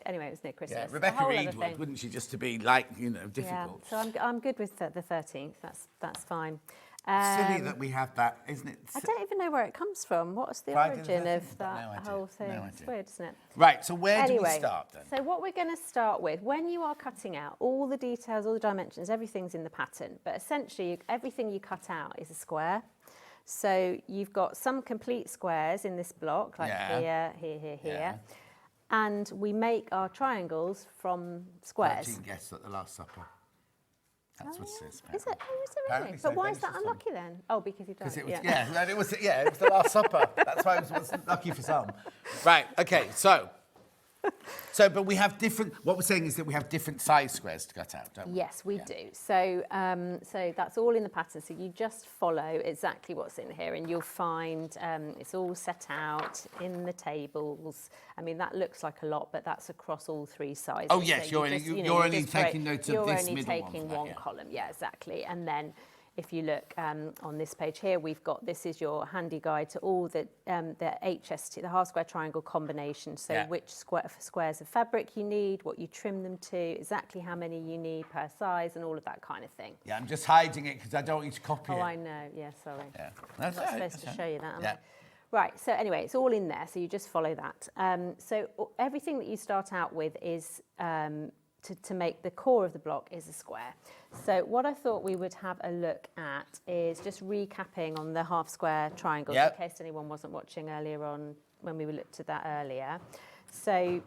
Christmas. Yeah, Rebecca Reed would, wouldn't she, just to be like, difficult. Yeah, so I'm good with the 13th. That's fine. Silly that we have that, isn't it? I don't even know where it comes from. What's the origin of that whole thing? It's weird, isn't it? Right, so where do we start then? So what we're going to start with, when you are cutting out, all the details, all the dimensions, everything's in the pattern. But essentially, everything you cut out is a square. So you've got some complete squares in this block, like here. Yeah. And we make our triangles from squares. 13 guests at the Last Supper. That's what it says. Is it really? But why is that unlucky then? Oh, because you don't. Because it was, it was the Last Supper. That's why it was lucky for some. Right. Okay. So, but we have different. What we're saying is that we have different size squares to cut out, don't we? Yes, we do. So, so that's all in the pattern. So you just follow exactly what's in here, and you'll find it's all set out in the tables. I mean, that looks like a lot, but that's across all 3 sizes. Oh yes, so you're only taking note of this middle one. You're only taking one column. Yeah, exactly. And then if you look on this page here, we've got, this is your handy guide to all the HST, the half square triangle combination. So which squares of fabric you need, what you trim them to, exactly how many you need per size, and all of that kind of thing. Yeah, I'm just hiding it because I don't want you to copy it. Oh, I know. Yeah, sorry. Yeah. I'm not supposed to show you that, am Yeah. I? Right, so anyway, it's all in there, so you just follow that. So everything that you start out with is, to make the core of the block is a square. So what I thought we would have a look at is just recapping on the half square triangles, in case anyone wasn't watching earlier on when we looked at that earlier. So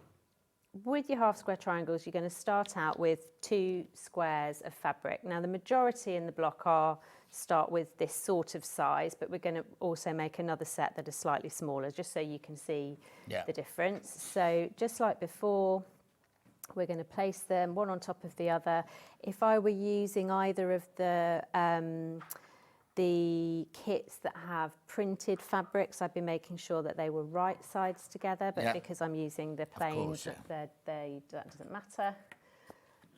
with your half square triangles, you're going to start out with 2 squares of fabric. Now the majority in the block start with this sort of size, but we're going to also make another set that is slightly smaller, just so you can see the difference. So just like before, we're going to place them one on top of the other. If I were using either of the kits that have printed fabrics, I'd be making sure that they were right sides together, but because I'm using the plains, that doesn't matter.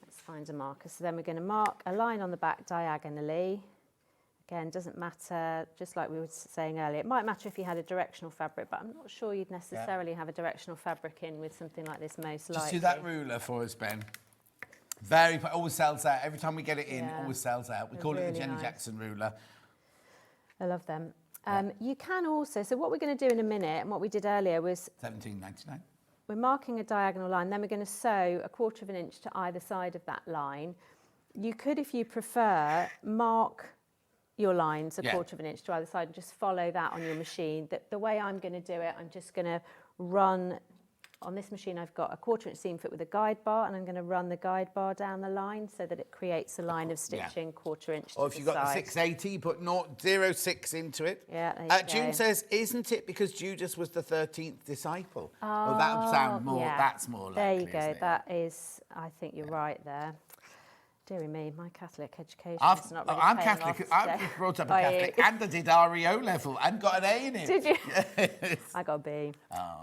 Let's find a marker. So then we're going to mark a line on the back diagonally. Again, doesn't matter, just like we were saying earlier. It might matter if you had a directional fabric, but I'm not sure you'd necessarily have a directional fabric in with something like this, most likely. Just do that ruler for us, Ben. Always sells out. Every time we get it in, always sells out. We call it the Jenny Jackson ruler. I love them. You can also, so what we're going to do in a minute, and what we did earlier was... $17.99. We're marking a diagonal line, then we're going to sew 1/4 of an inch to either side of that line. You could, if you prefer, mark your lines 1/4 of an inch to either side and just follow that on your machine. The way I'm going to do it, I'm just going to run, on this machine I've got a 1/4 inch seam foot with a guide bar, and I'm going to run the guide bar down the line so that it creates a line of stitching 1/4 inch to the side. Or if you've got the 680, put 0.06 into it. Yeah, there you June go. says, isn't it because Judas was the 13th disciple? Oh, that would sound more, that's more likely, there you go, isn't it? that is, I think you're right there. Dearie me, my Catholic education is not really I'm paying Catholic. off I was today. brought up a Catholic, and I did REO level and got an A in it. Did you? Yes. I got a B. Oh.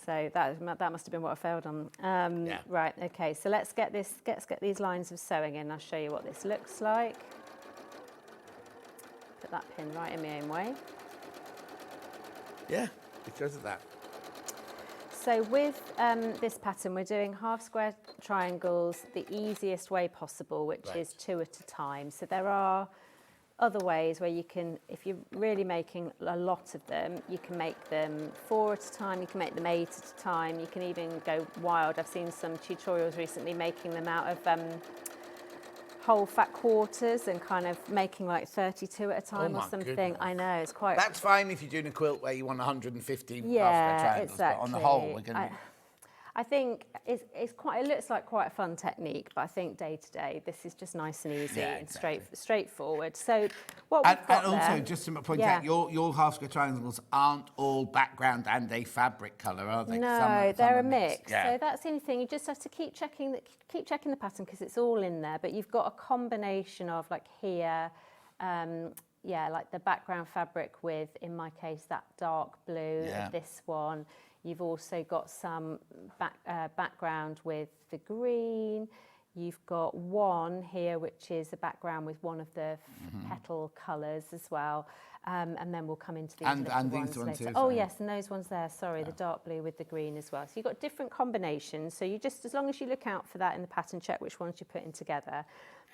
So that must have been what I failed on. Right, okay, so let's get these lines of sewing in. I'll show you what this looks like. Put that pin right in my own way. Yeah, because of that. So with this pattern, we're doing half square triangles the easiest way possible, which is 2 at a time. So there are other ways where you can, if you're really making a lot of them, you can make them 4 at a time, you can make them 8 at a time, you can even go wild. I've seen some tutorials recently making them out of whole fat quarters and kind of making like 32 at a time or something. Goodness. I know, it's quite... That's fine if you're doing a quilt where you want 150 half square triangles, exactly. but on the whole, we're going to... I think it looks like quite a fun technique, but I think day to day, this is just nice and easy and straightforward. So what we've got and also, there, just to point out, your half square triangles aren't all background and a fabric colour, are they? No, they're a mix. Yeah. So that's the only thing. You just have to keep checking the pattern because it's all in there. But you've got a combination of like here, like the background fabric with, in my case, that dark blue of this one. You've also got some background with the green. You've got one here, which is a background with one of the petal colours as well. And then we'll come into these and ones these ones later. too. Oh, yes, and those ones there. Sorry, the dark blue with the green as well. So you've got different combinations. So you just, as long as you look out for that in the pattern, check which ones you're putting together.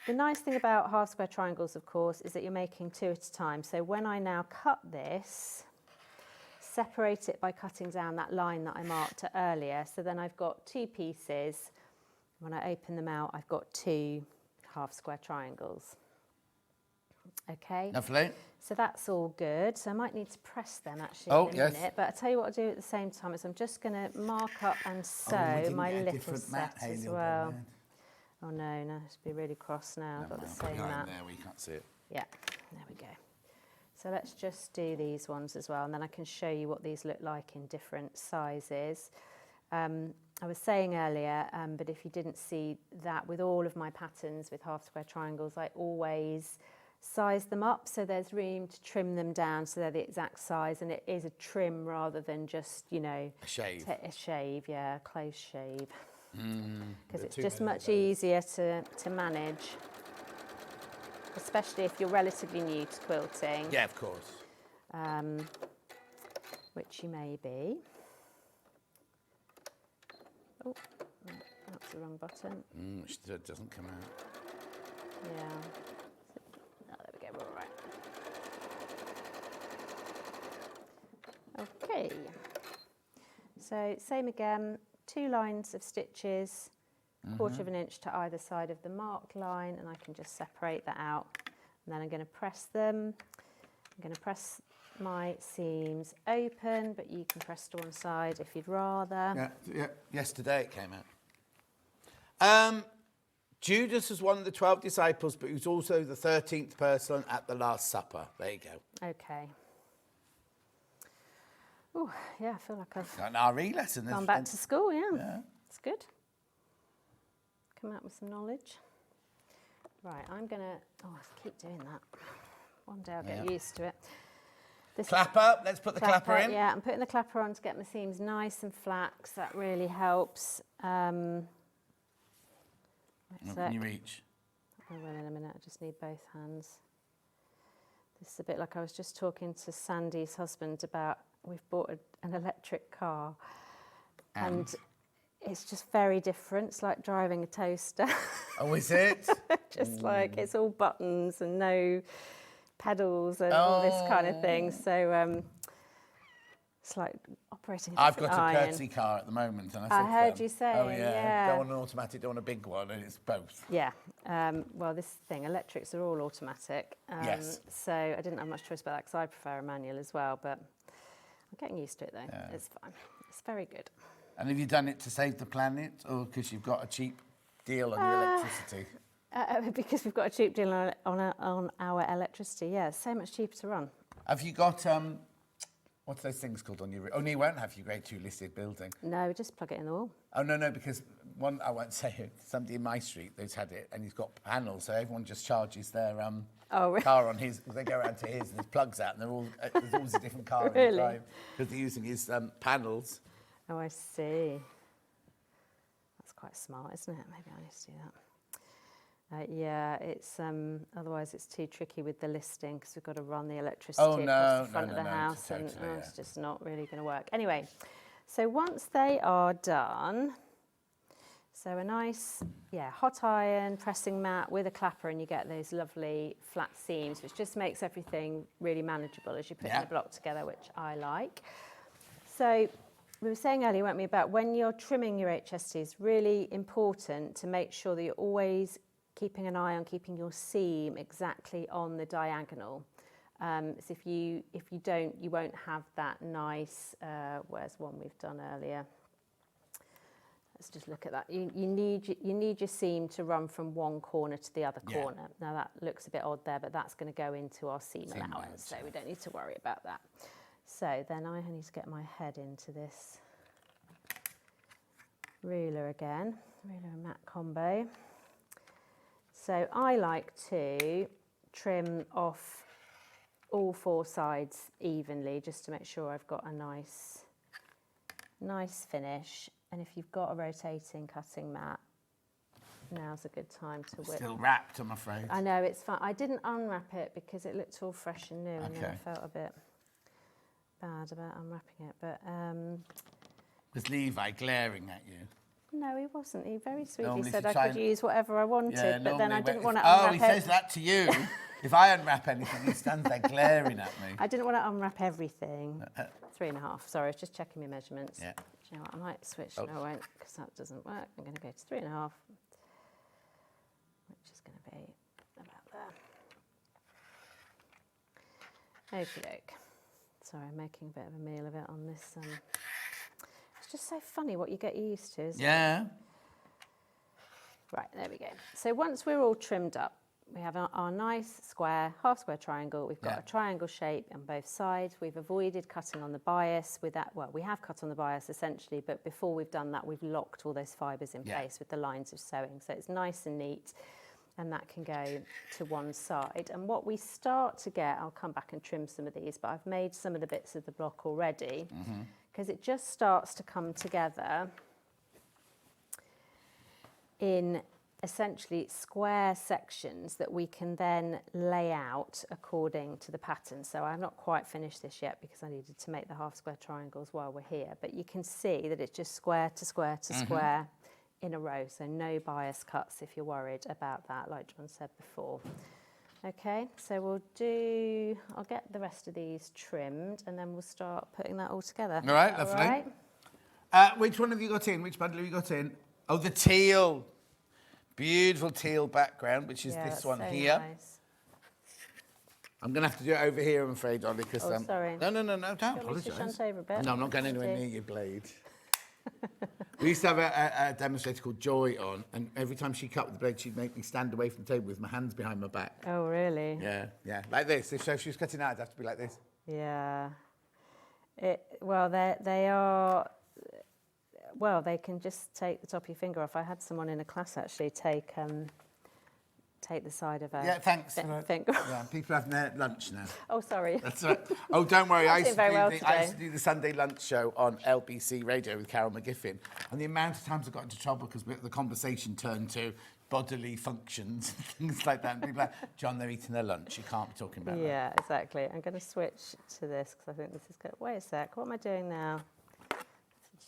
The nice thing about half square triangles, of course, is that you're making 2 at a time. So when I now cut this, separate it by cutting down that line that I marked earlier. So then I've got 2 pieces. When I open them out, I've got 2 half square triangles. Okay. Lovely. So that's all good. So I might need to press them actually in a minute. But I'll tell you what I'll do at the same time is I'm just going to mark up and sew my little set as well. Oh no, it's be really cross now. I've got the same mat. There, we can't see it. Yeah, there we go. So let's just do these ones as well, and then I can show you what these look like in different sizes. I was saying earlier, but if you didn't see that, with all of my patterns with half square triangles, I always size them up so there's room to trim them down so they're the exact size, and it is a trim rather than just, a shave. A shave, yeah, close shave. Because it's just much easier to manage. especially if you're relatively new to quilting. Yeah, of course. Which you may be. Oh, no, that's the wrong button. Which doesn't come out. Yeah. Oh, there we go, we're all right. Okay. So same again, 2 lines of stitches, 1/4 of an inch to either side of the marked line, and I can just separate that out. And then I'm going to press them. I'm going to press my seams open, but you can press to one side if you'd rather. Yeah. Yesterday it came out. Judas was one of the 12 disciples, but he was also the 13th person at the Last Supper. There you go. Okay. Oh, yeah, I feel like I've Got an RE lesson. gone back to school, yeah. It's good. Come out with some knowledge. Right, I'm going to... Oh, I keep doing that. One day I'll get used to it. This Clapper. Let's put the clapper in. Yeah, I'm putting the clapper on to get my seams nice and flat, because that really helps. Can you reach? I will in a minute. I just need both hands. This is a bit like I was just talking to Sandy's husband about. We've bought an electric car, and it's just very different. It's like driving a toaster. Oh, is it? Just like it's all buttons and no pedals and all this kind of thing. So it's like operating. I've got a courtesy car at the moment, and I heard you say. Oh yeah. Don't want an automatic, don't want a big one, and it's both. Yeah. Well, this thing, electrics are all automatic. Yes. So I didn't have much choice about that because I prefer a manual as well, but I'm getting used to it though. Yeah. It's fine. It's very good. And have you done it to save the planet, or because you've got a cheap deal on your electricity? Because we've got a cheap deal on our electricity. Yeah, it's so much cheaper to run. Have you got what's those things called on your? Oh, no, you won't have your grade 2 listed building. No, just plug it in the wall. Oh no, because one I won't say it. Somebody in my street who's had it, and he's got panels, so everyone just charges their car on his. They go around to his, and his plugs out, and they're all there's always a different car in the drive because they're using his panels. Oh, I see. That's quite smart, isn't it? Maybe I need to do that. Yeah, it's otherwise it's too tricky with the listing because we've got to run the electricity across the front of the house, and it's just not really going to work. Anyway, so once they are done, so a nice, hot iron pressing mat with a clapper, and you get those lovely flat seams, which just makes everything really manageable as you put the block together, which I like. So we were saying earlier, weren't we, about when you're trimming your HST, it's really important to make sure that you're always keeping an eye on keeping your seam exactly on the diagonal. So if you don't, you won't have that nice, where's one we've done earlier? Let's just look at that. You need your seam to run from one corner to the other corner. Now that looks a bit odd there, but that's going to go into our seam allowance, so we don't need to worry about that. So then I need to get my head into this ruler again, ruler and mat combo. So I like to trim off all 4 sides evenly, just to make sure I've got a nice finish. And if you've got a rotating cutting mat, now's a good time to whip. Still wrapped, I'm afraid. I know, it's fine. I didn't unwrap it because it looked all fresh and new, and then I felt a bit bad about unwrapping it. But was Levi glaring at you? No, he wasn't. He very sweetly Normally said I could use whatever I wanted, but then I didn't want to unwrap it. unwrap Oh, he says that to you. If I unwrap anything, he stands there glaring at me. I didn't want to unwrap everything. 3.5. Sorry, I was just checking my measurements. Yeah. Do you know what? I might switch. No, I won't, because that doesn't work. I'm going to go to 3.5, which is going to be about there. Okie doke. Sorry, I'm making a bit of a meal of it on this. It's just so funny what you get used to, isn't it? Yeah. Right, there we go. So once we're all trimmed up, we have our nice square, half square triangle. We've got a triangle shape on both sides. We've avoided cutting on the bias with that. Well, we have cut on the bias essentially, but before we've done that, we've locked all those fibres in place with the lines of sewing. So it's nice and neat, and that can go to one side. And what we start to get, I'll come back and trim some of these, but I've made some of the bits of the block already, because it just starts to come together in essentially square sections that we can then lay out according to the pattern. So I've not quite finished this yet because I needed to make the half square triangles while we're here, but you can see that it's just square to square to square in a row, so no bias cuts if you're worried about that, like John said before. Okay, so I'll get the rest of these trimmed and then we'll start putting that all together. All right, lovely. All right? Which one have you got in? Which bundle have you got in? Oh, the teal. Beautiful teal background, which is this one so here. Nice. I'm going to have to do it over here, I'm afraid, Ollie, because... sorry. No, don't apologise. Shunt over a bit? No, I'm not going anywhere near your blade. We used to have a demonstrator called Joy on, and every time she cut with the blade, she'd make me stand away from the table with my hands behind my back. Oh, really? Yeah, like this. So if she was cutting out, I'd have to be like this. Yeah. Well, they are... Well, they can just take the top of your finger off. I had someone in a class actually take the side of a finger. Yeah, people having their lunch now. Oh, sorry. That's right. Oh, don't worry. I used to do the Sunday lunch show on LBC Radio with Carol McGiffin, and the amount of times I got into trouble because the conversation turned to bodily functions and things like that. And people like, John, they're eating their lunch. You can't be talking about that. Yeah, exactly. I'm going to switch to this because I think this is good. Wait a sec. What am I doing now?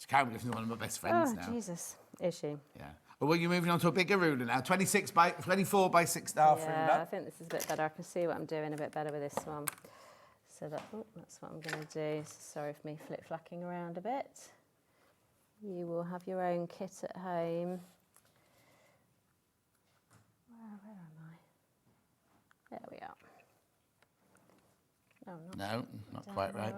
Carol McGiffin is one of my best friends now. Oh, Jesus. Is she? Yeah. Well, you're moving on to a bigger ruler now. 24 by 6.5 ruler. I think this is a bit better. I can see what I'm doing a bit better with this one. So that's what I'm going to do. Sorry for me flip-flacking around a bit. You will have your own kit at home. Where am I? There we are. No, not quite right.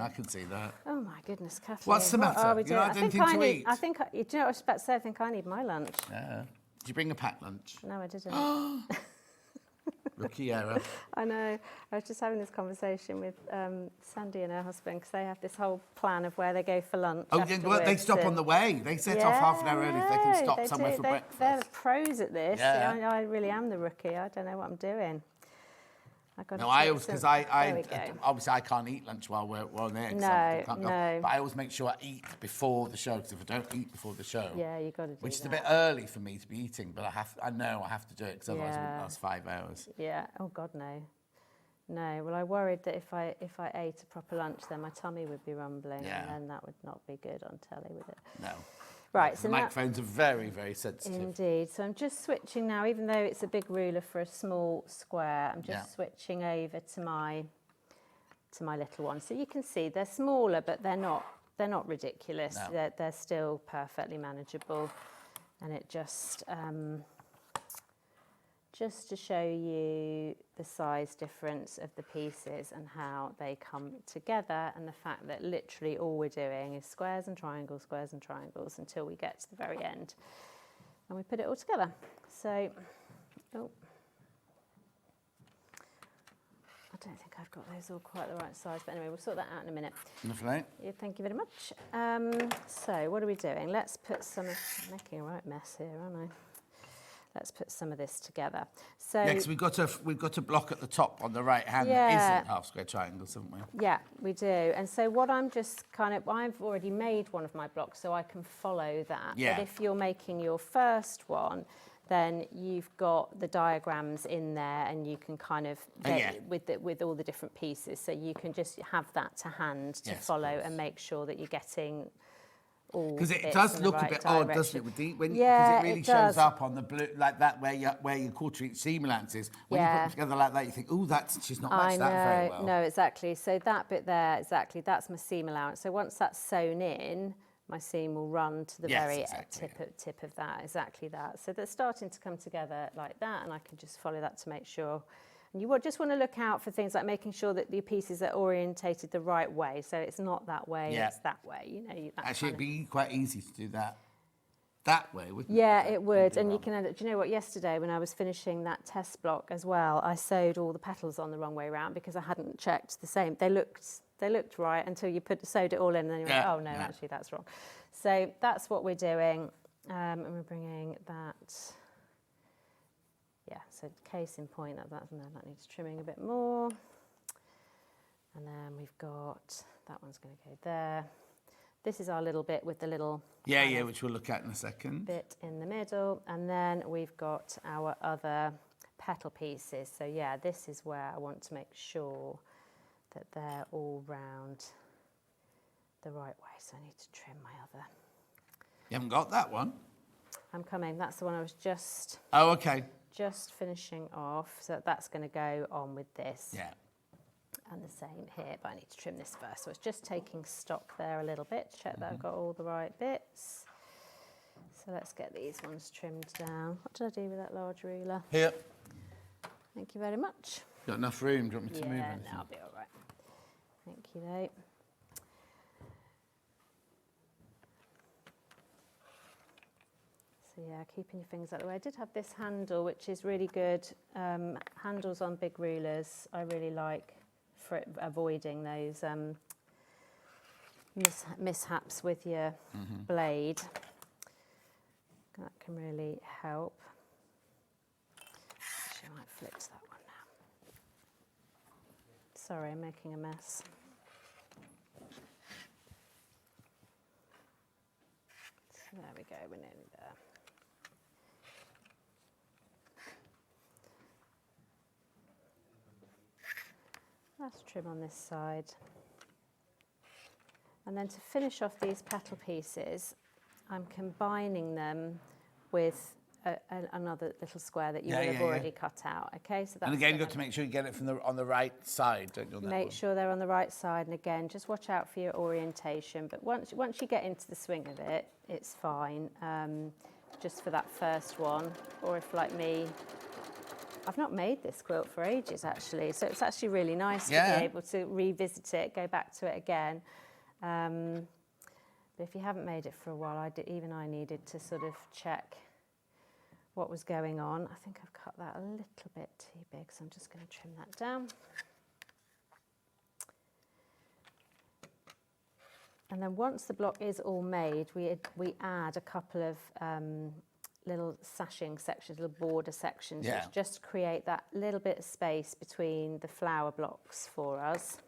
I can see that. Oh my goodness, Kathleen. What's the matter? What are we You doing? not had anything to eat? I think, do you know what I was about to say? I think I need my lunch. Yeah. Did you bring a packed lunch? No, I didn't. Rookie error. I know. I was just having this conversation with Sandi and her husband because they have this whole plan of where they go for lunch. Oh, yeah, well, they stop on the way. They set off half an hour early if they can stop somewhere for breakfast. They're pros at this. Yeah. I really am the rookie. I don't know what I'm doing. No, I always, because obviously I can't eat lunch while we're there. No. But I always make sure I eat before the show, because if I don't eat before the show, yeah, you got to do which is that. a bit early for me to be eating, but I know I have to do it because otherwise it wouldn't last 5 hours. Yeah. Oh God, no. No. Well, I worried that if I ate a proper lunch, then my tummy would be rumbling, and then that would not be good on telly, would it? No. Right, the microphones are very, very sensitive. Indeed. So I'm just switching now, even though it's a big ruler for a small square, I'm just switching over to my little one. So you can see they're smaller, but they're not ridiculous. No. They're still perfectly manageable, and it just to show you the size difference of the pieces and how they come together, and the fact that literally all we're doing is squares and triangles until we get to the very end and we put it all together. So, I don't think I've got those all quite the right size, but anyway, we'll sort that out in a minute. Lovely. Yeah, thank you very much. So, what are we doing? Let's put some... I'm making a right mess here, aren't I? Let's put some of this together. So because we've got a block at the top on the right hand that isn't half square triangles, haven't we? Yeah, we do. And so what I'm just I've already made one of my blocks, so I can follow that. Yeah. But if you're making your first one, then you've got the diagrams in there, and you can kind of get with all the different pieces. So you can just have that to hand to follow and make sure that you're getting. Because it does look a bit odd, doesn't it? Because it really shows up on the blue like that, where your quarter-inch seam allowances. When you put them together like that, you think, oh, she's not matched that very well. No, exactly. So that bit there, that's my seam allowance. So once that's sewn in, my seam will run to the very tip of that, exactly that. So they're starting to come together like that, and I can just follow that to make sure. And you just want to look out for things like making sure that the pieces are orientated the right way. So it's not that way, it's that way. You know, actually, it'd be quite easy to do that way, wouldn't it? Yeah, it would. And you can end up, do you know what, yesterday when I was finishing that test block as well, I sewed all the petals on the wrong way around because I hadn't checked the same. They looked right until you sewed it all in, and then you're like, oh no, actually that's wrong. So that's what we're doing. And we're bringing that... Yeah, so case in point, that needs trimming a bit more. And then we've got, that one's going to go there. This is our little bit with the little Yeah, which we'll look at in a second. bit in the middle, and then we've got our other petal pieces. So yeah, this is where I want to make sure that they're all round the right way. So I need to trim my other. You haven't got that one? I'm coming. That's the one I was just finishing off. So that's going to go on with this. Yeah. And the same here, but I need to trim this first. So it's just taking stock there a little bit, check that I've got all the right bits. So let's get these ones trimmed down. What did I do with that large ruler? Here. Thank you very much. Got enough room? Do you want me to move anything? Yeah, no, I'll be all right. Thank you, though. So yeah, keeping your fingers out of the way. I did have this handle, which is really good. Handles on big rulers, I really like for avoiding those mishaps with your blade. That can really help. Actually, I might flip to that one now. Sorry, I'm making a mess. So there we go, we're nearly there. Let's trim on this side. And then to finish off these petal pieces, I'm combining them with another little square that you will have already cut out. Okay, so that's and again, you've got to make sure you get it from on the right side, don't you? On that make one? sure they're on the right side, and again, just watch out for your orientation. But once you get into the swing of it, it's fine. Just for that first one, or if like me, I've not made this quilt for ages actually, so it's actually really nice to be able to revisit it, go back to it again. But if you haven't made it for a while, even I needed to sort of check what was going on. I think I've cut that a little bit too big, so I'm just going to trim that down. And then once the block is all made, we add a couple of little sashing sections, little border sections, which just create that little bit of space between the flower blocks for us.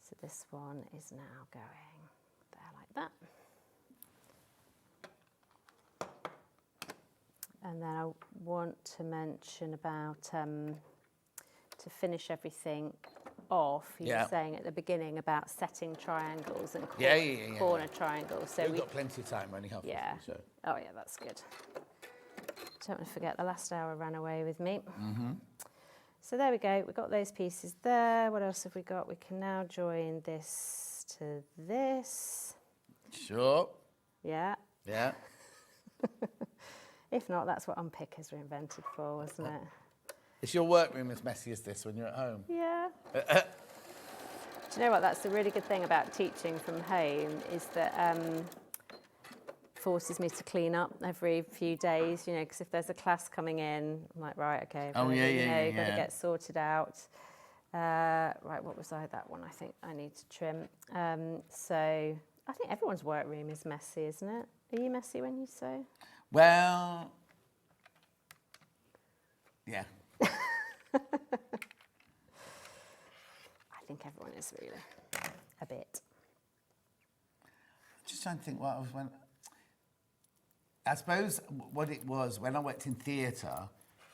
So this one is now going there like that. And then I want to mention about, to finish everything off, you were saying at the beginning about setting triangles and corner triangles. So we've got plenty of time, only half an hour. So. Oh yeah, that's good. Don't want to forget the last hour ran away with me. So there we go, we've got those pieces there. What else have we got? We can now join this to this. Sure. Yeah. Yeah. If not, that's what Unpickers were invented for, wasn't it? Is your workroom as messy as this when you're at home? Yeah. Do you know what? That's the really good thing about teaching from home is that forces me to clean up every few days, you know, because if there's a class coming in, I'm like, right, okay, got to get sorted out. Right, what was that one I think I need to trim. So I think everyone's workroom is messy, isn't it? Are you messy when you sew? Well, yeah. I think everyone is really a bit. Just trying to think what I was when. I suppose what it was when I worked in theatre,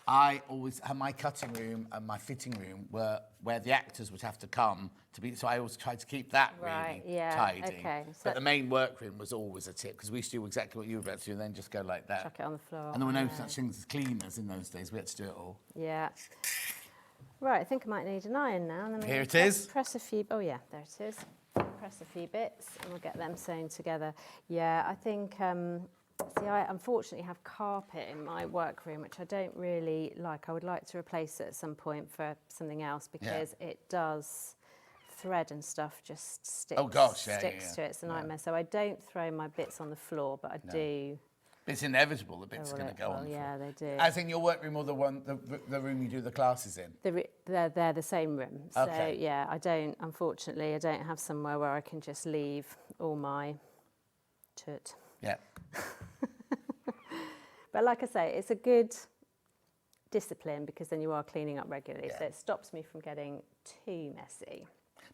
I always had my cutting room and my fitting room were where the actors would have to come to be. So I always tried to keep that really tidy. Okay. So but the main workroom was always a tip because we used to do exactly what you were about to do and then just go like that. Chuck it on the floor. And there were no such things as cleaners in those days. We had to do it all. Yeah. Right, I think I might need an iron now. And then Here it is. Press a few. Oh yeah, there it is. Press a few bits, and we'll get them sewn together. Yeah, I think. See, I unfortunately have carpet in my workroom, which I don't really like. I would like to replace it at some point for something else because it does thread and stuff just sticks. Oh gosh, sticks to it. It's a nightmare. So I don't throw my bits on the floor, but I do. It's inevitable. The bits are going to go on. Yeah, they do. As in your workroom or the room you do the classes in? They're the same room. So yeah, unfortunately, I don't have somewhere where I can just leave all my toot. Yeah. But like I say, it's a good discipline because then you are cleaning up regularly. So it stops me from getting too messy.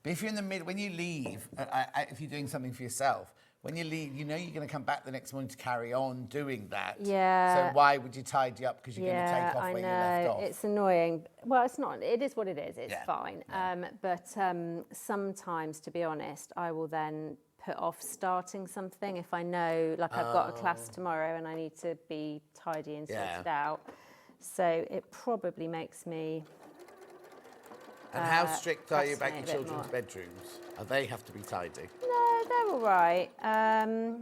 But if you're in the middle, when you leave, if you're doing something for yourself, when you leave, you know you're going to come back the next morning to carry on doing that. Yeah. So why would you tidy up? Because you're going to take off where you left off. It's annoying. Well, it's not. It is what it is. It's Yeah. fine. But sometimes, to be honest, I will then put off starting something if I know, like I've got a class tomorrow and I need to be tidy and sorted out. So it probably makes me. And how strict are you about your procrastinate a bit children's more. bedrooms? They have to be tidy. No, they're all right.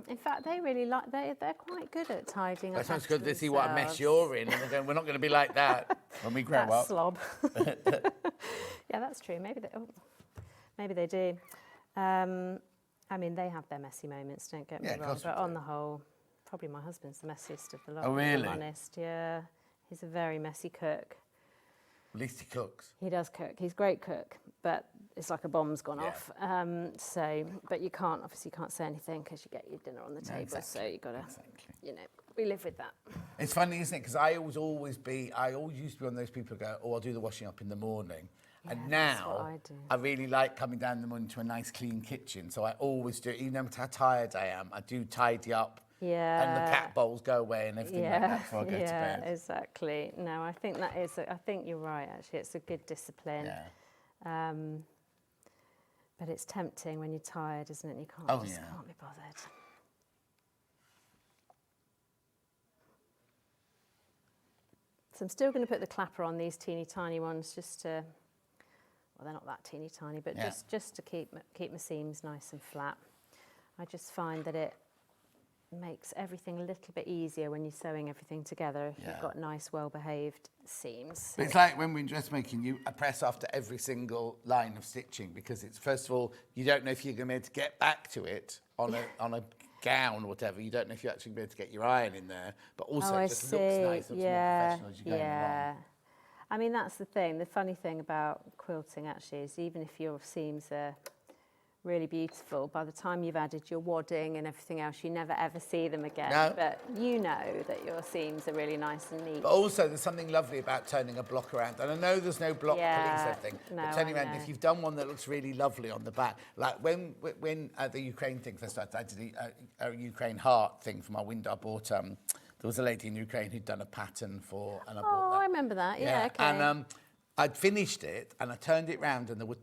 In fact, they really like. They're quite good at tidying up. That sounds good. after They see what a mess themselves. you're in, and they're going, "We're not going to be like that when we grow That up." slob. Yeah, that's true. Maybe they do. I mean, they have their messy moments. Don't get me of wrong. course we But do. on the whole, probably my husband's the messiest of the lot. Oh, If really? I'm honest. Yeah, he's a very messy cook. At least he cooks. He does cook. He's a great cook, but it's like a bomb's gone Yeah. off. But you can't say anything because you get your dinner on the table. So you got to, we live with that. It's funny, isn't it? Because I always used to be one of those people who go, "Oh, I'll do the washing up in the morning." And that's now what I do. I really like coming down in the morning to a nice clean kitchen. So I always do, even no matter how tired I am, I do tidy up. Yeah. And the cat bowls go away and everything like that before I go to bed. Yeah, exactly. No, I think I think you're right, actually. It's a good discipline. Yeah. But it's tempting when you're tired, isn't it? You can't Oh, just yeah. can't be bothered. So I'm still going to put the clapper on these teeny tiny ones just to, well, they're not that teeny tiny, but Yeah. just to keep my seams nice and flat. I just find that it makes everything a little bit easier when you're sewing everything together if Yeah. you've got nice, well-behaved seams. But it's like when we're in dressmaking, you press after every single line of stitching because it's, first of all, you don't know if you're going to be able to get back to it on a gown or whatever. You don't know if you're actually going to be able to get your iron in there. But also Oh, it I just see. looks nice, looks more Yeah, professional as you're going yeah. along. I mean, that's the thing. The funny thing about quilting, actually, is even if your seams are really beautiful, by the time you've added your wadding and everything else, you never ever see them again. No. But you know that your seams are really nice and neat. But also, there's something lovely about turning a block around. And I know there's no block police everything, no, but turning I around, know. if you've done one that looks really lovely on the back, like when the Ukraine thing first started, I did a Ukraine heart thing for my window. I bought, there was a lady in Ukraine who'd done a pattern for, and I bought Oh, that. I remember that. Yeah, okay. And I'd finished it, and I turned it round, and there were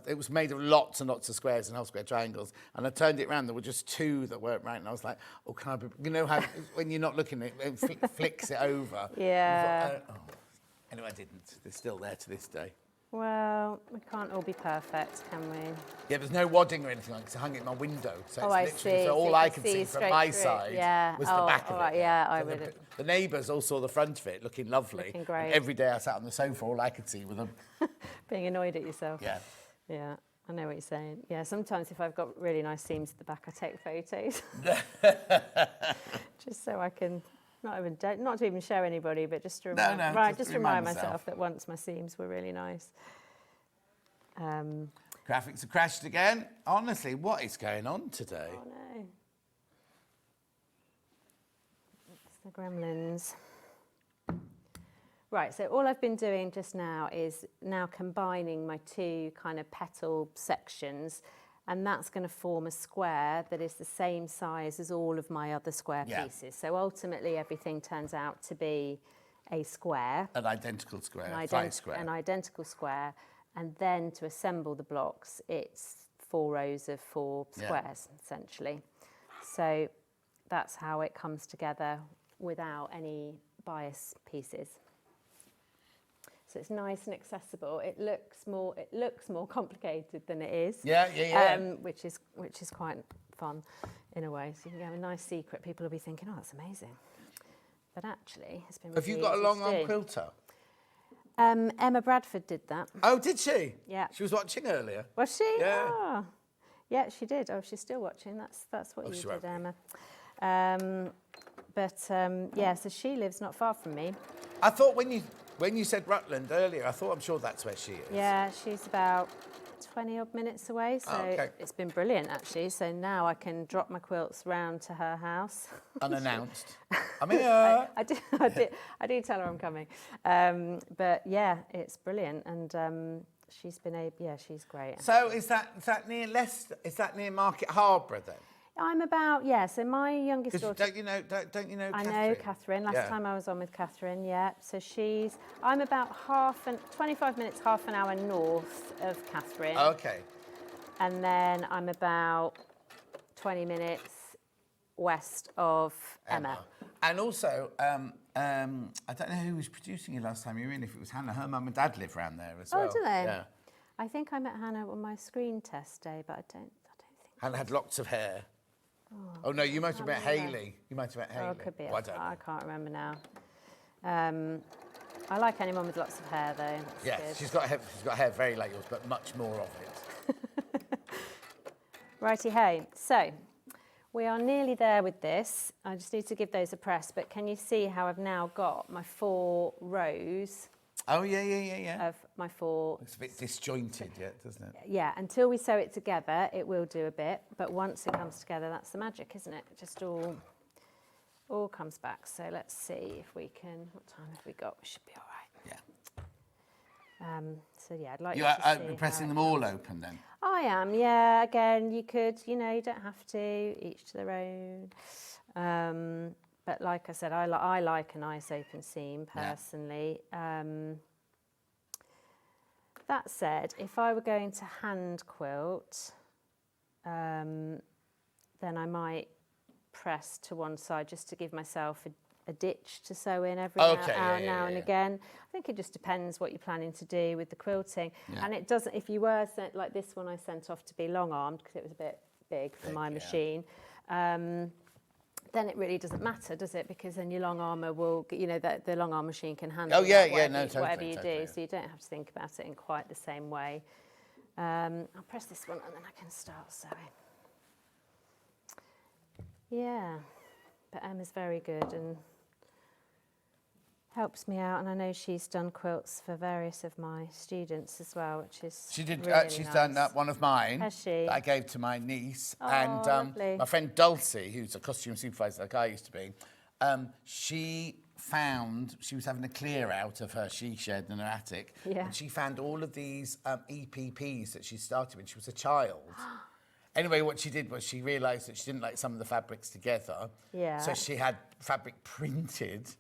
it was made of lots and lots of squares and half square triangles, and I turned it round, there were just two that weren't right, and I was like, oh, can I be, you know how, when you're not looking, it flicks it over. Yeah. I thought, anyway, I didn't. They're still there to this day. Well, we can't all be perfect, can we? Yeah, there's no wadding or anything like that, 'cause I hung it in my window, so Oh, it's I literally, see. so all So I you could can see see from straight my through. side Yeah. was the Oh, back of all it. right, yeah, I So would. the neighbours all saw the front of it, looking lovely. Looking great. And every day I sat on the sofa, all I could see were them. Being annoyed at yourself. Yeah. Yeah, I know what you're saying. Yeah, sometimes if I've got really nice seams at the back, I take photos. Just so I can, not to even show anybody, but just to remind, just remind myself that once my seams were really nice. Graphics have crashed again. Honestly, what is going on today? Oh no. It's the gremlins. Right, so all I've been doing just now is now combining my two kind of petal sections, and that's going to form a square that is the same size as all of my other square pieces. So ultimately everything turns out to be a square. An identical square, An identical square. And then to assemble the blocks, it's 4 rows of 4 squares, essentially. So that's how it comes together without any bias pieces. So it's nice and accessible. It looks more complicated than it is. Which is quite fun in a way. So you can have a nice secret. People will be thinking, "Oh, that's amazing," but actually, it's been. Have really you got a easy long to arm do. quilter? Emma Bradford did that. Oh, did she? Yeah. She was watching earlier. Was she? Yeah. Oh. Yeah, she did. Oh, she's still watching. That's what you she did, won't be. Emma. So she lives not far from me. I thought when you said Rutland earlier, I thought I'm sure that's where she is. Yeah, she's about 20 odd minutes away, so okay. it's been brilliant actually. So now I can drop my quilts round to her house. Unannounced. I'm here. I do tell her I'm coming. But yeah, it's brilliant, and she's been able, yeah, she's great. So is that near Leicester? Is that near Market Harbour then? I'm about, yeah, so my youngest daughter... Don't you know Catherine? I know Catherine. Last time I was on with Catherine, yeah. So I'm about 25 minutes, half an hour north of Catherine. Okay. And then I'm about 20 minutes west of Emma. And also, I don't know who was producing you last time you were in, if it was Hannah. Her mum and dad live around there as well. Oh, do they? Yeah. I think I met Hannah on my screen test day, but I don't think... Hannah had lots of hair. Oh no, you might have met Hayley. You might have met Hayley. Oh, could be. Well, I don't know. I can't remember now. I like anyone with lots of hair, though. That's yeah, good. she's got hair very like yours, but much more of it. Righty-ho. So, we are nearly there with this. I just need to give those a press, but can you see how I've now got my 4 rows? Oh, yeah. Of my 4... It's a bit disjointed yet, doesn't it? Yeah, until we sew it together, it will do a bit. But once it comes together, that's the magic, isn't it? It just all comes back. So let's see if we can... What time have we got? We should be all right. Yeah. So, yeah, I'd like you to are see pressing how them all open then? I am, yeah. Again, you could, you don't have to, each to their own. But like I said, I like a nice open seam personally. Yeah. That said, if I were going to hand quilt, then I might press to one side just to give myself a ditch to sew in every now and again. I think it just depends what you're planning to do with the quilting. Yeah. And it doesn't, if you were sent, like this one I sent off to be long-armed because it was a bit big for my machine, then it really doesn't matter, does it? Because then your long armour will, the long arm machine can handle whatever you do, so you don't have to think about it in quite the same way. I'll press this one and then I can start sewing. Yeah, but Emma's very good and helps me out, and I know she's done quilts for various of my students as well, which is She did. really She's nice. done one of mine. Has she? That I gave to my niece, Oh, and lovely. my friend Dulcie, who's a costume supervisor like I used to be. She was having a clear out of her she shed in her attic, and she found all of these EPPs that she started when she was a child. Anyway, what she did was she realised that she didn't like some of the fabrics together, so she had fabric printed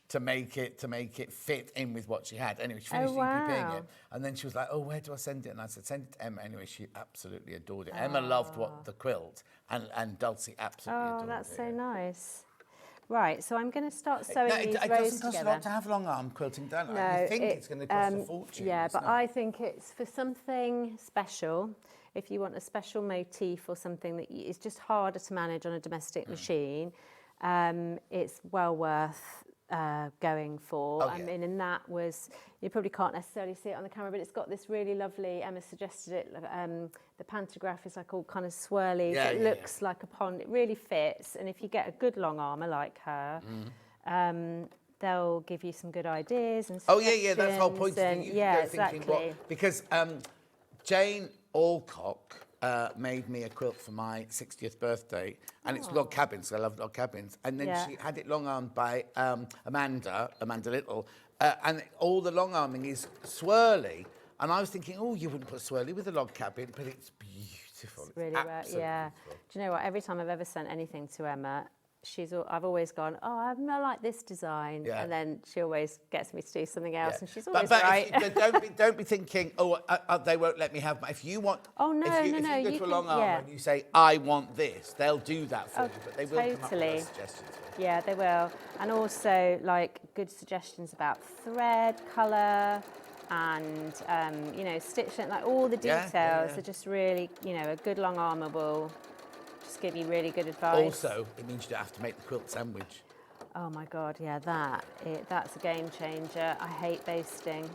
to make it fit in with what she had. Anyway, she finished EPPing it, and then she was like, "Oh, where do I send it?" And I said, "Send it to Emma." Anyway, she absolutely adored it. Emma loved the quilt, and Dulcie absolutely adored it. Oh, that's so nice. Right, so I'm going to start sewing these rows together. It doesn't cost a lot to have long arm quilting done. No, you think it's going to cost a fortune. Yeah, but I think it's for something special. If you want a special motif or something that is just harder to manage on a domestic machine, it's well worth going for. I mean, and that was, you probably can't necessarily see it on the camera, but it's got this really lovely, Emma suggested it, the pantograph is like all kind of swirly, so it looks like a pond. It really fits, and if you get a good long armour like her, they'll give you some good ideas and suggestions. That's the whole point. And, you can go thinking, because Jane Alcock made me a quilt for my 60th birthday, and it's log cabins, so I love log cabins. And then she had it long-armed by Amanda Little, and all the long-arming is swirly. And I was thinking, oh, you wouldn't put swirly with a log cabin, but it's beautiful. It's really beautiful. Do you know what? Every time I've ever sent anything to Emma, I've always gone, oh, I like this design, and then she always gets me to do something else, and she's always right. But don't be thinking, oh, they won't let me have. If you want, if you go to a long arm and you say, I want this, they'll do that for you, but they will come up with those suggestions. Yeah, they will, and also like good suggestions about thread, colour, and stitching, like all the details are just really, a good long armour will give you really good advice. Also, it means you don't have to make the quilt sandwich. Oh my God, yeah, that's a game changer. I hate basting.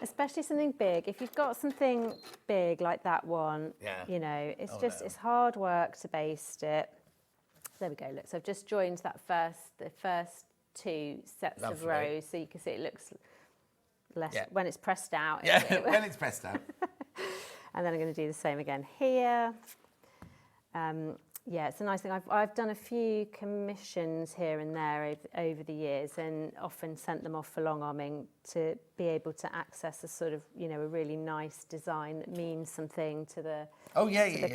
Especially something big. If you've got something big like that one, it's hard work to baste it. There we go, look, so I've just joined the first 2 sets of rows, so you can see it looks less, when it's pressed out. Yeah, when it's pressed out. And then I'm going to do the same again here. Yeah, it's a nice thing. I've done a few commissions here and there over the years, and often sent them off for long arming to be able to access a sort of, you know, a really nice design that means something to the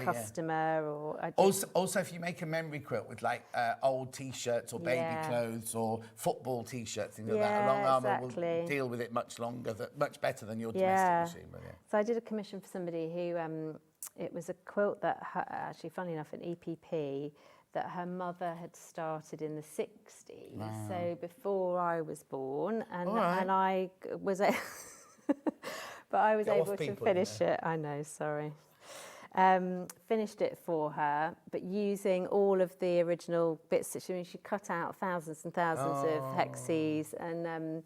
customer. Or also, if you make a memory quilt with like old T-shirts or baby clothes or football T-shirts, things like that, a long armour will deal with it much better than your domestic machine. But So I did a commission for somebody who. It was a quilt that, actually, funny enough, an EPP that her mother had started in the 60s. Wow. So before I was born, and I was, but I was able to finish it. I know, sorry. Finished it for her, but using all of the original bits that she cut out thousands and thousands of hexes, and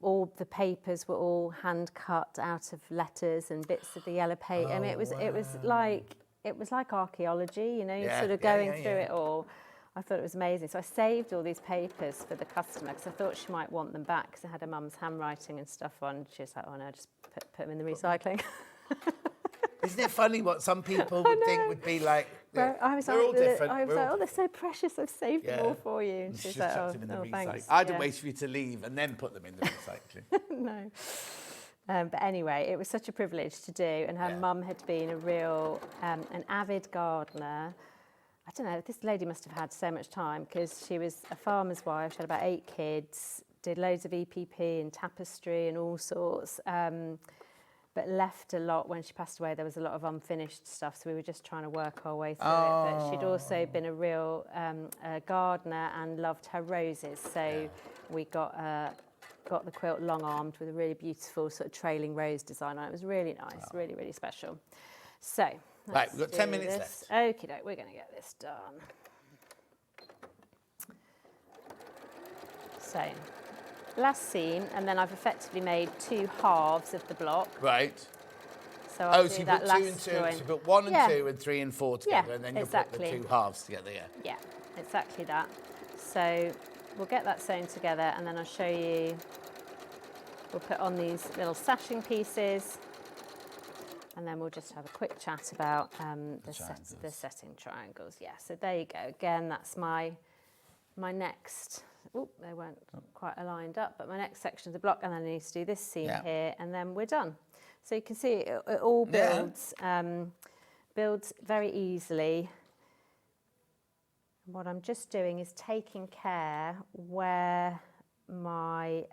all the papers were all hand cut out of letters and bits of the yellow paper. I mean, it was like archaeology, you know, sort of going through it all. I thought it was amazing. So I saved all these papers for the customer because I thought she might want them back because I had her mum's handwriting and stuff on. She was like, "Oh no, just put them in the recycling." Isn't it funny what some people would think would be like? Well, I was all different. I was like, "Oh, they're so precious. I've saved them all for you." And she's like, "Oh, thanks." I'd wait for you to leave and then put them in the recycling. No. But anyway, it was such a privilege to do, and her mum had been a real, an avid gardener. I don't know, this lady must have had so much time because she was a farmer's wife. She had about 8 kids, did loads of EPP and tapestry and all sorts. But left a lot when she passed away. There was a lot of unfinished stuff, so we were just trying to work our way through it. But she'd also been a real gardener and loved her roses. So we got the quilt long-armed with a really beautiful sort of trailing rose design on it. It was really nice, really, really special. So, right, we've got 10 minutes left. Okie doke, we're going to get this done. So, last seam, and then I've effectively made 2 halves of the block. Right. So I'll do so you that put 2 last and 2, join. so you put 1 and 2 and 3 and 4 together, and then you put the 2 halves together, Yeah, exactly that. So we'll get that sewn together, and then I'll show you, we'll put on these little sashing pieces, and then we'll just have a quick chat about the setting triangles. Yeah, so there you go. Again, that's my next, they weren't quite aligned up, but my next section of the block, and then I need to do this seam here, and then we're done. So you can see it all builds, builds very easily. What I'm just doing is taking care where my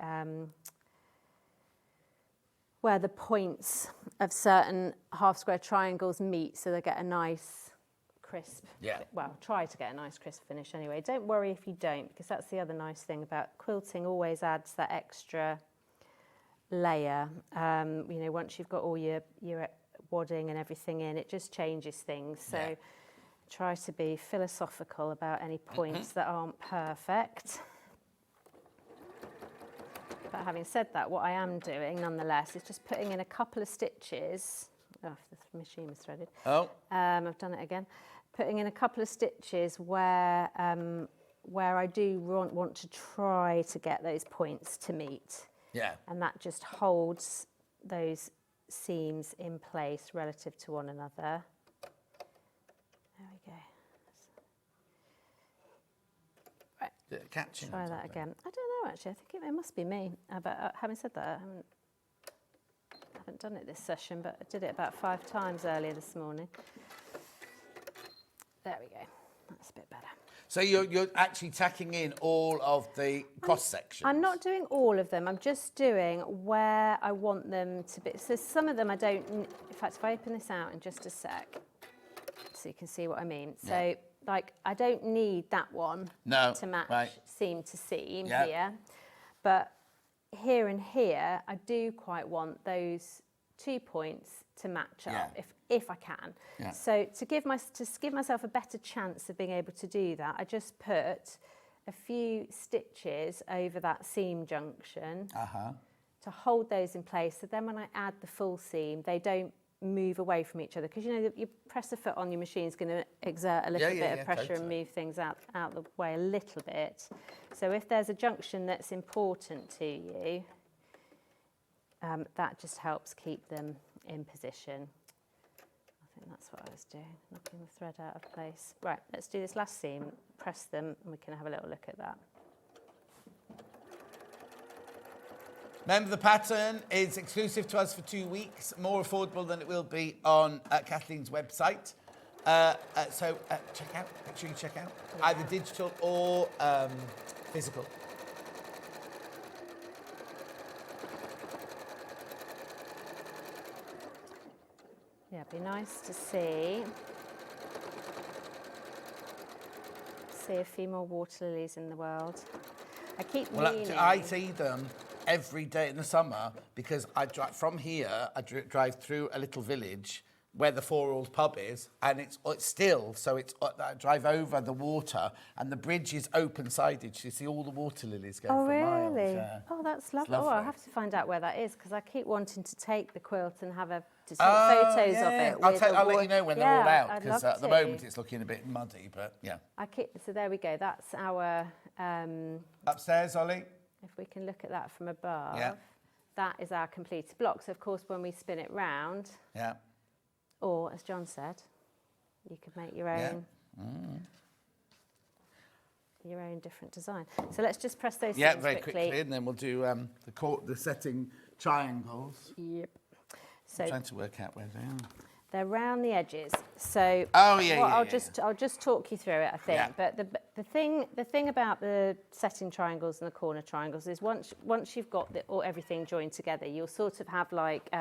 where the points of certain half square triangles meet, so they get a nice crisp, well, try to get a nice crisp finish anyway. Don't worry if you don't, because that's the other nice thing about quilting, always adds that extra layer. You know, once you've got all your wadding and everything in, it just changes things. So try to be philosophical about any points that aren't perfect. But having said that, what I am doing nonetheless is just putting in a couple of stitches. Oh, the machine was threaded. I've done it again. Putting in a couple of stitches where I do want to try to get those points to meet. Yeah. And that just holds those seams in place relative to one another. There we go. Right. Catching. Try that again. I don't know actually. I think it must be me. But having said that, I haven't done it this session, but I did it about 5 times earlier this morning. There we go. That's a bit better. So you're actually tacking in all of the cross sections? I'm not doing all of them. I'm just doing where I want them to be. So some of them I don't. In fact, if I open this out in just a sec, so you can see what I mean. So like I don't need that one to match seam to seam here, but here and here I do quite want those 2 points to match up if I can. So to give myself a better chance of being able to do that, I just put a few stitches over that seam junction to hold those in place. So then when I add the full seam, they don't move away from each other, because you know you press a foot on your machine is going to exert a little bit of pressure and move things out the way a little bit. So if there's a junction that's important to you, that just helps keep them in position. I think that's what I was doing, knocking the thread out of place. Right, let's do this last seam, press them, and we can have a little look at that. Remember, the pattern is exclusive to us for 2 weeks, more affordable than it will be on Kathleen's website. So check out, make sure you check out, either digital or physical. Yeah, it'd be nice to see a few more water lilies in the world. I keep meaning... I see them every day in the summer because I drive from here. I drive through a little village where the Four Old pub is, and it's still, so it's I drive over the water, and the bridge is open-sided. So you see all the water lilies going for miles. Really? Yeah. Oh, that's lovely. lovely. Oh, I'll have to find out where that is because I keep wanting to take the quilt and have take photos of it. I'll let you know when they're all out because at the moment to. it's looking a bit muddy, but yeah. So there we go. That's our... Upstairs, Ollie? If we can look at that from above, Yeah. that is our completed block. So, of course, when we spin it round... Yeah. Or, as John said, you could make your own, your own different design. So let's just press those things very quickly, and then we'll do the setting triangles. Yep. So I'm trying to work out where they are. they're round the edges. So I'll just talk you through it, I think. Yeah. But the thing about the setting triangles and the corner triangles is once you've got everything joined together, you'll sort of have like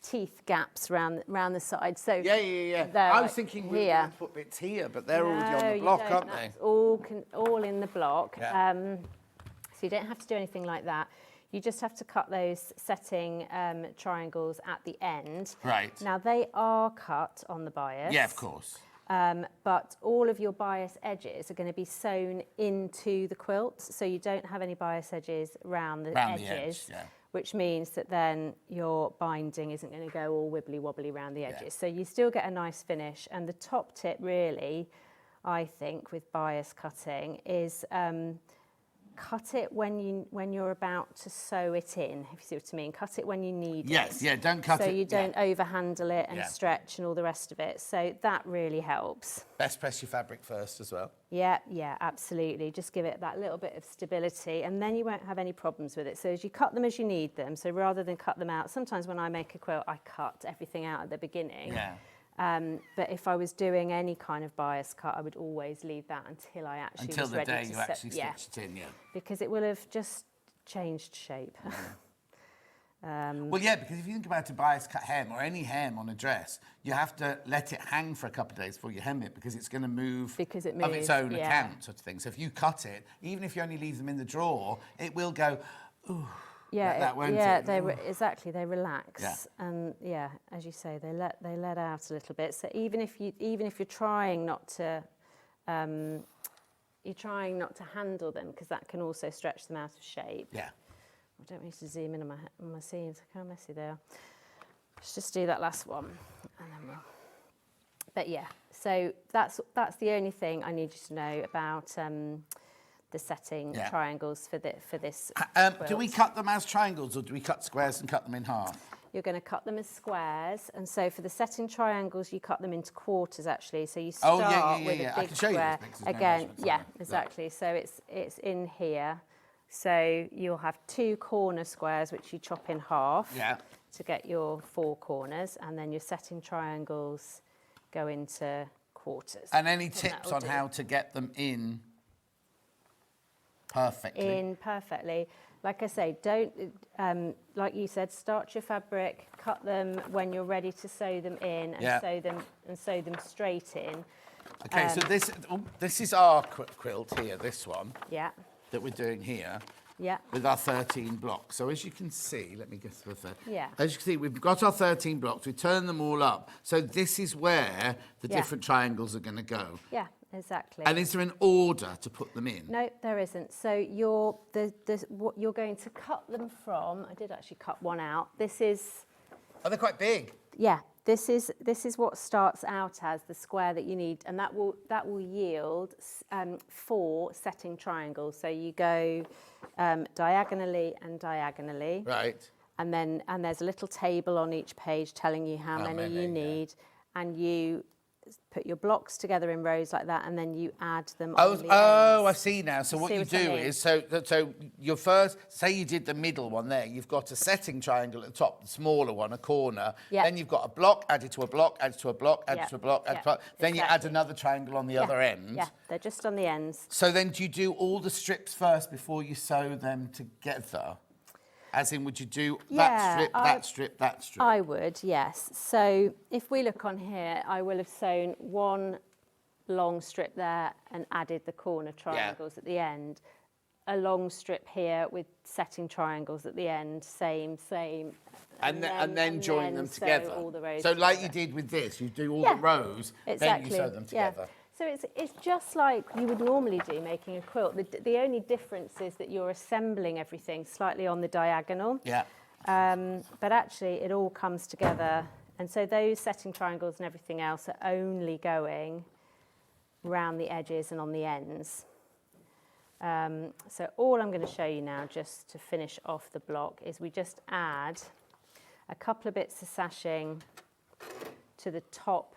teeth gaps round the side. So I was thinking we were put bits here, but they're already on the block, aren't they? All in the block. Yeah. So you don't have to do anything like that. You just have to cut those setting triangles at the end. Right. Now they are cut on the bias. Yeah, of course. But all of your bias edges are going to be sewn into the quilt, so you don't have any bias edges round the edges. Which means that then your binding isn't going to go all wibbly wobbly around the edges. So you still get a nice finish. And the top tip really, I think, with bias cutting is cut it when you're about to sew it in, if you see what I mean. Cut it when you need it. Don't cut it. So you don't overhandle it and stretch and all the rest of it. So that really helps. Best press your fabric first as well. Yeah, absolutely. Just give it that little bit of stability and then you won't have any problems with it. So as you cut them as you need them, so rather than cut them out, sometimes when I make a quilt, I cut everything out at the beginning. Yeah. But if I was doing any kind of bias cut, I would always leave that until I actually was ready to Until the day you actually stitched it in, because it will have just changed shape. Well, because if you think about a bias cut hem or any hem on a dress, you have to let it hang for a couple of days before you hem it because it's going to move of its own account, sort of thing. So if you cut it, even if you only leave them in the drawer, it will go, ooh. Exactly. They relax, and as you say, they let out a little bit. So even if you're trying not to, handle them because that can also stretch them out of shape. Yeah. I don't need to zoom in on my seams. Look how messy they are. Let's just do that last one, and then we'll. But so that's the only thing I need you to know about. The setting triangles for this quilt. Do we cut them as triangles or do we cut squares and cut them in half? You're going to cut them as squares, and so for the setting triangles you cut them into quarters actually. So you start with a big square. Again, exactly. So it's in here. So you'll have 2 corner squares which you chop in half to get your 4 corners, and then your setting triangles go into quarters. And any tips on how to get them in? Perfectly. Like I say, don't, like you said, start your fabric, cut them when you're ready to sew them in, and sew them straight in. Okay, so this is our quilt here, this one. Yeah. That we're doing here. Yeah. With our 13 blocks. So as you can see, let me get to the third. Yeah. As you can see, we've got our 13 blocks. We turn them all up. So this is where the different triangles are going to go. Yeah, exactly. And is there an order to put them in? No, there isn't. So what you're going to cut them from. I did actually cut one out. This is. Oh, they're quite big. Yeah. This is what starts out as the square that you need, and that will yield 4 setting triangles. So you go diagonally and diagonally. Right. And there's a little table on each page telling you how many you need. and you put your blocks together in rows like that, and then you add them Oh, on the I ends. see now. So what See you what I do mean? is, so your first, say you did the middle one there, you've got a setting triangle at the top, the smaller one, a corner. Yeah. Then you've got a block, added to a block, added to a block, added Yeah. to a block, added Yeah. to a block. Then you add Exactly. another triangle on the Yeah. other end. Yeah, they're just on the ends. So then do you do all the strips first before you sew them together? As in, would you do that strip, that strip, that strip? I would, yes. So if we look on here, I will have sewn one long strip there and added the corner triangles at the end. A long strip here with setting triangles at the end, same. And then join them sew together. all the rows so like together. you did with this, you do all Yeah, the rows, exactly. then you sew them together. Yeah. So it's just like you would normally do making a quilt. The only difference is that you're assembling everything slightly on the diagonal. Yeah. But actually it all comes together. And so those setting triangles and everything else are only going round the edges and on the ends. So all I'm going to show you now, just to finish off the block, is we just add a couple of bits of sashing to the top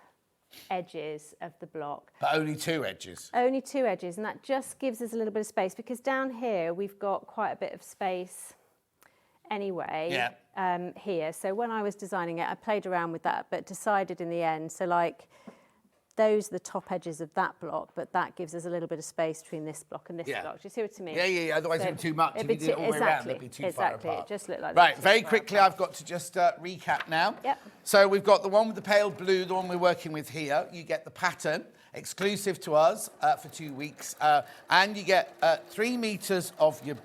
edges of the block. But only 2 edges. Only 2 edges, and that just gives us a little bit of space, because down here we've got quite a bit of space anyway. Here. So when I was designing it, I played around with that, but decided in the end, so like those are the top edges of that block, but that gives us a little bit of space between this block and this block. Do you see what I mean? Yeah. Otherwise it'd be too much. If you did it all the way around, it'd be too far apart. It just looked like Right, very quickly, I've got to just recap now. Yep. So we've got the one with the pale blue, the one we're working with here. You get the pattern, exclusive to us for 2 weeks, and you get 3 meters of your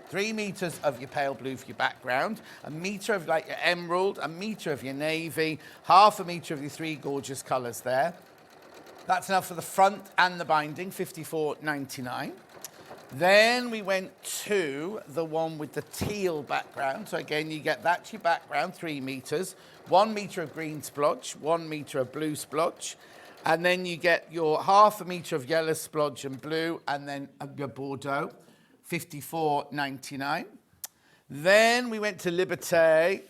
3 meters of your pale blue for your background, a meter of like your emerald, a meter of your navy, half a meter of your 3 gorgeous colours there. That's enough for the front and the binding, $54.99. Then we went to the one with the teal background. So again, you get that to your background, 3 meters, 1 meter of green splodge, 1 meter of blue splodge, and then you get your half a meter of yellow splodge and blue, and then your Bordeaux, $54.99. Then we went to Liberté,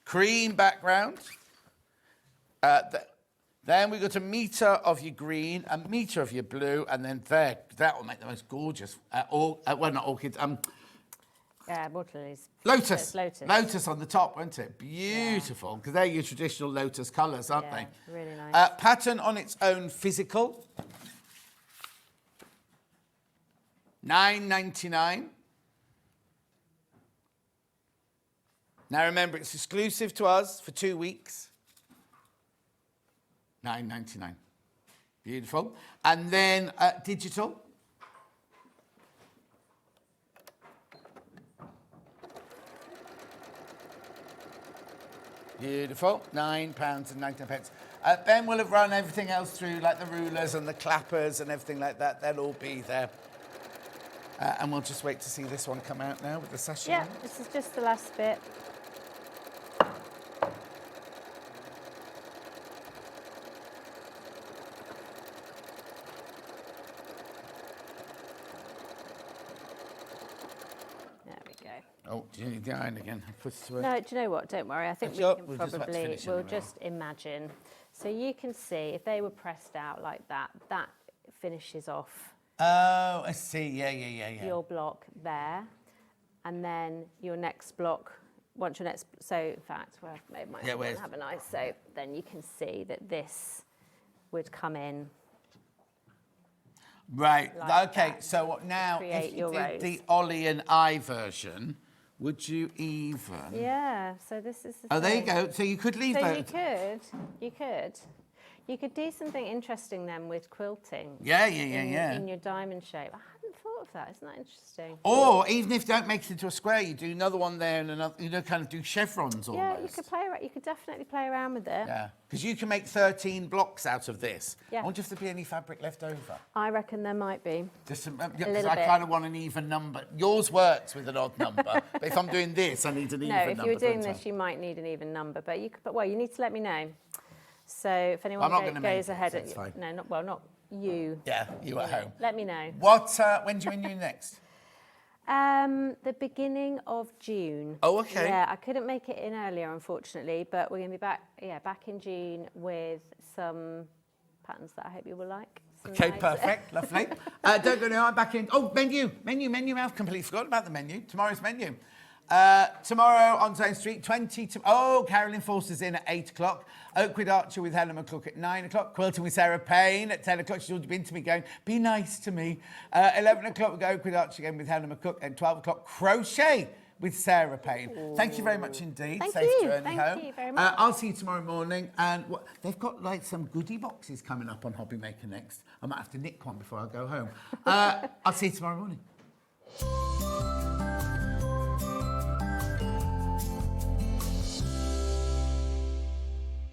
cream background. Then we got a metre of your green, a metre of your blue, and then there, that will make the most gorgeous, well, not orchids, Waterlilies. Lotus. Lotus. Lotus on the top, won't it? Beautiful, because they're your traditional lotus colours, aren't they? Really nice. Pattern on its own physical, $9.99. Now remember, it's exclusive to us for 2 weeks. $9.99. Beautiful. And then digital. Beautiful. £9.99. Ben will have run everything else through, like the rulers and the clappers and everything like that. They'll all be there. And we'll just wait to see this one come out now with the sachet. Yeah, this is just the last bit. Oh, do you need the iron again? No, do you know what? Don't worry. I think Sure, we can we'll just probably, finish in we'll a minute. just imagine. So you can see if they were pressed out like that, that finishes off Oh, I see. Yeah. your block there. And then your next block, once your next, so in fact, well, I might have a nice, so then you can see that this would come in. Right. Like Okay. that. So now, Create if you your did rows. the Ollie and I version, would you even? Yeah. So this is the Oh, there you thing. go. So you could leave So those. you could do something interesting then with quilting. Yeah. In your diamond shape. I hadn't thought of that. Isn't that interesting? Or even if you don't make it into a square, you do another one there and another. You know, kind of do chevrons almost. Yeah, you could play. You could definitely play around with it. Yeah. Because you can make 13 blocks out of this. Yeah. I wonder if there'd be any fabric left over. I reckon there might be. Just some, A because little I bit. kind of want an even number. Yours works with an odd number, but if I'm doing this, I need an even No, number. if you were doing don't I? this, you might need an even number. But you could. But well, you need to let me know. So if anyone I'm not gonna make goes it, ahead, so it's fine. no, not you. Yeah, you at home. Let me know. What? When do you renew next? The beginning of June. Oh, okay. Yeah, I couldn't make it in earlier, unfortunately, but we're going to be back in June with some patterns that I hope you will like. Some Okay, nice- perfect, lovely. Don't go now, I'm back in. Oh, menu. I've completely forgotten about the menu. Tomorrow's menu. Tomorrow on Zone Street, Carolyn Forster's in at 8 o'clock. Oakwood Archer with Helen McCook at 9 o'clock. Quilting with Sarah Payne at 10 o'clock. She's already been to me going, be nice to me. 11 o'clock, we go Oakwood Archer again with Helen McCook. And 12 o'clock, Crochet with Sarah Payne. Ooh. Thank you very much indeed. Thank Safe you. journey Thank home. you very much. I'll see you tomorrow morning. And they've got like some goodie boxes coming up on Hobby Maker next. I might have to nick one before I go home. I'll see you tomorrow morning.